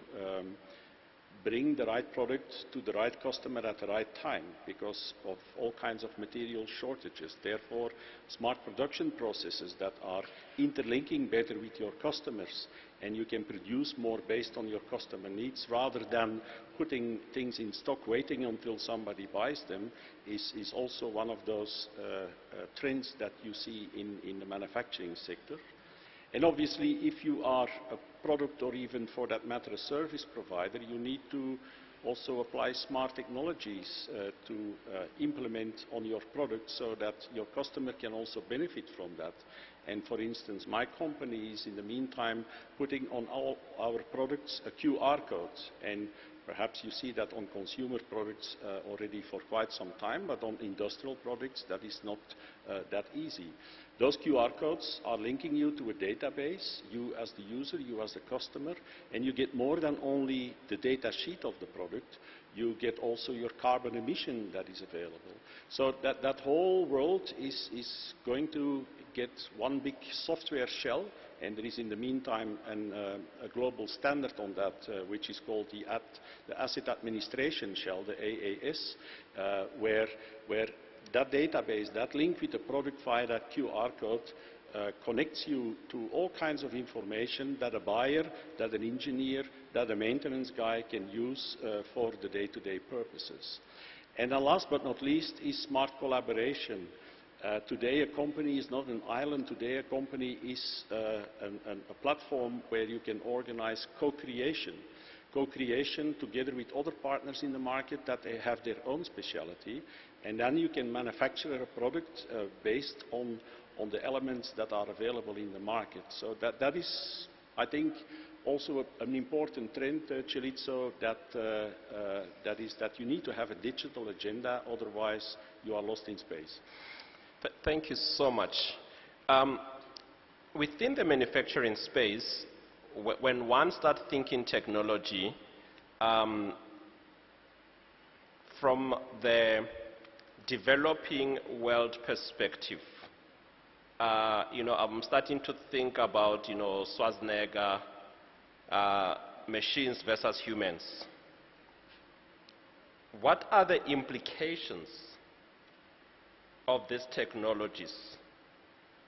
bring the right product to the right customer at the right time because of all kinds of material shortages. Therefore, smart production processes that are interlinking better with your customers, and you can produce more based on your customer needs rather than putting things in stock waiting until somebody buys them is also one of those trends that you see in the manufacturing sector. And obviously, if you are a product or even for that matter a service provider, you need to also apply smart technologies to implement on your product so that your customer can also benefit from that. And for instance, my company is in the meantime putting on all our products a QR code. And perhaps you see that on consumer products already for quite some time, but on industrial products that is not that easy. Those QR codes are linking you to a database, you as the user, you as the customer, and you get more than only the data sheet of the product, you get also your carbon emission that is available. So that whole world is going to get one big software shell, and there is in the meantime a global standard on that, which is called the Asset Administration Shell, the AAS, where that database, that link with the product via that QR code connects you to all kinds of information that a buyer, that an engineer, that a maintenance guy can use for the day-to-day purposes. And then last but not least is smart collaboration. Today a company is not an island, today a company is a platform where you can organize co-creation. Co-creation together with other partners in the market that they have their own specialty, and then you can manufacture a product based on the elements that are available in the market. So that is, I think, also an important trend, Chilizo, that is that you need to have a digital agenda, otherwise you are lost in space. Thank you so much. Within the manufacturing space, when one starts thinking technology, from the developing world perspective, I'm starting to think about, Schwarzenegger, machines versus humans. What are the implications of these technologies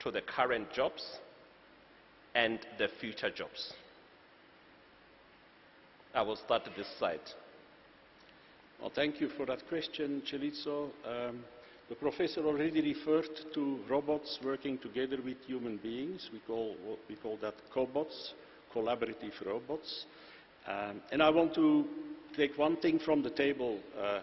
to the current jobs and the future jobs? I will start at this side. Well, thank you for that question, Chilizo. The professor already referred to robots working together with human beings. We call that cobots, collaborative robots. And I want to take one thing from the table.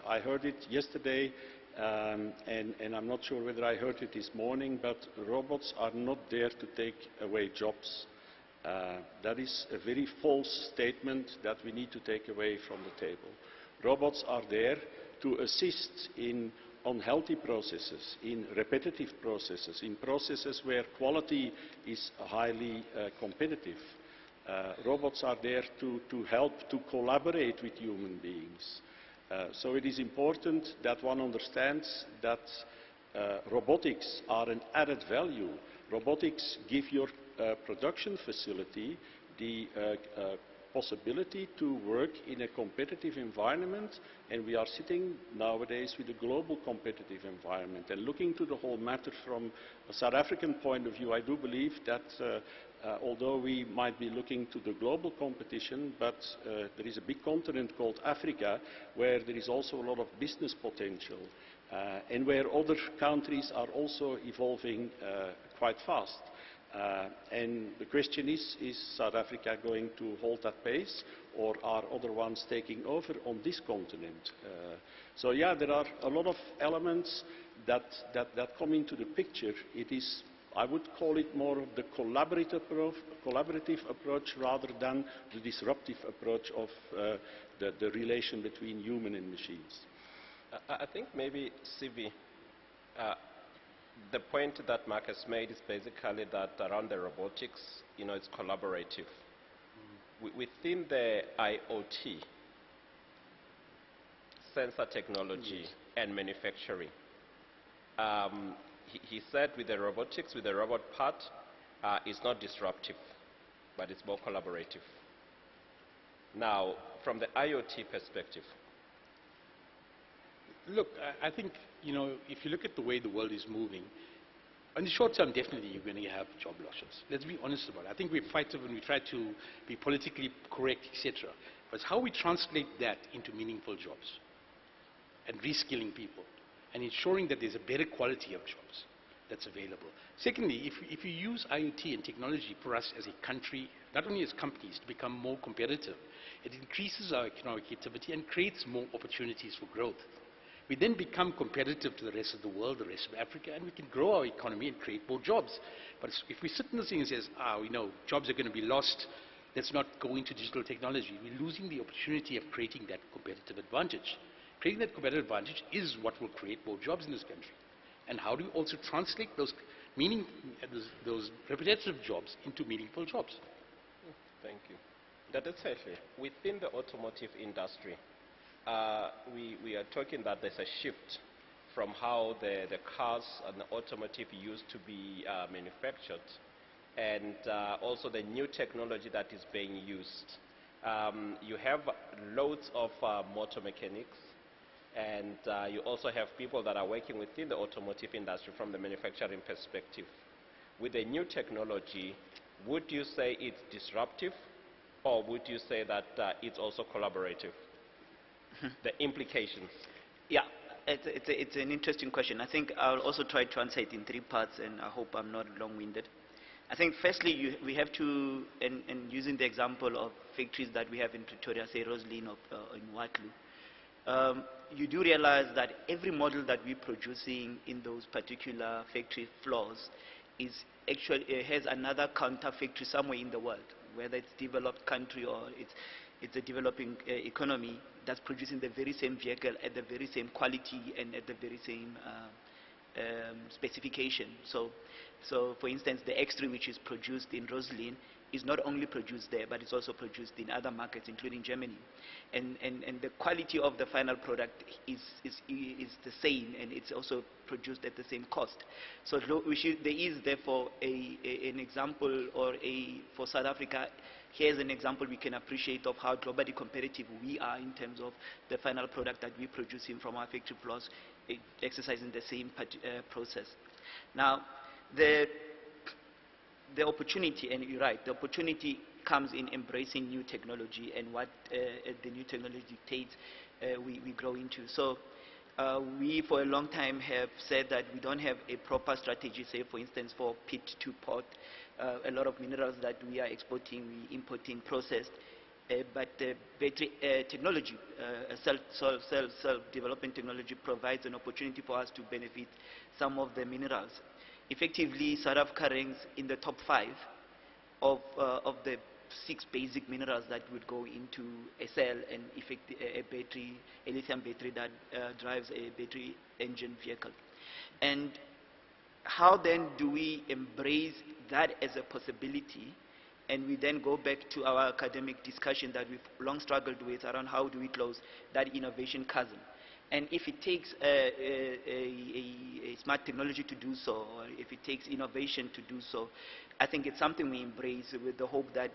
I heard it yesterday, and I'm not sure whether I heard it this morning, but robots are not there to take away jobs. That is a very false statement that we need to take away from the table. Robots are there to assist in unhealthy processes, in repetitive processes, in processes where quality is highly competitive. Robots are there to help to collaborate with human beings. So it is important that one understands that robotics are an added value. Robotics give your production facility the possibility to work in a competitive environment, and we are sitting nowadays with a global competitive environment. And looking to the whole matter from a South African point of view, I do believe that although we might be looking to the global competition, but there is a big continent called Africa where there is also a lot of business potential and where other countries are also evolving quite fast. And the question is South Africa going to hold that pace, or are other ones taking over on this continent? So yeah, there are a lot of elements that come into the picture. It is, I would call it more of the collaborative approach rather than the disruptive approach of the relation between human and machines. I think maybe, Sivi, the point that Mark has made is basically that around the robotics, it's collaborative. Within the IoT, sensor technology and manufacturing, he said with the robotics, with the robot part, it's not disruptive. but it's more collaborative. Now, from the IoT perspective, Look, I think, if you look at the way the world is moving, in the short term, definitely you're going to have job losses. Let's be honest about it. I think we fight it when we try to be politically correct, etc. But it's how we translate that into meaningful jobs and reskilling people and ensuring that there's a better quality of jobs that's available. Secondly, if you use IoT and technology for us as a country, not only as companies, to become more competitive, it increases our economic activity and creates more opportunities for growth. We then become competitive to the rest of the world, the rest of Africa, and we can grow our economy and create more jobs. But if we sit in this thing and say, jobs are going to be lost, let's not go into digital technology, we're losing the opportunity of creating that competitive advantage. Creating that competitive advantage is what will create more jobs in this country. And how do we also translate those repetitive jobs into meaningful jobs? Thank you. That is certainly within the automotive industry. We are talking that there's a shift from how the cars and the automotive used to be manufactured, and also the new technology that is being used. You have loads of motor mechanics, and you also have people that are working within the automotive industry from the manufacturing perspective. With the new technology, would you say it's disruptive, or would you say that it's also collaborative? The implications. Yeah, it's an interesting question. I think I'll also try to answer it in three parts, and I hope I'm not long-winded. I think firstly, we have to, and using the example of factories that we have in Pretoria, say Roslyn or in Waterloo, you do realize that every model that we're producing in those particular factory floors is actually has another counter factory somewhere in the world, whether it's developed country or it's a developing economy that's producing the very same vehicle at the very same quality and at the very same specification. So for instance, the X3, which is produced in Roslyn, is not only produced there, but it's also produced in other markets, including Germany. And the quality of the final product is the same, and it's also produced at the same cost. So there is therefore an example, or for South Africa, here's an example we can appreciate of how globally competitive we are in terms of the final product that we're producing from our factory floors, exercising the same process. Now, the opportunity, and you're right, the opportunity comes in embracing new technology and what the new technology dictates we grow into. So we for a long time have said that we don't have a proper strategy, say for instance for pit to pot. A lot of minerals that we are exporting, we importing processed, but battery technology, self-development technology provides an opportunity for us to benefit some of the minerals. Effectively, South Africa ranks in the top 5 of the 6 basic minerals that would go into a cell and a lithium battery that drives a battery engine vehicle. And how then do we embrace that as a possibility? And we then go back to our academic discussion that we've long struggled with around how do we close that innovation chasm. And if it takes a smart technology to do so, or if it takes innovation to do so, I think it's something we embrace with the hope that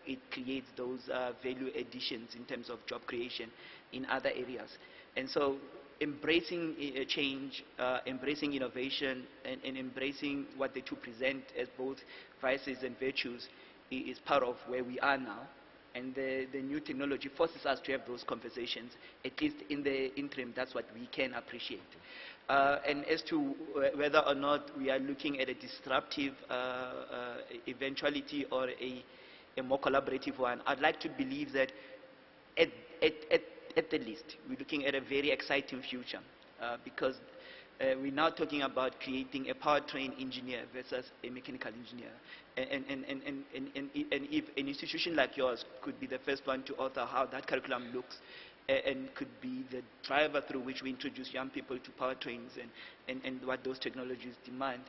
it creates those value additions in terms of job creation in other areas. And so embracing change, embracing innovation, and embracing what the two present as both vices and virtues is part of where we are now. And the new technology forces us to have those conversations. At least in the interim, that's what we can appreciate. And as to whether or not we are looking at a disruptive eventuality or a more collaborative one, I'd like to believe that at the least, we're looking at a very exciting future because we're now talking about creating a powertrain engineer versus a mechanical engineer. And if an institution like yours could be the first one to author how that curriculum looks and could be the driver through which we introduce young people to powertrains and what those technologies demand,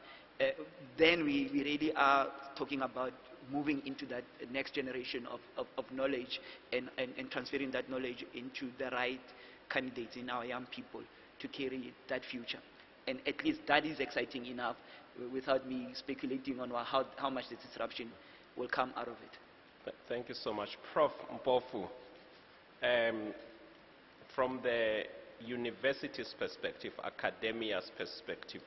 then we really are talking about moving into that next generation of knowledge and transferring that knowledge into the right candidates in our young people to carry that future. And at least that is exciting enough without me speculating on how much the disruption will come out of it. Thank you so much. Prof. Mpofu, from the university's perspective, academia's perspective,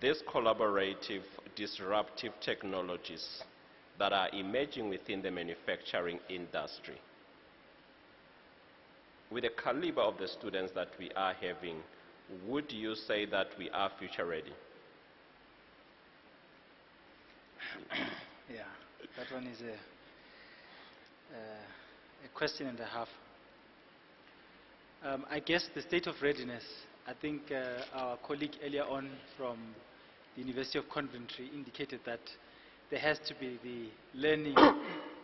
these collaborative, disruptive technologies that are emerging within the manufacturing industry, with the caliber of the students that we are having, would you say that we are future ready? Yeah, that one is a question and a half. I guess the state of readiness, I think our colleague earlier on from the University of Coventry indicated that there has to be the learning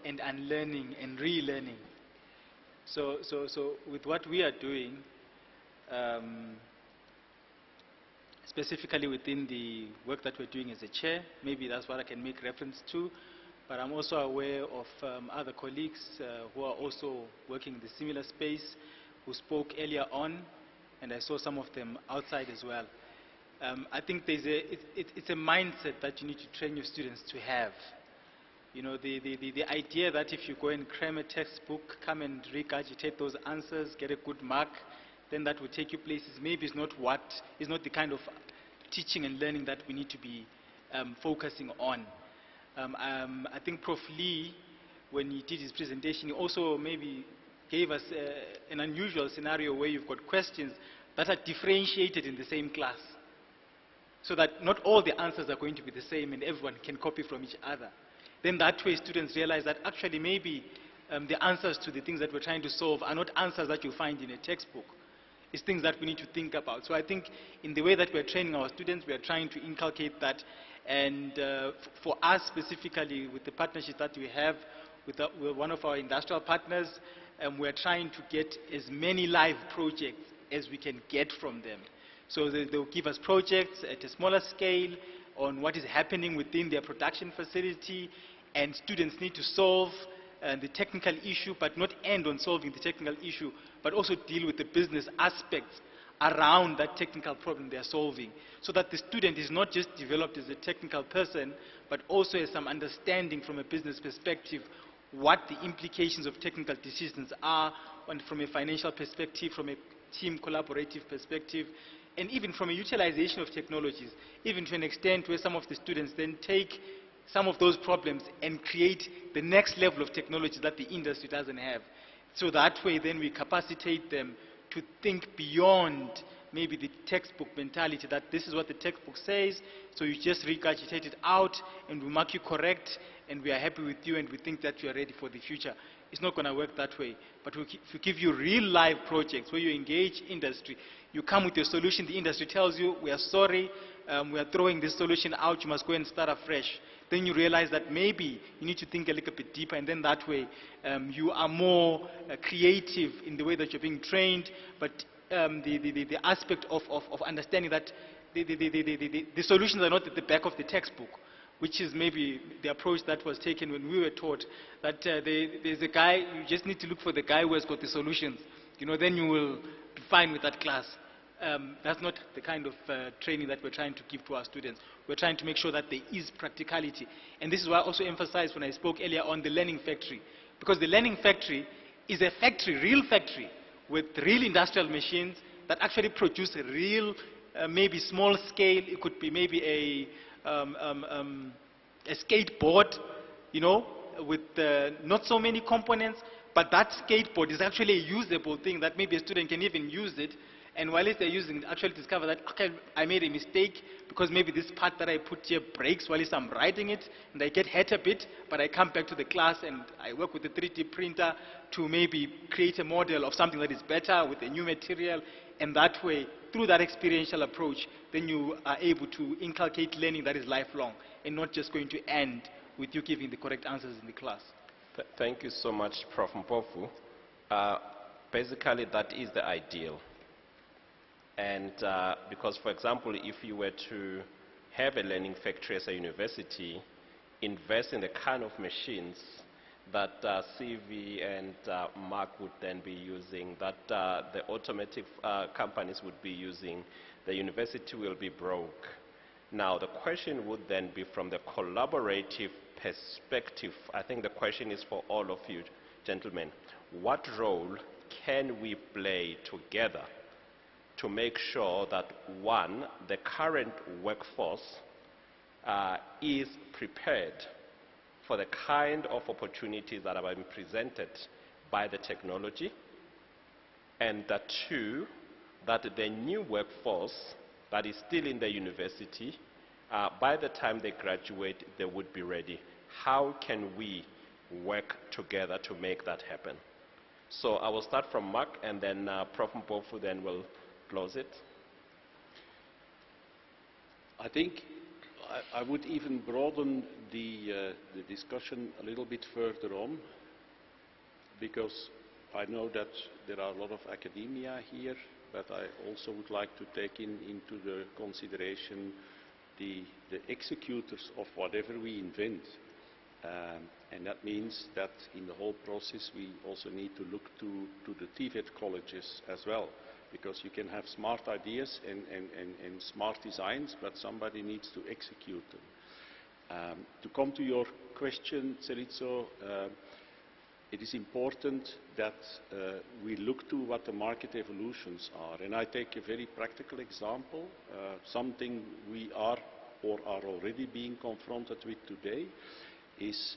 and unlearning and relearning. So with what we are doing, specifically within the work that we're doing as a chair, maybe that's what I can make reference to, but I'm also aware of other colleagues who are also working in the similar space, who spoke earlier on, and I saw some of them outside as well. I think it's a mindset that you need to train your students to have. You know, the idea that if you go and cram a textbook, come and regurgitate those answers, get a good mark, then that will take you places, maybe is not the kind of teaching and learning that we need to be focusing on. I think Prof. Lee, when he did his presentation, he also maybe gave us an unusual scenario where you've got questions that are differentiated in the same class, so that not all the answers are going to be the same and everyone can copy from each other. Then that way students realize that actually maybe the answers to the things that we're trying to solve are not answers that you find in a textbook. It's things that we need to think about. So I think in the way that we're training our students, we are trying to inculcate that. And for us specifically, with the partnership that we have with one of our industrial partners, we're trying to get as many live projects as we can get from them. So they'll give us projects at a smaller scale on what is happening within their production facility, and students need to solve the technical issue, but not end on solving the technical issue, but also deal with the business aspects around that technical problem they are solving, so that the student is not just developed as a technical person, but also has some understanding from a business perspective what the implications of technical decisions are, and from a financial perspective, from a team collaborative perspective, and even from a utilization of technologies, even to an extent where some of the students then take some of those problems and create the next level of technology that the industry doesn't have. So that way then we capacitate them to think beyond maybe the textbook mentality, that this is what the textbook says, so you just regurgitate it out and we mark you correct and we are happy with you and we think that you are ready for the future. It's not going to work that way. But if we give you real live projects where you engage industry, you come with your solution, the industry tells you, we are sorry, we are throwing this solution out, you must go and start afresh. Then you realize that maybe you need to think a little bit deeper, and then that way you are more creative in the way that you're being trained, but the aspect of understanding that the solutions are not at the back of the textbook, which is maybe the approach that was taken when we were taught that there's a guy, you just need to look for the guy who has got the solutions, you know, then you will be fine with that class. That's not the kind of training that we're trying to give to our students. We're trying to make sure that there is practicality. And this is why I also emphasized when I spoke earlier on the learning factory. Because the learning factory is a factory, real factory, with real industrial machines that actually produce a real, maybe small scale. It could be maybe a skateboard, you know, with not so many components. But that skateboard is actually a usable thing that maybe a student can even use it. And while they're using it, actually discover that, okay, I made a mistake because maybe this part that I put here breaks while I'm writing it, and I get hurt a bit, but I come back to the class and I work with the 3D printer to maybe create a model of something that is better with a new material, and that way, through that experiential approach, then you are able to inculcate learning that is lifelong and not just going to end with you giving the correct answers in the class. Thank you so much, Prof. Mpofu. Basically, that is the ideal. And because, for example, if you were to have a learning factory as a university, invest in the kind of machines that CV and Mark would then be using, that the automotive companies would be using, the university will be broke. Now, the question would then be from the collaborative perspective. I think the question is for all of you, gentlemen. What role can we play together to make sure that, one, the current workforce is prepared for the kind of opportunities that are being presented by the technology, and that, two, that the new workforce that is still in the university, by the time they graduate, they would be ready. How can we work together to make that happen? So I will start from Mark, and then Prof. Mpofu then will close it. I think I would even broaden the discussion a little bit further on, because I know that there are a lot of academia here, but I also would like to take into the consideration the executors of whatever we invent. And that means that in the whole process we also need to look to the TVET colleges as well, because you can have smart ideas and smart designs, but somebody needs to execute them. To come to your question, Selitso, it is important that we look to what the market evolutions are. And I take a very practical example, something we are or are already being confronted with today is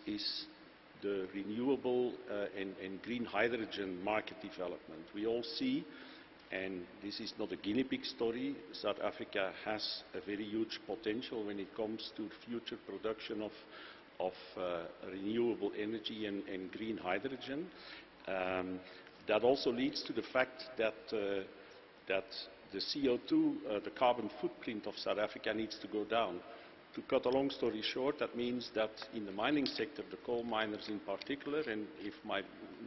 the renewable and green hydrogen market development. We all see, and this is not a guinea pig story, South Africa has a very huge potential when it comes to future production of renewable energy and green hydrogen. That also leads to the fact that the CO2, the carbon footprint of South Africa needs to go down. To cut a long story short, that means that in the mining sector, the coal miners in particular, and if my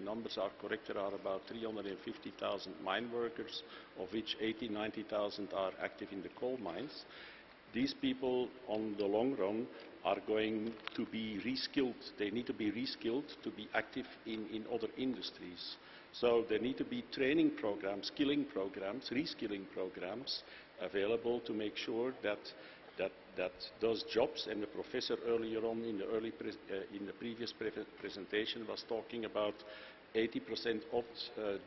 numbers are correct, there are about 350,000 mine workers, of which 90,000 are active in the coal mines. These people, on the long run, are going to be reskilled. They need to be reskilled to be active in other industries. So there need to be training programs, skilling programs, reskilling programs available to make sure that those jobs, and the professor earlier on in the previous presentation was talking about 80% of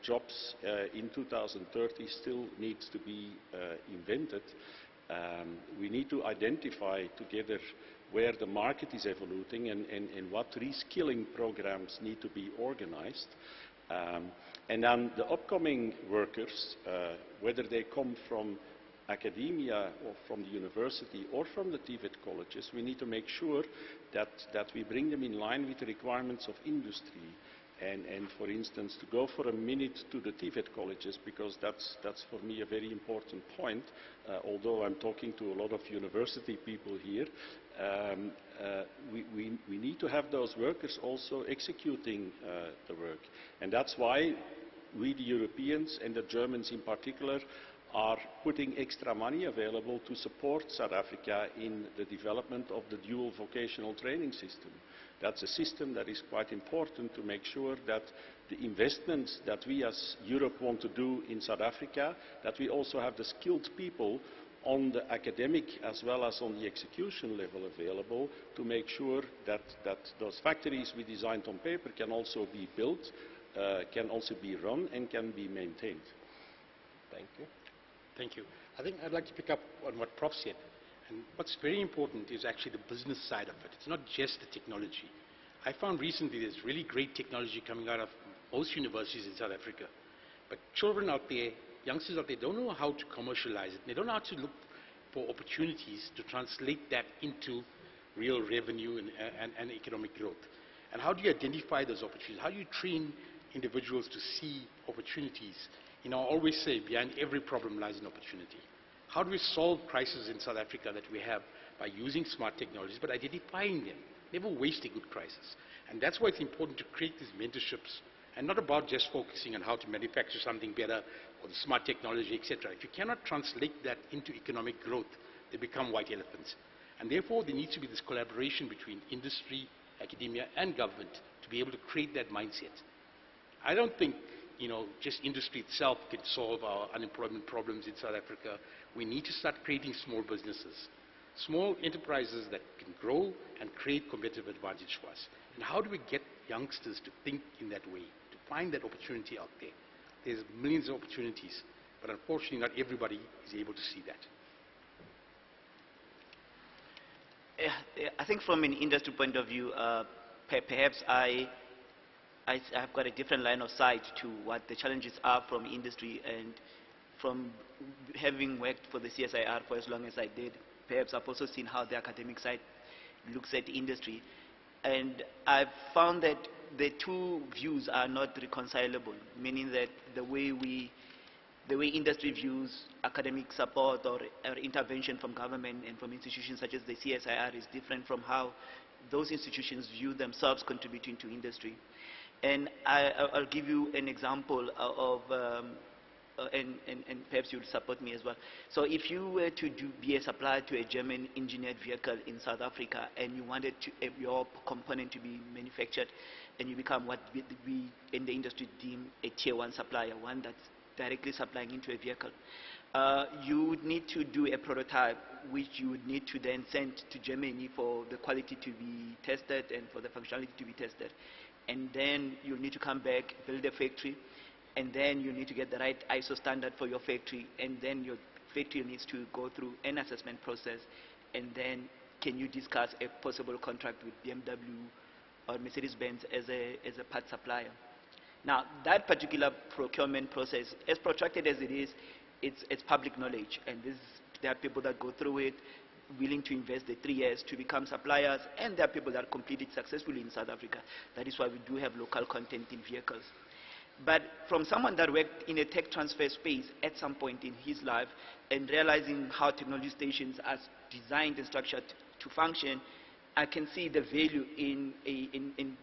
jobs in 2030 still needs to be invented. We need to identify together where the market is evolving and what reskilling programs need to be organized. And then the upcoming workers, whether they come from academia or from the university or from the TVET colleges, we need to make sure that we bring them in line with the requirements of industry. And for instance, to go for a minute to the TVET colleges, because that's for me a very important point, although I'm talking to a lot of university people here, we need to have those workers also executing the work. And that's why we, the Europeans and the Germans in particular, are putting extra money available to support South Africa in the development of the dual vocational training system. That's a system that is quite important to make sure that the investments that we as Europe want to do in South Africa, that we also have the skilled people on the academic as well as on the execution level available to make sure that those factories we designed on paper can also be built, can also be run and can be maintained. Thank you. Thank you. I think I'd like to pick up on what Prof said. And what's very important is actually the business side of it. It's not just the technology. I found recently there's really great technology coming out of most universities in South Africa. But children out there, youngsters out there, don't know how to commercialize it. They don't know how to look for opportunities to translate that into real revenue and economic growth. And how do you identify those opportunities? How do you train individuals to see opportunities? You know, I always say behind every problem lies an opportunity. How do we solve crises in South Africa that we have by using smart technologies, but identifying them? Never waste a good crisis. And that's why it's important to create these mentorships, and not about just focusing on how to manufacture something better or the smart technology, etc. If you cannot translate that into economic growth, they become white elephants. And therefore, there needs to be this collaboration between industry, academia, and government to be able to create that mindset. I don't think just industry itself can solve our unemployment problems in South Africa. We need to start creating small businesses. Small enterprises that can grow and create competitive advantage for us. And how do we get youngsters to think in that way, to find that opportunity out there? There's millions of opportunities, but unfortunately not everybody is able to see that. I think from an industry point of view, perhaps I've got a different line of sight to what the challenges are from industry, and from having worked for the CSIR for as long as I did, perhaps I've also seen how the academic side looks at the industry. And I've found that the two views are not reconcilable, meaning that the way industry views academic support or intervention from government and from institutions such as the CSIR is different from how those institutions view themselves contributing to industry. And I'll give you an example of, and perhaps you'll support me as well. So if you were to be a supplier to a German engineered vehicle in South Africa, and you wanted your component to be manufactured, and you become what we in the industry deem a tier 1 supplier, one that's directly supplying into a vehicle, you would need to do a prototype, which you would need to then send to Germany for the quality to be tested and for the functionality to be tested. And then you'll need to come back, build a factory, and then you need to get the right ISO standard for your factory, and then your factory needs to go through an assessment process, and then can you discuss a possible contract with BMW or Mercedes-Benz as a part supplier. Now, that particular procurement process, as protracted as it is, it's public knowledge, and there are people that go through it, willing to invest the 3 years to become suppliers, and there are people that completed successfully in South Africa. That is why we do have local content in vehicles. But from someone that worked in a tech transfer space at some point in his life, and realizing how technology stations are designed and structured to function, I can see the value in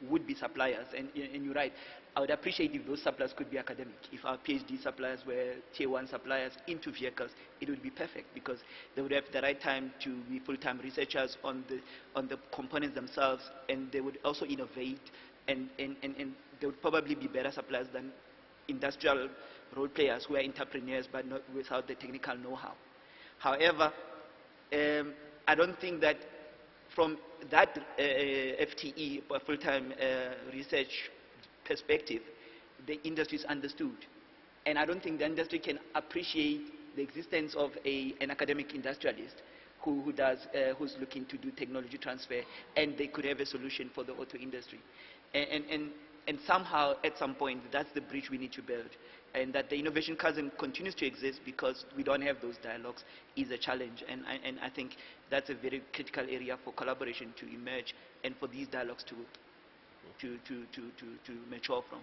would-be suppliers. And you're right, I would appreciate if those suppliers could be academic. If our PhD suppliers were tier 1 suppliers into vehicles, it would be perfect, because they would have the right time to be full-time researchers on the components themselves, and they would also innovate, and they would probably be better suppliers than industrial role players who are entrepreneurs but not without the technical know-how. However, I don't think that from that FTE, full-time research perspective, the industry is understood. And I don't think the industry can appreciate the existence of an academic industrialist who's looking to do technology transfer, and they could have a solution for the auto industry. And somehow, at some point, that's the bridge we need to build. And that the innovation chasm continues to exist because we don't have those dialogues is a challenge. And I think that's a very critical area for collaboration to emerge, and for these dialogues to mature from.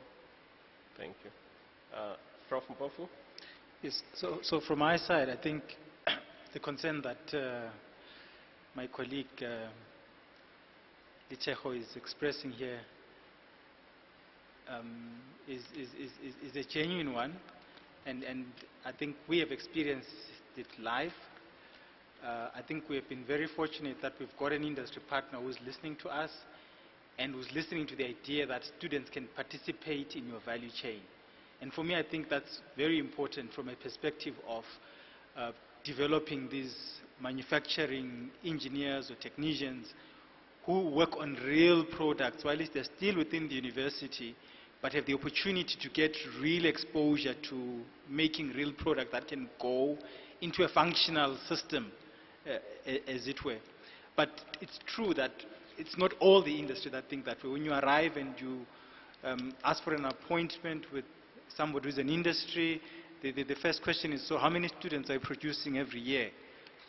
Thank you. Prof. Mpofu? Yes, so from my side, I think the concern that my colleague Licheho is expressing here is a genuine one, and I think we have experienced it live. I think we have been very fortunate that we've got an industry partner who's listening to us and who's listening to the idea that students can participate in your value chain. And for me, I think that's very important from a perspective of developing these manufacturing engineers or technicians who work on real products, while they're still within the university, but have the opportunity to get real exposure to making real product that can go into a functional system, as it were. But it's true that it's not all the industry that think that way. When you arrive and you ask for an appointment with somebody who's in industry, the first question is, so how many students are you producing every year?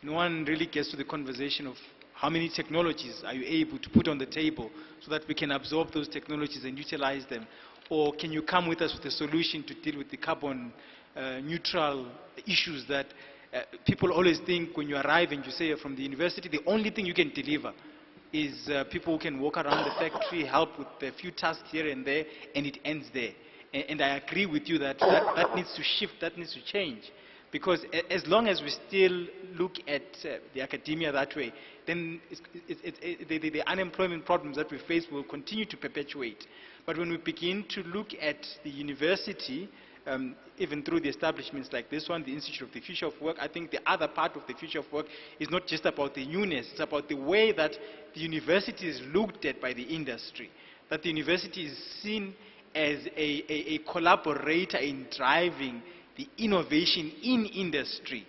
No one really gets to the conversation of how many technologies are you able to put on the table so that we can absorb those technologies and utilize them? Or can you come with us with a solution to deal with the carbon neutral issues that people always think when you arrive and you say you're from the university, the only thing you can deliver is people who can walk around the factory, help with a few tasks here and there, and it ends there. And I agree with you that that needs to shift, that needs to change. Because as long as we still look at the academia that way, then the unemployment problems that we face will continue to perpetuate. But when we begin to look at the university even through the establishments like this one, the Institute of the Future of Work. I think the other part of the future of work is not just about the newness, it's about the way that the university is looked at by the industry, that the university is seen as a collaborator in driving the innovation in industry,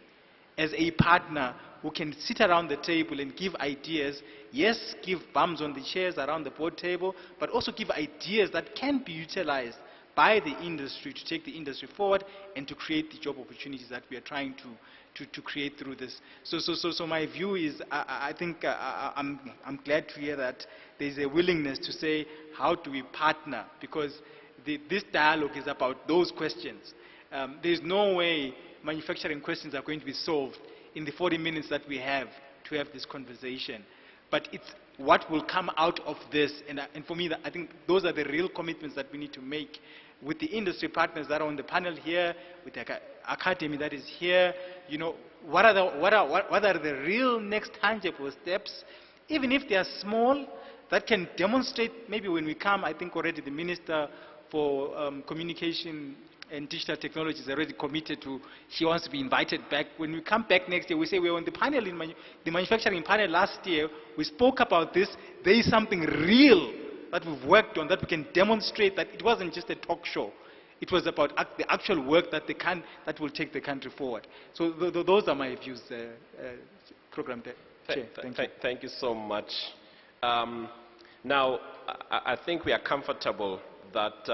as a partner who can sit around the table and give ideas, yes, give bums on the chairs around the board table, but also give ideas that can be utilized by the industry to take the industry forward and to create the job opportunities that we are trying to create through this. So my view is, I think I'm glad to hear that there's a willingness to say, how do we partner? Because this dialogue is about those questions. There's no way manufacturing questions are going to be solved in the 40 minutes that we have to have this conversation. But it's what will come out of this, and for me, I think those are the real commitments that we need to make with the industry partners that are on the panel here, with the academy that is here. You know, what are the real next tangible steps, even if they are small, that can demonstrate, maybe when we come, I think already the Minister for Communication and Digital Technology is already committed to, she wants to be invited back. When we come back next year, we say we were on the panel, the manufacturing panel last year, we spoke about this. There is something real that we've worked on, that we can demonstrate that it wasn't just a talk show. It was about the actual work that that will take the country forward. So those are my views, Program Chair. Thank you so much. Now, I think we are comfortable that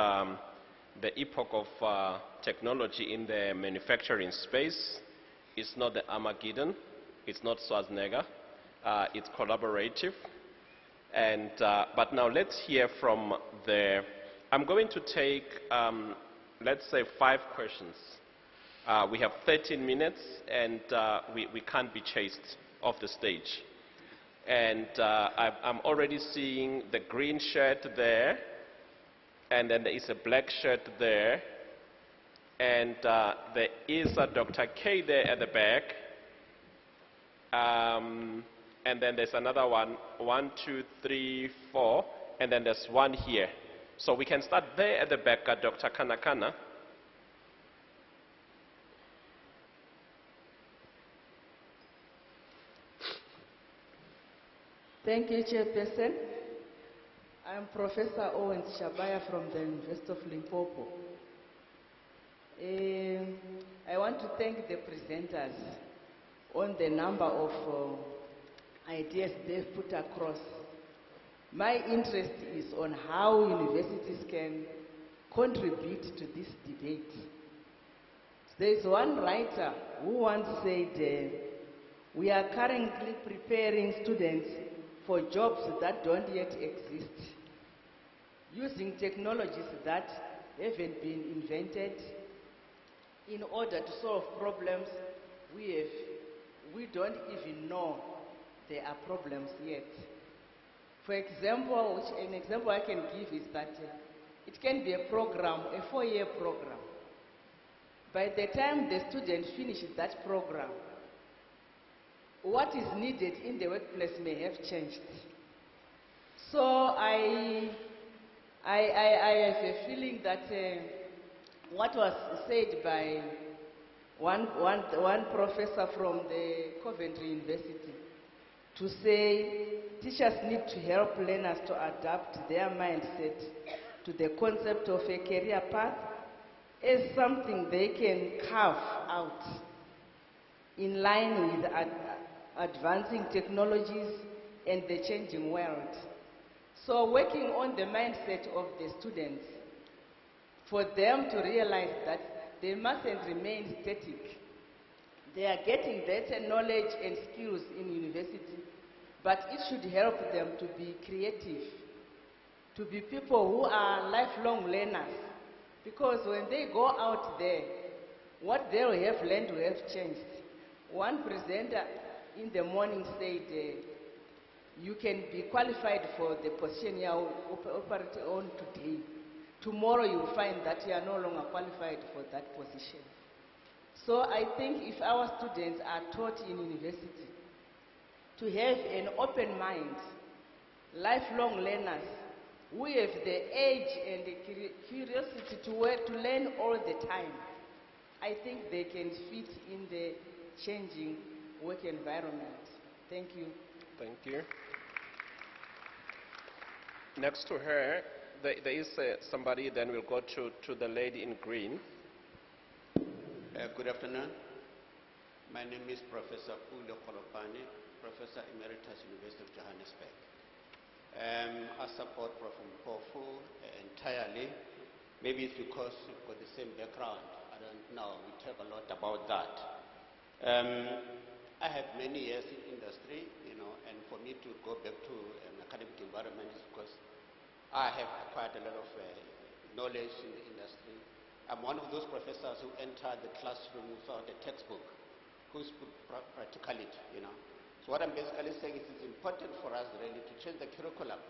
the epoch of technology in the manufacturing space is not the Armageddon, it's not Schwarzenegger, it's collaborative. And, but now let's hear from I'm going to take, let's say, 5 questions. We have 13 minutes, and we can't be chased off the stage. And I'm already seeing the green shirt there, and then there is a black shirt there, and there is a Dr. K there at the back. And then there's another one, 1, 2, 3, 4, and then there's one here. So we can start there at the back, Dr. Kanakana. Thank you, Chairperson. I'm Professor Owen Shabaya from the University of Limpopo. I want to thank the presenters on the number of ideas they've put across. My interest is on how universities can contribute to this debate. There's one writer who once said, we are currently preparing students for jobs that don't yet exist, using technologies that haven't been invented in order to solve problems we don't even know there are problems yet. For example, an example I can give is that it can be a program, a 4-year program. By the time the student finishes that program, what is needed in the workplace may have changed. So I have a feeling that what was said by one professor from the Coventry University, to say teachers need to help learners to adapt their mindset to the concept of a career path as something they can carve out in line with advancing technologies and the changing world. So working on the mindset of the students, for them to realize that they mustn't remain static. They are getting better knowledge and skills in university, but it should help them to be creative, to be people who are lifelong learners. Because when they go out there, what they will have learned will have changed. One presenter in the morning said, you can be qualified for the position you are operating on today. Tomorrow you will find that you are no longer qualified for that position. So I think if our students are taught in university to have an open mind, lifelong learners, who have the age and the curiosity to work, to learn all the time, I think they can fit in the changing work environment. Thank you. Thank you. Next to her, there is somebody, then we'll go to the lady in green. Good afternoon. My name is Professor Ulo Kolopane, Professor Emeritus, University of Johannesburg. I support Prof. Mpofu entirely. Maybe it's because we've got the same background. I don't know. We talk a lot about that. I have many years in industry, and for me to go back to an academic environment is because I have acquired a lot of knowledge in the industry. I'm one of those professors who enter the classroom without a textbook, who's practicality, So what I'm basically saying is it's important for us really to change the curriculum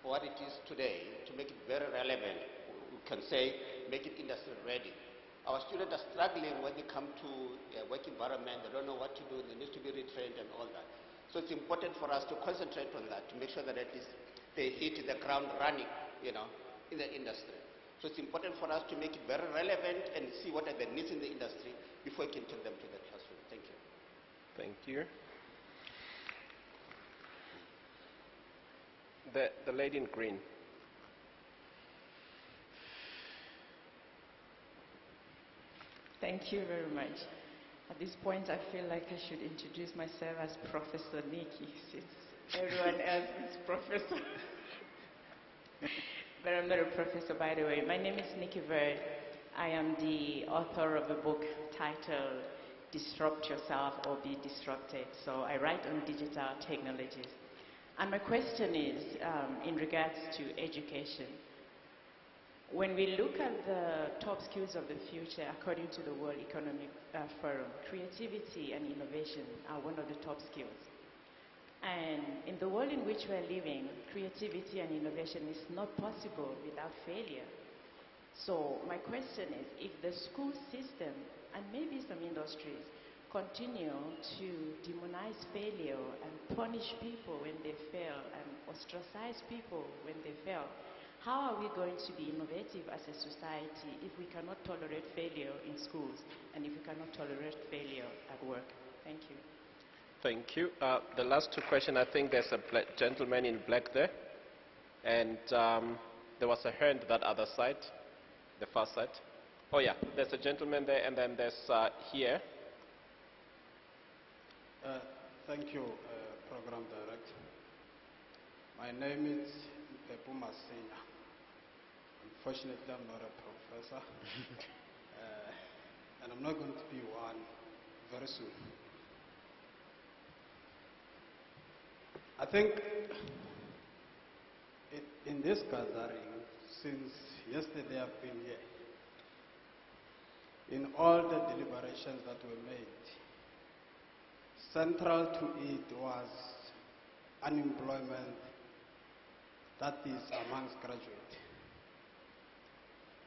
for what it is today, to make it very relevant. We can say, make it industry ready. Our students are struggling when they come to a work environment. They don't know what to do. They need to be retrained and all that. So it's important for us to concentrate on that, to make sure that at least they hit the ground running, in the industry. So it's important for us to make it very relevant and see what are the needs in the industry before we can take them to the classroom. Thank you. Thank you. The lady in green. Thank you very much. At this point, I feel like I should introduce myself as Professor Nikki, since everyone else is Professor. But I'm not a professor, by the way. My name is Nikki Verd. I am the author of a book titled Disrupt Yourself or Be Disrupted. So I write on digital technologies. And my question is in regards to education. When we look at the top skills of the future, according to the World Economic Forum, creativity and innovation are one of the top skills. And in the world in which we're living, creativity and innovation is not possible without failure. So my question is, if the school system and maybe some industries continue to demonize failure and punish people when they fail and ostracize people when they fail, how are we going to be innovative as a society if we cannot tolerate failure in schools and if we cannot tolerate failure at work? Thank you. Thank you. The last two questions, I think there's a gentleman in black there. And there was a hand that other side, the far side. Oh yeah, there's a gentleman there, and then there's here. Thank you, Program Director. My name is Pepuma Senya. Unfortunately, I'm not a professor. And I'm not going to be one very soon. I think in this gathering, since yesterday I've been here, in all the deliberations that were made, central to it was unemployment that is amongst graduates.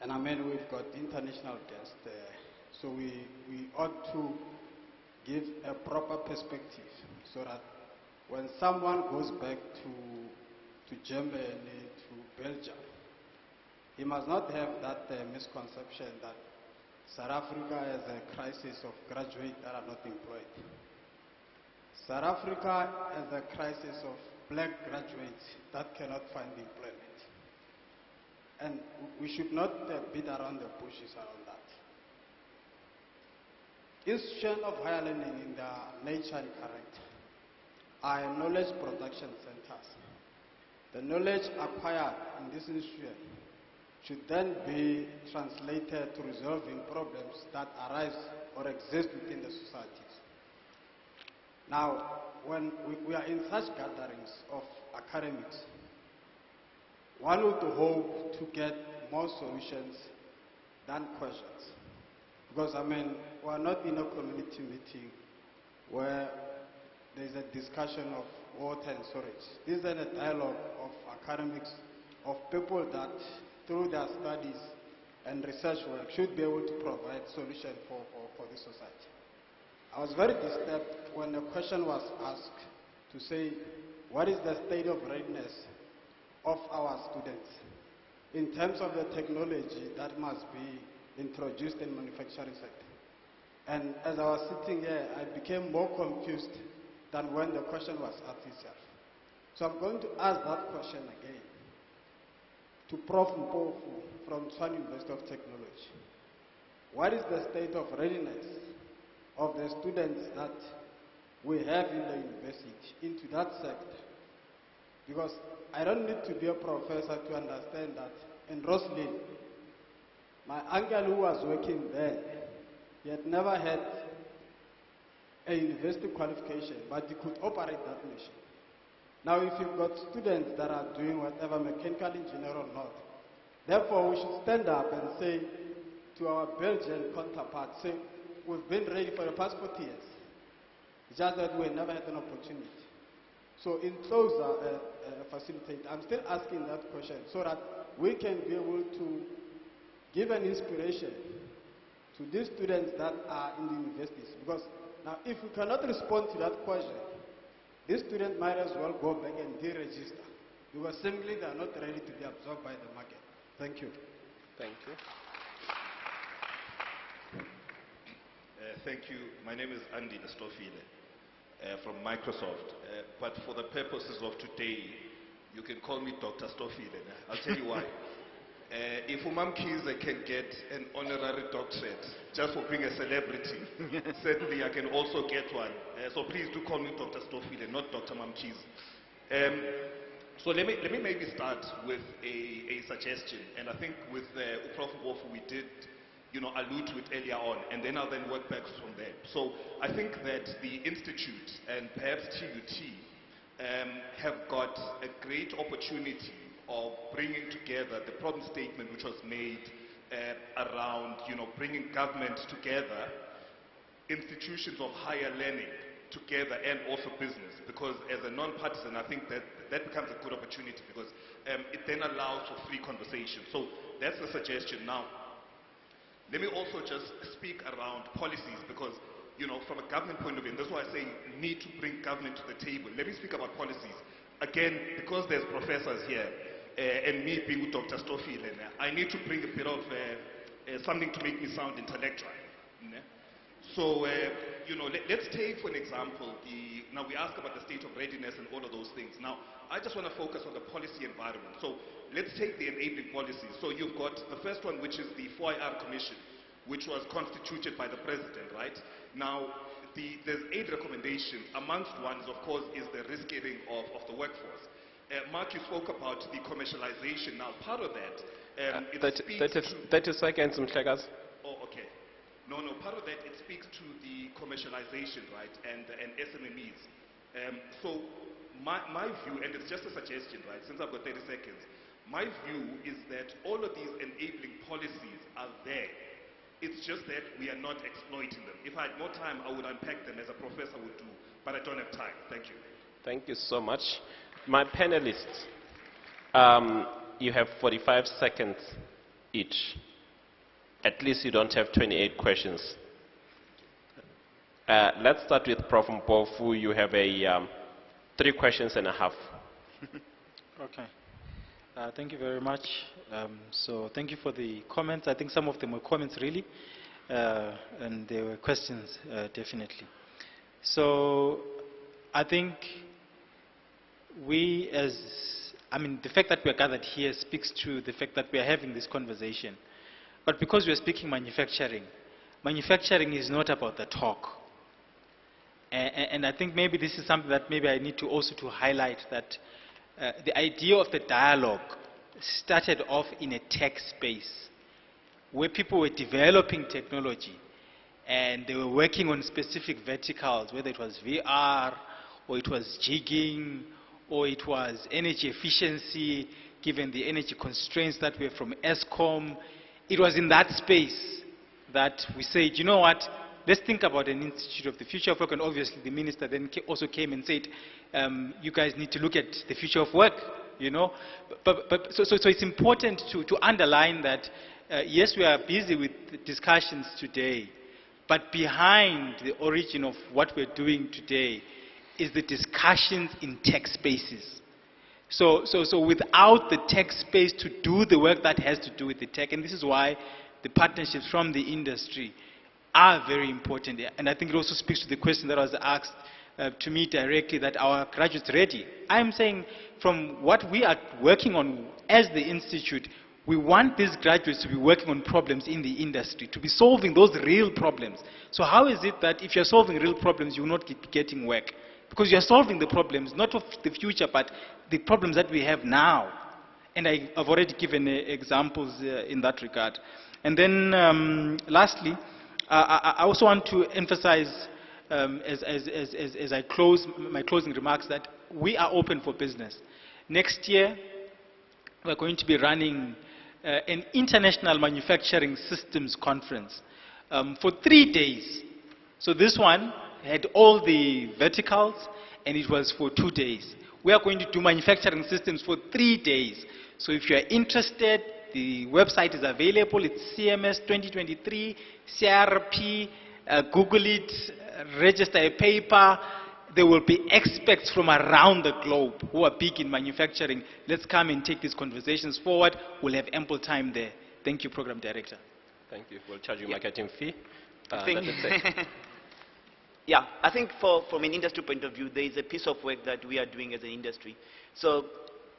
And I mean, we've got international guests there, so we ought to give a proper perspective so that when someone goes back to Germany, to Belgium, he must not have that misconception that South Africa has a crisis of graduates that are not employed. South Africa has a crisis of black graduates that cannot find employment. And we should not beat around the bushes around that. Institution of higher learning in their nature and character are knowledge production centers. The knowledge acquired in this institution should then be translated to resolving problems that arise or exist within the societies. Now, when we are in such gatherings of academics, one would hope to get more solutions than questions. Because, I mean, we are not in a community meeting where there is a discussion of water and storage. This is a dialogue of academics, of people that, through their studies and research work, should be able to provide solutions for the society. I was very disturbed when the question was asked to say, what is the state of readiness of our students in terms of the technology that must be introduced in manufacturing sector. And as I was sitting here, I became more confused than when the question was asked itself. So I'm going to ask that question again to Prof. Mpofu from Tshwane University of Technology. What is the state of readiness of the students that we have in the university into that sector? Because I don't need to be a professor to understand that in Roslyn, my uncle who was working there, he had never had a university qualification, but he could operate that machine. Now, if you've got students that are doing whatever, mechanical engineer or not, therefore we should stand up and say to our Belgian counterparts, say, we've been ready for the past 40 years. It's just that we never had an opportunity. So in closer facilitate, I'm still asking that question so that we can be able to give an inspiration to these students that are in the universities. Because now if we cannot respond to that question, these students might as well go back and deregister because simply they are not ready to be absorbed by the market. Thank you. Thank you. Thank you. My name is Andy Nastofile from Microsoft. But for the purposes of today, you can call me Dr. Stofile. I'll tell you why. If Umam Kiza can get an honorary doctorate just for being a celebrity, certainly I can also get one. So please do call me Dr. Stofile, not Dr. Mamkiz. So let me maybe start with a suggestion, and I think with Prof. Mpofu we did allude to it earlier on, and then I'll work back from there. So I think that the Institute and perhaps TUT have got a great opportunity of bringing together the problem statement which was made around bringing government together, institutions of higher learning together, and also business, because as a non-partisan I think that becomes a good opportunity because it then allows for free conversation. So that's the suggestion. Now let me also just speak around policies because from a government point of view, and that's why I say you need to bring government to the table. Let me speak about policies. Again, because there's professors here, and me being with Dr. Stofile, I need to bring a bit of something to make me sound intellectual. So, let's take, for an example, now we ask about the state of readiness and all of those things. Now, I just want to focus on the policy environment. So, let's take the enabling policies. So, you've got the first one, which is the 4IR Commission, which was constituted by the President, right? Now, there's 8 recommendations. Amongst ones, of course, is the reskilling of the workforce. Mark, you spoke about the commercialization. Now, part of that, 30 seconds, Mhlekas. Oh, okay. No, part of that, it speaks to the commercialization, right, and SMMEs. So, my view, and it's just a suggestion, right, since I've got 30 seconds, my view is that all of these enabling policies are there. It's just that we are not exploiting them. If I had more time, I would unpack them as a professor would do, but I don't have time. Thank you. Thank you so much. My panelists, you have 45 seconds each. At least you don't have 28 questions. Let's start with Prof. Mpofu. You have 3 questions and a half. Okay. Thank you very much. So thank you for the comments. I think some of them were comments really, and they were questions definitely. So I think the fact that we are gathered here speaks to the fact that we are having this conversation. But because we are speaking manufacturing is not about the talk. And I think maybe this is something that maybe I need to also to highlight, that the idea of the dialogue started off in a tech space where people were developing technology and they were working on specific verticals, whether it was VR or it was jigging or it was energy efficiency, given the energy constraints that were from ESCOM. It was in that space that we said, you know what, let's think about an Institute of the Future of Work. And obviously the minister then also came and said, you guys need to look at the future of work, So it's important to underline that, yes, we are busy with discussions today, but behind the origin of what we're doing today is the discussions in tech spaces. So without the tech space to do the work that has to do with the tech, and this is why the partnerships from the industry are very important. And I think it also speaks to the question that was asked to me directly, that our graduates ready. I'm saying from what we are working on as the institute, we want these graduates to be working on problems in the industry, to be solving those real problems. So how is it that if you're solving real problems, you will not be getting work? Because you're solving the problems, not of the future, but the problems that we have now. And I've already given examples in that regard. And then lastly, I also want to emphasize, as I close my closing remarks, that we are open for business. Next year, we're going to be running an international manufacturing systems conference for 3 days. So this one had all the verticals, and it was for 2 days. We are going to do manufacturing systems for 3 days. So if you are interested, the website is available. It's CMS 2023, CRP, Google it, register a paper. There will be experts from around the globe who are big in manufacturing. Let's come and take these conversations forward. We'll have ample time there. Thank you, Program Director. Thank you. We'll charge you marketing fee. I think, from an industry point of view, there is a piece of work that we are doing as an industry. So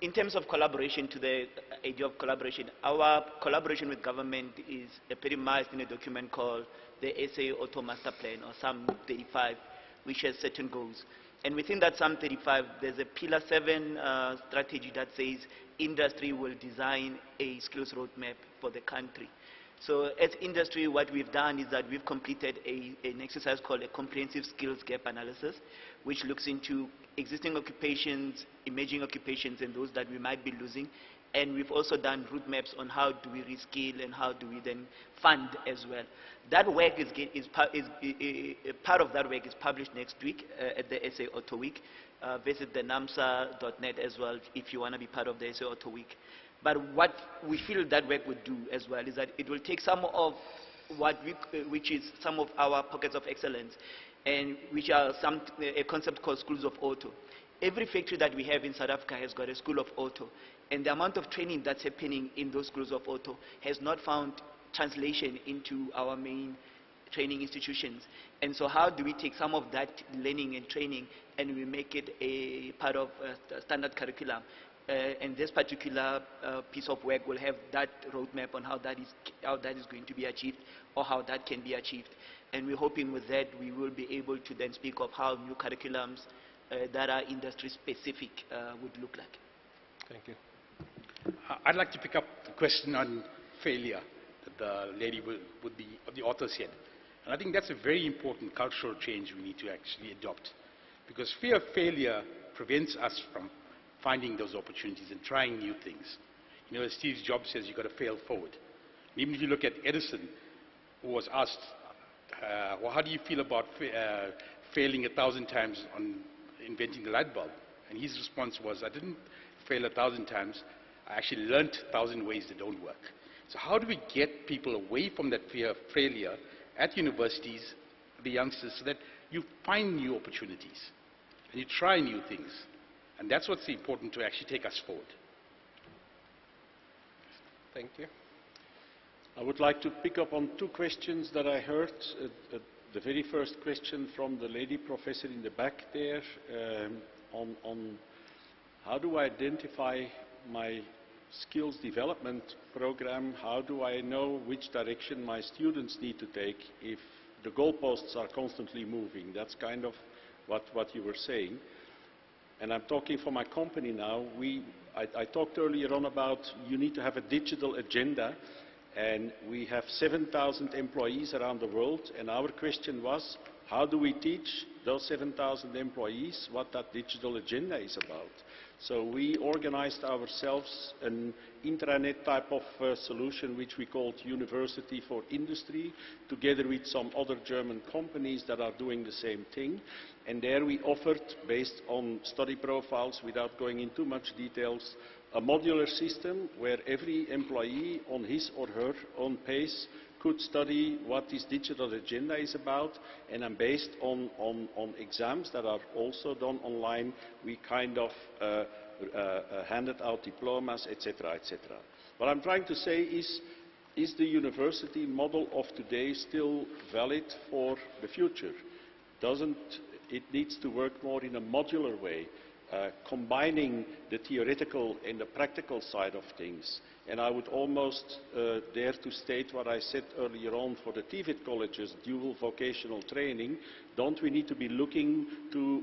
in terms of collaboration, to the idea of collaboration, our collaboration with government is epitomized in a document called the SA Auto Master Plan, or SAM 35, which has certain goals. And within that SAM 35, there's a Pillar 7 strategy that says industry will design a skills roadmap for the country. So as industry, what we've done is that we've completed an exercise called a comprehensive skills gap analysis, which looks into existing occupations, emerging occupations, and those that we might be losing. And we've also done roadmaps on how do we reskill and how do we then fund as well. That work part of that work is published next week at the SA Auto Week. Visit the namsa.net as well if you want to be part of the SA Auto Week. But what we feel that work would do as well is that it will take some of which is some of our pockets of excellence, and which are a concept called schools of auto. Every factory that we have in South Africa has got a school of auto, and the amount of training that's happening in those schools of auto has not found translation into our main training institutions. And so how do we take some of that learning and training and we make it a part of standard curriculum? And this particular piece of work will have that roadmap on how that is going to be achieved, or how that can be achieved. And we're hoping with that we will be able to then speak of how new curriculums that are industry specific would look like. Thank you. I'd like to pick up the question on failure that the lady with the author said. And I think that's a very important cultural change we need to actually adopt. Because fear of failure prevents us from finding those opportunities and trying new things. You know, as Steve Jobs says, you've got to fail forward. And even if you look at Edison, who was asked, well, how do you feel about failing 1,000 times on inventing the light bulb? And his response was, I didn't fail 1,000 times, I actually learned 1,000 ways that don't work. So how do we get people away from that fear of failure at universities, the youngsters, so that you find new opportunities and you try new things? And that's what's important to actually take us forward. Thank you. I would like to pick up on two questions that I heard. The very first question from the lady professor in the back there on how do I identify my skills development program? How do I know which direction my students need to take if the goalposts are constantly moving? That's kind of what you were saying. And I'm talking for my company now. I talked earlier on about you need to have a digital agenda, and we have 7,000 employees around the world, and our question was, how do we teach those 7,000 employees what that digital agenda is about? So we organized ourselves an intranet type of solution which we called University for Industry, together with some other German companies that are doing the same thing. And there we offered, based on study profiles, without going into much details, a modular system where every employee on his or her own pace could study what this digital agenda is about, and then based on exams that are also done online, we kind of handed out diplomas, etc., etc. What I'm trying to say is the university model of today still valid for the future? It needs to work more in a modular way, combining the theoretical and the practical side of things. And I would almost dare to state what I said earlier on for the TVET colleges, dual vocational training. Don't we need to be looking to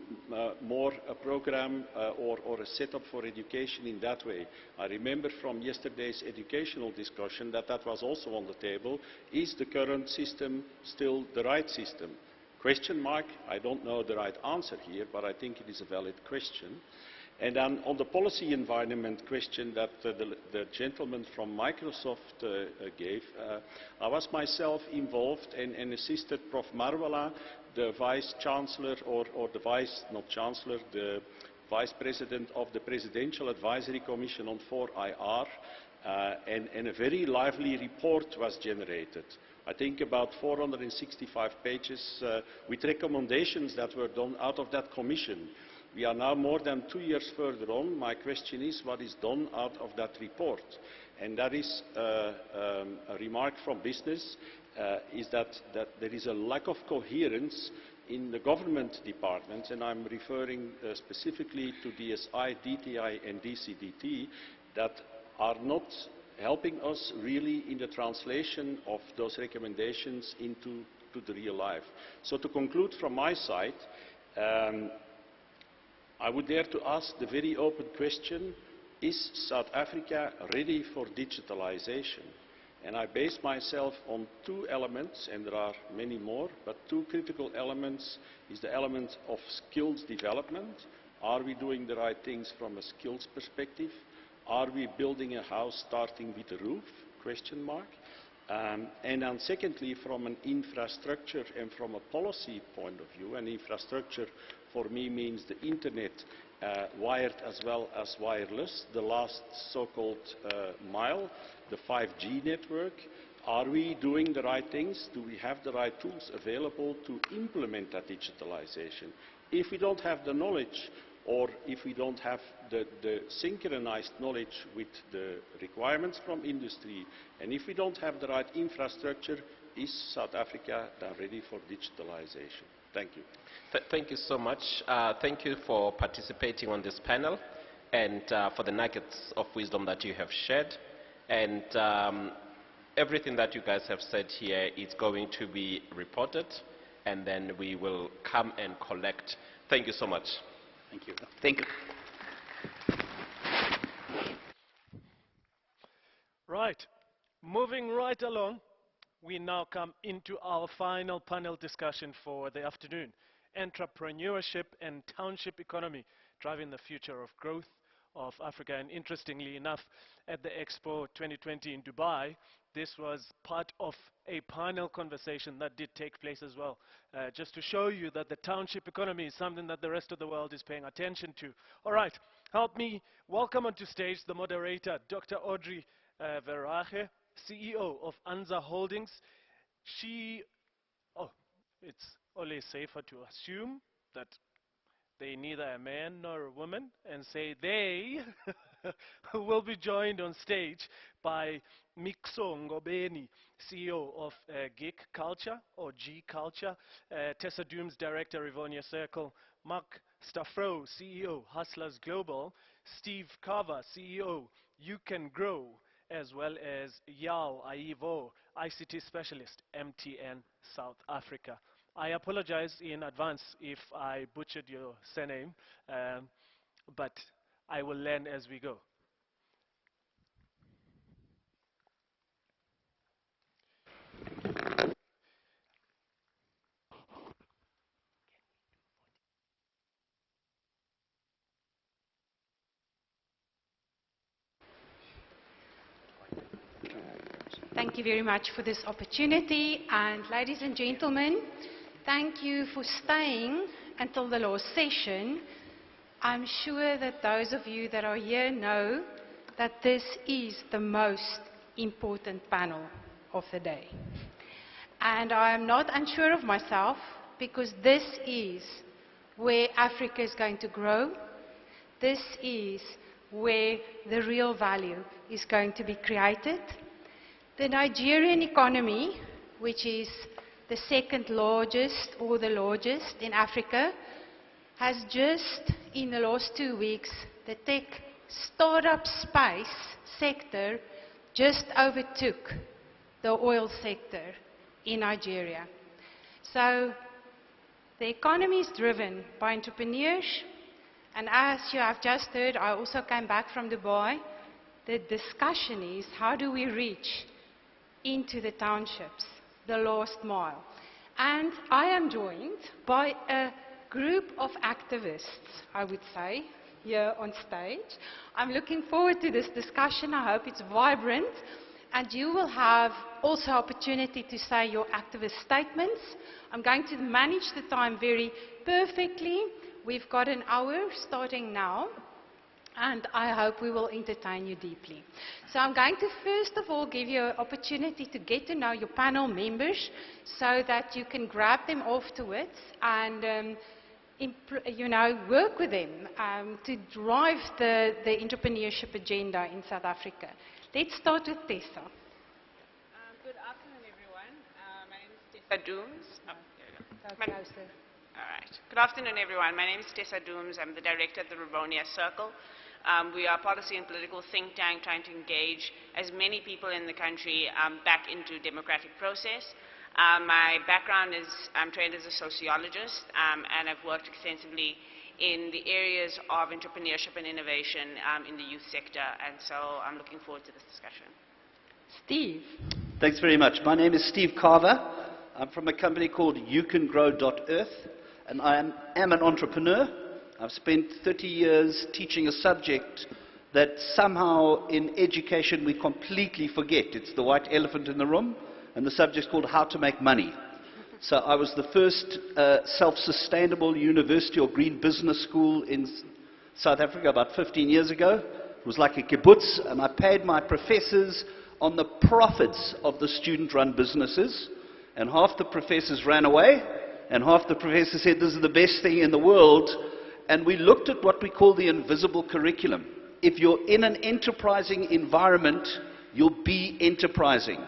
more a program or a setup for education in that way? I remember from yesterday's educational discussion that was also on the table. Is the current system still the right system? Question mark. I don't know the right answer here, but I think it is a valid question. And then on the policy environment question that the gentleman from Microsoft gave, I was myself involved and assisted Prof. Marwala, the Vice Chancellor, or the Vice, not Chancellor, the Vice President of the Presidential Advisory Commission on 4IR, and a very lively report was generated. I think about 465 pages with recommendations that were done out of that commission. We are now more than 2 years further on. My question is, what is done out of that report? And that is a remark from business, is that there is a lack of coherence in the government departments, and I'm referring specifically to DSI, DTI and DCDT, that are not helping us really in the translation of those recommendations into the real life. So to conclude from my side, I would dare to ask the very open question, is South Africa ready for digitalization? And I base myself on 2 elements, and there are many more, but 2 critical elements is the element of skills development. Are we doing the right things from a skills perspective? Are we building a house starting with a roof? Question mark. And then secondly, from an infrastructure and from a policy point of view, and infrastructure for me means the internet, wired as well as wireless, the last so-called mile, the 5G network. Are we doing the right things? Do we have the right tools available to implement that digitalization? If we don't have the knowledge, or if we don't have the synchronized knowledge with the requirements from industry, and if we don't have the right infrastructure, is South Africa then ready for digitalization? Thank you. Thank you so much. Thank you for participating on this panel, and for the nuggets of wisdom that you have shared. And everything that you guys have said here is going to be reported, and then we will come and collect. Thank you so much. Thank you. Thank you. Right. Moving right along, we now come into our final panel discussion for the afternoon. Entrepreneurship and township economy, driving the future of growth of Africa. And interestingly enough, at the Expo 2020 in Dubai, this was part of a panel conversation that did take place as well, just to show you that the township economy is something that the rest of the world is paying attention to. All right, help me welcome onto stage the moderator, Dr. Audrey Verhaeghe, CEO of ANZA Holdings. It's only safer to assume that they neither a man nor a woman, and say they will be joined on stage by Mixo Ngobeni, CEO of Geek Culture, or G Culture, Tessa Dooms, Director, Rivonia Circle, Mark Staffro, CEO, Hustlers Global, Steve Carver, CEO, You Can Grow, as well as Yao Aivo, ICT Specialist, MTN South Africa. I apologize in advance if I butchered your surname, but I will learn as we go. Thank you very much for this opportunity, and ladies and gentlemen, thank you for staying until the last session. I'm sure that those of you that are here know that this is the most important panel of the day. And I am not unsure of myself, because this is where Africa is going to grow. This is where the real value is going to be created. The Nigerian economy, which is the second largest or the largest in Africa, has just in the last 2 weeks, the tech startup space sector just overtook the oil sector in Nigeria. So the economy is driven by entrepreneurs, and as you have just heard, I also came back from Dubai. The discussion is, how do we reach into the townships, the last mile? And I am joined by a group of activists, I would say, here on stage. I'm looking forward to this discussion. I hope it's vibrant. And you will have also opportunity to say your activist statements. I'm going to manage the time very perfectly. We've got an hour starting now, and I hope we will entertain you deeply. So I'm going to first of all give you an opportunity to get to know your panel members so that you can grab them afterwards and work with them to drive the entrepreneurship agenda in South Africa. Let's start with Tessa. Good afternoon, everyone. My name is Tessa Dooms. All right. Good afternoon, everyone. My name is Tessa Dooms. I'm the director of the Rivonia Circle. We are a policy and political think tank trying to engage as many people in the country back into democratic process. My background is I'm trained as a sociologist, and I've worked extensively in the areas of entrepreneurship and innovation in the youth sector, and so I'm looking forward to this discussion. Steve. Thanks very much. My name is Steve Carver. I'm from a company called youcangrow.earth, and I am an entrepreneur. I've spent 30 years teaching a subject that somehow in education we completely forget. It's the white elephant in the room, and the subject's called How to Make Money. So I was the first self-sustainable university or green business school in South Africa about 15 years ago. It was like a kibbutz, and I paid my professors on the profits of the student-run businesses. And half the professors ran away, and half the professors said this is the best thing in the world. And we looked at what we call the invisible curriculum. If you're in an enterprising environment, you'll be enterprising.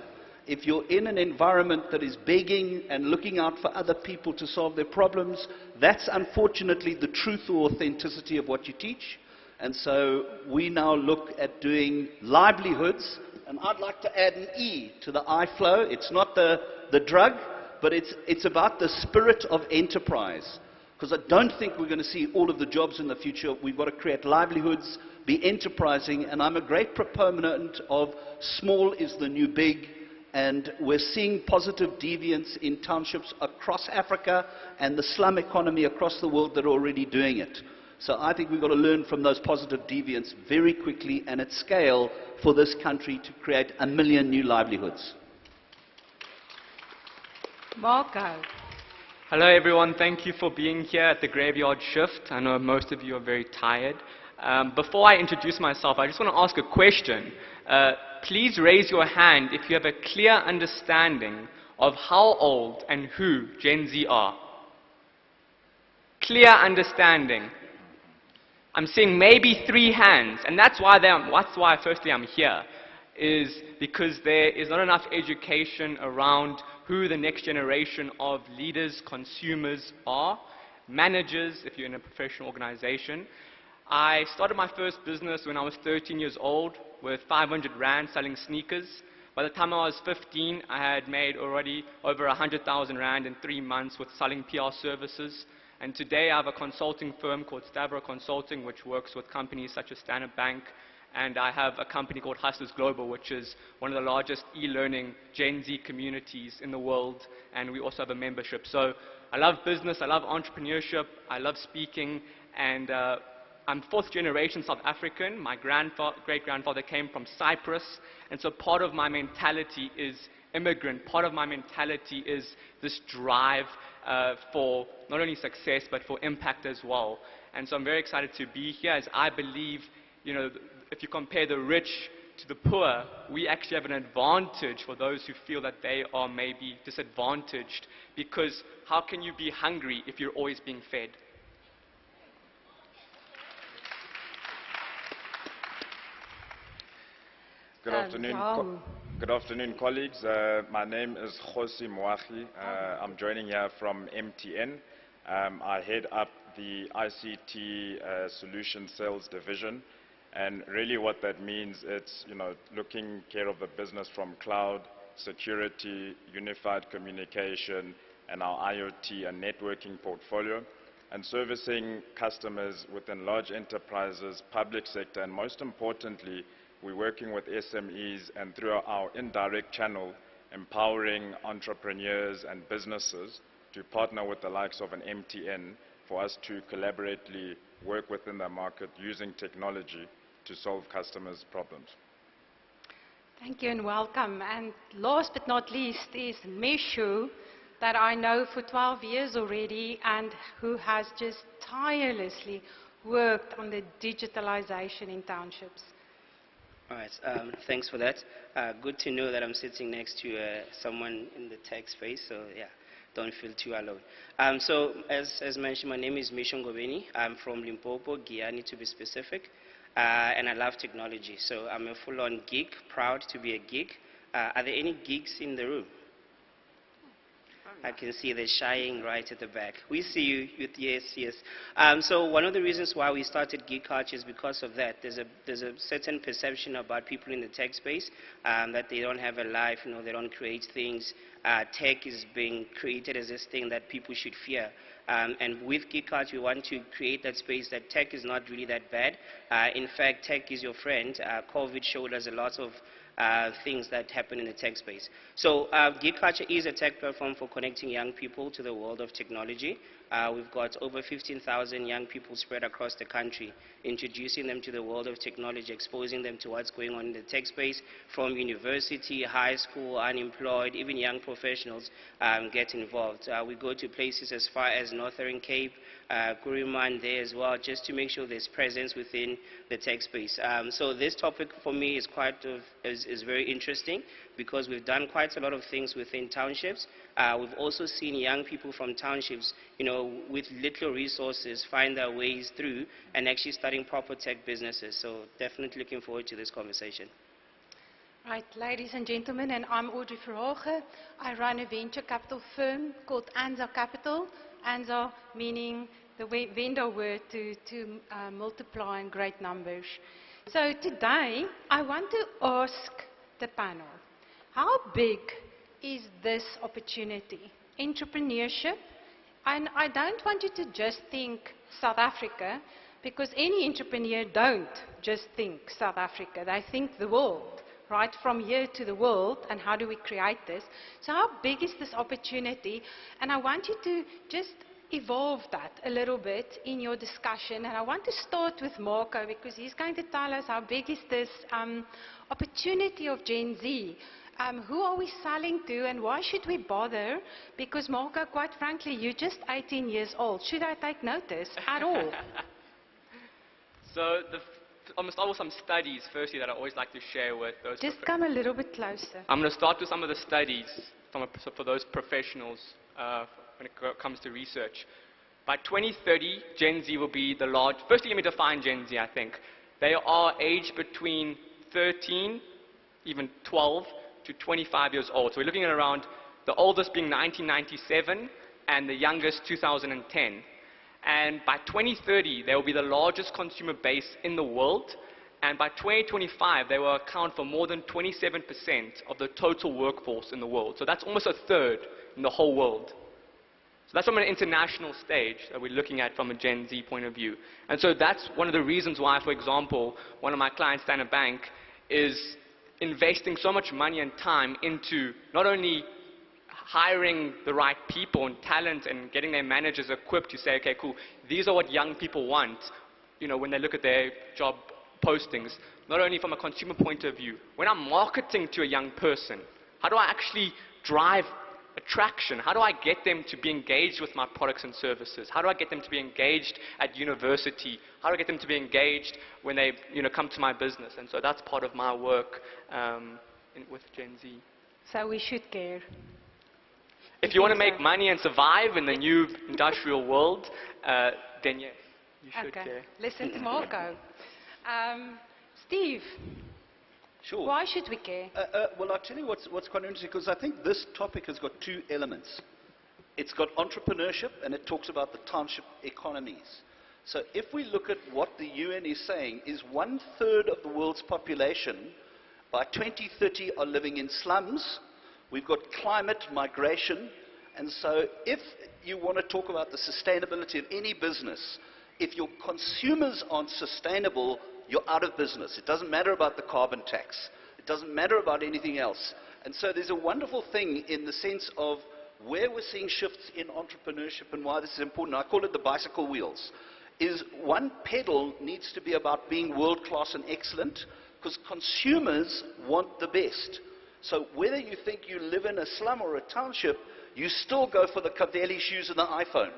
If you're in an environment that is begging and looking out for other people to solve their problems, that's unfortunately the truth or authenticity of what you teach. And so we now look at doing livelihoods, and I'd like to add an E to the I-flow. It's not the drug, but it's about the spirit of enterprise. Because I don't think we're going to see all of the jobs in the future. We've got to create livelihoods, be enterprising, and I'm a great proponent of small is the new big. And we're seeing positive deviance in townships across Africa and the slum economy across the world that are already doing it. So I think we've got to learn from those positive deviants very quickly and at scale for this country to create 1 million new livelihoods. Marco. Hello everyone, thank you for being here at the graveyard shift. I know most of you are very tired. Before I introduce myself, I just want to ask a question. Please raise your hand if you have a clear understanding of how old and who Gen Z are. Clear understanding. I'm seeing maybe 3 hands, and that's why firstly I'm here, is because there is not enough education around who the next generation of leaders, consumers are, managers if you're in a professional organization. I started my first business when I was 13 years old with 500 Rand selling sneakers. By the time I was 15, I had made already over 100,000 Rand in 3 months with selling PR services. And today I have a consulting firm called Stavro Consulting, which works with companies such as Standard Bank. And I have a company called Hustlers Global, which is one of the largest e-learning Gen Z communities in the world. And we also have a membership. So I love business, I love entrepreneurship, I love speaking, and I'm 4th generation South African. My great-grandfather came from Cyprus, and so part of my mentality is immigrant. Part of my mentality is this drive for not only success, but for impact as well. And so I'm very excited to be here, as I believe, if you compare the rich to the poor, we actually have an advantage for those who feel that they are maybe disadvantaged, because how can you be hungry if you're always being fed? Good afternoon, colleagues. My name is Khosi Moahi. I'm joining here from MTN. I head up the ICT Solution Sales Division, and really what that means, it's looking care of the business from cloud, security, unified communication, and our IoT and networking portfolio, and servicing customers within large enterprises, public sector, and most importantly, we're working with SMEs and through our indirect channel, empowering entrepreneurs and businesses to partner with the likes of an MTN for us to collaboratively work within the market using technology to solve customers' problems. Thank you and welcome. And last but not least is Meshu, that I know for 12 years already and who has just tirelessly worked on the digitalization in townships. All right, thanks for that. Good to know that I'm sitting next to someone in the tech space, so yeah, don't feel too alone. So as mentioned, my name is Mishon Gobeni. I'm from Limpopo, Guyana to be specific, and I love technology. So I'm a full-on geek, proud to be a geek. Are there any geeks in the room? I can see they're shying right at the back. We see you with yes, yes. So one of the reasons why we started Geek Culture is because of that. There's a certain perception about people in the tech space that they don't have a life, they don't create things. Tech is being created as this thing that people should fear. And with Geek Culture, we want to create that space that tech is not really that bad. In fact, tech is your friend. COVID showed us a lot of things that happen in the tech space. So Geek Culture is a tech platform for connecting young people to the world of technology. We've got over 15,000 young people spread across the country, introducing them to the world of technology, exposing them to what's going on in the tech space, from university, high school, unemployed, even young professionals get involved. We go to places as far as Northern Cape, Kuriman there as well, just to make sure there's presence within the tech space. So this topic for me is very interesting, because we've done quite a lot of things within townships. We've also seen young people from townships, with little resources find their ways through and actually starting proper tech businesses. So definitely looking forward to this conversation. Right, ladies and gentlemen, and I'm Audrey Verhagen. I run a venture capital firm called Anza Capital. Anza meaning the vendor word to multiply in great numbers. So today, I want to ask the panel, how big is this opportunity? Entrepreneurship. And I don't want you to just think South Africa, because any entrepreneur don't just think South Africa. They think the world, right? From here to the world, and how do we create this? So how big is this opportunity? And I want you to just evolve that a little bit in your discussion. And I want to start with Marco, because he's going to tell us how big is this opportunity of Gen Z. Who are we selling to, and why should we bother? Because Marco, quite frankly, you're just 18 years old. Should I take notice at all? So I'm going to start with some studies, firstly, that I always like to share with those. Just come a little bit closer. I'm going to start with some of the studies for those professionals when it comes to research. By 2030, Gen Z will be the large. Firstly, let me define Gen Z, I think. They are aged between 13, even 12, to 25 years old. So we're looking at around the oldest being 1997 and the youngest 2010. And by 2030, they will be the largest consumer base in the world. And by 2025, they will account for more than 27% of the total workforce in the world. So that's almost a third in the whole world. So that's from an international stage that we're looking at from a Gen Z point of view. And so that's one of the reasons why, for example, one of my clients, Standard Bank, is investing so much money and time into not only hiring the right people and talent and getting their managers equipped to say, okay, cool, these are what young people want, when they look at their job postings, not only from a consumer point of view. When I'm marketing to a young person, how do I actually drive attraction? How do I get them to be engaged with my products and services? How do I get them to be engaged at university? How do I get them to be engaged when they come to my business? And so that's part of my work with Gen Z. So we should care. If you want to make money and survive in the new industrial world, then yes, you should care. Listen to Marco. Steve. Sure. Why should we care? Well, I'll tell you what's quite interesting, because I think this topic has got two elements. It's got entrepreneurship, and it talks about the township economies. So if we look at what the UN is saying, is 1/3 of the world's population by 2030 are living in slums. We've got climate migration. And so if you want to talk about the sustainability of any business, if your consumers aren't sustainable, you're out of business. It doesn't matter about the carbon tax. It doesn't matter about anything else. And so there's a wonderful thing in the sense of where we're seeing shifts in entrepreneurship and why this is important. I call it the bicycle wheels. Is one pedal needs to be about being world-class and excellent, because consumers want the best. So whether you think you live in a slum or a township, you still go for the Cavelli shoes and the iPhone.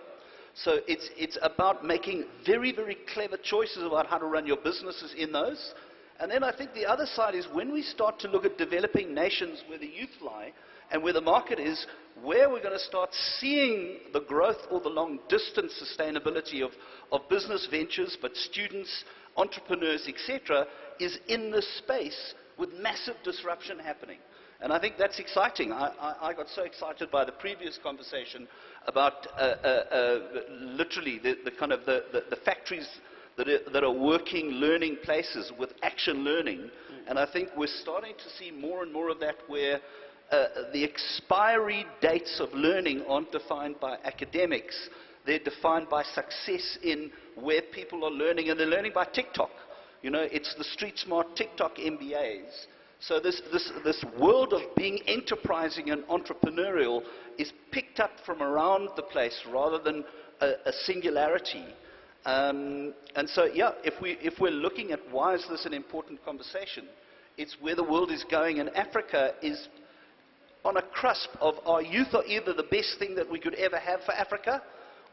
So it's about making very, very clever choices about how to run your businesses in those. And then I think the other side is when we start to look at developing nations where the youth lie and where the market is, where we're going to start seeing the growth or the long-distance sustainability of business ventures, but students, entrepreneurs, etc., is in this space with massive disruption happening. And I think that's exciting. I got so excited by the previous conversation about literally the factories that are working, learning places with action learning. And I think we're starting to see more and more of that where the expiry dates of learning aren't defined by academics. They're defined by success in where people are learning, and they're learning by TikTok. It's the street smart TikTok MBAs. So this world of being enterprising and entrepreneurial is picked up from around the place rather than a singularity. And so, yeah, if we're looking at why is this an important conversation, it's where the world is going, and Africa is on a cusp of our youth are either the best thing that we could ever have for Africa,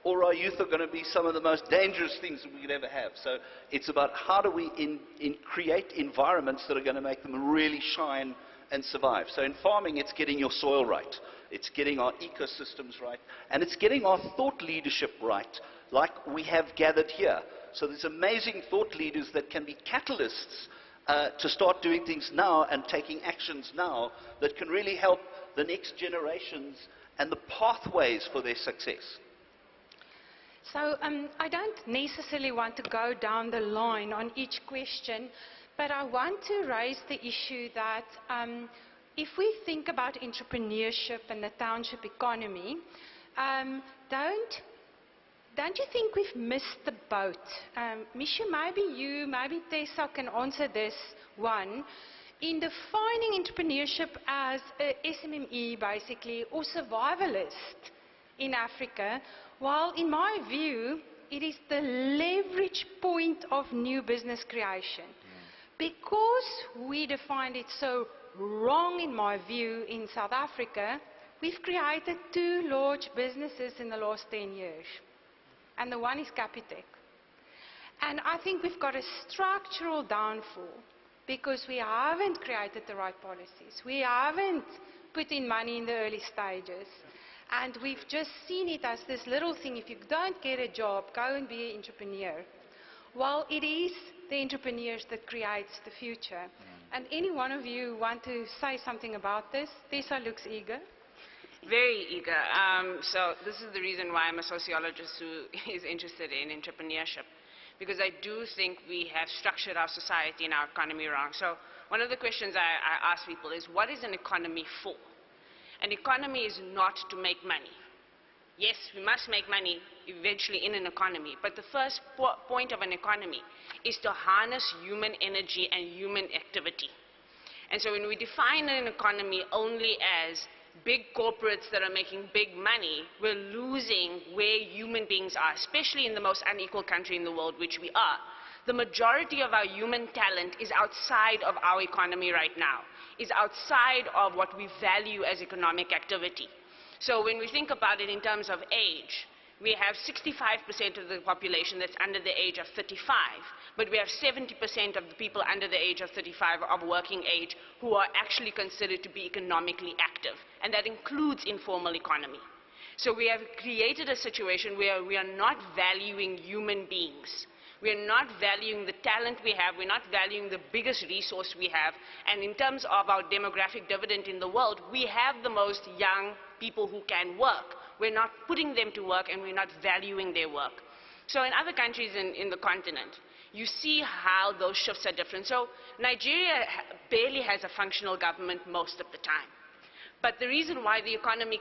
or our youth are going to be some of the most dangerous things that we could ever have. So it's about how do we create environments that are going to make them really shine and survive. So in farming, it's getting your soil right. It's getting our ecosystems right. And it's getting our thought leadership right, like we have gathered here. So there's amazing thought leaders that can be catalysts to start doing things now and taking actions now that can really help the next generations and the pathways for their success. So I don't necessarily want to go down the line on each question, but I want to raise the issue that if we think about entrepreneurship and the township economy, don't you think we've missed the boat? Misha, maybe Tessa can answer this one. In defining entrepreneurship as a SMME, basically, or survivalist in Africa, while in my view, it is the leverage point of new business creation. Because we defined it so wrong, in my view, in South Africa, we've created 2 large businesses in the last 10 years. And the one is Capitec. And I think we've got a structural downfall because we haven't created the right policies. We haven't put in money in the early stages. And we've just seen it as this little thing, if you don't get a job, go and be an entrepreneur. Well, it is the entrepreneurs that creates the future. And any one of you want to say something about this? Tessa looks eager. Very eager. So this is the reason why I'm a sociologist who is interested in entrepreneurship. Because I do think we have structured our society and our economy wrong. So one of the questions I ask people is, what is an economy for? An economy is not to make money. Yes, we must make money eventually in an economy, but the first point of an economy is to harness human energy and human activity. And so when we define an economy only as big corporates that are making big money, we're losing where human beings are, especially in the most unequal country in the world, which we are. The majority of our human talent is outside of our economy right now, is outside of what we value as economic activity. So when we think about it in terms of age, we have 65% of the population that's under the age of 35, but we have 70% of the people under the age of 35 of working age who are actually considered to be economically active, and that includes informal economy. So we have created a situation where we are not valuing human beings. We are not valuing the talent we have. We're not valuing the biggest resource we have. And in terms of our demographic dividend in the world, we have the most young people who can work. We're not putting them to work, and we're not valuing their work. So in other countries in the continent, you see how those shifts are different. So Nigeria barely has a functional government most of the time. But the reason why the economy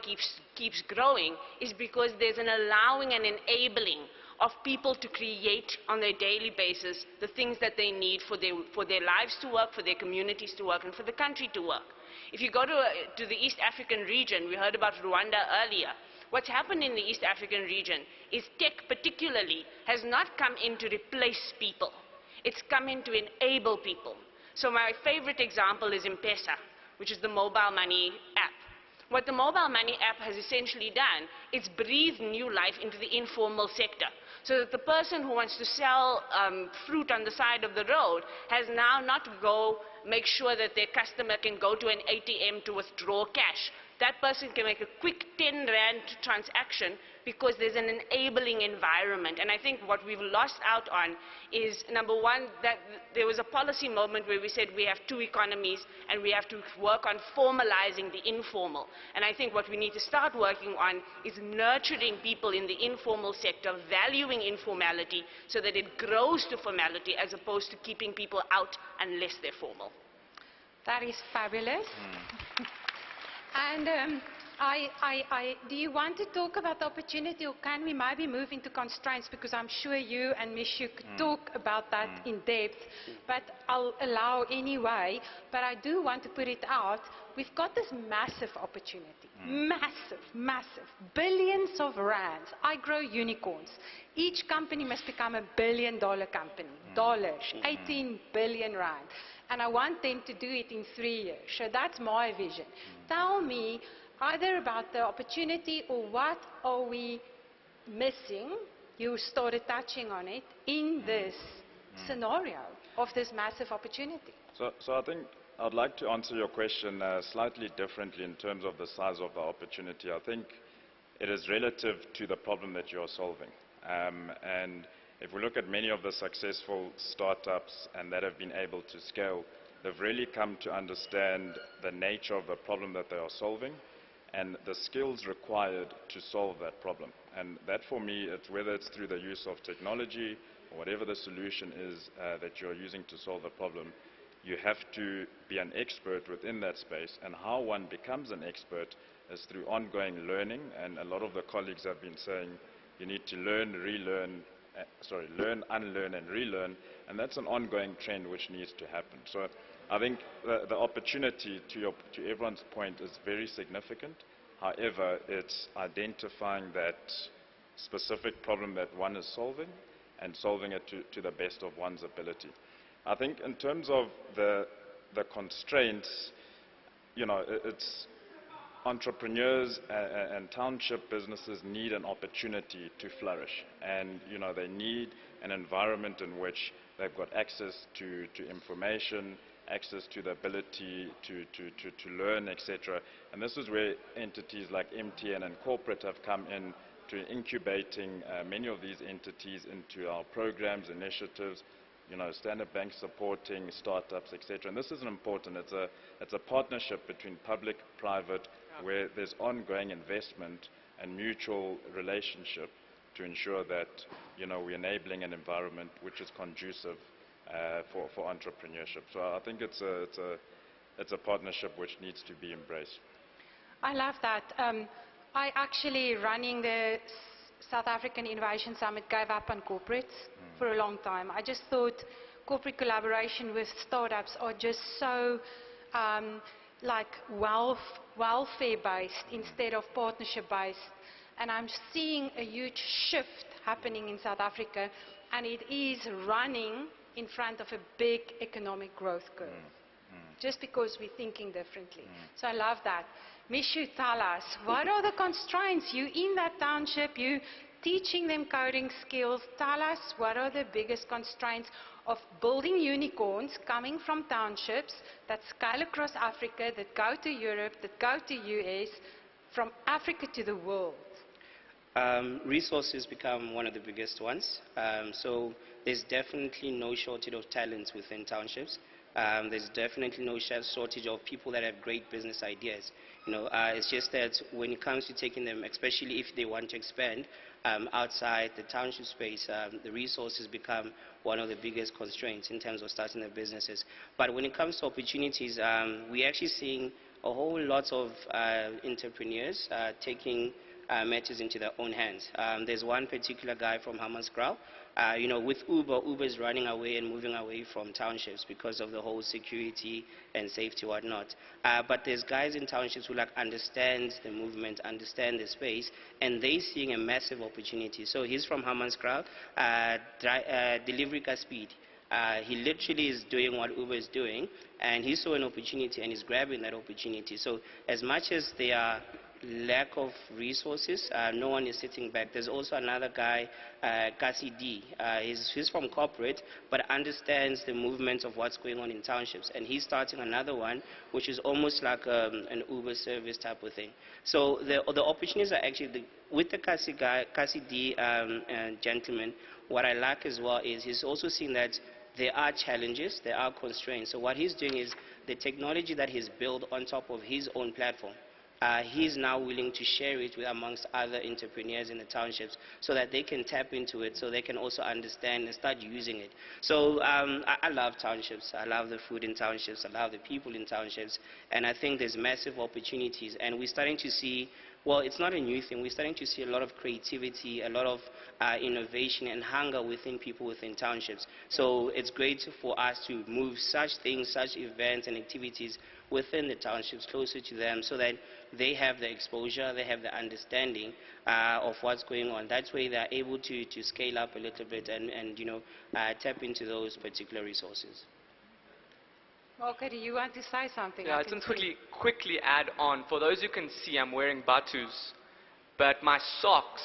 keeps growing is because there's an allowing and enabling of people to create on their daily basis the things that they need for their lives to work, for their communities to work, and for the country to work. If you go to the East African region, we heard about Rwanda earlier. What's happened in the East African region is tech particularly has not come in to replace people. It's come in to enable people. So my favorite example is M-Pesa, which is the mobile money app. What the mobile money app has essentially done is breathe new life into the informal sector. So that the person who wants to sell fruit on the side of the road has now not to go make sure that their customer can go to an ATM to withdraw cash. That person can make a quick 10 Rand transaction because there's an enabling environment. And I think what we've lost out on is, number one, that there was a policy moment where we said we have two economies and we have to work on formalizing the informal. And I think what we need to start working on is nurturing people in the informal sector, valuing informality so that it grows to formality as opposed to keeping people out unless they're formal. That is fabulous. And do you want to talk about the opportunity, or can we maybe move into constraints? Because I'm sure you and Mishu could talk about that in depth, but I'll allow anyway. But I do want to put it out. We've got this massive opportunity. Massive, massive. Billions of rands. I grow unicorns. Each company must become a billion-dollar company. Dollars. 18 billion rand. And I want them to do it in 3 years. So that's my vision. Tell me either about the opportunity or what are we missing, you started touching on it, in this scenario of this massive opportunity. So I think I'd like to answer your question slightly differently in terms of the size of the opportunity. I think it is relative to the problem that you're solving. And if we look at many of the successful startups and that have been able to scale, they've really come to understand the nature of the problem that they are solving and the skills required to solve that problem. And that, for me, whether it's through the use of technology or whatever the solution is that you're using to solve a problem, you have to be an expert within that space. And how one becomes an expert is through ongoing learning. And a lot of the colleagues have been saying you need to learn, relearn, learn, unlearn, and relearn, and that's an ongoing trend which needs to happen. So I think the opportunity, to everyone's point, is very significant. However, it's identifying that specific problem that one is solving and solving it to the best of one's ability. I think in terms of the constraints, it's entrepreneurs and township businesses need an opportunity to flourish, and they need an environment in which they've got access to information, access to the ability to learn, etc. And this is where entities like MTN and corporate have come in to incubating many of these entities into our programs, initiatives, Standard Bank supporting startups, etc. And this is important. It's a partnership between public, private, where there's ongoing investment and mutual relationship to ensure that we're enabling an environment which is conducive for entrepreneurship. So I think it's a partnership which needs to be embraced. I love that. I actually, running the South African Innovation Summit, gave up on corporates for a long time. I just thought corporate collaboration with startups are just so welfare-based instead of partnership-based. And I'm seeing a huge shift happening in South Africa, and it is running in front of a big economic growth curve, just because we're thinking differently. So I love that. Mishu, tell us, what are the constraints? You in that township, you teaching them coding skills. Tell us, what are the biggest constraints of building unicorns coming from townships that scale across Africa, that go to Europe, that go to US, from Africa to the world? Resources become one of the biggest ones. So there's definitely no shortage of talents within townships. There's definitely no shortage of people that have great business ideas. It's just that when it comes to taking them, especially if they want to expand outside the township space, the resources become one of the biggest constraints in terms of starting their businesses. But when it comes to opportunities, we're actually seeing a whole lot of entrepreneurs taking matters into their own hands. There's one particular guy from Hammanskraal. With Uber is running away and moving away from townships because of the whole security and safety whatnot. But there's guys in townships who understand the movement, understand the space, and they're seeing a massive opportunity. So he's from Hammanskraal, delivery ka speed. He literally is doing what Uber is doing, and he saw an opportunity and he's grabbing that opportunity. So as much as they are lack of resources, no one is sitting back. There's also another guy, Kasi D. He's from corporate, but understands the movement of what's going on in townships. And he's starting another one, which is almost like an Uber service type of thing. So the opportunities are actually, with the Kasi D gentleman, what I like as well is he's also seeing that there are challenges, there are constraints. So what he's doing is the technology that he's built on top of his own platform, he's now willing to share it with amongst other entrepreneurs in the townships so that they can tap into it, so they can also understand and start using it. So I love townships. I love the food in townships. I love the people in townships. And I think there's massive opportunities. And we're starting to see, well, it's not a new thing. We're starting to see a lot of creativity, a lot of innovation and hunger within people within townships. So it's great for us to move such things, such events and activities within the townships closer to them so that they have the exposure, they have the understanding of what's going on. That's where they're able to scale up a little bit and tap into those particular resources. Okay, do you want to say something? Yeah, I just quickly add on. For those who can see, I'm wearing batus, but my socks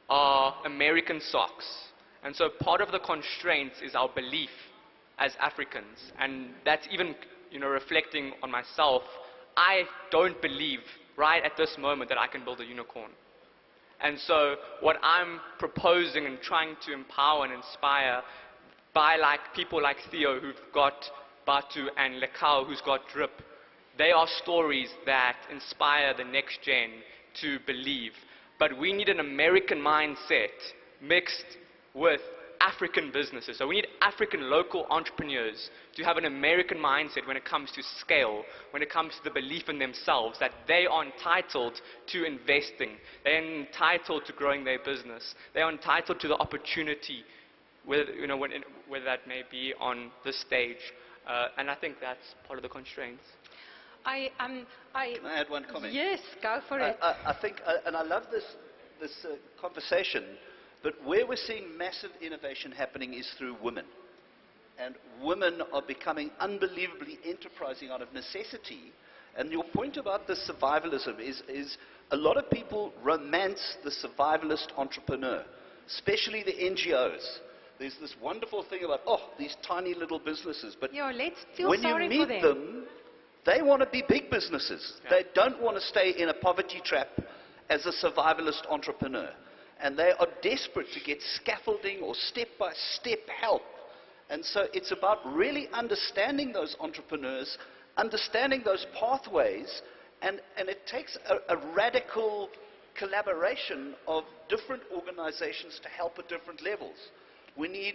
are American socks. And so part of the constraints is our belief as Africans. And that's even reflecting on myself. I don't believe right at this moment that I can build a unicorn. And so what I'm proposing and trying to empower and inspire by people like Theo who've got Batu and Lekau who's got Drip, they are stories that inspire the next gen to believe. But we need an American mindset mixed with African businesses. So we need African local entrepreneurs to have an American mindset when it comes to scale, when it comes to the belief in themselves, that they are entitled to investing, they're entitled to growing their business, they are entitled to the opportunity, whether that may be on this stage. And I think that's part of the constraints. Can I add one comment? Yes, go for it. I think, and I love this conversation, but where we're seeing massive innovation happening is through women. And women are becoming unbelievably enterprising out of necessity. And your point about the survivalism is a lot of people romance the survivalist entrepreneur, especially the NGOs. There's this wonderful thing about, these tiny little businesses. But let's feel when you sorry meet for them, they want to be big businesses. Yeah. They don't want to stay in a poverty trap as a survivalist entrepreneur. And they are desperate to get scaffolding or step-by-step help. And so it's about really understanding those entrepreneurs, understanding those pathways, and it takes a radical collaboration of different organizations to help at different levels. We need,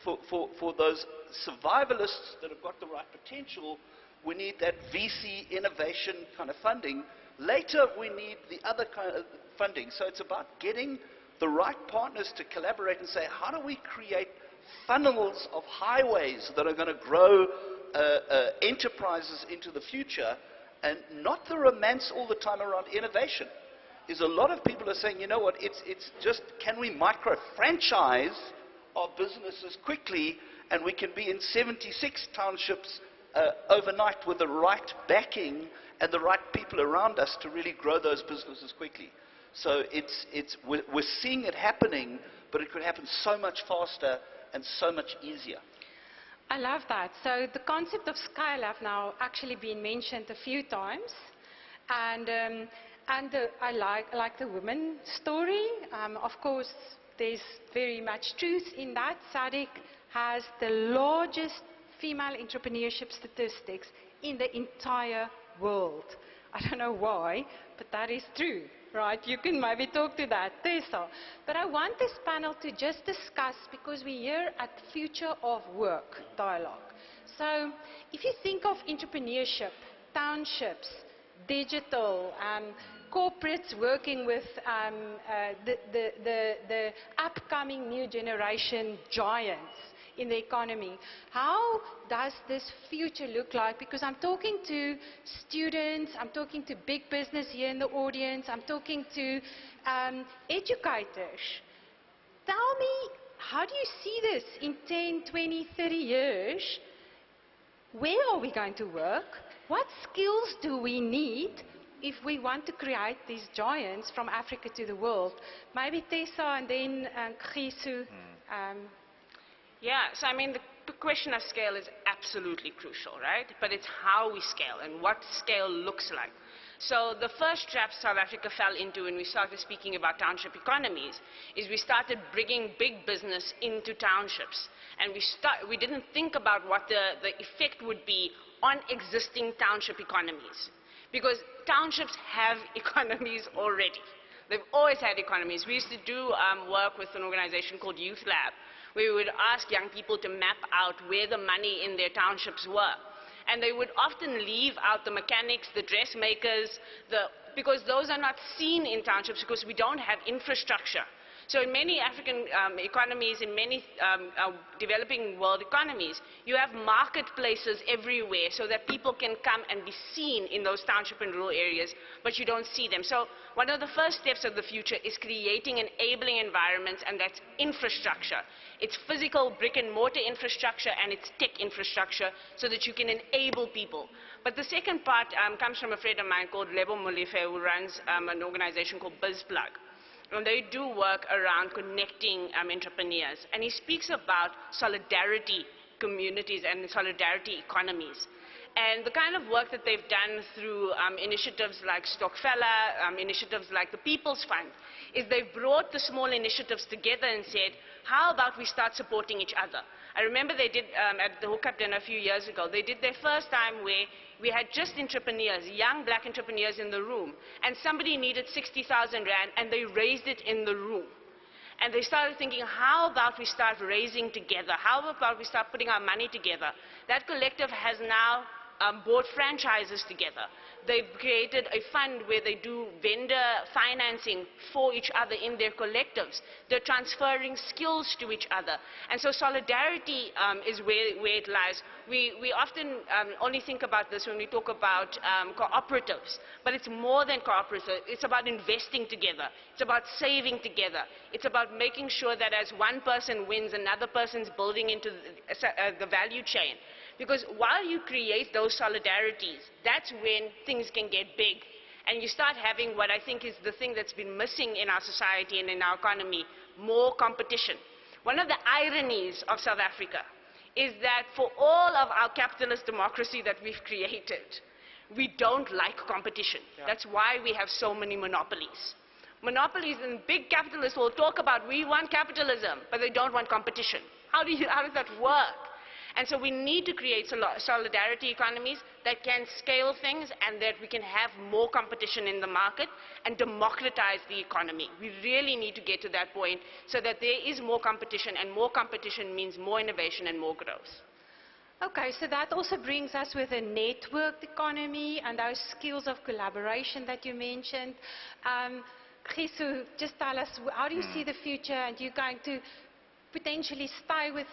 for those survivalists that have got the right potential, we need that VC innovation kind of funding. Later, we need the other kind of funding. So it's about getting the right partners to collaborate and say, how do we create funnels of highways that are going to grow enterprises into the future, and not the romance all the time around innovation. Is a lot of people are saying, you know what, it's just, can we micro-franchise our businesses quickly, and we can be in 76 townships overnight with the right backing and the right people around us to really grow those businesses quickly. So we're seeing it happening, but it could happen so much faster and so much easier. I love that. So the concept of scale have now actually been mentioned a few times. And I like the women story. Of course, there's very much truth in that. SADC has the largest female entrepreneurship statistics in the entire world. I don't know why, but that is true, right? You can maybe talk to that, Tessa. But I want this panel to just discuss, because we're here at Future of Work dialogue. So if you think of entrepreneurship, townships, digital, corporates working with the upcoming new generation giants in the economy. How does this future look like? Because I'm talking to students, I'm talking to big business here in the audience, I'm talking to educators. Tell me, how do you see this in 10, 20, 30 years? Where are we going to work? What skills do we need if we want to create these giants from Africa to the world? Maybe Tessa and then Gisu. Yeah, so I mean, the question of scale is absolutely crucial, right? But it's how we scale and what scale looks like. So the first trap South Africa fell into when we started speaking about township economies is we started bringing big business into townships. And we didn't think about what the effect would be on existing township economies. Because townships have economies already. They've always had economies. We used to do work with an organization called Youth Lab, where we would ask young people to map out where the money in their townships were. And they would often leave out the mechanics, the dressmakers, because those are not seen in townships because we don't have infrastructure. So in many African economies, in many developing world economies, you have marketplaces everywhere so that people can come and be seen in those township and rural areas, but you don't see them. So one of the first steps of the future is creating enabling environments, and that's infrastructure. It's physical brick and mortar infrastructure and it's tech infrastructure so that you can enable people. But the second part comes from a friend of mine called Lebo Molefe, who runs an organization called BizPlug. And they do work around connecting entrepreneurs. And he speaks about solidarity communities and solidarity economies. And the kind of work that they've done through initiatives like Stokfella, initiatives like the People's Fund, is they've brought the small initiatives together and said, how about we start supporting each other? I remember they did, at the hookup dinner a few years ago, they did their first time where we had just entrepreneurs, young black entrepreneurs in the room, and somebody needed 60,000 rand, and they raised it in the room. And they started thinking, how about we start raising together? How about we start putting our money together? That collective has now bought franchises together. They've created a fund where they do vendor financing for each other in their collectives. They're transferring skills to each other. And so solidarity is where it lies. We often only think about this when we talk about cooperatives, but it's more than cooperatives. It's about investing together. It's about saving together. It's about making sure that as one person wins, another person's building into the value chain. Because while you create those solidarities, that's when things can get big. And you start having what I think is the thing that's been missing in our society and in our economy, more competition. One of the ironies of South Africa is that for all of our capitalist democracy that we've created, we don't like competition. Yeah. That's why we have so many monopolies. Monopolies and big capitalists will talk about, we want capitalism, but they don't want competition. How does that work? And so we need to create solidarity economies that can scale things and that we can have more competition in the market and democratize the economy. We really need to get to that point so that there is more competition, and more competition means more innovation and more growth. Okay, so that also brings us with a networked economy and those skills of collaboration that you mentioned. Gisu, just tell us, how do you see the future, and you're going to potentially stay with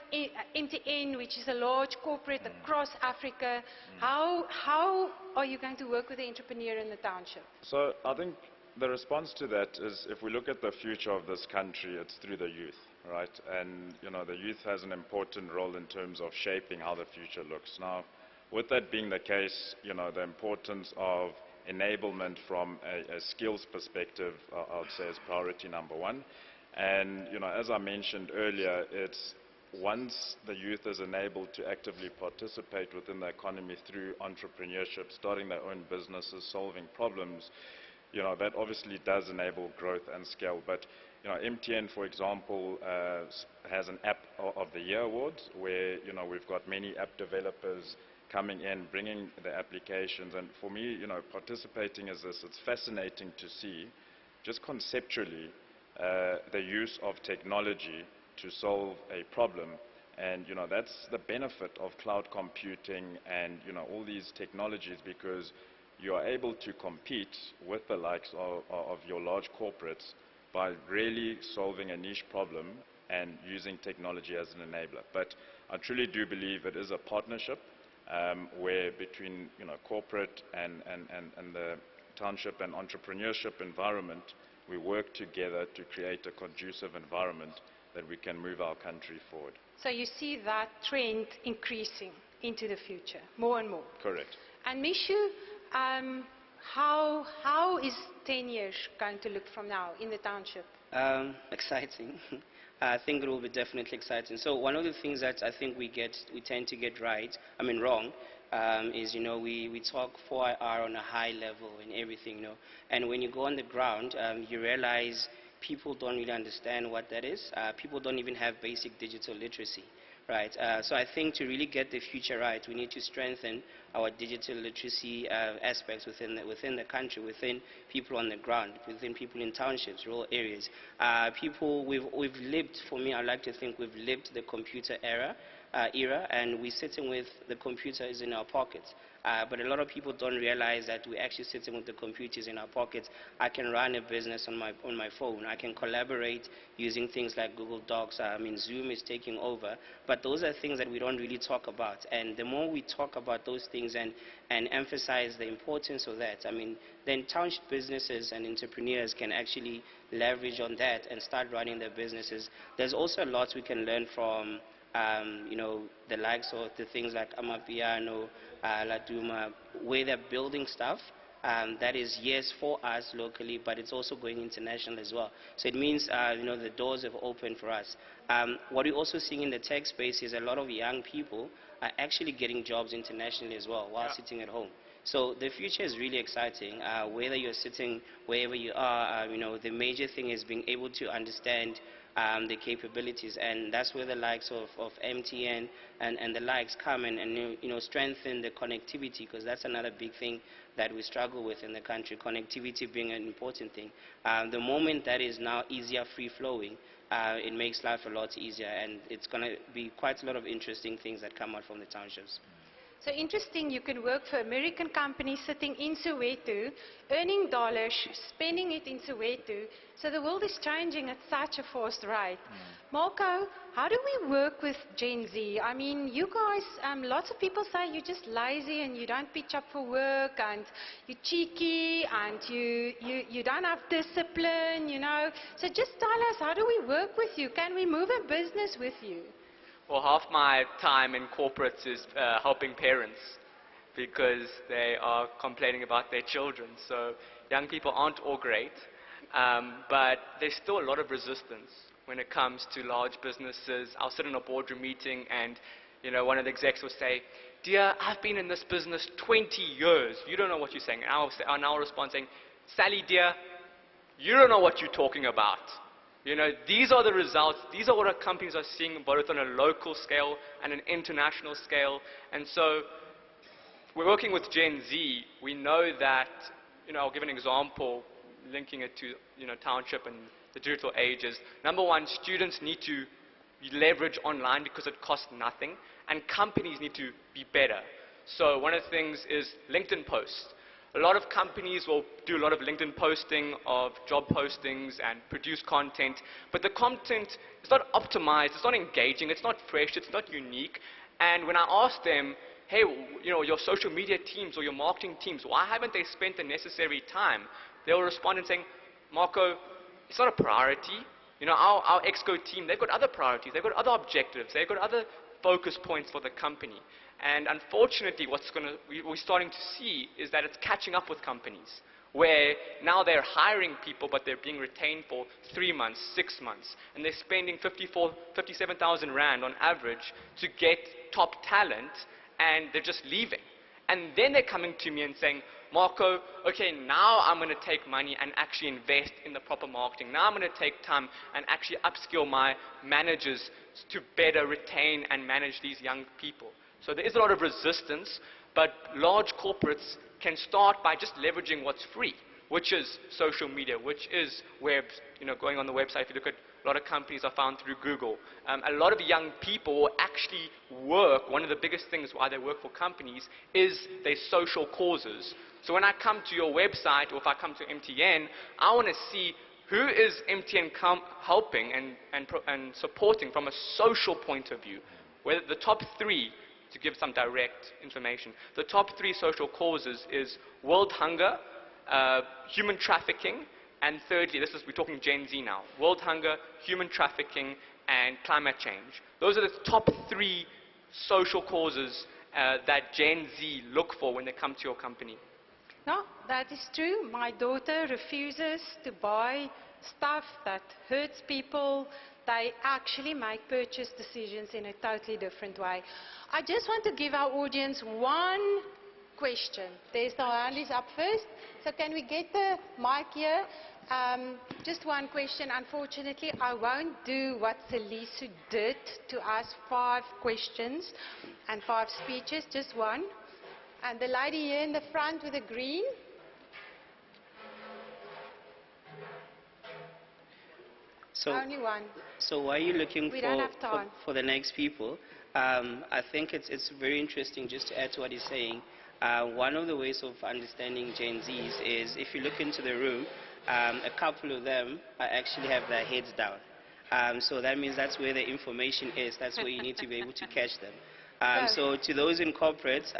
MTN, which is a large corporate across Africa. How are you going to work with the entrepreneur in the township? So I think the response to that is, if we look at the future of this country, it's through the youth, right? And the youth has an important role in terms of shaping how the future looks. Now, with that being the case, the importance of enablement from a skills perspective, I would say, is priority number one. And, as I mentioned earlier, it's once the youth is enabled to actively participate within the economy through entrepreneurship, starting their own businesses, solving problems, that obviously does enable growth and scale. But, MTN, for example, has an App of the Year award where, we've got many app developers coming in, bringing the applications. And for me, participating is this. It's fascinating to see, just conceptually, the use of technology to solve a problem. And, that's the benefit of cloud computing and, all these technologies, because you are able to compete with the likes of your large corporates by really solving a niche problem and using technology as an enabler. But I truly do believe it is a partnership where between corporate and the township and entrepreneurship environment, we work together to create a conducive environment that we can move our country forward. So you see that trend increasing into the future, more and more. Correct. And Mishu, how is 10 years going to look from now in the township? Exciting. I think it will be definitely exciting. So one of the things that I think we tend to get wrong, is, we talk 4IR on a high level and everything, and when you go on the ground, you realize people don't really understand what that is. People don't even have basic digital literacy, right? So I think to really get the future right, we need to strengthen our digital literacy aspects within the country, within people on the ground, within people in townships, rural areas. We've lived, for me, I like to think we've lived the computer era, and we're sitting with the computers in our pockets. But a lot of people don't realize that we're actually sitting with the computers in our pockets. I can run a business on my phone. I can collaborate using things like Google Docs. Zoom is taking over. But those are things that we don't really talk about. And the more we talk about those things and emphasize the importance of that, then township businesses and entrepreneurs can actually leverage on that and start running their businesses. There's also a lot we can learn from the likes of the things like Amapiano, Laduma, where they're building stuff that is, yes, for us locally, but it's also going international as well. So it means, the doors have opened for us. What we're also seeing in the tech space is a lot of young people are actually getting jobs internationally as well while sitting at home. So the future is really exciting. Whether you're sitting wherever you are, the major thing is being able to understand the capabilities, and that's where the likes of MTN and the likes come and strengthen the connectivity, because that's another big thing that we struggle with in the country, connectivity being an important thing. The moment that is now easier, free-flowing, it makes life a lot easier, and it's going to be quite a lot of interesting things that come out from the townships. So interesting, you can work for American companies sitting in Soweto, earning dollars, spending it in Soweto. So the world is changing at such a fast rate. Marco, how do we work with Gen Z? You guys, lots of people say you're just lazy and you don't pitch up for work and you're cheeky and you don't have discipline, So just tell us, how do we work with you? Can we move a business with you? Well, half my time in corporates is helping parents because they are complaining about their children. So young people aren't all great, but there's still a lot of resistance when it comes to large businesses. I'll sit in a boardroom meeting and one of the execs will say, "Dear, I've been in this business 20 years. You don't know what you're saying." And I'll respond saying, "Sally, dear, you don't know what you're talking about. These are the results. These are what our companies are seeing both on a local scale and an international scale." And so we're working with Gen Z. We know that, I'll give an example, linking it to, Township and the digital ages. Number one, students need to leverage online because it costs nothing, and companies need to be better. So one of the things is LinkedIn posts. A lot of companies will do a lot of LinkedIn posting of job postings and produce content, but the content is not optimized, it's not engaging, it's not fresh, it's not unique. And when I ask them, hey, your social media teams or your marketing teams, why haven't they spent the necessary time? They'll respond and saying, "Marco, it's not a priority. Our Exco team, they've got other priorities, they've got other objectives, they've got other focus points for the company. And unfortunately, we're starting to see is that it's catching up with companies, where now they're hiring people, but they're being retained for 3 months, 6 months, and they're spending 57,000 Rand on average to get top talent, and they're just leaving. And then they're coming to me and saying, Marco, okay, now I'm going to take money and actually invest in the proper marketing. Now I'm going to take time and actually upskill my managers to better retain and manage these young people. So there is a lot of resistance, but large corporates can start by just leveraging what's free, which is social media, which is web, going on the website. If you look at a lot of companies are found through Google. A lot of young people actually work. One of the biggest things why they work for companies is their social causes. So when I come to your website, or if I come to MTN, I want to see who is MTN helping and supporting from a social point of view. Whether the top 3, to give some direct information, the top 3 social causes is world hunger, human trafficking, and thirdly, we're talking Gen Z now, world hunger, human trafficking, and climate change. Those are the top 3 social causes that Gen Z look for when they come to your company. No, that is true. My daughter refuses to buy stuff that hurts people. They actually make purchase decisions in a totally different way. I just want to give our audience one question. There's the hand is up first. So can we get the mic here? Just one question. Unfortunately, I won't do what Selisu did to ask 5 questions and 5 speeches, just one. And the lady here in the front with the green. Only one. So while you're looking We don't have time. for the next people, I think it's very interesting just to add to what he's saying. One of the ways of understanding Gen Zs is if you look into the room, a couple of them actually have their heads down. So that means that's where the information is. That's where you need to be able to catch them. So to those in corporates,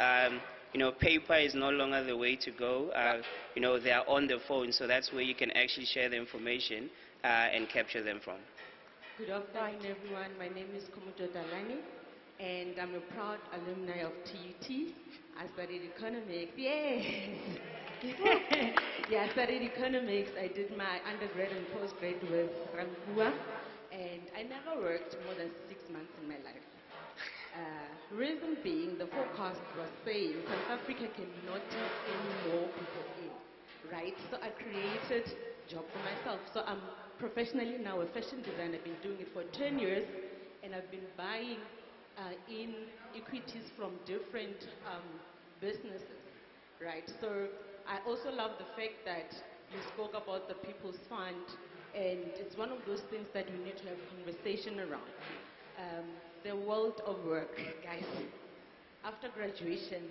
paper is no longer the way to go. They are on the phone, so that's where you can actually share the information and capture them from. Good afternoon, everyone. My name is Komodo Dalani, and I'm a proud alumni of TUT. I studied economics. Yes! Yeah, I studied economics. I did my undergrad and postgrad with Rampua, and I never worked more than 6 months in my life. Reason being, the forecast was saying South Africa cannot take any more people in, right? So I created a job for myself. So I'm professionally now a fashion designer. I've been doing it for 10 years, and I've been buying in equities from different businesses, right? So I also love the fact that you spoke about the People's Fund, and it's one of those things that we need to have conversation around. The world of work, guys. After graduation,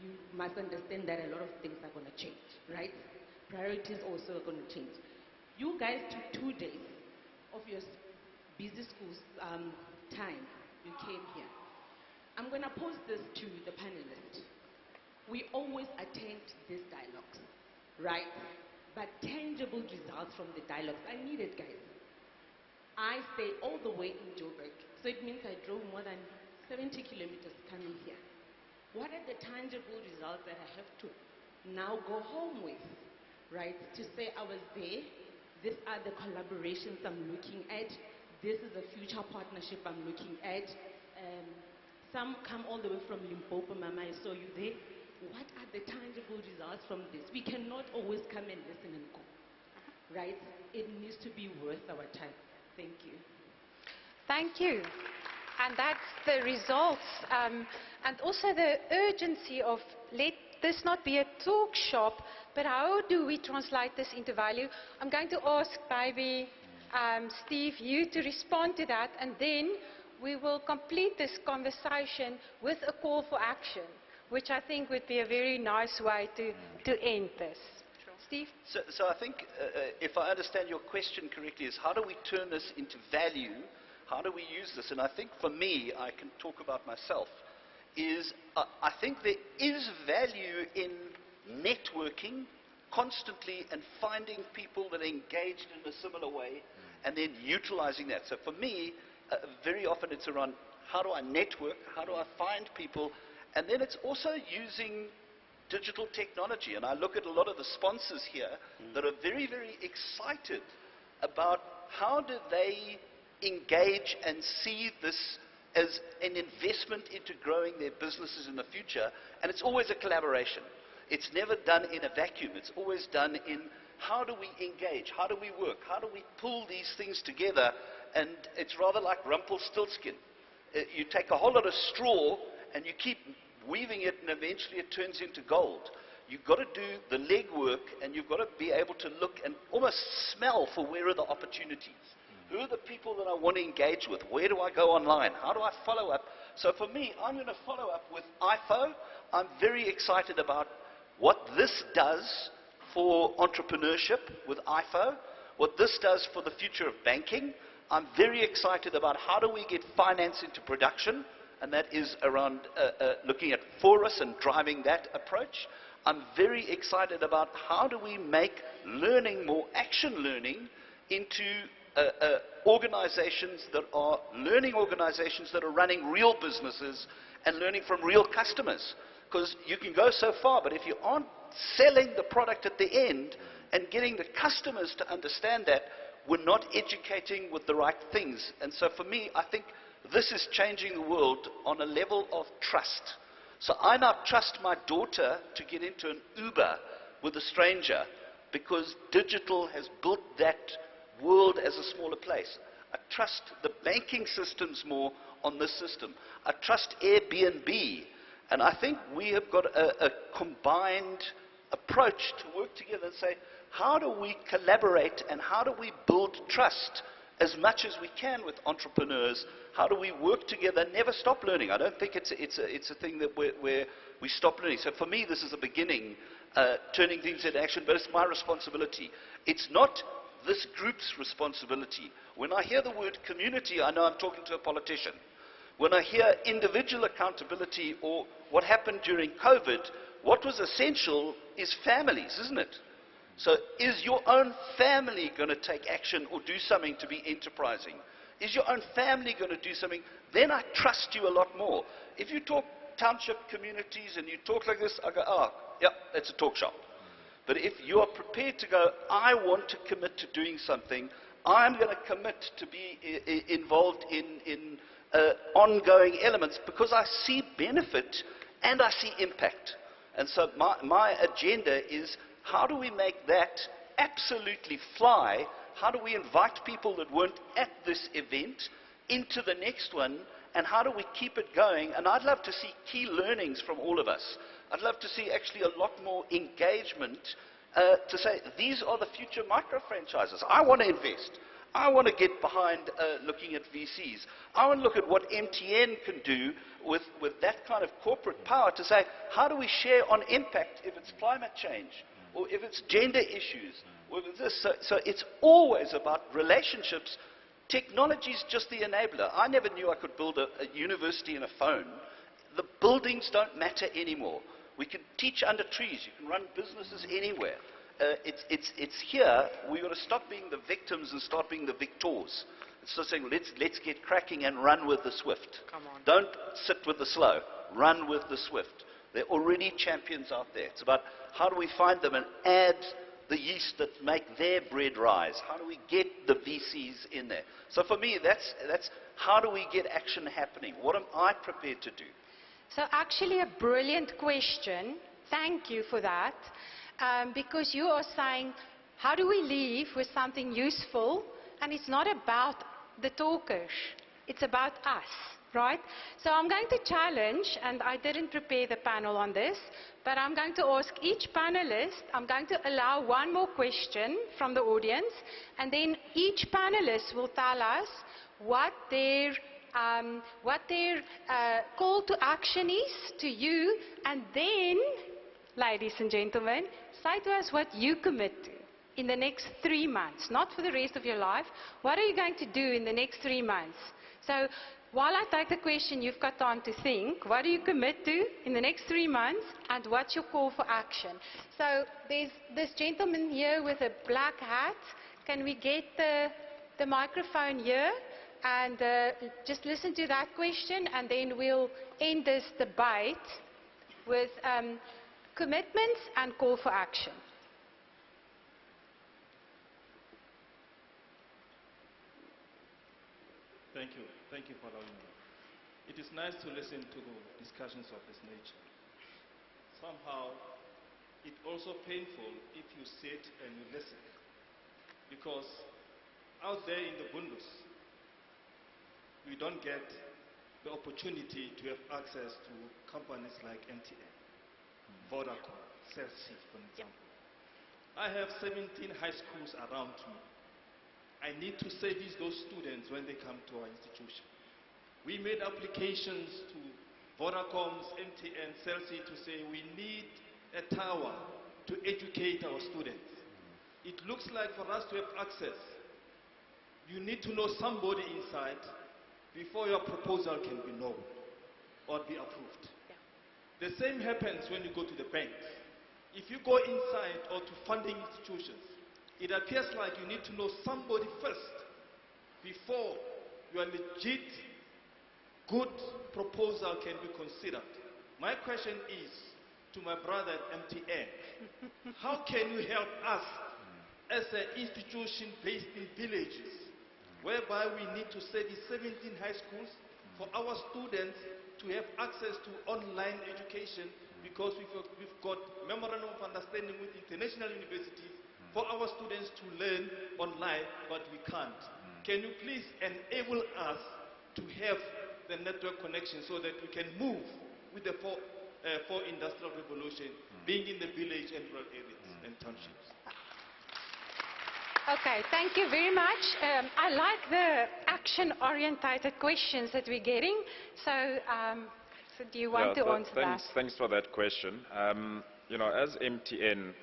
you must understand that a lot of things are going to change, right? Priorities also are going to change. You guys took 2 days of your busy school's time. You came here. I'm going to pose this to the panelists. We always attend these dialogues, right? But tangible results from the dialogues. I need it, guys. I stay all the way in Joburg. So it means I drove more than 70 kilometers coming here. What are the tangible results that I have to now go home with, right? To say I was there, these are the collaborations I'm looking at, this is a future partnership I'm looking at. Some come all the way from Limpopo, Mama, I saw you there. What are the tangible results from this? We cannot always come and listen and go, right? It needs to be worth our time. Thank you. Thank you. And that's the results. And also the urgency of let this not be a talk shop, but how do we translate this into value? I'm going to ask maybe Steve, you to respond to that, and then we will complete this conversation with a call for action, which I think would be a very nice way to end this. Steve? So I think, if I understand your question correctly, is how do we turn this into value? How do we use this? And I think for me, I can talk about myself, is I think there is value in networking constantly and finding people that are engaged in a similar way and then utilizing that. So for me, very often it's around How do I network? How do I find people? And then it's also using digital technology. And I look at a lot of the sponsors here that are very, very excited about how do they engage and see this as an investment into growing their businesses in the future. And it's always a collaboration. It's never done in a vacuum. It's always done in how do we engage? How do we work? How do we pull these things together? And it's rather like Rumpelstiltskin. You take a whole lot of straw and you keep weaving it, and eventually it turns into gold. You've got to do the legwork, and you've got to be able to look and almost smell for where are the opportunities. Who are the people that I want to engage with? Where do I go online? How do I follow up? So for me, I'm going to follow up with IFO. I'm very excited about what this does for entrepreneurship with IFO, what this does for the future of banking. I'm very excited about how do we get finance into production, and that is around looking at Forus and driving that approach. I'm very excited about how do we make learning more action learning into organizations that are learning organizations that are running real businesses and learning from real customers. Because you can go so far, but if you aren't selling the product at the end and getting the customers to understand that, we're not educating with the right things. And so for me, I think this is changing the world on a level of trust. So I now trust my daughter to get into an Uber with a stranger because digital has built that world as a smaller place. I trust the banking systems more on this system. I trust Airbnb. And I think we have got a combined approach to work together and say, how do we collaborate and how do we build trust as much as we can with entrepreneurs? How do we work together, never stop learning? I don't think it's a thing that we stop learning. So for me, this is a beginning, turning things into action, but it's my responsibility. It's not this group's responsibility. When I hear the word community, I know I'm talking to a politician. When I hear individual accountability or what happened during COVID, what was essential is families, isn't it? So is your own family going to take action or do something to be enterprising? Is your own family going to do something? Then I trust you a lot more. If you talk township communities and you talk like this, I go, oh, yeah, it's a talk shop. But if you are prepared to go, I want to commit to doing something, I'm going to commit to be involved in ongoing elements because I see benefit and I see impact. And so my agenda is how do we make that absolutely fly? How do we invite people that weren't at this event into the next one? And how do we keep it going? And I'd love to see key learnings from all of us. I'd love to see actually a lot more engagement to say these are the future micro-franchises. I want to invest. I want to get behind looking at VCs. I want to look at what MTN can do with that kind of corporate power to say, how do we share on impact if it's climate change or if it's gender issues? Or if it's this? So it's always about relationships. Technology is just the enabler. I never knew I could build a university in a phone. The buildings don't matter anymore. We can teach under trees. You can run businesses anywhere. It's here. We've got to stop being the victims and start being the victors. It's just saying, let's get cracking and run with the swift. Come on. Don't sit with the slow. Run with the swift. There are already champions out there. It's about how do we find them and add the yeast that make their bread rise. How do we get the VCs in there? So for me, that's how do we get action happening? What am I prepared to do? So actually a brilliant question. Thank you for that. Because you are saying, how do we leave with something useful? And it's not about the talkers. It's about us, right? So I'm going to challenge, and I didn't prepare the panel on this, but I'm going to ask each panelist, I'm going to allow one more question from the audience, and then each panelist will tell us what their call to action is to you, and then, ladies and gentlemen, say to us what you commit to in the next 3 months, not for the rest of your life. What are you going to do in the next 3 months? So while I take the question, you've got time to think. What do you commit to in the next 3 months, and what's your call for action? So there's this gentleman here with a black hat. Can we get the microphone here? and just listen to that question, and then we'll end this debate with commitments and call for action. Thank you. Thank you for allowing me. It is nice to listen to discussions of this nature. Somehow, it's also painful if you sit and you listen. Because out there in the bundus, we don't get the opportunity to have access to companies like MTN, Vodacom, Cell C, for example. I have 17 high schools around me. I need to service those students when they come to our institution. We made applications to Vodacom's, MTN, Cell C to say we need a tower to educate our students. It looks like for us to have access, you need to know somebody inside before your proposal can be known or be approved. The same happens when you go to the banks. If you go inside or to funding institutions, it appears like you need to know somebody first before your legit, good proposal can be considered. My question is to my brother at MTN, how can you help us as an institution based in villages, whereby we need to say the 17 high schools for our students to have access to online education, because we've got memorandum of understanding with international universities for our students to learn online, but we can't. Can you please enable us to have the network connection so that we can move with the fourth industrial revolution, being in the village and rural areas and townships? Okay, thank you very much. I like the action-orientated questions that we're getting. So, so do you want to answer that? Thanks for that question. You know, as MTN,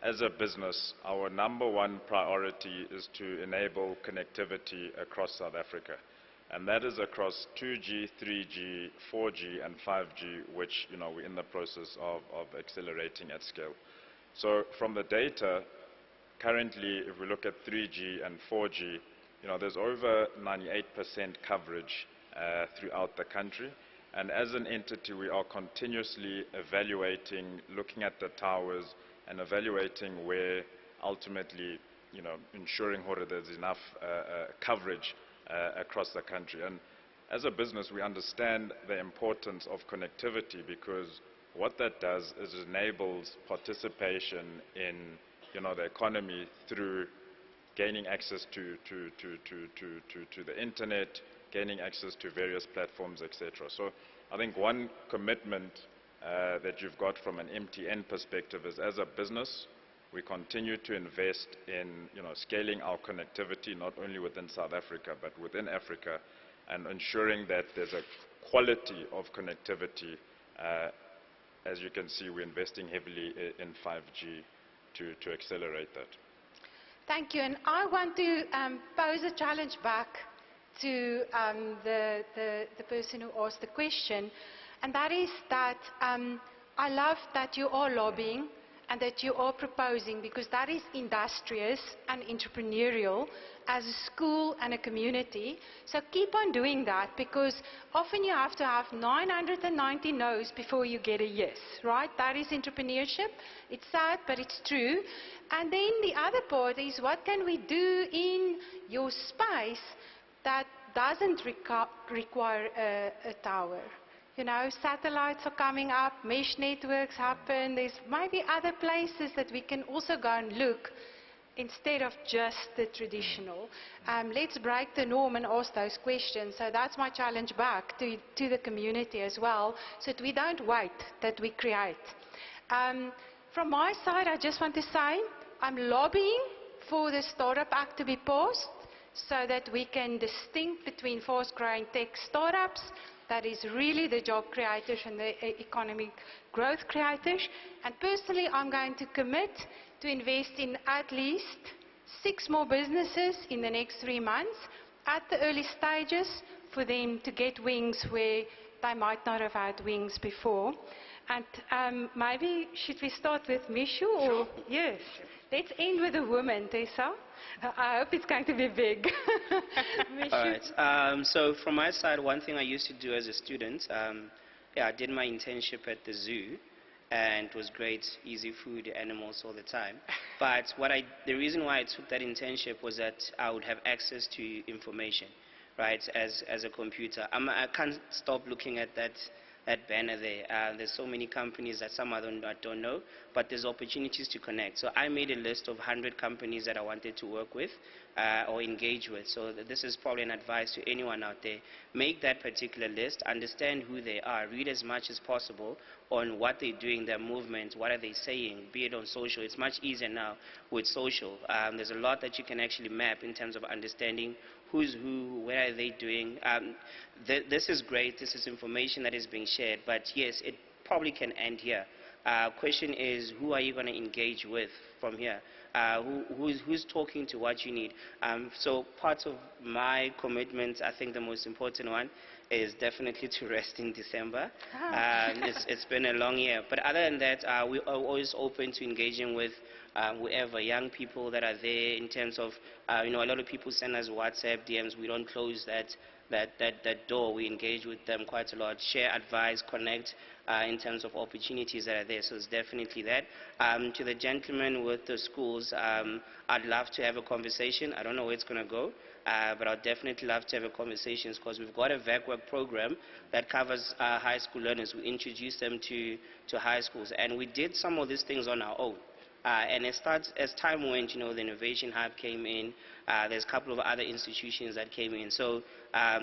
as a business, our number one priority is to enable connectivity across South Africa. And that is across 2G, 3G, 4G, and 5G, which, you know, we're in the process of accelerating at scale. So from the data, currently, if we look at 3G and 4G, you know, there's over 98% coverage throughout the country. And as an entity, we are continuously evaluating, looking at the towers, and evaluating where ultimately, you know, ensuring that there's enough coverage across the country. And as a business, we understand the importance of connectivity, because what that does is it enables participation in, you know, the economy through gaining access to the internet, gaining access to various platforms, etc. So I think one commitment that you've got from an MTN perspective is, as a business, we continue to invest in, you know, scaling our connectivity not only within South Africa but within Africa, and ensuring that there's a quality of connectivity. As you can see, we're investing heavily in 5G to accelerate that. Thank you. And I want to pose a challenge back to the person who asked the question. And that is that I love that you are lobbying and that you are proposing, because that is industrious and entrepreneurial as a school and a community. So keep on doing that, because often you have to have 990 no's before you get a yes, right? That is entrepreneurship. It's sad, but it's true. And then the other part is, what can we do in your space that doesn't require a tower? You know, satellites are coming up, mesh networks happen. There's maybe other places that we can also go and look instead of just the traditional. Let's break the norm and ask those questions. So that's my challenge back to the community as well, so that we don't wait, that we create. From my side, I just want to say I'm lobbying for the Startup Act to be passed, so that we can distinct between fast-growing tech startups, that is really the job creators and the economic growth creators. And personally, I'm going to commit to invest in at least 6 more businesses in the next 3 months at the early stages, for them to get wings where they might not have had wings before. And maybe should we start with Mishu? Or yes, let's end with a woman, Tessa. I hope it's going to be big. All right. So from my side, one thing I used to do as a student, I did my internship at the zoo, and it was great, easy food, animals all the time. But the reason why I took that internship was that I would have access to information, right, as a computer. I can't stop looking at that banner there. There's so many companies that some I don't know, but there's opportunities to connect. So I made a list of 100 companies that I wanted to work with or engage with. So this is probably an advice to anyone out there. Make that particular list, understand who they are, read as much as possible on what they're doing, their movements, what are they saying, be it on social. It's much easier now with social. There's a lot that you can actually map in terms of understanding who's who, where are they doing. This is great, this is information that is being shared, but yes, it probably can end here. Question is, who are you going to engage with from here? Who's talking to what you need? So part of my commitment, I think the most important one, is definitely to rest in December. It's been a long year. But other than that, we are always open to engaging with whoever, young people that are there in terms of, a lot of people send us WhatsApp DMs. We don't close that door. We engage with them quite a lot, share advice, connect in terms of opportunities that are there. So it's definitely that. To the gentleman with the schools, I'd love to have a conversation. I don't know where it's going to go, but I'd definitely love to have a conversation because we've got a VAC work program that covers high school learners. We introduced them to high schools, and we did some of these things on our own. And as time went, the Innovation Hub came in. There's a couple of other institutions that came in. So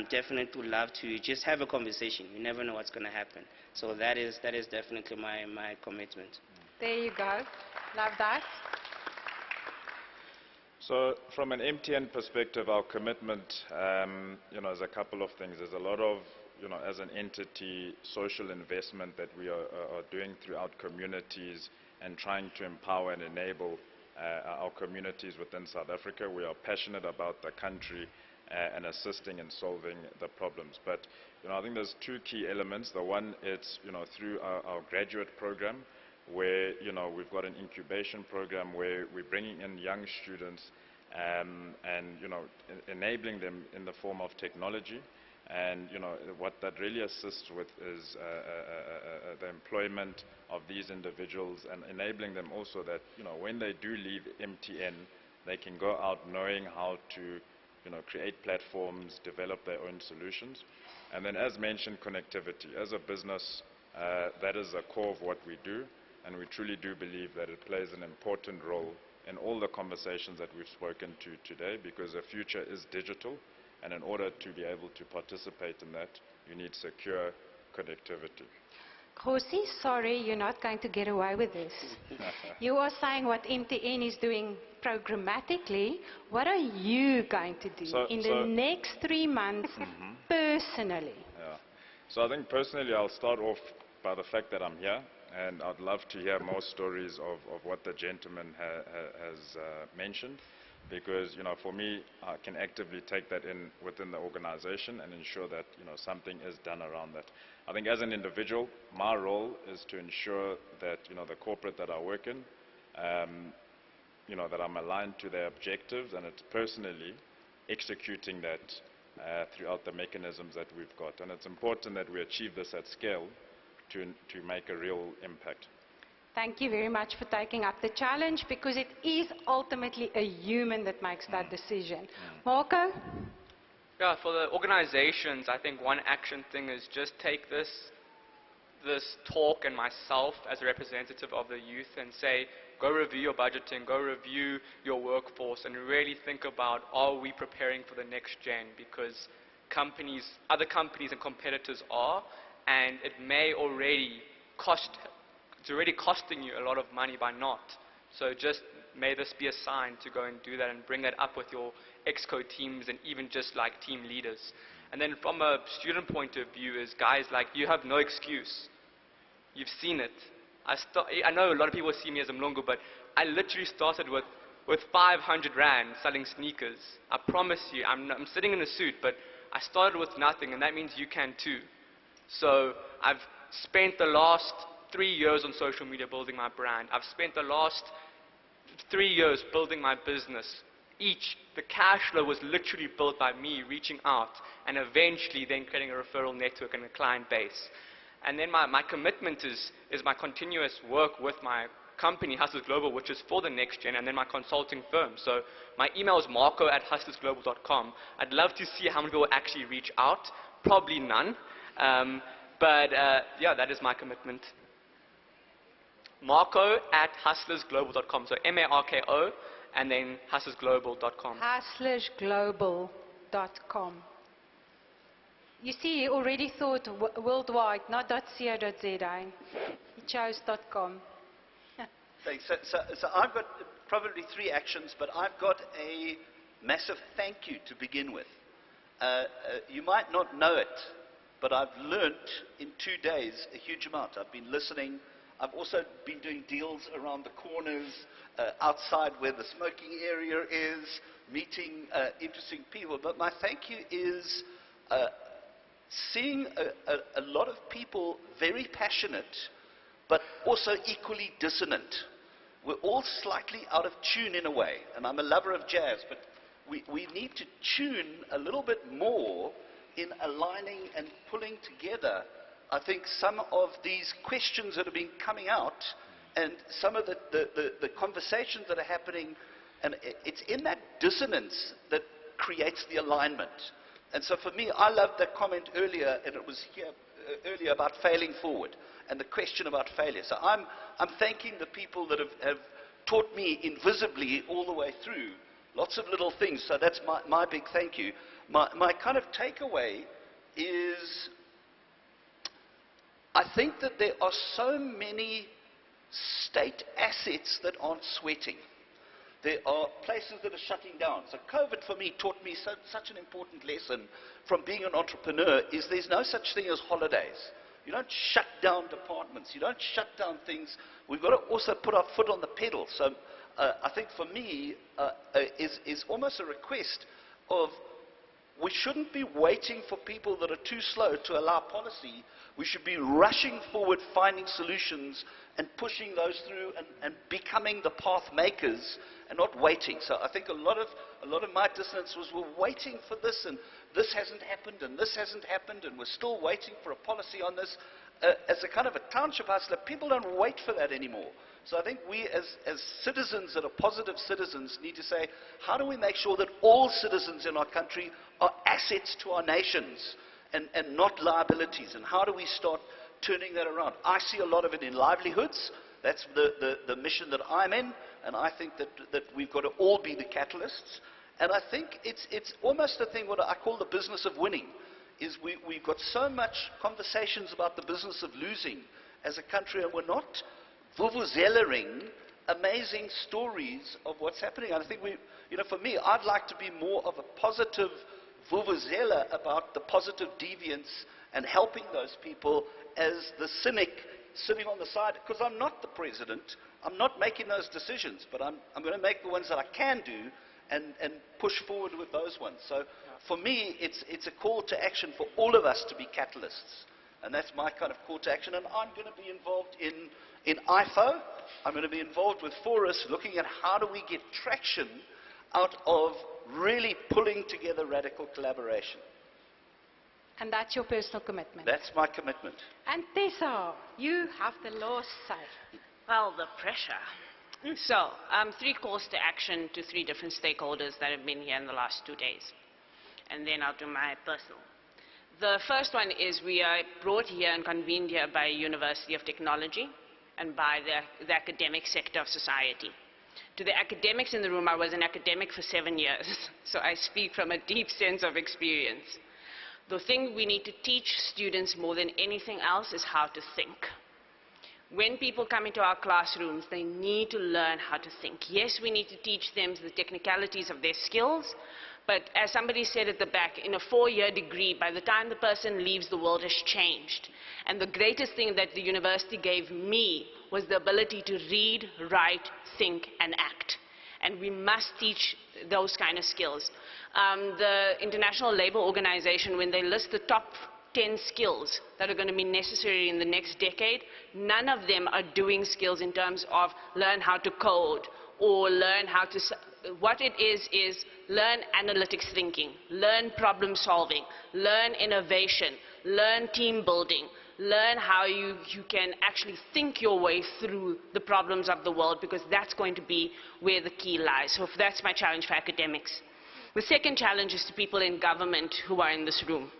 definitely would love to just have a conversation. You never know what's going to happen. So that is definitely my commitment. There you go. Love that. So from an MTN perspective, our commitment, is a couple of things. There's a lot of, as an entity, social investment that we are doing throughout communities and trying to empower and enable our communities within South Africa. We are passionate about the country and assisting in solving the problems. But I think there's two key elements. The one is through our graduate program, where we've got an incubation program where we're bringing in young students and enabling them in the form of technology. And what that really assists with is the employment of these individuals and enabling them also that when they do leave MTN, they can go out knowing how to create platforms, develop their own solutions. And then, as mentioned, connectivity. As a business, that is the core of what we do, and we truly do believe that it plays an important role in all the conversations that we've spoken to today, because the future is digital. And in order to be able to participate in that, you need secure connectivity. Khosi, sorry, you're not going to get away with this. You are saying what MTN is doing programmatically. What are you going to do in the next 3 months personally? Yeah. So I think personally I'll start off by the fact that I'm here, and I'd love to hear more stories of what the gentleman has mentioned. Because, for me, I can actively take that in within the organization and ensure that, something is done around that. I think as an individual, my role is to ensure that, the corporate that I work in, that I'm aligned to their objectives, and it's personally executing that throughout the mechanisms that we've got. And it's important that we achieve this at scale to make a real impact. Thank you very much for taking up the challenge, because it is ultimately a human that makes that decision. Marco? Yeah, for the organizations, I think one action thing is just take this talk and myself as a representative of the youth and say, go review your budgeting, go review your workforce, and really think about, are we preparing for the next gen? Because other companies and competitors are, and it may already it's already costing you a lot of money by not. So just may this be a sign to go and do that and bring that up with your exco teams and even just like team leaders. And then from a student point of view is, guys, like, you have no excuse. You've seen it. I know a lot of people see me as a mlungu, but I literally started with 500 rand selling sneakers. I promise you, I'm sitting in a suit, but I started with nothing, and that means you can too. So I've spent the last 3 years on social media building my brand. I've spent the last 3 years building my business. The cash flow was literally built by me reaching out and eventually then creating a referral network and a client base. And then my commitment is my continuous work with my company, Hustlers Global, which is for the next gen, and then my consulting firm. So my email is marco@hustlersglobal.com. I'd love to see how many people actually reach out. Probably none. Yeah, that is my commitment. Marco@hustlersglobal.com. So MARKO and then hustlersglobal.com. Hustlersglobal.com. You see, he already thought worldwide, not .co.za. He chose .com. Thanks. So I've got probably 3 actions, but I've got a massive thank you to begin with. You might not know it, but I've learnt in 2 days a huge amount. I've been listening. I've also been doing deals around the corners, outside where the smoking area is, meeting interesting people. But my thank you is seeing a lot of people very passionate, but also equally dissonant. We're all slightly out of tune in a way, and I'm a lover of jazz, but we need to tune a little bit more in aligning and pulling together, I think, some of these questions that have been coming out and some of the conversations that are happening, and it's in that dissonance that creates the alignment. And so for me, I loved that comment earlier, and it was here earlier about failing forward and the question about failure. So I'm thanking the people that have taught me invisibly all the way through lots of little things. So that's my big thank you. My kind of takeaway is I think that there are so many state assets that aren't sweating. There are places that are shutting down. So COVID for me taught me such an important lesson from being an entrepreneur is there's no such thing as holidays. You don't shut down departments. You don't shut down things. We've got to also put our foot on the pedal. So I think for me is almost a request of we shouldn't be waiting for people that are too slow to allow policy. We should be rushing forward, finding solutions and pushing those through and becoming the path makers and not waiting. So I think a lot of my dissonance was we're waiting for this and this hasn't happened and this hasn't happened and we're still waiting for a policy on this. As a kind of a township hustler, people don't wait for that anymore. So I think we as citizens that are positive citizens need to say, how do we make sure that all citizens in our country are assets to our nations and not liabilities? And how do we start turning that around? I see a lot of it in livelihoods. That's the mission that I'm in. And I think that we've got to all be the catalysts. And I think it's almost a thing what I call the business of winning. Is we've got so much conversations about the business of losing as a country, and we're not vuvuzelaing amazing stories of what's happening. And I think for me, I'd like to be more of a positive vuvuzela about the positive deviance and helping those people as the cynic sitting on the side, because I'm not the president. I'm not making those decisions, but I'm going to make the ones that I can do and push forward with those ones. So for me, it's a call to action for all of us to be catalysts. And that's my kind of call to action. And I'm going to be involved in IFO. I'm going to be involved with Forus, looking at how do we get traction out of really pulling together radical collaboration. And that's your personal commitment. That's my commitment. And Tessa, you have the last say. Well, the pressure. So, 3 calls to action to 3 different stakeholders that have been here in the last 2 days. And then I'll do my personal. The first one is we are brought here and convened here by University of Technology and by the academic sector of society. To the academics in the room, I was an academic for 7 years, so I speak from a deep sense of experience. The thing we need to teach students more than anything else is how to think. When people come into our classrooms, they need to learn how to think. Yes, we need to teach them the technicalities of their skills, but as somebody said at the back, in a 4-year degree, by the time the person leaves, the world has changed. And the greatest thing that the university gave me was the ability to read, write, think, and act. And we must teach those kind of skills. The International Labour Organization, when they list the top 10 skills that are going to be necessary in the next decade, none of them are doing skills in terms of learn how to code or learn how to, what it is learn analytics thinking, learn problem solving, learn innovation, learn team building, learn how you can actually think your way through the problems of the world, because that's going to be where the key lies. So that's my challenge for academics. The second challenge is to people in government who are in this room.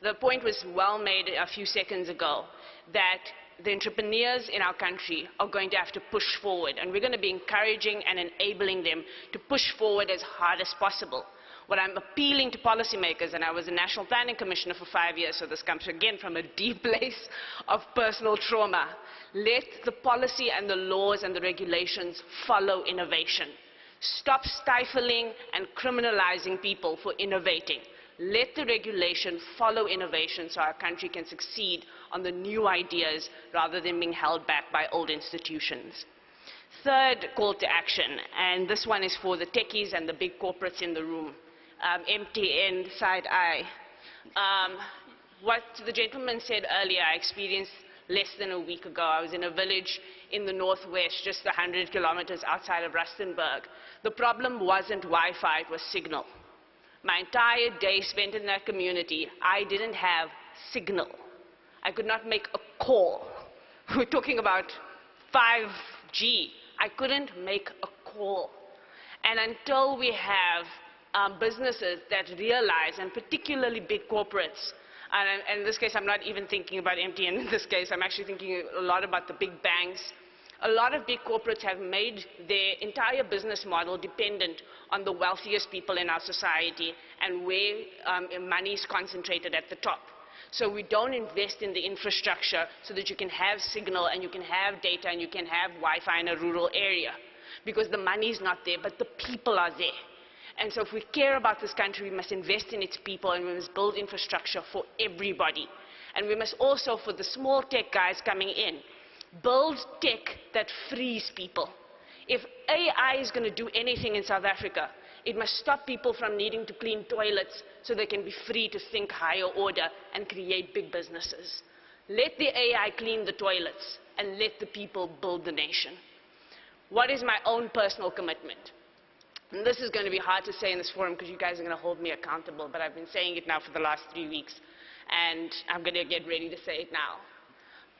The point was well made a few seconds ago that the entrepreneurs in our country are going to have to push forward, and we're going to be encouraging and enabling them to push forward as hard as possible. What I'm appealing to policymakers, and I was a National Planning Commissioner for 5 years, so this comes again from a deep place of personal trauma. Let the policy and the laws and the regulations follow innovation. Stop stifling and criminalizing people for innovating. Let the regulation follow innovation so our country can succeed on the new ideas rather than being held back by old institutions. Third call to action, and this one is for the techies and the big corporates in the room. MTN, side eye. What the gentleman said earlier, I experienced less than a week ago. I was in a village in the northwest, just 100 kilometers outside of Rustenburg. The problem wasn't Wi-Fi, it was signal. My entire day spent in that community, I didn't have signal. I could not make a call. We're talking about 5G. I couldn't make a call. And until we have businesses that realize, and particularly big corporates, and in this case I'm not even thinking about MTN in this case, I'm actually thinking a lot about the big banks. A lot of big corporates have made their entire business model dependent on the wealthiest people in our society and where money is concentrated at the top. So we don't invest in the infrastructure so that you can have signal and you can have data and you can have Wi-Fi in a rural area, because the money is not there, but the people are there. And so if we care about this country, we must invest in its people and we must build infrastructure for everybody. And we must also, for the small tech guys coming in, build tech that frees people. If AI is going to do anything in South Africa, it must stop people from needing to clean toilets so they can be free to think higher order and create big businesses. Let the AI clean the toilets and let the people build the nation. What is my own personal commitment? And this is going to be hard to say in this forum because you guys are going to hold me accountable, but I've been saying it now for the last 3 weeks, and I'm going to get ready to say it now.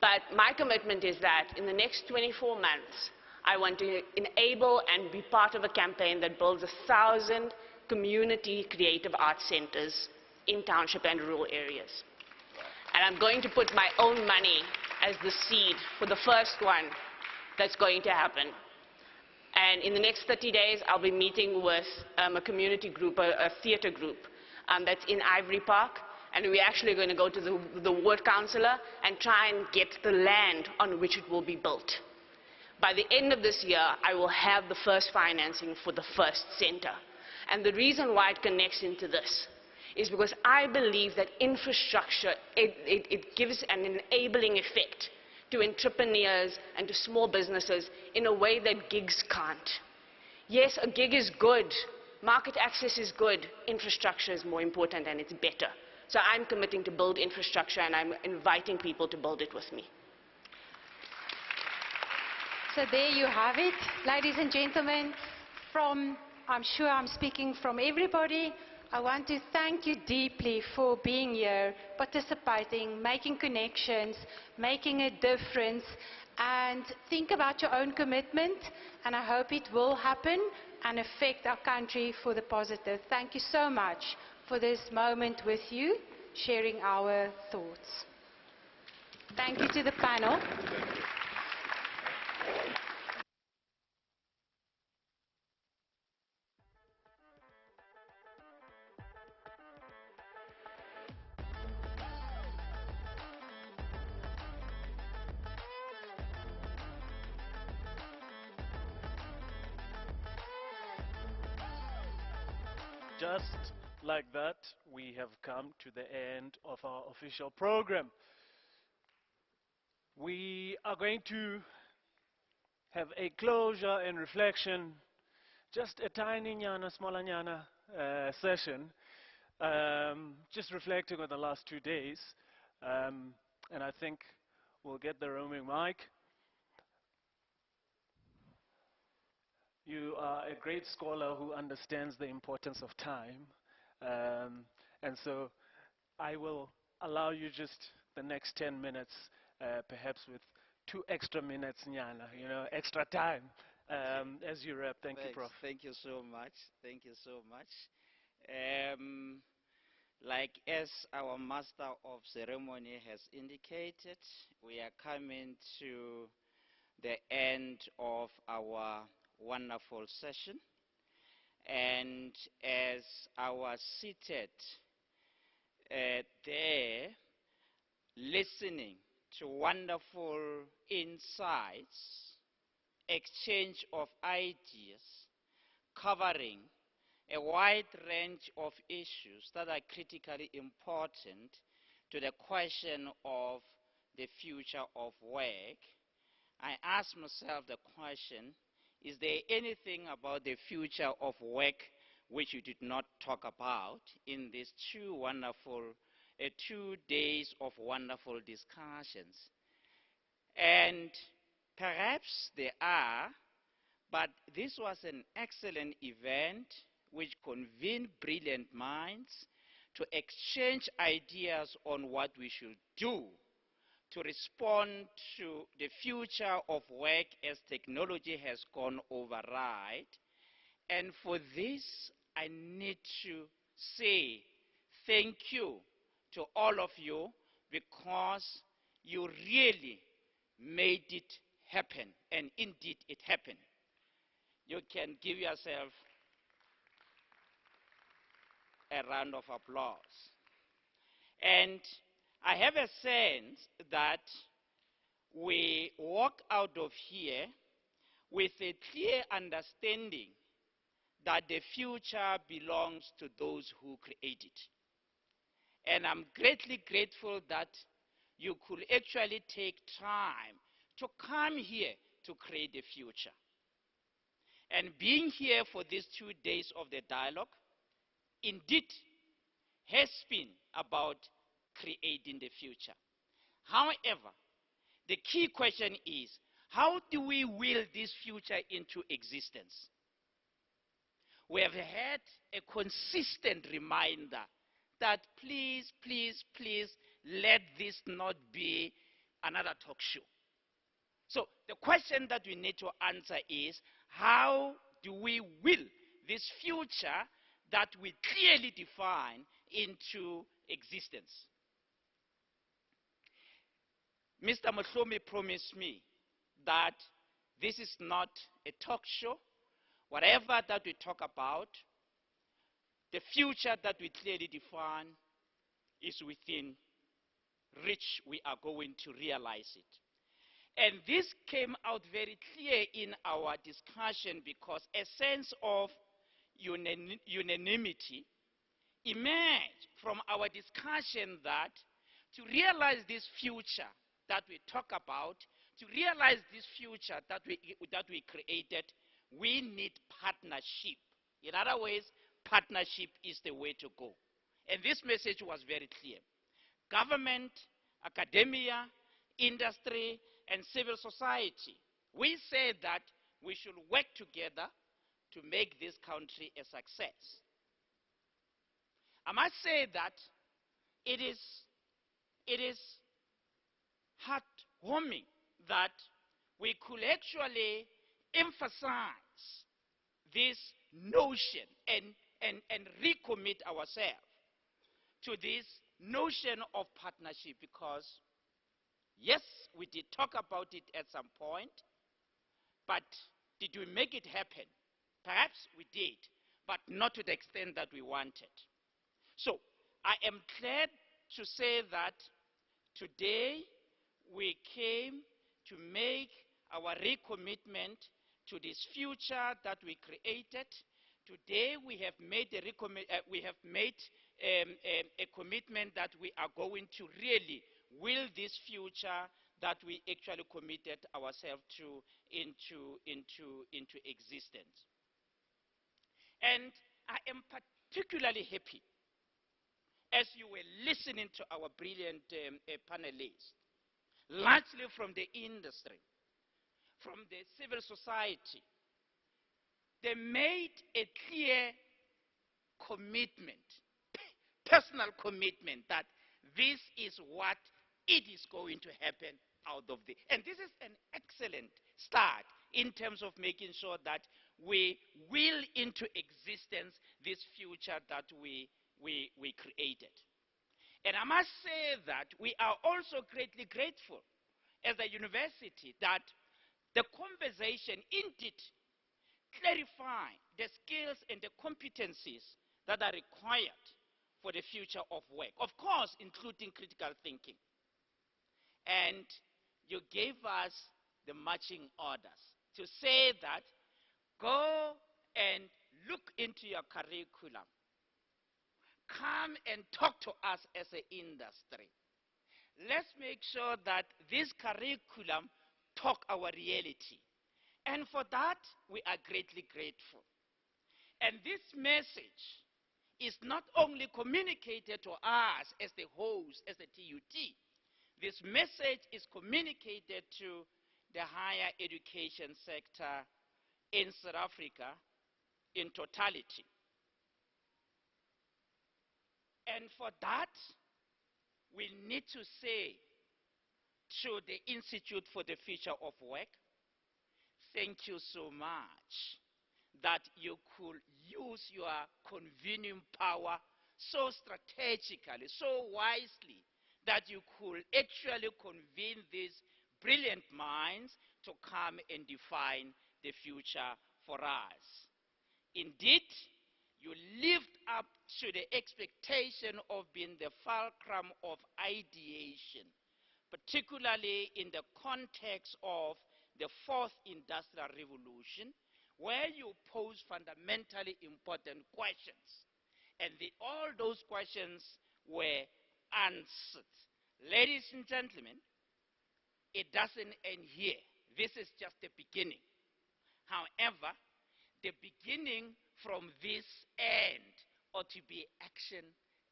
But my commitment is that in the next 24 months, I want to enable and be part of a campaign that builds 1,000 community creative arts centers in township and rural areas. And I'm going to put my own money as the seed for the first one that's going to happen. And in the next 30 days, I'll be meeting with a community group, a theater group that's in Ivory Park. And we're actually going to go to the ward councillor and try and get the land on which it will be built. By the end of this year, I will have the first financing for the first center. And the reason why it connects into this is because I believe that infrastructure, it gives an enabling effect to entrepreneurs and to small businesses in a way that gigs can't. Yes, a gig is good. Market access is good. Infrastructure is more important and it's better. So I'm committing to build infrastructure and I'm inviting people to build it with me. So there you have it, ladies and gentlemen. I'm sure I'm speaking from everybody. I want to thank you deeply for being here, participating, making connections, making a difference, and think about your own commitment, and I hope it will happen and affect our country for the positive. Thank you so much for this moment with you, sharing our thoughts. Thank you to the panel. Just like that, we have come to the end of our official program. We are going to have a closure and reflection, just a tiny nyana, smaller nyana session Just reflecting on the last 2 days, and I think we'll get the roaming mic. You are a great scholar who understands the importance of time, and so I will allow you just the next 10 minutes, perhaps with 2 extra minutes, nyana, extra time as you wrap. Thank you, Prof. Thank you so much. Thank you so much. Like as our Master of Ceremony has indicated, we are coming to the end of our wonderful session. And as I was seated there, listening to wonderful insights, exchange of ideas, covering a wide range of issues that are critically important to the question of the future of work, I ask myself the question, is there anything about the future of work which you did not talk about in these 2 days of wonderful discussions? And perhaps there are, but this was an excellent event which convened brilliant minds to exchange ideas on what we should do to respond to the future of work as technology has gone override. And for this, I need to say thank you to all of you, because you really made it happen, and indeed it happened. You can give yourself a round of applause. And I have a sense that we walk out of here with a clear understanding that the future belongs to those who create it. And I'm greatly grateful that you could actually take time to come here to create the future. And being here for these 2 days of the dialogue, indeed, has been about creating the future. However, the key question is, how do we will this future into existence? We have had a consistent reminder that please, please, please, let this not be another talk show. So the question that we need to answer is, how do we will this future that we clearly define into existence? Mr. Mohlomi promised me that this is not a talk show. Whatever that we talk about, the future that we clearly define is within reach. We are going to realize it. And this came out very clear in our discussion, because a sense of unanimity emerged from our discussion that to realize this future that we talk about, to realize this future that we created, we need partnership. In other words, partnership is the way to go. And this message was very clear. Government, academia, industry, and civil society, we said that we should work together to make this country a success. I must say that it is heartwarming that we could actually emphasize this notion and recommit ourselves to this notion of partnership, because yes, we did talk about it at some point, but did we make it happen? Perhaps we did, but not to the extent that we wanted. So I am glad to say that today we came to make our recommitment to this future that we created. Today we have made a commitment that we are going to really will this future that we actually committed ourselves to into existence. And I am particularly happy as you were listening to our brilliant panelists, largely from the industry, from the civil society, they made a clear commitment, personal commitment, that this is what it is going to happen out of the. And this is an excellent start in terms of making sure that we will into existence this future that we created. And I must say that we are also greatly grateful as a university that the conversation indeed clarify the skills and the competencies that are required for the future of work. Of course, including critical thinking. And you gave us the marching orders to say that go and look into your curriculum. Come and talk to us as an industry. Let's make sure that this curriculum talk our reality. And for that, we are greatly grateful. And this message is not only communicated to us as the host, as the TUT. This message is communicated to the higher education sector in South Africa in totality. And for that, we need to say to the Institute for the Future of Work, thank you so much that you could use your convening power so strategically, so wisely, that you could actually convene these brilliant minds to come and define the future for us. Indeed, you lived up to the expectation of being the fulcrum of ideation, particularly in the context of the fourth industrial revolution, where you pose fundamentally important questions. And all those questions were answered. Ladies and gentlemen, it doesn't end here. This is just the beginning. However, the beginning from this end ought to be action,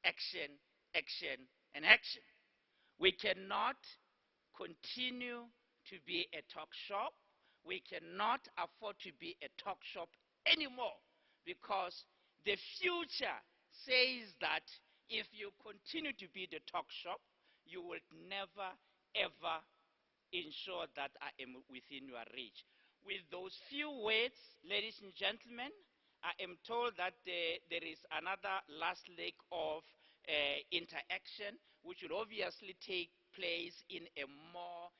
action, action, and action. We cannot continue to be a talk shop. We cannot afford to be a talk shop anymore, because the future says that if you continue to be the talk shop, you will never, ever ensure that I am within your reach. With those few words, ladies and gentlemen, I am told that there is another last leg of interaction, which will obviously take place in a more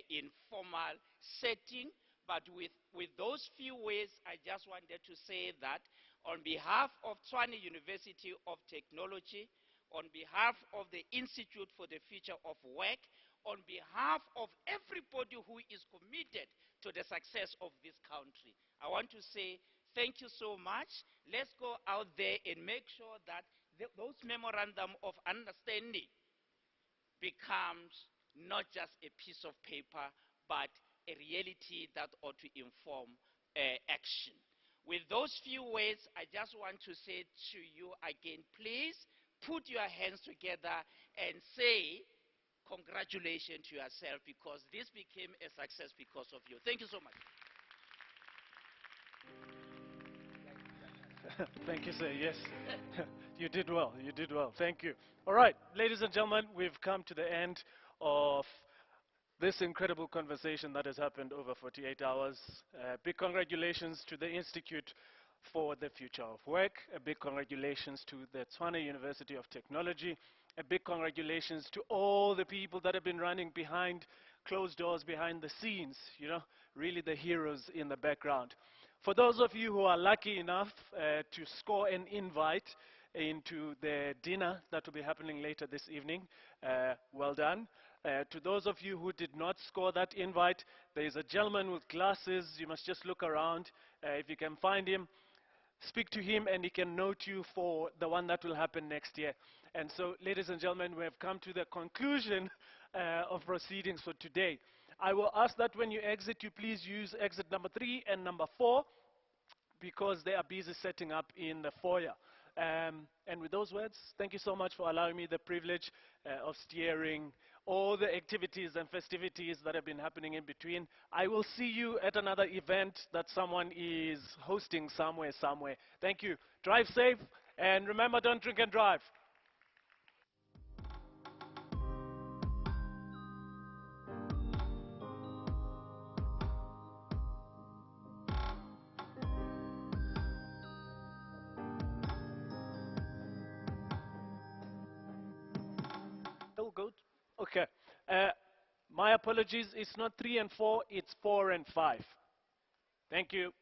informal setting. But with those few words, I just wanted to say that on behalf of Tshwane University of Technology, on behalf of the Institute for the Future of Work, on behalf of everybody who is committed to the success of this country, I want to say thank you so much. Let's go out there and make sure that those memorandum of understanding becomes not just a piece of paper, but a reality that ought to inform action. With those few words, I just want to say to you again, please put your hands together and say congratulations to yourself, because this became a success because of you. Thank you so much. Thank you, sir. Yes, you did well. You did well. Thank you. All right, ladies and gentlemen, we've come to the end of this incredible conversation that has happened over 48 hours. Big congratulations to the Institute for the Future of Work. A big congratulations to the Tshwane University of Technology. A big congratulations to all the people that have been running behind closed doors, behind the scenes, you know, really the heroes in the background. For those of you who are lucky enough to score an invite into the dinner that will be happening later this evening, well done. To those of you who did not score that invite, there is a gentleman with glasses. You must just look around. If you can find him, speak to him, and he can note you for the one that will happen next year. And so, ladies and gentlemen, we have come to the conclusion of proceedings for today. I will ask that when you exit, you please use exit number 3 and number 4, because they are busy setting up in the foyer. And with those words, thank you so much for allowing me the privilege of steering all the activities and festivities that have been happening in between. I will see you at another event that someone is hosting somewhere. Thank you. Drive safe, and remember, don't drink and drive. Still good? Okay. My apologies, it's not 3 and 4, it's 4 and 5. Thank you.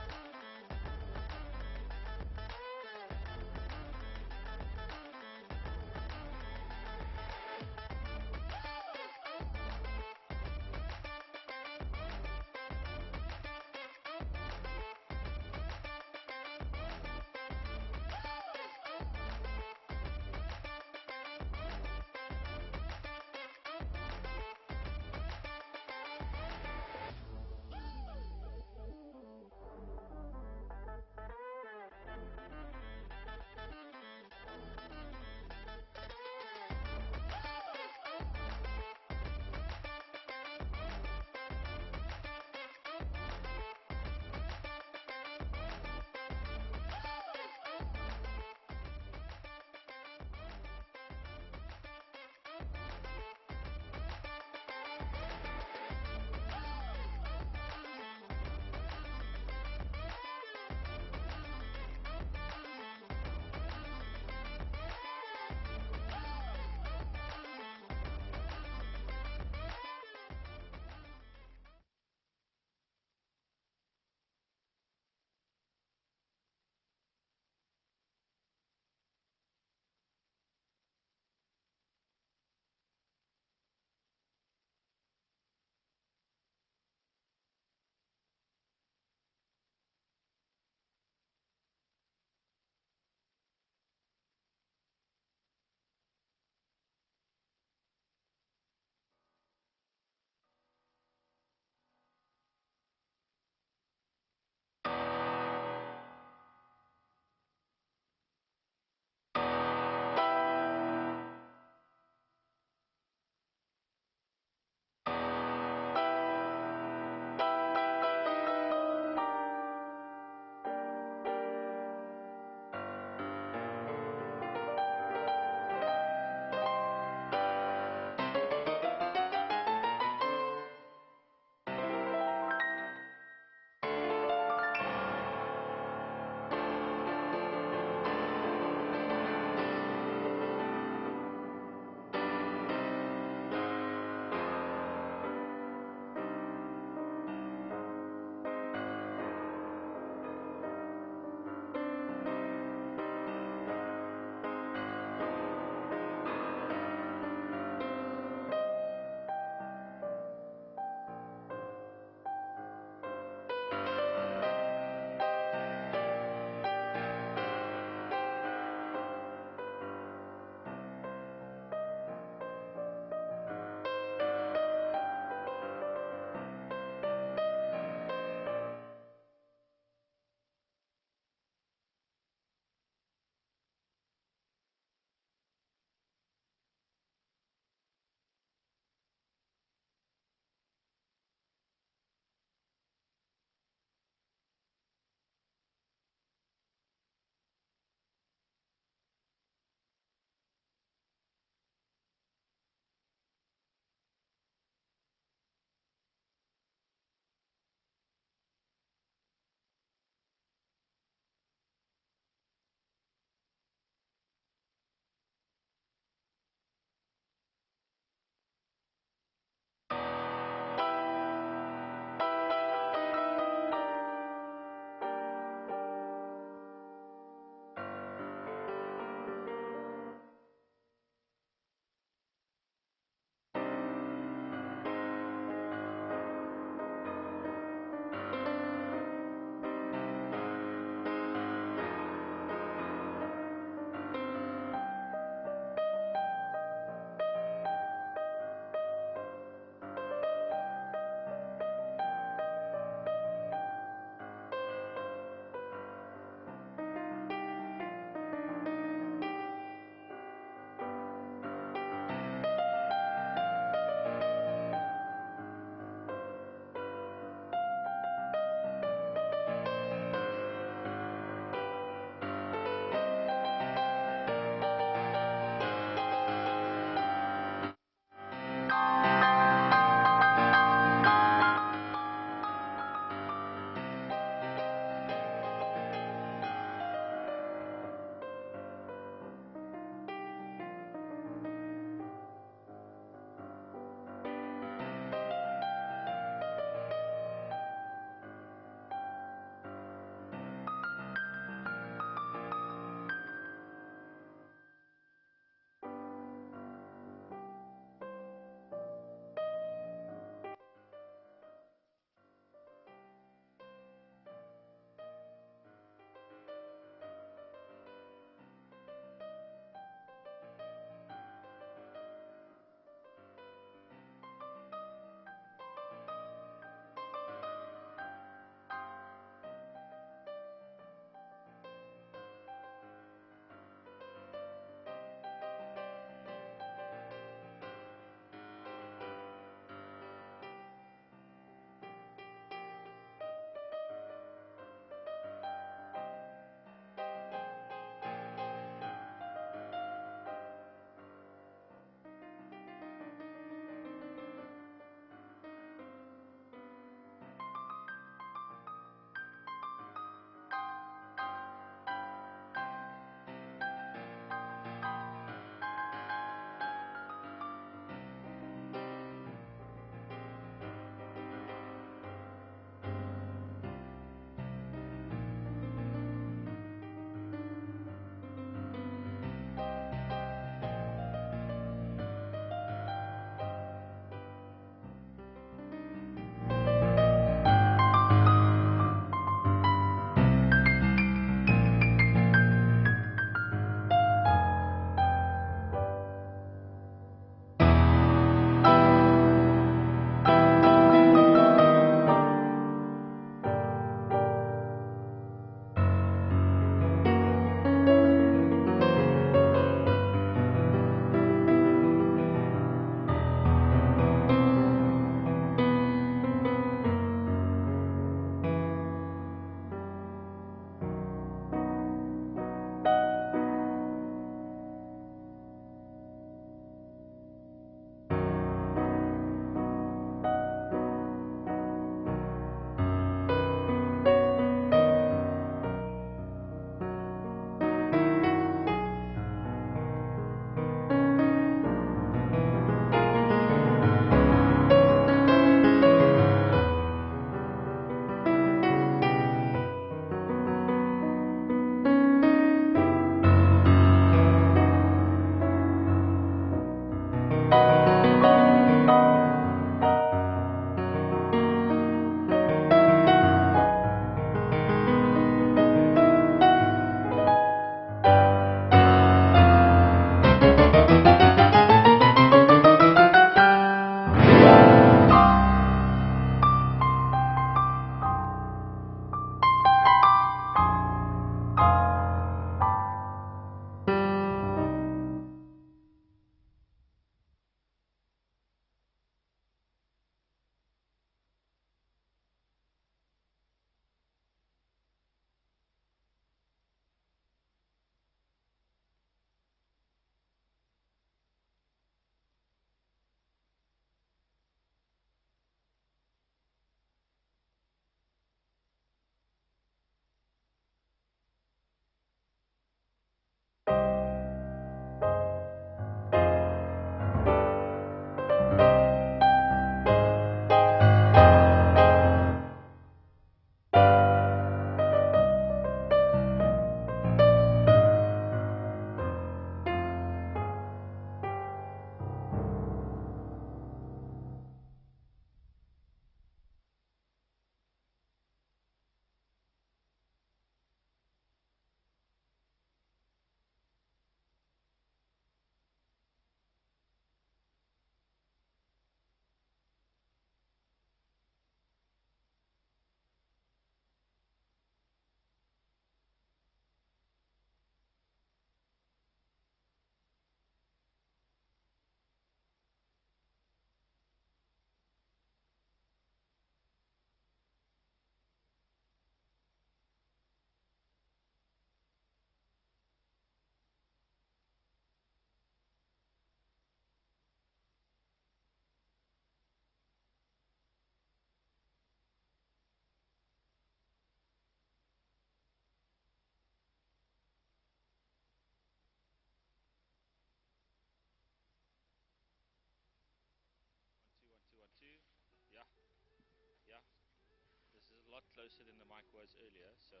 closer than the mic was earlier. So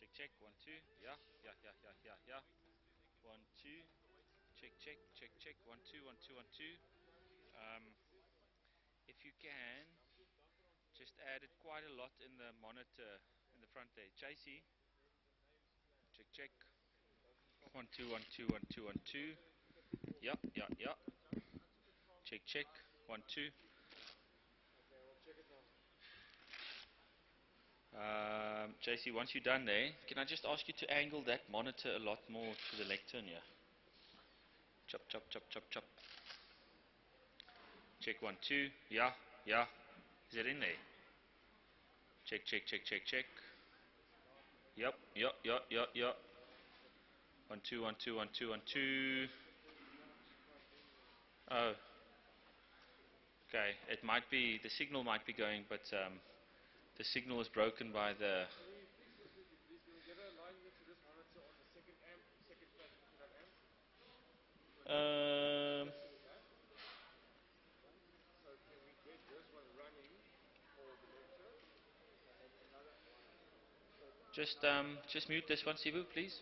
check, check, 1, 2. Yeah, yeah, yeah, yeah, yeah, yeah. 1, 2. Check, check, check, check. 1, 2, 1, 2, 1, 2. If you can, just added quite a lot in the monitor in the front there. JC, check, check. 1, 2, 1, 2, 1, 2, 1, 2. Yeah, yeah, yeah. Check, check. 1, 2. JC, once you're done there, can I just ask you to angle that monitor a lot more to the lectern here? Chop, chop, chop, chop, chop. Check, 1, 2. Yeah, yeah. Is it in there? Check, check, check, check, check. Yep, yep, yep, yep, yep. 1, 2, 1, 2, 1, 2, 1, 2. Oh. Okay, it might be, the signal might be going, but the signal is broken by the... just mute this one, Sivu, please.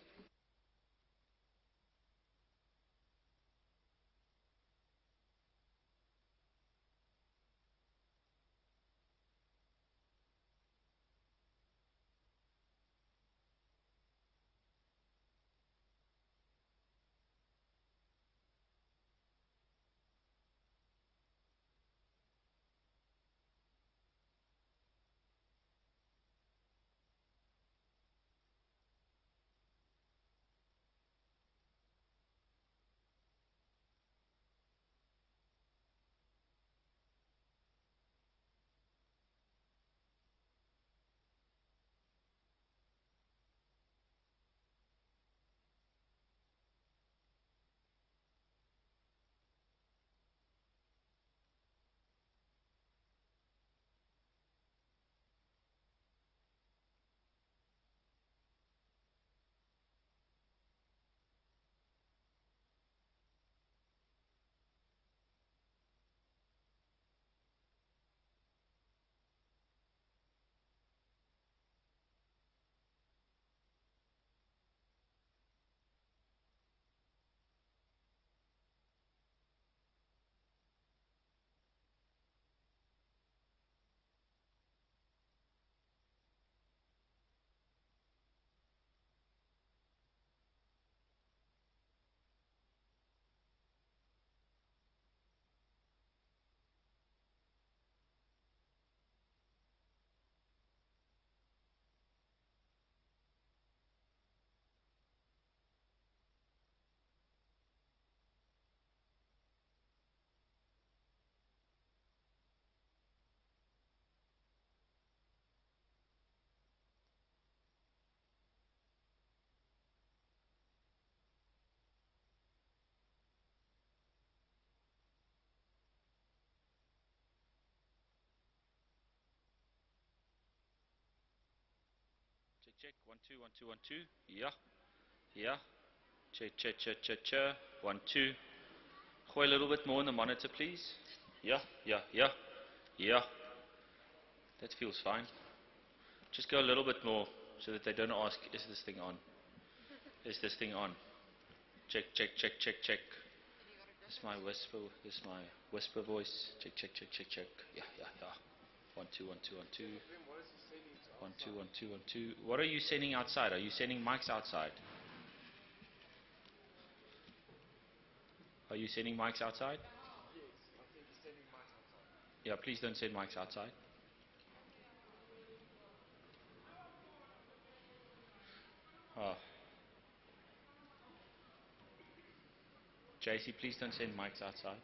Check, check. 1, 2, 1, 2, 1, 2. Yeah. Yeah. Check, check, check, check, check. 1, 2. Gooi a little bit more on the monitor, please. Yeah, yeah, yeah. Yeah. That feels fine. Just go a little bit more so that they don't ask, is this thing on? Is this thing on? Check, check, check, check, check. This is my whisper voice. Check, check, check, check, check. Yeah, yeah, yeah. 1, 2, 1, 2, 1, 2. 1, 2, 1, 2, 1, 2. What are you sending outside? Are you sending mics outside? Are you sending mics outside? Yeah, please don't send mics outside. Oh. JC, please don't send mics outside.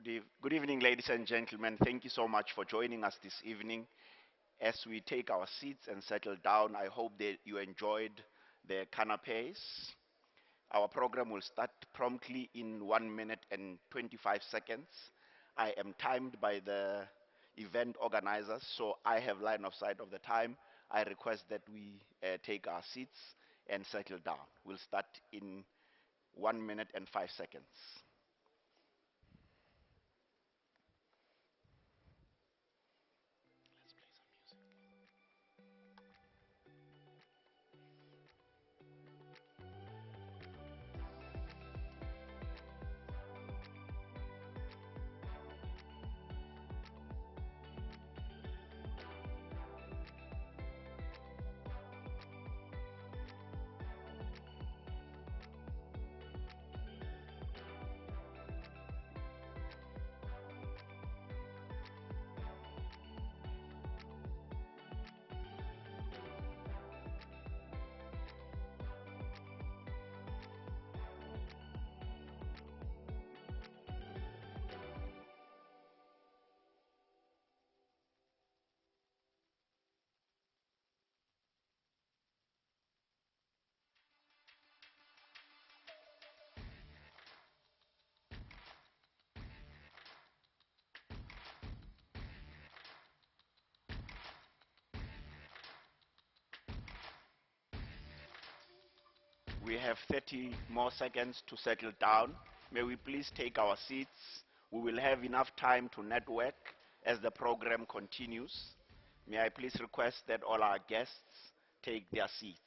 Good evening, ladies and gentlemen. Thank you so much for joining us this evening. As we take our seats and settle down, I hope that you enjoyed the canapes. Our program will start promptly in 1 minute and 25 seconds. I am timed by the event organizers, so I have line of sight of the time. I request that we take our seats and settle down. We'll start in 1 minute and 5 seconds. We have 30 more seconds to settle down. May we please take our seats? We will have enough time to network as the program continues. May I please request that all our guests take their seats?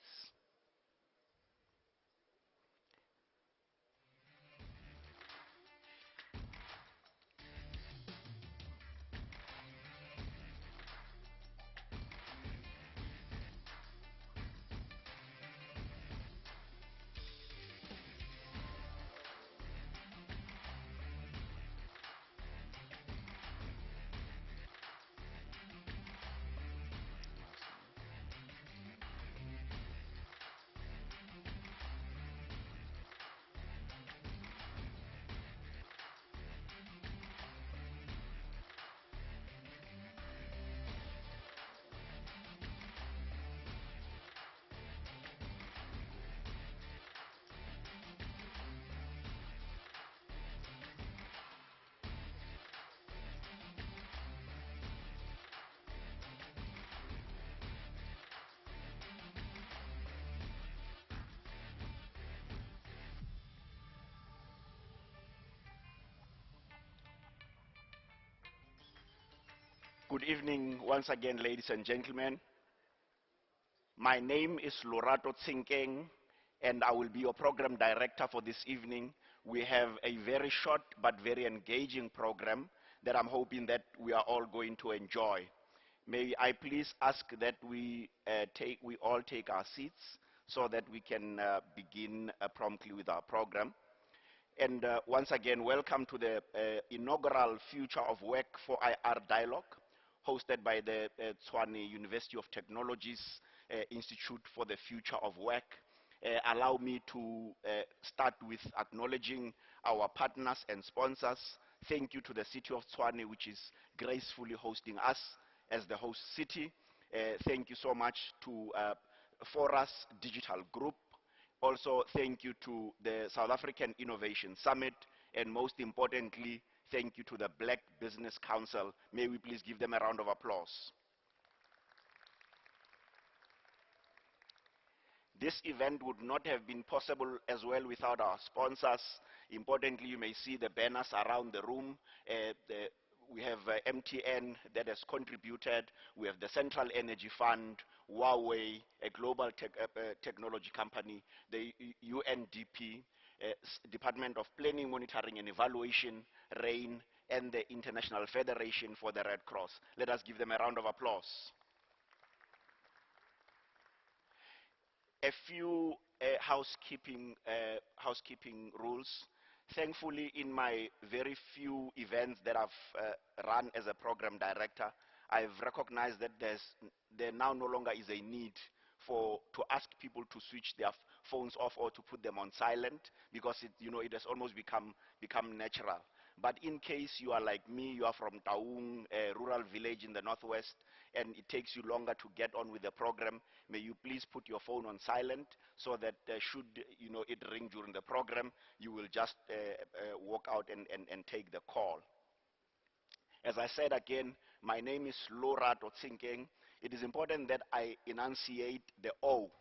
Good evening once again, ladies and gentlemen. My name is Lorato Tsinkeng, and I will be your program director for this evening. We have a very short but very engaging program that I'm hoping that we are all going to enjoy. May I please ask that we all take our seats so that we can begin promptly with our program. And once again, welcome to the inaugural Future of Work for IR Dialogue, hosted by the Tshwane University of Technologies Institute for the Future of Work. Allow me to start with acknowledging our partners and sponsors. Thank you to the City of Tshwane, which is gracefully hosting us as the host city. Thank you so much to Forus Digital Group. Also, thank you to the South African Innovation Summit, and most importantly, thank you to the Black Business Council. May we please give them a round of applause. This event would not have been possible as well without our sponsors. Importantly, you may see the banners around the room. We have MTN that has contributed. We have the Central Energy Fund, Huawei, a global technology company, the UNDP, Department of Planning, Monitoring and Evaluation, RAIN, and the International Federation for the Red Cross. Let us give them a round of applause. A few housekeeping rules. Thankfully, in my very few events that I've run as a program director, I've recognized that there now no longer is a need to ask people to switch their phones off or to put them on silent, because it has almost become natural. But in case you are like me, you are from Taung, a rural village in the northwest, and it takes you longer to get on with the program, may you please put your phone on silent, so that should it ring during the program, you will just walk out and take the call. As I said again, my name is Lorato Tsinkeng. It is important that I enunciate the O.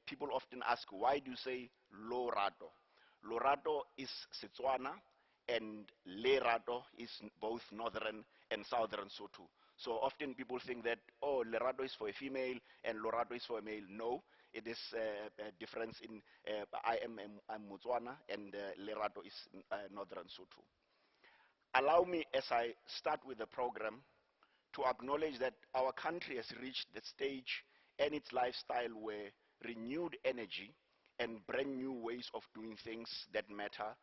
People often ask, why do you say Lorato? Lorato is Setswana, and Lerato is both northern and southern Sotho. So often people think that, oh, Lerato is for a female and Lorato is for a male. No, it is a difference in, I'm Motswana, and Lerato is northern Sotho. Allow me, as I start with the program, to acknowledge that our country has reached the stage and its lifestyle where renewed energy and brand new ways of doing things that matter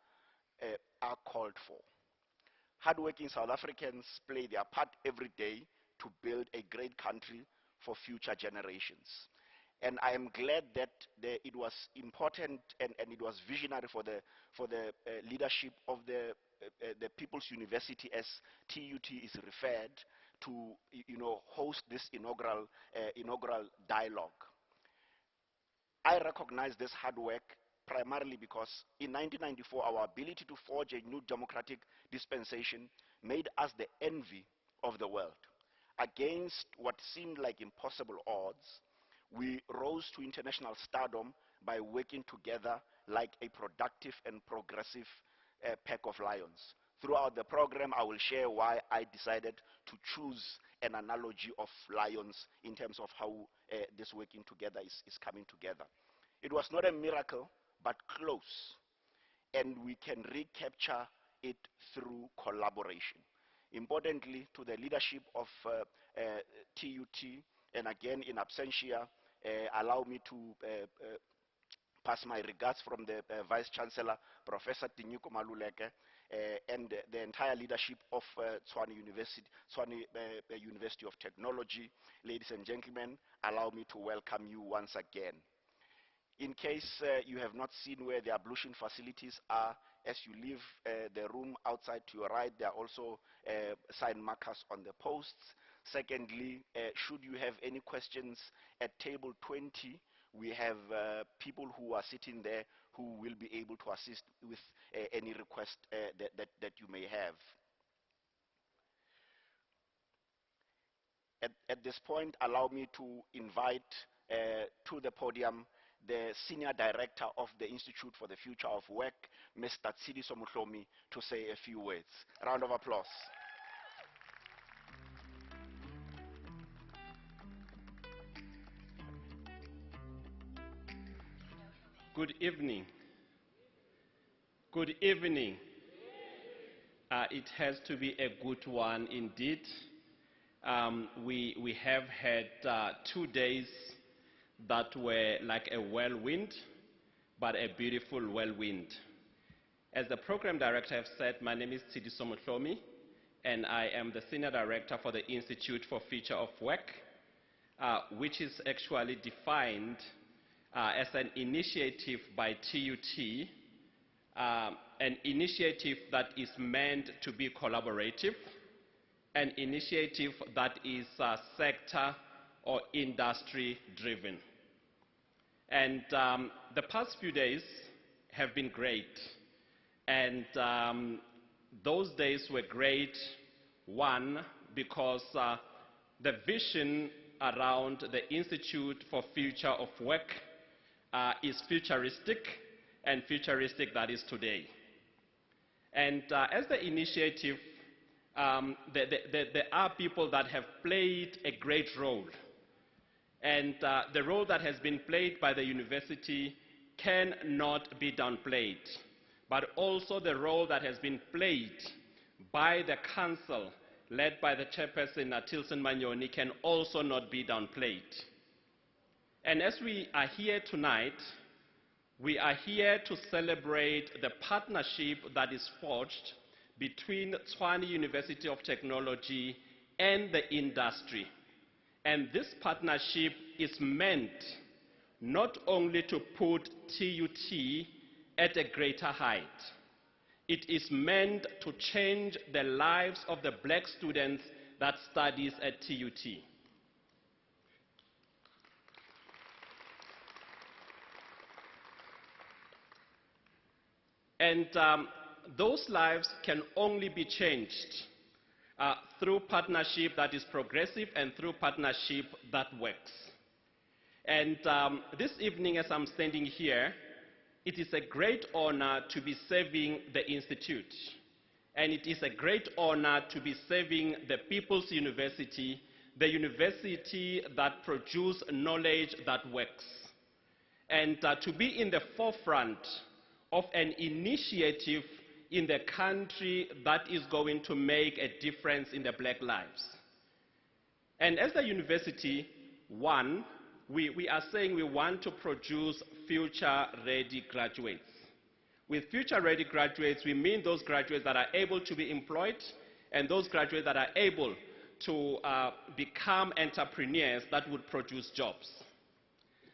are called for. Hardworking South Africans play their part every day to build a great country for future generations. And I am glad that it was important and it was visionary for the leadership of the People's University, as TUT is referred to, host this inaugural dialogue. I recognize this hard work primarily because in 1994, our ability to forge a new democratic dispensation made us the envy of the world. Against what seemed like impossible odds, we rose to international stardom by working together like a productive and progressive pack of lions. Throughout the program, I will share why I decided to choose an analogy of lions in terms of how this working together is coming together. It was not a miracle, but close, and we can recapture it through collaboration. Importantly, to the leadership of TUT, and again in absentia, allow me to pass my regards from the Vice Chancellor, Professor Tinyuko Maluleke, and the entire leadership of Tshwane University of Technology. Ladies and gentlemen, allow me to welcome you once again. In case you have not seen where the ablution facilities are, as you leave the room outside to your right, there are also sign markers on the posts. Secondly, should you have any questions at table 20, we have people who are sitting there who will be able to assist with any request that you may have. At this point, allow me to invite to the podium the Senior Director of the Institute for the Future of Work, Mr. Tsidiso Muhlomi, to say a few words. Round of applause. Good evening. Good evening. It has to be a good one indeed. We have had 2 days that were like a whirlwind, but a beautiful whirlwind. As the program director has said, my name is Tsidiso Muhlomi, and I am the Senior Director for the Institute for Future of Work, which is actually defined as an initiative by TUT, an initiative that is meant to be collaborative, an initiative that is sector or industry driven. And the past few days have been great. And those days were great, one, because the vision around the Institute for Future of Work is futuristic, and futuristic that is today. And as the initiative, there are people that have played a great role. And the role that has been played by the university cannot be downplayed. But also the role that has been played by the council, led by the chairperson, Tilson Manyoni, can also not be downplayed. And as we are here tonight, we are here to celebrate the partnership that is forged between Tshwane University of Technology and the industry. And this partnership is meant not only to put TUT at a greater height, it is meant to change the lives of the black students that studies at TUT. And those lives can only be changed through partnership that is progressive and through partnership that works. And this evening, as I'm standing here, it is a great honor to be serving the Institute. And it is a great honor to be serving the People's University, the university that produces knowledge that works. And to be in the forefront of an initiative in the country that is going to make a difference in the black lives. And as a university, one, we are saying we want to produce future-ready graduates. With future-ready graduates, we mean those graduates that are able to be employed and those graduates that are able to become entrepreneurs that would produce jobs.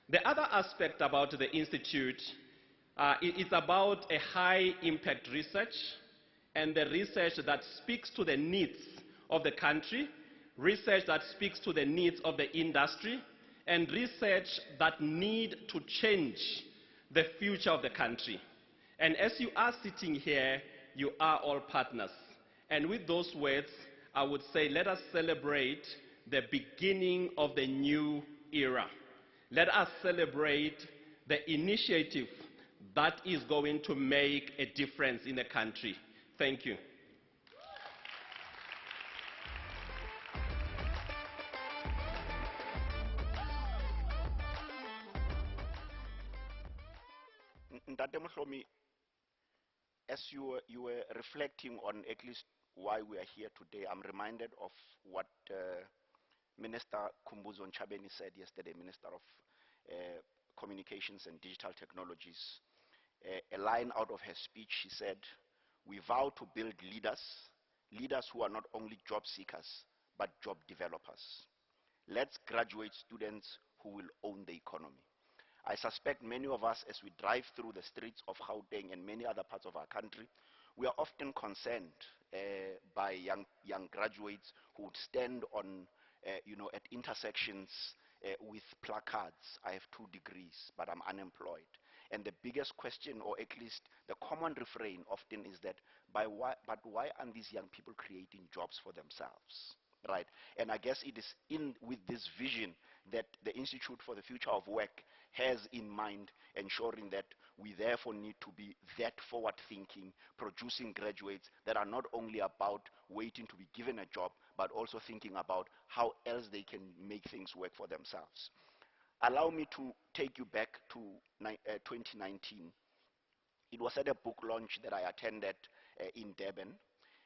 The other aspect about the Institute is about a high-impact research and the research that speaks to the needs of the country, research that speaks to the needs of the industry, and research that need to change the future of the country. And as you are sitting here, you are all partners. And with those words, I would say let us celebrate the beginning of the new era. Let us celebrate the initiative that is going to make a difference in the country. Thank you. Ntate Mohlomi, as you were reflecting on at least why we are here today, I'm reminded of what Minister Khumbudzo Ntshavheni said yesterday, Minister of Communications and Digital Technologies. A line out of her speech, she said, "We vow to build leaders who are not only job seekers, but job developers. Let's graduate students who will own the economy." I suspect many of us, as we drive through the streets of Gauteng and many other parts of our country, we are often concerned by young graduates who would stand on, at intersections with placards. "I have 2 degrees, but I'm unemployed." And the biggest question, or at least the common refrain often is that, but why aren't these young people creating jobs for themselves? Right? And I guess it is with this vision that the Institute for the Future of Work has in mind, ensuring that we therefore need to be that forward-thinking, producing graduates that are not only about waiting to be given a job, but also thinking about how else they can make things work for themselves. Allow me to take you back to 2019. It was at a book launch that I attended in Durban.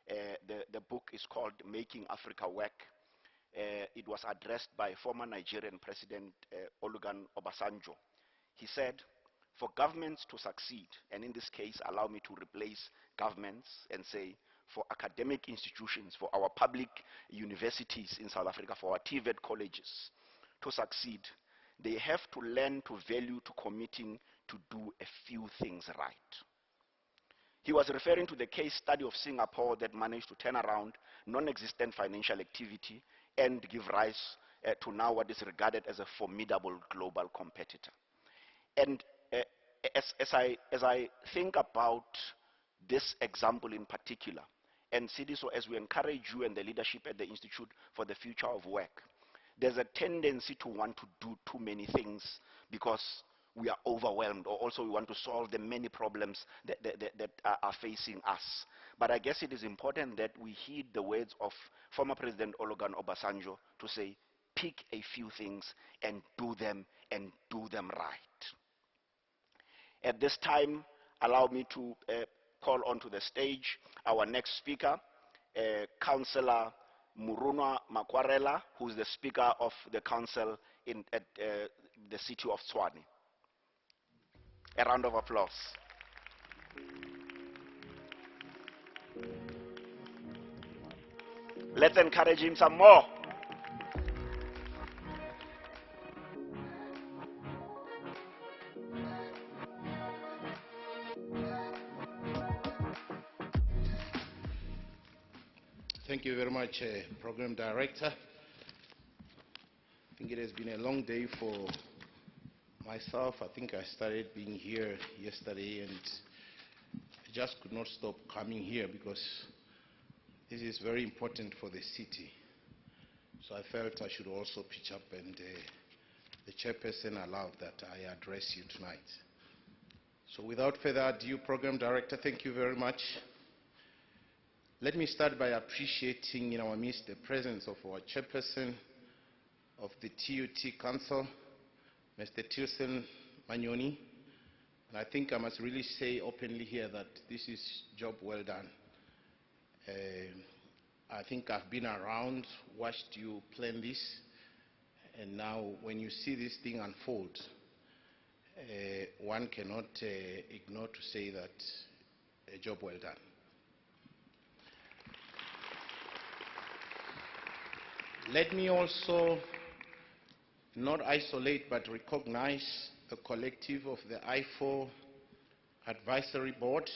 The book is called Making Africa Work. It was addressed by former Nigerian President Olusegun Obasanjo. He said, "For governments to succeed," and in this case, allow me to replace governments and say, for academic institutions, for our public universities in South Africa, for our TVET colleges to succeed, they have to learn to value to committing to do a few things right. He was referring to the case study of Singapore that managed to turn around non-existent financial activity and give rise to now what is regarded as a formidable global competitor. And as I think about this example in particular, and Sidiso, as we encourage you and the leadership at the Institute for the Future of Work, there's a tendency to want to do too many things because we are overwhelmed, or also we want to solve the many problems that are facing us. But I guess it is important that we heed the words of former President Olusegun Obasanjo to say, pick a few things and do them right. At this time, allow me to call onto the stage our next speaker, Councillor Murunwa Makwarela, who is the Speaker of the Council at the city of Tshwane. A round of applause. Let's encourage him some more. Thank you very much, Program Director. I think it has been a long day for myself. I think I started being here yesterday and I just could not stop coming here because this is very important for the city. So I felt I should also pitch up, and the chairperson allowed that I address you tonight. So without further ado, Program Director, thank you very much. Let me start by appreciating in our midst the presence of our chairperson of the TUT Council, Mr. Tilson Manyoni. And I think I must really say openly here that this is job well done. I think I've been around, watched you plan this, and now when you see this thing unfold, one cannot ignore to say that a job well done. Let me also not isolate but recognize the collective of the I4 Advisory Board,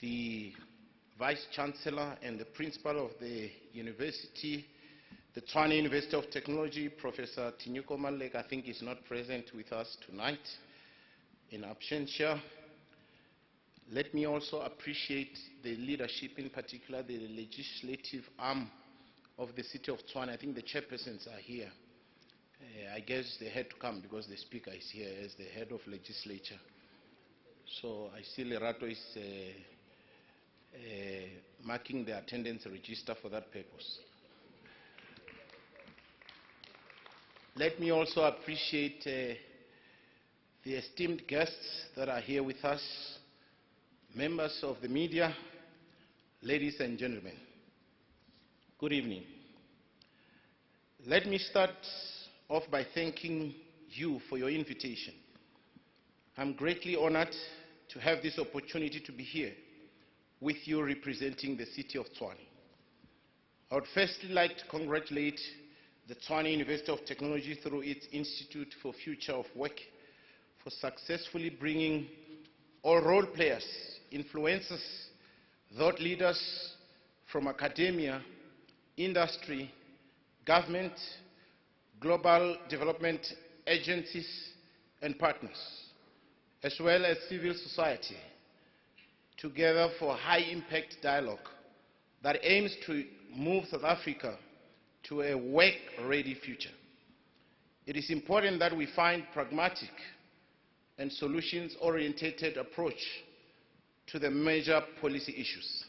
the Vice Chancellor and the Principal of the University, the Tshwane University of Technology, Professor Tinyuko Malek, I think is not present with us tonight in absentia. Let me also appreciate the leadership, in particular the legislative arm of the city of Tshwane. I think the chairpersons are here. I guess they had to come because the speaker is here as the head of legislature. So I see Lerato is marking the attendance register for that purpose. Let me also appreciate the esteemed guests that are here with us, members of the media, ladies and gentlemen. Good evening. Let me start off by thanking you for your invitation. I'm greatly honored to have this opportunity to be here with you representing the city of Tshwane. I would firstly like to congratulate the Tshwane University of Technology through its Institute for Future of Work for successfully bringing all role players, influencers, thought leaders from academia, industry, government, global development agencies and partners, as well as civil society, together for high-impact dialogue that aims to move South Africa to a work-ready future. It is important that we find pragmatic and solutions-oriented approach to the major policy issues,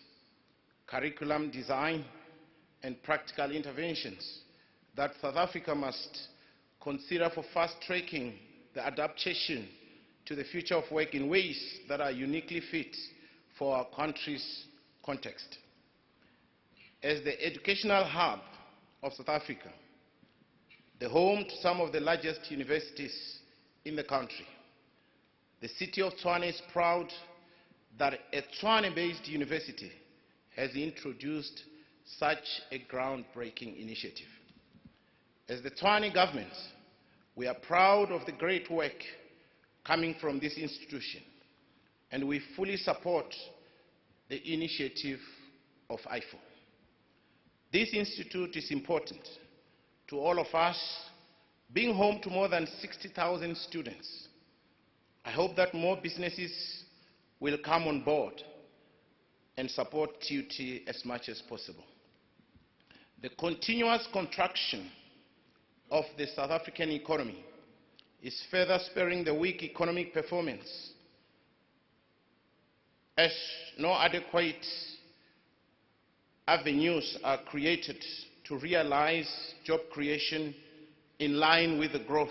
curriculum design, and practical interventions that South Africa must consider for fast-tracking the adaptation to the future of work in ways that are uniquely fit for our country's context. As the educational hub of South Africa, the home to some of the largest universities in the country, the city of Tshwane is proud that a Tshwane-based university has introduced such a groundbreaking initiative. As the Tshwane government, we are proud of the great work coming from this institution, and we fully support the initiative of I4. This institute is important to all of us, being home to more than 60,000 students. I hope that more businesses will come on board and support TUT as much as possible. The continuous contraction of the South African economy is further spurring the weak economic performance, as no adequate avenues are created to realize job creation in line with the growth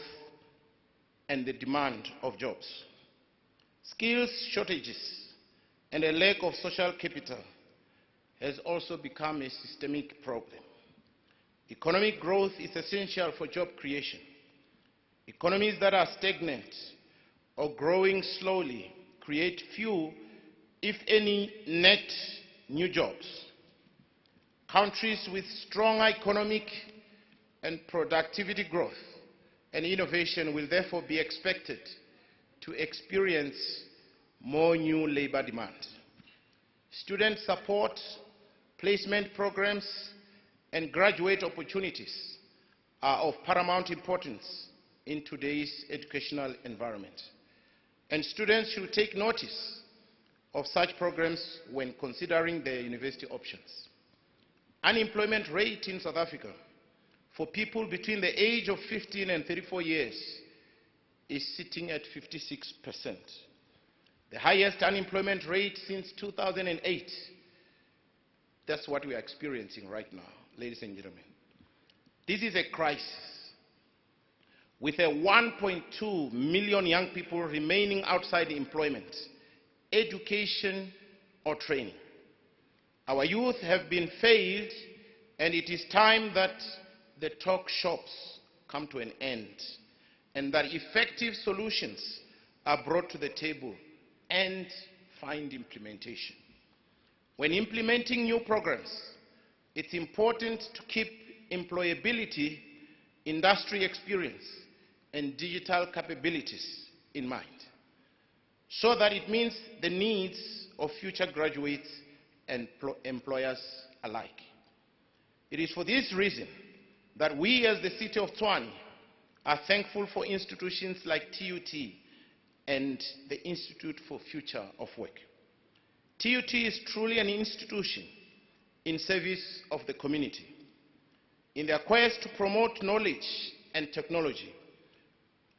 and the demand of jobs. Skills shortages and a lack of social capital has also become a systemic problem. Economic growth is essential for job creation. Economies that are stagnant or growing slowly create few, if any, net new jobs. Countries with strong economic and productivity growth and innovation will therefore be expected to experience more new labor demand. Student support placement programs, and graduate opportunities are of paramount importance in today's educational environment. And students should take notice of such programs when considering their university options. Unemployment rate in South Africa for people between the age of 15 and 34 years is sitting at 56%. The highest unemployment rate since 2008. That's what we are experiencing right now, ladies and gentlemen. This is a crisis with a 1.2 million young people remaining outside employment, education, or training. Our youth have been failed, and it is time that the talk shops come to an end and that effective solutions are brought to the table and find implementation. When implementing new programs, it's important to keep employability, industry experience, and digital capabilities in mind, so that it meets the needs of future graduates and employers alike. It is for this reason that we as the City of Tshwane are thankful for institutions like TUT and the Institute for Future of Work. TUT is truly an institution in service of the community. In their quest to promote knowledge and technology,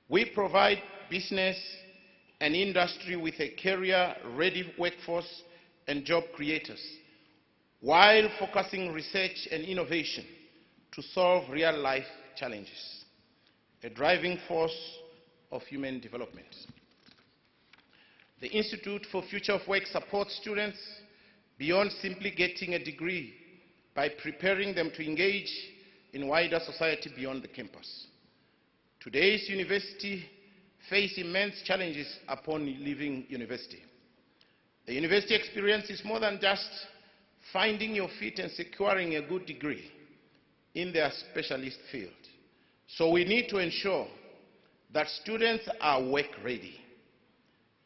we provide business and industry with a career-ready workforce and job creators, while focusing research and innovation to solve real-life challenges, a driving force of human development. The Institute for Future of Work supports students beyond simply getting a degree by preparing them to engage in wider society beyond the campus. Today's university face immense challenges upon leaving university. The university experience is more than just finding your feet and securing a good degree in their specialist field. So we need to ensure that students are work ready.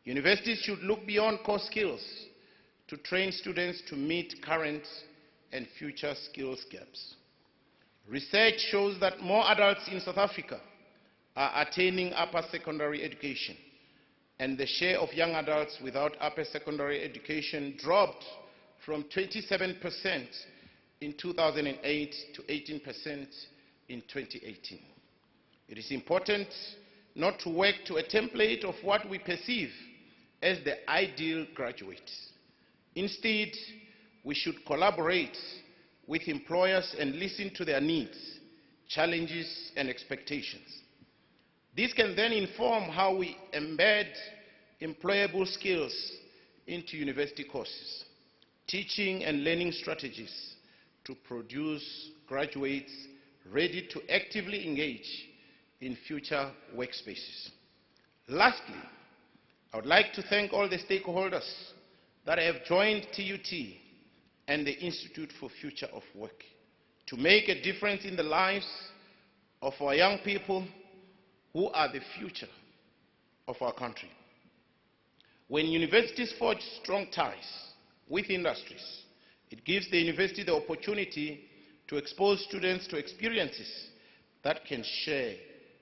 Universities should look beyond core skills to train students to meet current and future skills gaps. Research shows that more adults in South Africa are attaining upper secondary education, and the share of young adults without upper secondary education dropped from 27% in 2008 to 18% in 2018. It is important not to work to a template of what we perceive as the ideal graduate. Instead, we should collaborate with employers and listen to their needs, challenges, and expectations. This can then inform how we embed employable skills into university courses, teaching and learning strategies to produce graduates ready to actively engage in future workspaces. Lastly, I would like to thank all the stakeholders that have joined TUT and the Institute for Future of Work to make a difference in the lives of our young people who are the future of our country. When universities forge strong ties with industries, it gives the university the opportunity to expose students to experiences that can share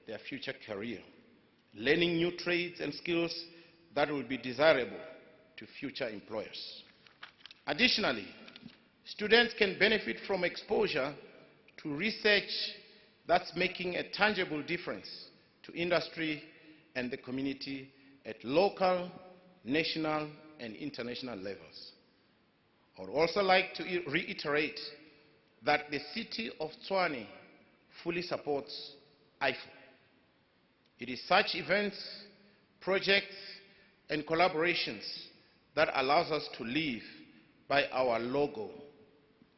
their future career, learning new trades and skills that will be desirable to future employers. Additionally, students can benefit from exposure to research that's making a tangible difference to industry and the community at local, national, and international levels. I would also like to reiterate that the City of Tshwane fully supports IFU. It is such events, projects, and collaborations that allows us to live by our logo,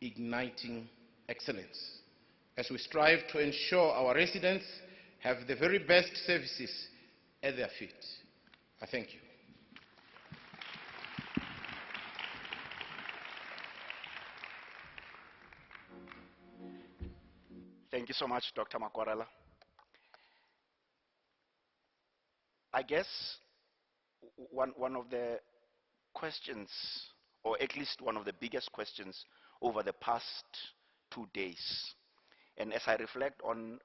igniting excellence, as we strive to ensure our residents have the very best services at their feet. I thank you. Thank you so much, Dr. Makwarela. I guess one of the questions, or at least one of the biggest questions over the past 2 days. And as I reflect on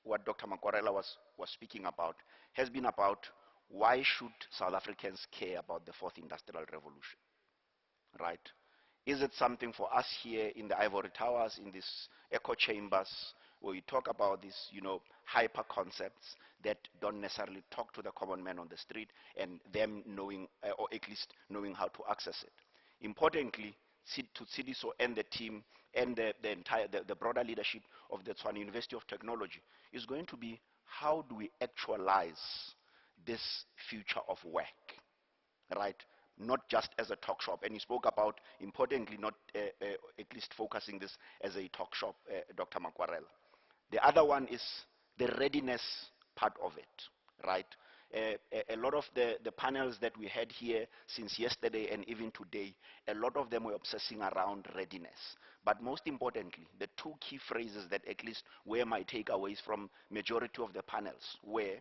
what Dr. Makwarela was speaking about, has been about why should South Africans care about the fourth industrial revolution, right? Is it something for us here in the ivory towers, in these echo chambers, where we talk about these, hyper concepts that don't necessarily talk to the common man on the street and them knowing, or at least knowing how to access it? Importantly, to Tsidiso and the team and the broader leadership of the Tshwane University of Technology is going to be, how do we actualize this future of work, right? Not just as a talk shop. And he spoke about, importantly, not at least focusing this as a talk shop, Dr. Makwarela. The other one is the readiness part of it, right? A lot of the panels that we had here since yesterday and even today, a lot of them were obsessing around readiness. But most importantly, the two key phrases that at least were my takeaways from majority of the panels were,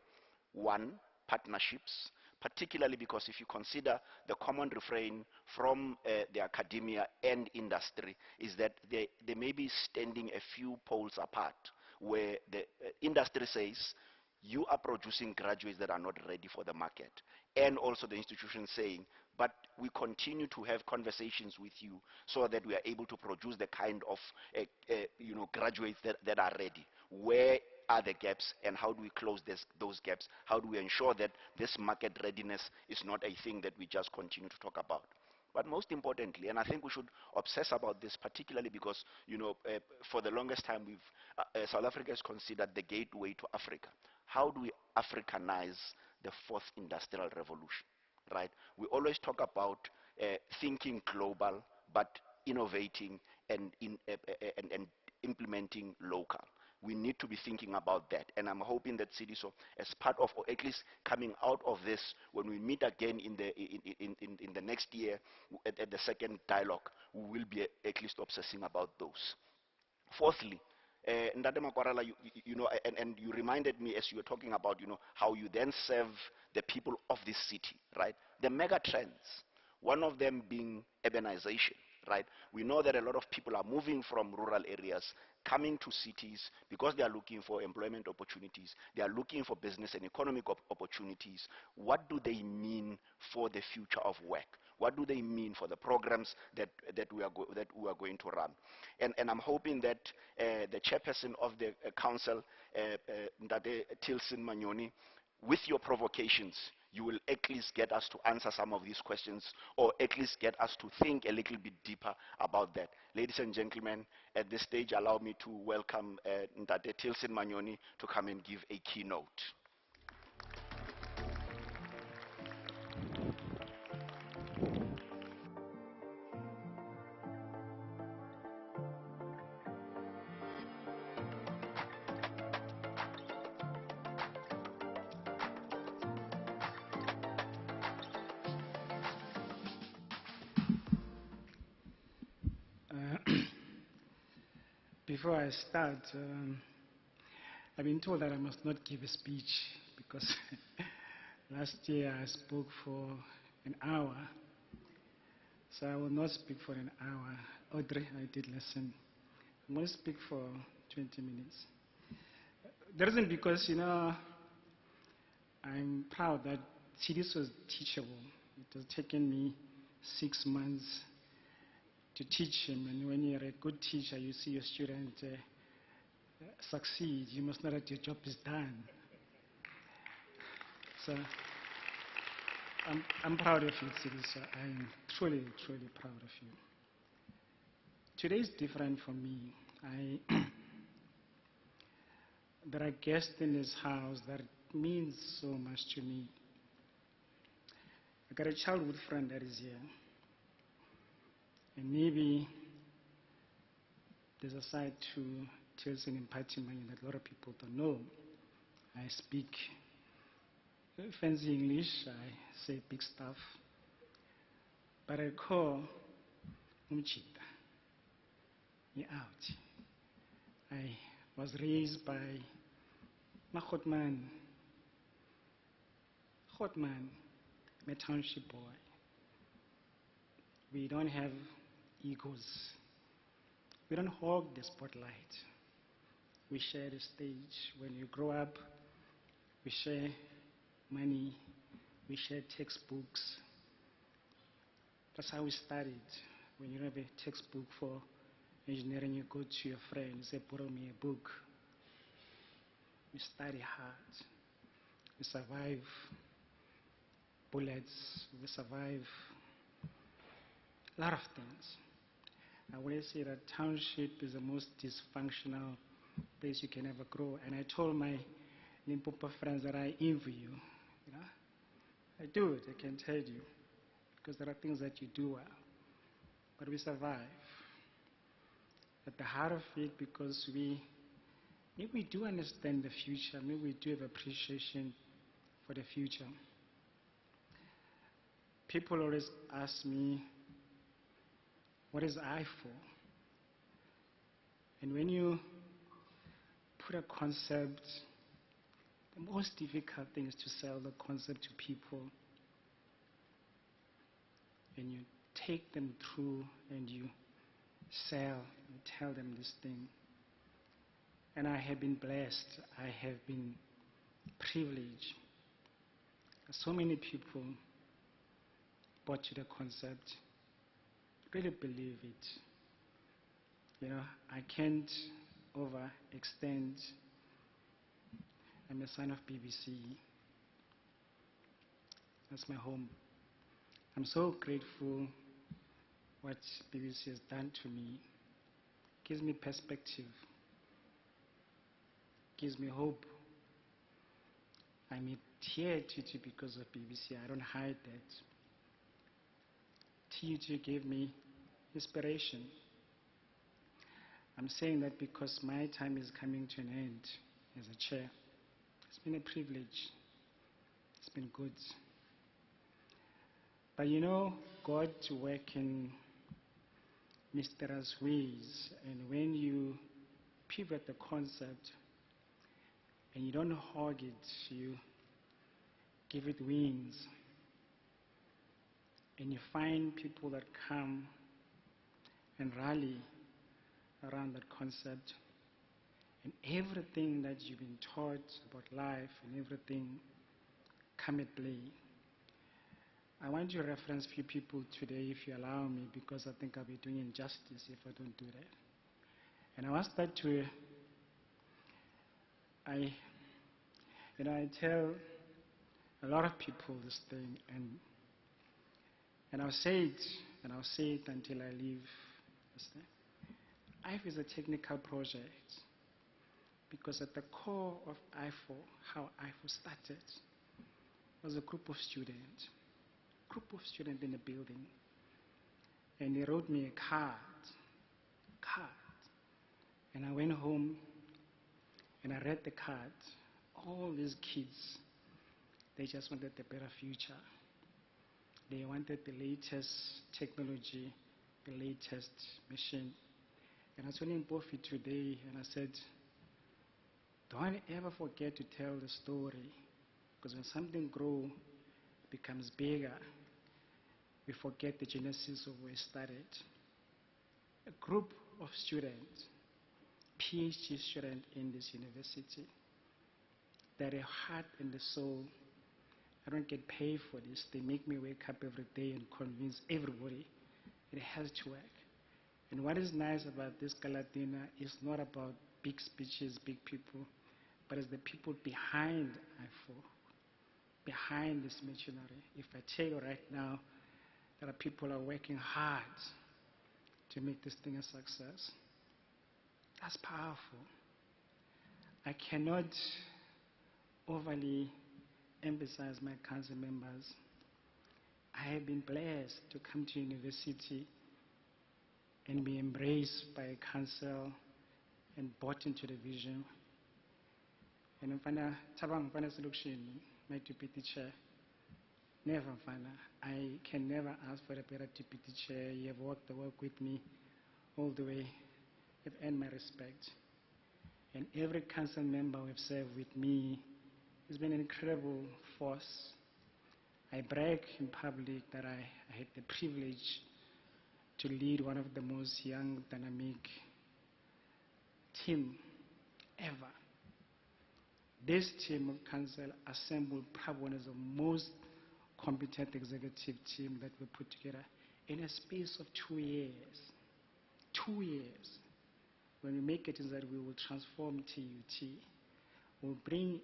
one, partnerships, particularly because if you consider the common refrain from the academia and industry is that they may be standing a few poles apart, where the industry says, you are producing graduates that are not ready for the market. And also the institution saying, but we continue to have conversations with you so that we are able to produce the kind of graduates that are ready. Where are the gaps and how do we close those gaps? How do we ensure that this market readiness is not a thing that we just continue to talk about? But most importantly, and I think we should obsess about this particularly because, for the longest time, South Africa is considered the gateway to Africa. How do we Africanize the fourth industrial revolution, right? We always talk about thinking global, but innovating and implementing local. We need to be thinking about that. And I'm hoping that Tsidiso, as part of, or at least coming out of this, when we meet again in the next year at the second dialogue, we will be at least obsessing about those. Fourthly, Ndade Makwarela, and you reminded me as you were talking about, how you then serve the people of this city, right? The mega trends, one of them being urbanization, right? We know that a lot of people are moving from rural areas, coming to cities because they are looking for employment opportunities. They are looking for business and economic opportunities. What do they mean for the future of work? What do they mean for the programs that we are going to run? And I'm hoping that the chairperson of the council, Ndade Tilson Manyoni, with your provocations, you will at least get us to answer some of these questions, or at least get us to think a little bit deeper about that. Ladies and gentlemen, at this stage, allow me to welcome Ndade Tilson Manyoni to come and give a keynote. Before I start, I've been told that I must not give a speech because last year I spoke for an hour. So I will not speak for an hour. Audrey, I did listen. I'm going to speak for 20 minutes. The reason because, I'm proud that this was teachable. It has taken me 6 months to teach him, and when you're a good teacher, you see your student succeed, you must know that your job is done. So I'm proud of you, Tsidiso. I'm truly, truly proud of you. Today is different for me. There are guests in this house that means so much to me. I got a childhood friend that is here. And maybe there's a side to Tilson and Patimani that a lot of people don't know. I speak fancy English, I say big stuff. But I call Umchita. Me out. I was raised by Mahotman. Hotman, my township boy. We don't have egos. We don't hog the spotlight. We share the stage. When you grow up, we share money, we share textbooks. That's how we started. When you have a textbook for engineering, you go to your friend, you say, borrow me a book. We study hard. We survive bullets. We survive a lot of things. I always say that Township is the most dysfunctional place you can ever grow. And I told my Limpopo friends that I envy you. You know? I do it, I can tell you. Because there are things that you do well. But we survive. At the heart of it, because maybe we do understand the future, maybe we do have appreciation for the future. People always ask me, what is I for? And when you put a concept, the most difficult thing is to sell the concept to people. And you take them through and you sell, you tell them this thing. And I have been blessed, I have been privileged. So many people bought to the concept, really believe it. You know, I can't overextend. I'm a son of BBC. That's my home. I'm so grateful what BBC has done to me. Gives me perspective. Gives me hope. I'm here TUT because of BBC. I don't hide that. TUT gave me inspiration. I'm saying that because my time is coming to an end as a chair. It's been a privilege. It's been good. But you know, God to work in mysterious ways. And when you pivot the concept and you don't hog it, you give it wings. And you find people that come and rally around that concept. And everything that you've been taught about life and everything come at play. I want to reference a few people today, if you allow me, because I think I'll be doing injustice if I don't do that. And I want that to, I tell a lot of people this thing, and I'll say it, and I'll say it until I leave this thing. IFE is a technical project, because at the core of IFO, how IFO started, was a group of students in a building, and they wrote me a card, and I went home, and I read the card. All these kids, they just wanted a better future. They wanted the latest technology, the latest machine. And I was telling Bofi today, and I said, don't ever forget to tell the story, because when something grows, becomes bigger, we forget the genesis of where it started. A group of students, PhD students in this university, that are heart and the soul. I don't get paid for this. They make me wake up every day and convince everybody it has to work. And what is nice about this Galadina is not about big speeches, big people, but it's the people behind IFO, behind this machinery. If I tell you right now, there are people who are working hard to make this thing a success. That's powerful. I cannot overly emphasize my council members. I have been blessed to come to university and be embraced by a council and bought into the vision. And my deputy chair, never, I can never ask for a better deputy chair. You have walked the walk with me all the way. You've earned my respect. And every council member who have served with me has been an incredible force. I brag in public that I had the privilege to lead one of the most young, dynamic team ever. This team of council assembled probably one of the most competent executive team that we put together in a space of 2 years. 2 years. When we make it is that we will transform TUT. We'll bring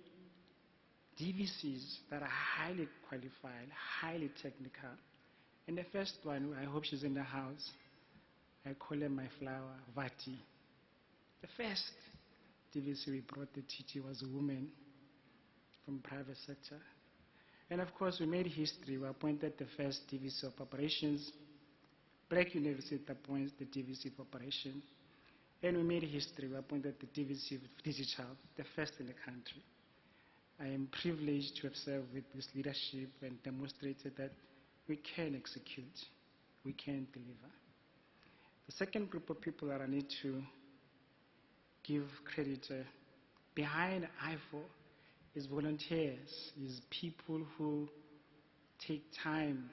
DVCs that are highly qualified, highly technical. And the first one, I hope she's in the house, I call her my flower, Vati. The first DVC we brought the TT was a woman from private sector. And of course, we made history. We appointed the first DVC of operations. Black University appoints the DVC of operation. And we made history. We appointed the DVC of digital, the first in the country. I am privileged to have served with this leadership and demonstrated that we can execute, we can deliver. The second group of people that I need to give credit behind IFO is volunteers, is people who take time.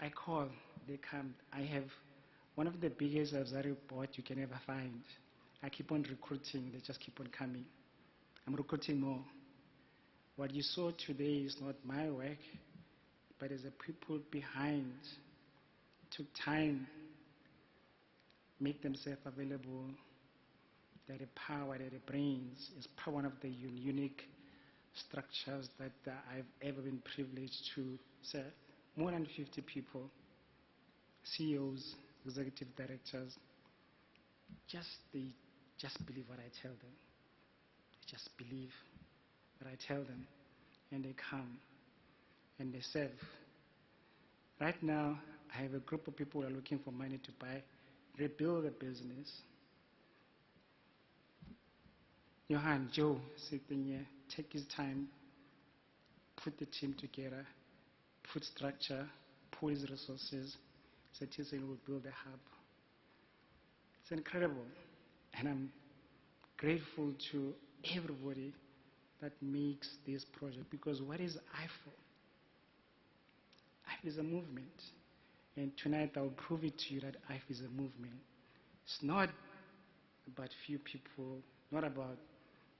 I call, they come. I have one of the biggest auxiliary board you can ever find. I keep on recruiting, they just keep on coming. I'm recruiting more. What you saw today is not my work, but it's the people behind took time, make themselves available. They're the power, they're the brains. It's probably one of the unique structures that I've ever been privileged to serve. More than 50 people, CEOs, executive directors, they just believe what I tell them. They just believe what I tell them, and they come and they serve. Right now, I have a group of people who are looking for money to rebuild a business. Johan, Joe, sitting here, take his time, put the team together, put structure, pool his resources, so he will build a hub. It's incredible, and I'm grateful to everybody that makes this project, because what is IFO? IFO is a movement, and tonight I'll prove it to you that IFO is a movement. It's not about few people, not about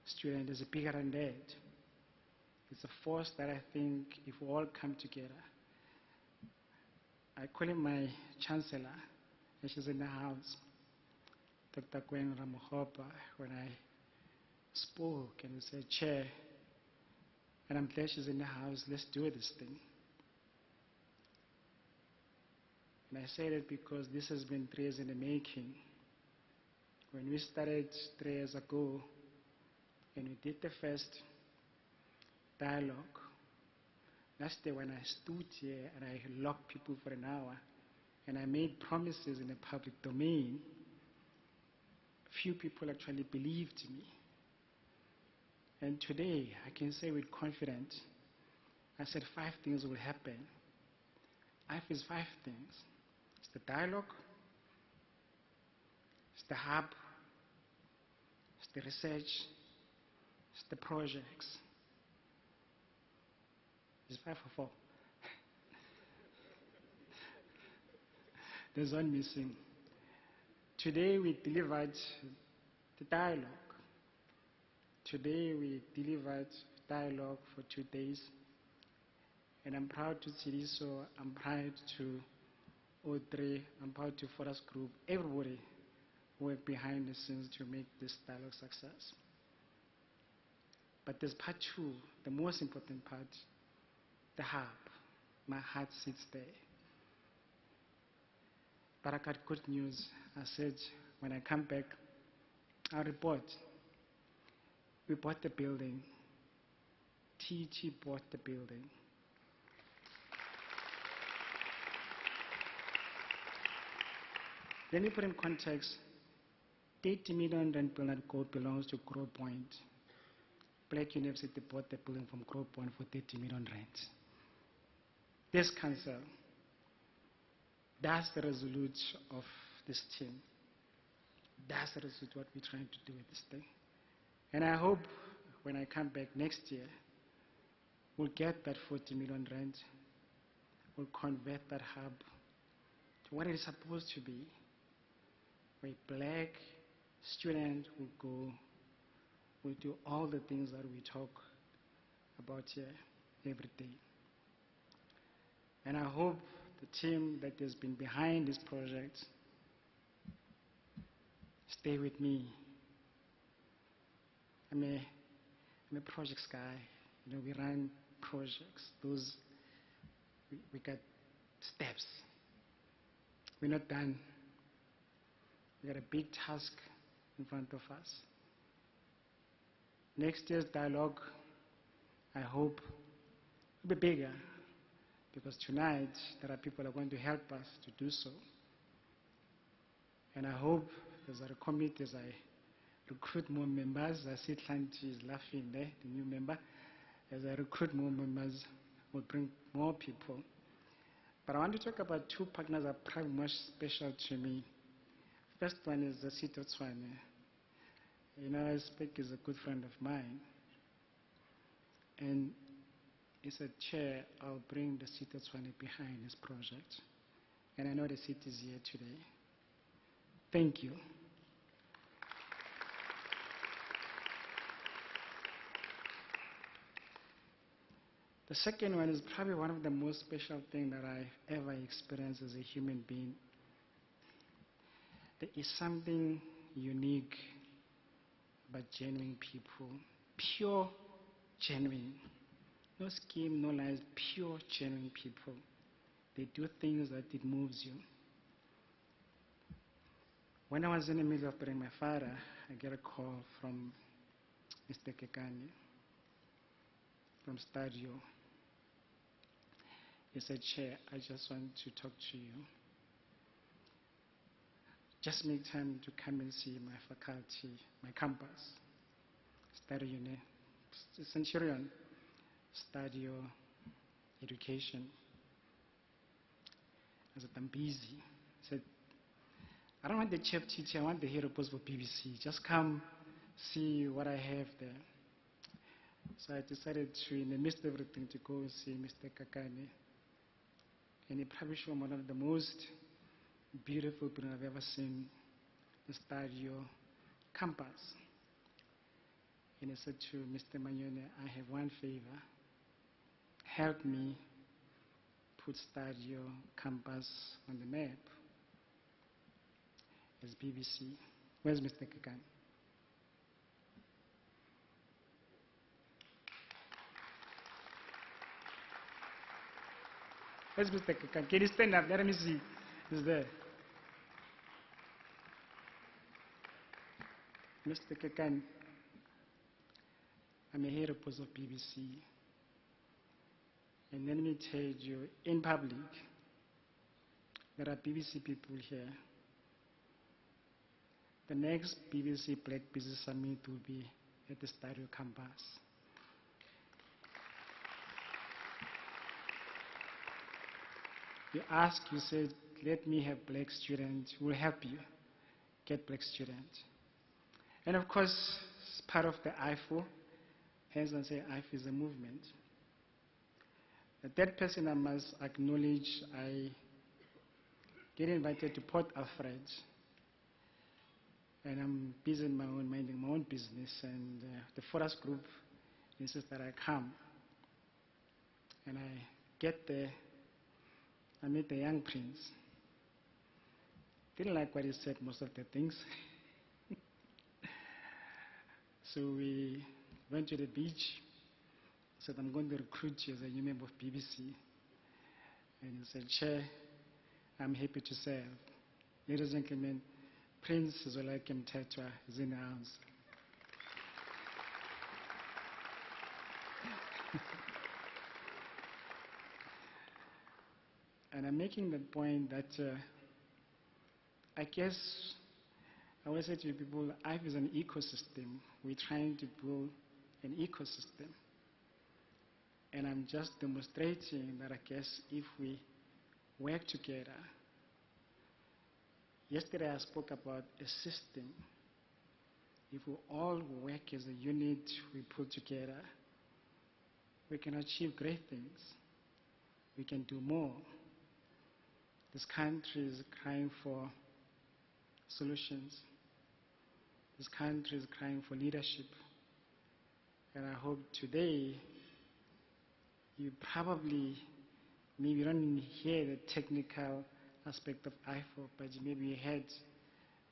students, it's bigger than that. It's a force that I think if we all come together, I call him my chancellor, and she's in the house, Dr. Gwen Ramohopa, when I spoke and we said, Chair, and I'm glad she's in the house, let's do this thing. And I say that because this has been 3 years in the making. When we started 3 years ago, and we did the first dialogue, that's the when I stood here and I locked people for an hour, and I made promises in the public domain, few people actually believed me. And today, I can say with confidence, I said 5 things will happen. IFO is 5 things. It's the dialogue, it's the hub, it's the research, it's the projects. It's 5 or 4. There's one missing. Today we delivered the dialogue. Today we delivered dialogue for 2 days. And I'm proud to see this, so I'm proud to O3, I'm proud to Forest Group, everybody work behind the scenes to make this dialogue success. But there's part 2, the most important part, the hub. My heart sits there. But I got good news. I said, when I come back, I'll report. We bought the building. TUT bought the building. Let me put in context, 30 million rand building belongs to Grow Point. Black University bought the building from Grow Point for 30 million rand. This council, that's the result of this team. That's the result of what we're trying to do with this thing. And I hope when I come back next year, we'll get that 40 million rand, we'll convert that hub to what it is supposed to be, where Black student will go, will do all the things that we talk about here every day. And I hope the team that has been behind this project stay with me. I'm a projects guy. You know, we run projects. We got steps. We're not done. We got a big task in front of us. Next year's dialogue, I hope, will be bigger, because tonight there are people who are going to help us to do so. And I hope, as a committee, as I recruit more members, I see Tlanti is laughing there, the new member, as I recruit more members, we'll bring more people. But I want to talk about two partners that are probably much special to me. First one is the City of Tshwane. You know, I speak is a good friend of mine. And he said, Chair, I'll bring the City of Tshwane behind this project. And I know the city is here today. Thank you. The second one is probably one of the most special things that I've ever experienced as a human being. There is something unique about genuine people, pure, genuine. No scheme, no lies, pure, genuine people. They do things that it moves you. When I was in the middle of burying my father, I get a call from Mr. Kekani from Stadio. He said, Chair, I just want to talk to you. Just make time to come and see my faculty, my campus, Stadio Centurion, Stadio Education. I said, I'm busy. He said, I don't want the chief teacher, I want the hero post for BBC. Just come see what I have there. So I decided to, in the midst of everything, to go and see Mr. Kakane. And he probably showed one of the most beautiful buildings I've ever seen, the Stadio campus. And he said to Mr. Manyone, I have one favor. Help me put Stadio campus on the map as BBC. Where's Mr. Kakane? Where's Mr. Kakane? Can you stand up? Let me see. He's there. Mr. Kakane, I'm a hero post of BBC. And let me tell you, in public, there are BBC people here. The next BBC Black Business Summit will be at the Stadio campus. You ask, you say, let me have black students. We'll help you get black students. And of course, it's part of the IFO. Hence I say IFO is a movement. The third person I must acknowledge, I get invited to Port Alfred. And I'm busy in my own, minding my own business. And the Forest Group insists that I come. And I get there. I met the young prince. Didn't like what he said, most of the things. So we went to the beach. Said, I'm going to recruit you as a new member of BBC. And he said, Chair, I'm happy to serve. Ladies and gentlemen, Prince Zwelakhe Mthethwa is in the house. And I'm making the point that I guess I always say to people, life is an ecosystem. We're trying to build an ecosystem. And I'm just demonstrating that I guess if we work together. Yesterday I spoke about a system. If we all work as a unit, we put together, we can achieve great things. We can do more. This country is crying for solutions. This country is crying for leadership. And I hope today you probably, maybe you don't hear the technical aspect of IFO, but maybe you heard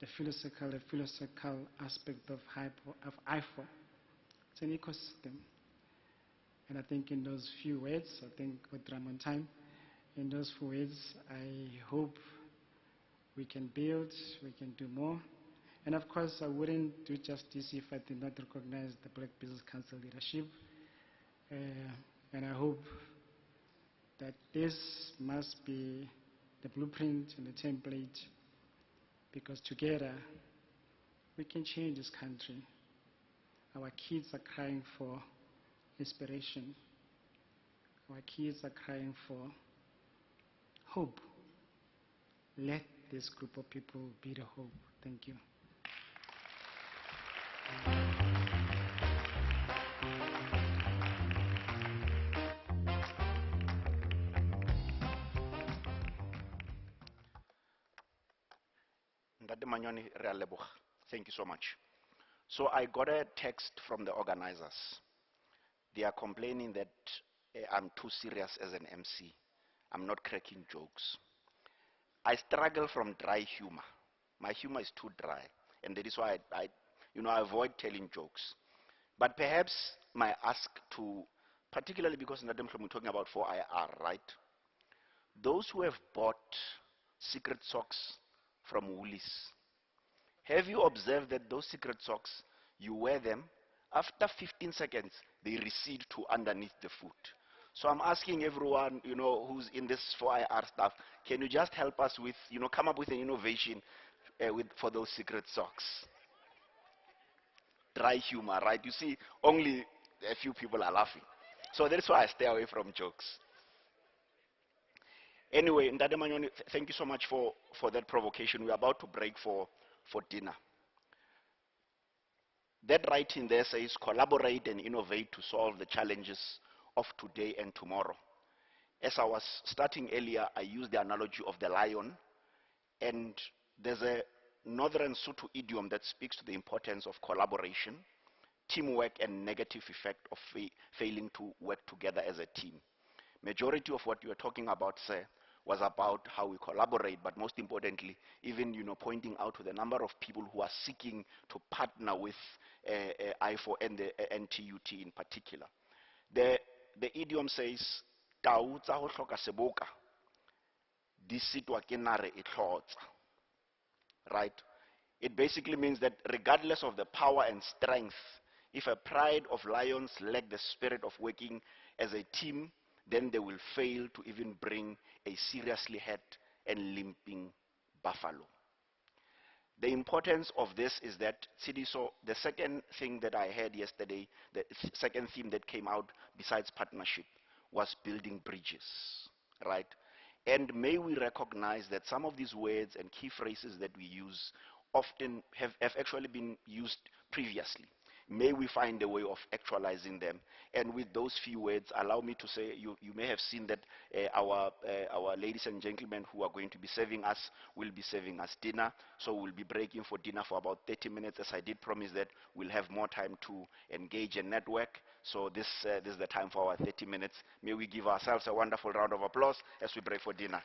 the philosophical aspect of IFO. It's an ecosystem. And I think in those few words, I think with Ramon time, in those few words, I hope we can build, we can do more. And of course, I wouldn't do justice if I did not recognize the Black Business Council leadership. And I hope that this must be the blueprint and the template, because together we can change this country. Our kids are crying for inspiration. Our kids are crying for hope. Let this group of people be the hope. Thank you. Thank you so much. So I got a text from the organizers. They are complaining that I'm too serious as an MC. I'm not cracking jokes. I struggle from dry humor. My humor is too dry, and that is why I avoid telling jokes. But perhaps my ask to, particularly because we're talking about 4IR, right? Those who have bought secret socks from Woolies, have you observed that those secret socks, you wear them, after 15 seconds, they recede to underneath the foot? So I'm asking everyone, who's in this 4IR stuff, can you just help us with, come up with an innovation for those secret socks? Dry humor, right? You see, only a few people are laughing. So that's why I stay away from jokes. Anyway, Ndade Manyoni, thank you so much for that provocation. We're about to break for dinner. That writing there says, collaborate and innovate to solve the challenges of today and tomorrow. As I was starting earlier, I used the analogy of the lion, and there's a Northern Sotho idiom that speaks to the importance of collaboration, teamwork, and negative effect of failing to work together as a team. Majority of what you were talking about, sir, was about how we collaborate, but most importantly, even pointing out to the number of people who are seeking to partner with IFO and the TUT in particular. The idiom says, "Tau tsa ho hloka seboka di sitwa ke nare e tlhotsa." Right? It basically means that regardless of the power and strength, if a pride of lions lack the spirit of working as a team, then they will fail to even bring a seriously hurt and limping buffalo. The importance of this is that, Tsidiso, the second thing that I heard yesterday, the second theme that came out besides partnership, was building bridges, right? And may we recognize that some of these words and key phrases that we use often have actually been used previously. May we find a way of actualizing them. And with those few words, allow me to say, you may have seen that our ladies and gentlemen who are going to be serving us will be serving us dinner. So we'll be breaking for dinner for about 30 minutes. As I did promise that we'll have more time to engage and network. So this is the time for our 30 minutes. May we give ourselves a wonderful round of applause as we break for dinner.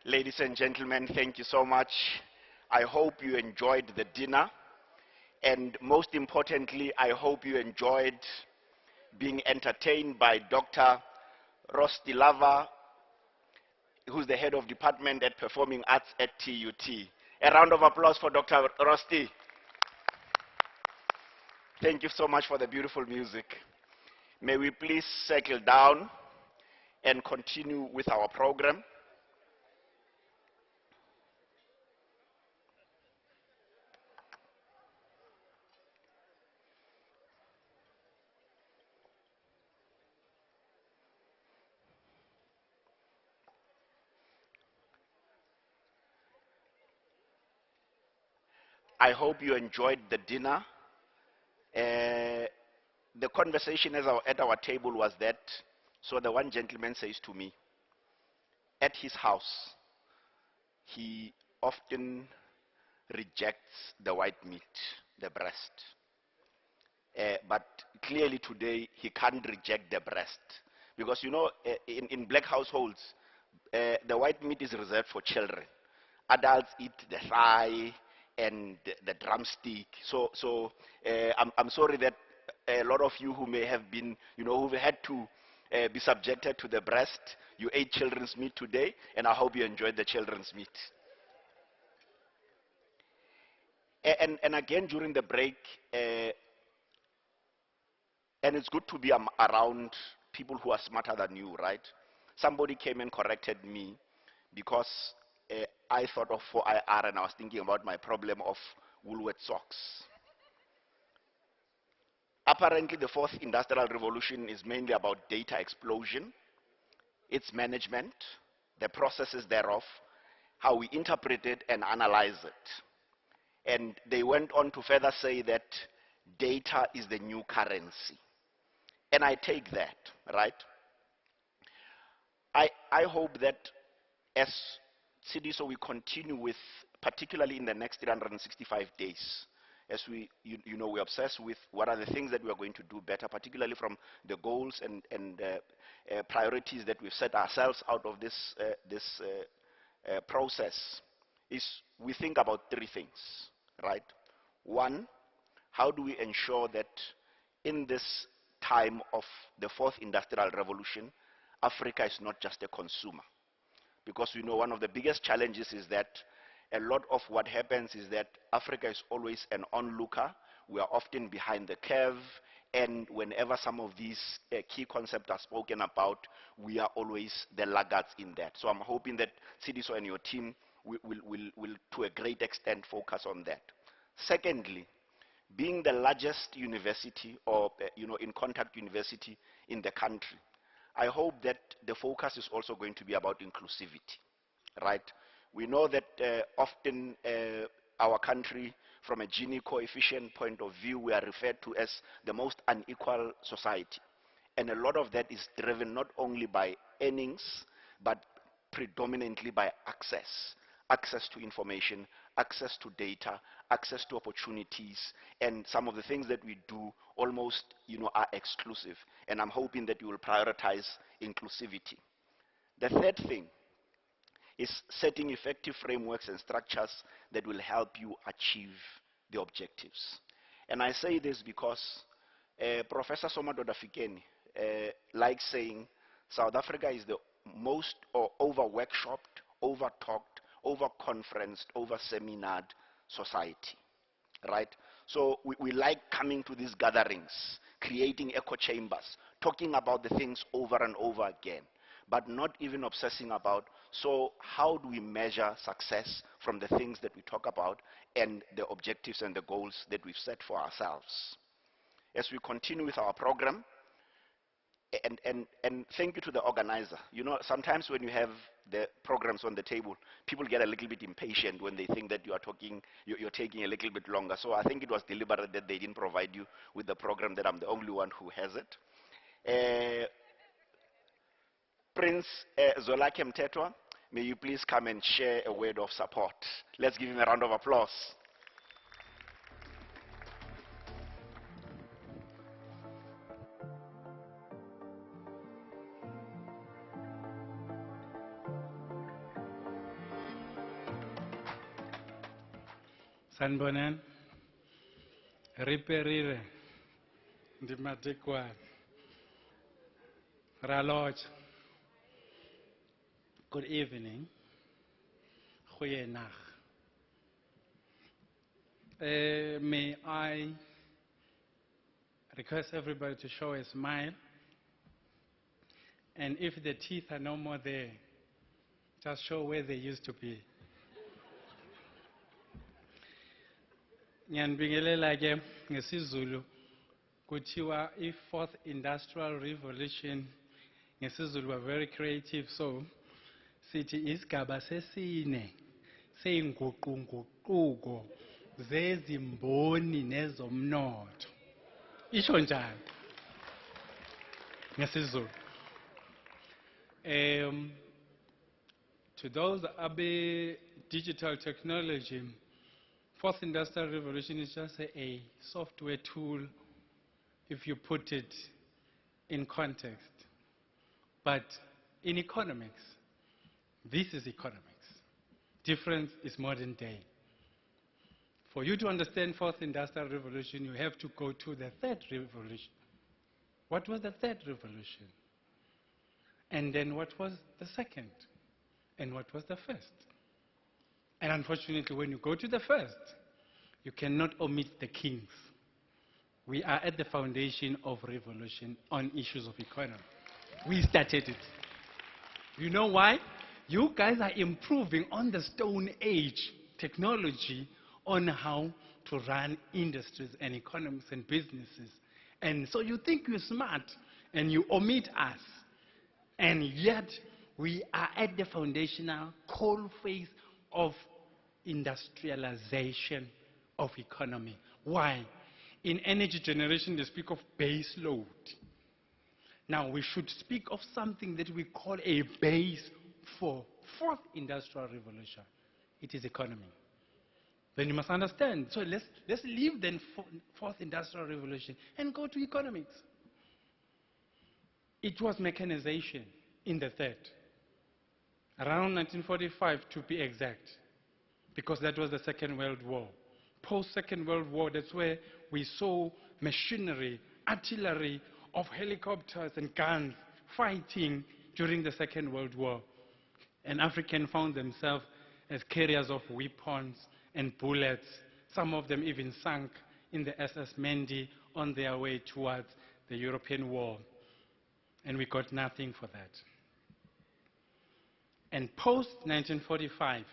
Ladies and gentlemen, thank you so much. I hope you enjoyed the dinner. And most importantly, I hope you enjoyed being entertained by Dr. Rosti Lava, who's the head of department at Performing Arts at TUT. A round of applause for Dr. Rosti. Thank you so much for the beautiful music. May we please settle down and continue with our program. I hope you enjoyed the dinner. The conversation at our table was that, so the one gentleman says to me, at his house, he often rejects the white meat, the breast. But clearly today, he can't reject the breast. Because, you know, in black households, the white meat is reserved for children. Adults eat the thigh and the drumstick. So I'm sorry that a lot of you who may have been, you know, who've had to be subjected to the breast, you ate children's meat today, and I hope you enjoyed the children's meat. And again, during the break, and it's good to be around people who are smarter than you, right? Somebody came and corrected me because I thought of 4IR and I was thinking about my problem of Woolworth socks. Apparently, the fourth industrial revolution is mainly about data explosion, its management, the processes thereof, how we interpret it and analyze it. And they went on to further say that data is the new currency. And I take that, right? I hope that as CDSO we continue with, particularly in the next 365 days, as we, you know, we're obsessed with what are the things that we are going to do better, particularly from the goals and priorities that we've set ourselves out of this process, is we think about three things, right? One, how do we ensure that in this time of the fourth industrial revolution, Africa is not just a consumer? Because we know one of the biggest challenges is that a lot of what happens is that Africa is always an onlooker. We are often behind the curve, and whenever some of these key concepts are spoken about, we are always the laggards in that. So I'm hoping that CDSO and your team will to a great extent focus on that. Secondly, being the largest university or in contact university in the country, I hope that the focus is also going to be about inclusivity, right? We know that often our country, from a Gini coefficient point of view, we are referred to as the most unequal society. And a lot of that is driven not only by earnings, but predominantly by access. Access to information, access to data, access to opportunities, and some of the things that we do almost, are exclusive. And I'm hoping that you will prioritize inclusivity. The third thing is setting effective frameworks and structures that will help you achieve the objectives. And I say this because Professor Somadoda Fikeni likes saying South Africa is the most over-workshopped, over-talked, over-conferenced, over-seminared society, right? So we like coming to these gatherings, creating echo chambers, talking about the things over and over again, but not even obsessing about, so how do we measure success from the things that we talk about and the objectives and the goals that we've set for ourselves. As we continue with our program, and thank you to the organizer. Sometimes when you have the programs on the table, people get a little bit impatient when they think that you're taking a little bit longer. So I think it was deliberate that they didn't provide you with the program that I'm the only one who has it. Prince Zolake Mtetwa, may you please come and share a word of support. Let's give him a round of applause. Sanbonan, Riperire, Dimatikwa, Raloj. Good evening. Goeienacht. May I request everybody to show a smile, and if the teeth are no more there, just show where they used to be. Ngiyanibingelela ke ngesizulu kuthiwa i-fourth industrial revolution ngesizulu were very creative, so sithi isigaba sesine seyinguqunguquko zezimboni nezomnotho. Isho njani ngesizulu? To those abe digital technology, fourth industrial revolution is just a software tool if you put it in context. But in economics, this is economics. Difference is modern day. For you to understand fourth industrial revolution, you have to go to the third revolution. What was the third revolution? And then what was the second? And what was the first? And unfortunately, when you go to the first, you cannot omit the kings. We are at the foundation of revolution on issues of economy. We started it. You know why? You guys are improving on the Stone Age technology on how to run industries and economies and businesses. And so you think you're smart and you omit us. And yet we are at the foundational coal face of industrialization of economy. Why? In energy generation, they speak of base load. Now, we should speak of something that we call a base for fourth industrial revolution. It is economy. Then you must understand. So let's leave then fourth industrial revolution and go to economics. It was mechanization in the third. Around 1945 to be exact, because that was the Second World War. Post-Second World War, that's where we saw machinery, artillery of helicopters and guns fighting during the Second World War. And Africans found themselves as carriers of weapons and bullets. Some of them even sank in the SS Mendi on their way towards the European war. And we got nothing for that. And post-1945,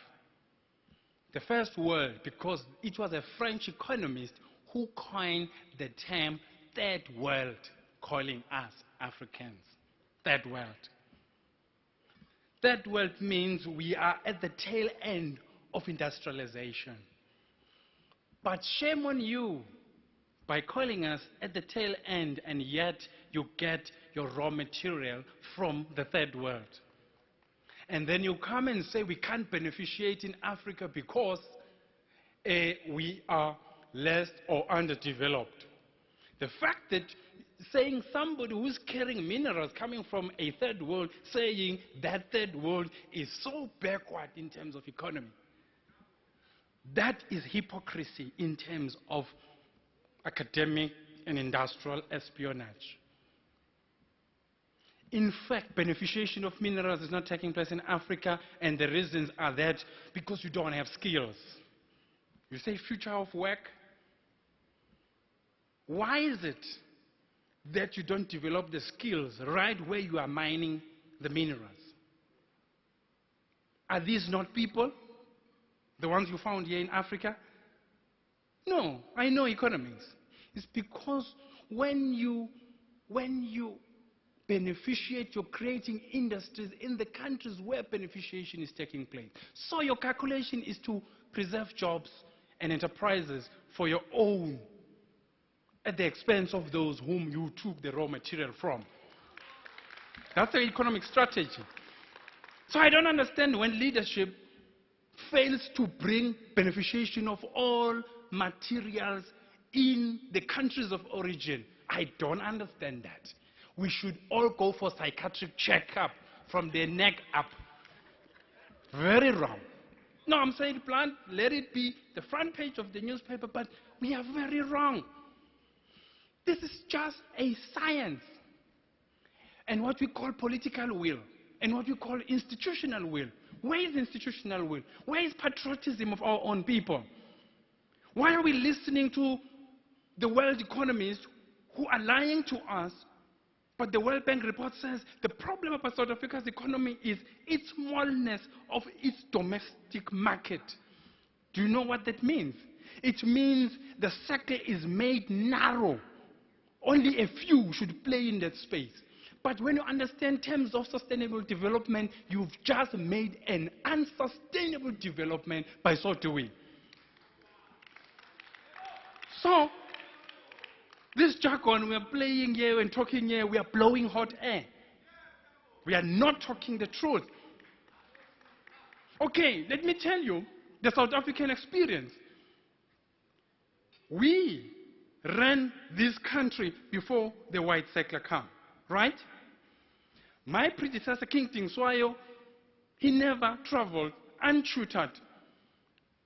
the first world, because it was a French economist who coined the term third world, calling us Africans third world. Third world means we are at the tail end of industrialization. But shame on you by calling us at the tail end, and yet you get your raw material from the third world. And then you come and say we can't beneficiate in Africa because we are less or underdeveloped. The fact that saying somebody who's carrying minerals coming from a third world, saying that third world is so backward in terms of economy, that is hypocrisy in terms of academic and industrial espionage. In fact, beneficiation of minerals is not taking place in Africa, and the reasons are that because you don't have skills. You say future of work. Why is it that you don't develop the skills right where you are mining the minerals? Are these not people, the ones you found here in Africa? No, I know economics. It's because when you beneficiate, you're creating industries in the countries where beneficiation is taking place. So your calculation is to preserve jobs and enterprises for your own, at the expense of those whom you took the raw material from. That's the economic strategy. So I don't understand when leadership fails to bring beneficiation of all materials in the countries of origin. I don't understand that. We should all go for psychiatric checkup from the neck up. Very wrong. No, I'm saying plant, let it be the front page of the newspaper, but we are very wrong. This is just a science. And what we call political will, and what we call institutional will. Where is institutional will? Where is patriotism of our own people? Why are we listening to the world economists who are lying to us? But the World Bank report says the problem about South Africa's economy is its smallness of its domestic market. Do you know what that means? It means the sector is made narrow. Only a few should play in that space. But when you understand terms of sustainable development, you've just made an unsustainable development by so doing. So, this jargon we are playing here and talking here, we are blowing hot air. We are not talking the truth. Okay, let me tell you the South African experience. We ran this country before the white settler came, right? My predecessor, King Tingswayo, he never traveled untutored,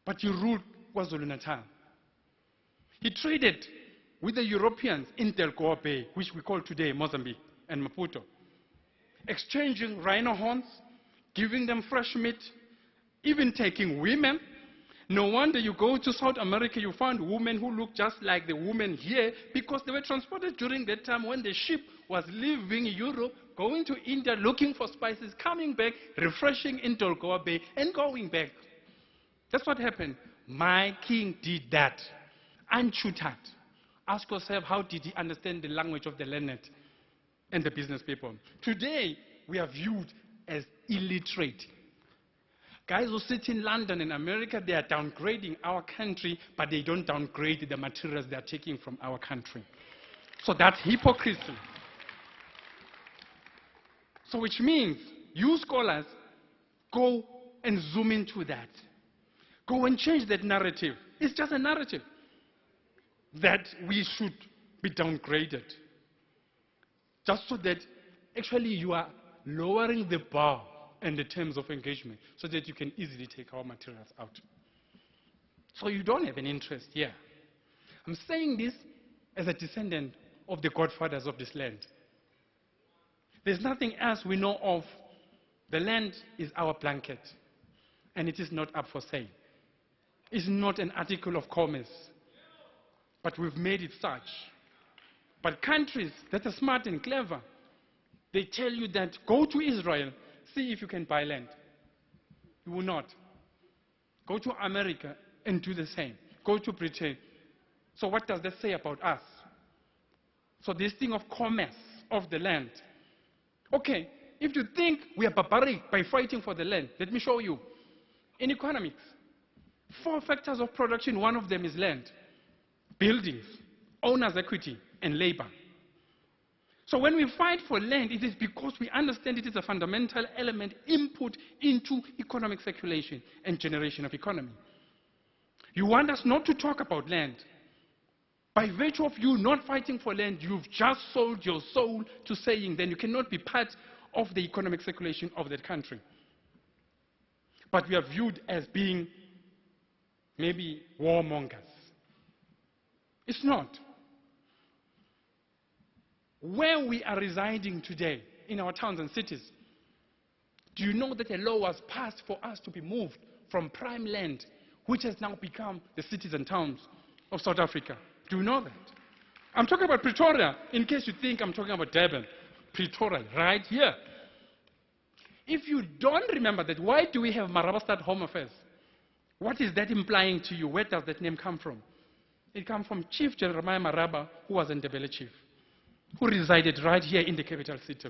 but he ruled KwaZulu-Natal. He traded with the Europeans in Delgoa Bay, which we call today Mozambique and Maputo, exchanging rhino horns, giving them fresh meat, even taking women. No wonder you go to South America, you find women who look just like the women here because they were transported during that time when the ship was leaving Europe, going to India, looking for spices, coming back, refreshing in Delgoa Bay, and going back. That's what happened. My king did that, untutored. Ask yourself, how did he understand the language of the learned and the business people? Today, we are viewed as illiterate. Guys who sit in London and America, they are downgrading our country, but they don't downgrade the materials they are taking from our country. So that's hypocrisy. So which means, you scholars, go and zoom into that. Go and change that narrative. It's just a narrative that we should be downgraded. Just so that actually you are lowering the bar and the terms of engagement so that you can easily take our materials out. So you don't have an interest here. I'm saying this as a descendant of the godfathers of this land. There's nothing else we know of. The land is our blanket, and it is not up for sale. It's not an article of commerce, but we've made it such. But countries that are smart and clever, they tell you that go to Israel, see if you can buy land. You will not. Go to America and do the same. Go to Britain. So what does that say about us? So this thing of commerce of the land. Okay, if you think we are barbaric by fighting for the land, let me show you. In economics, 4 factors of production, one of them is land, buildings, owner's equity, and labor. So when we fight for land, it is because we understand it is a fundamental element input into economic circulation and generation of economy. You want us not to talk about land. By virtue of you not fighting for land, you've just sold your soul to saying then you cannot be part of the economic circulation of that country. But we are viewed as being maybe warmongers. It's not. Where we are residing today, in our towns and cities, do you know that a law was passed for us to be moved from prime land, which has now become the cities and towns of South Africa? Do you know that? I'm talking about Pretoria, in case you think I'm talking about Durban. Pretoria, right here. If you don't remember that, why do we have Marabastad Home Affairs? What is that implying to you? Where does that name come from? It comes from Chief Jeremiah Maraba, who was an Ndebele chief, who resided right here in the capital city.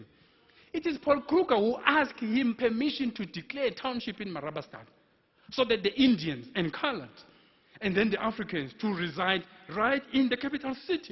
It is Paul Kruger who asked him permission to declare a township in Marabastad so that the Indians and colored and then the Africans to reside right in the capital city.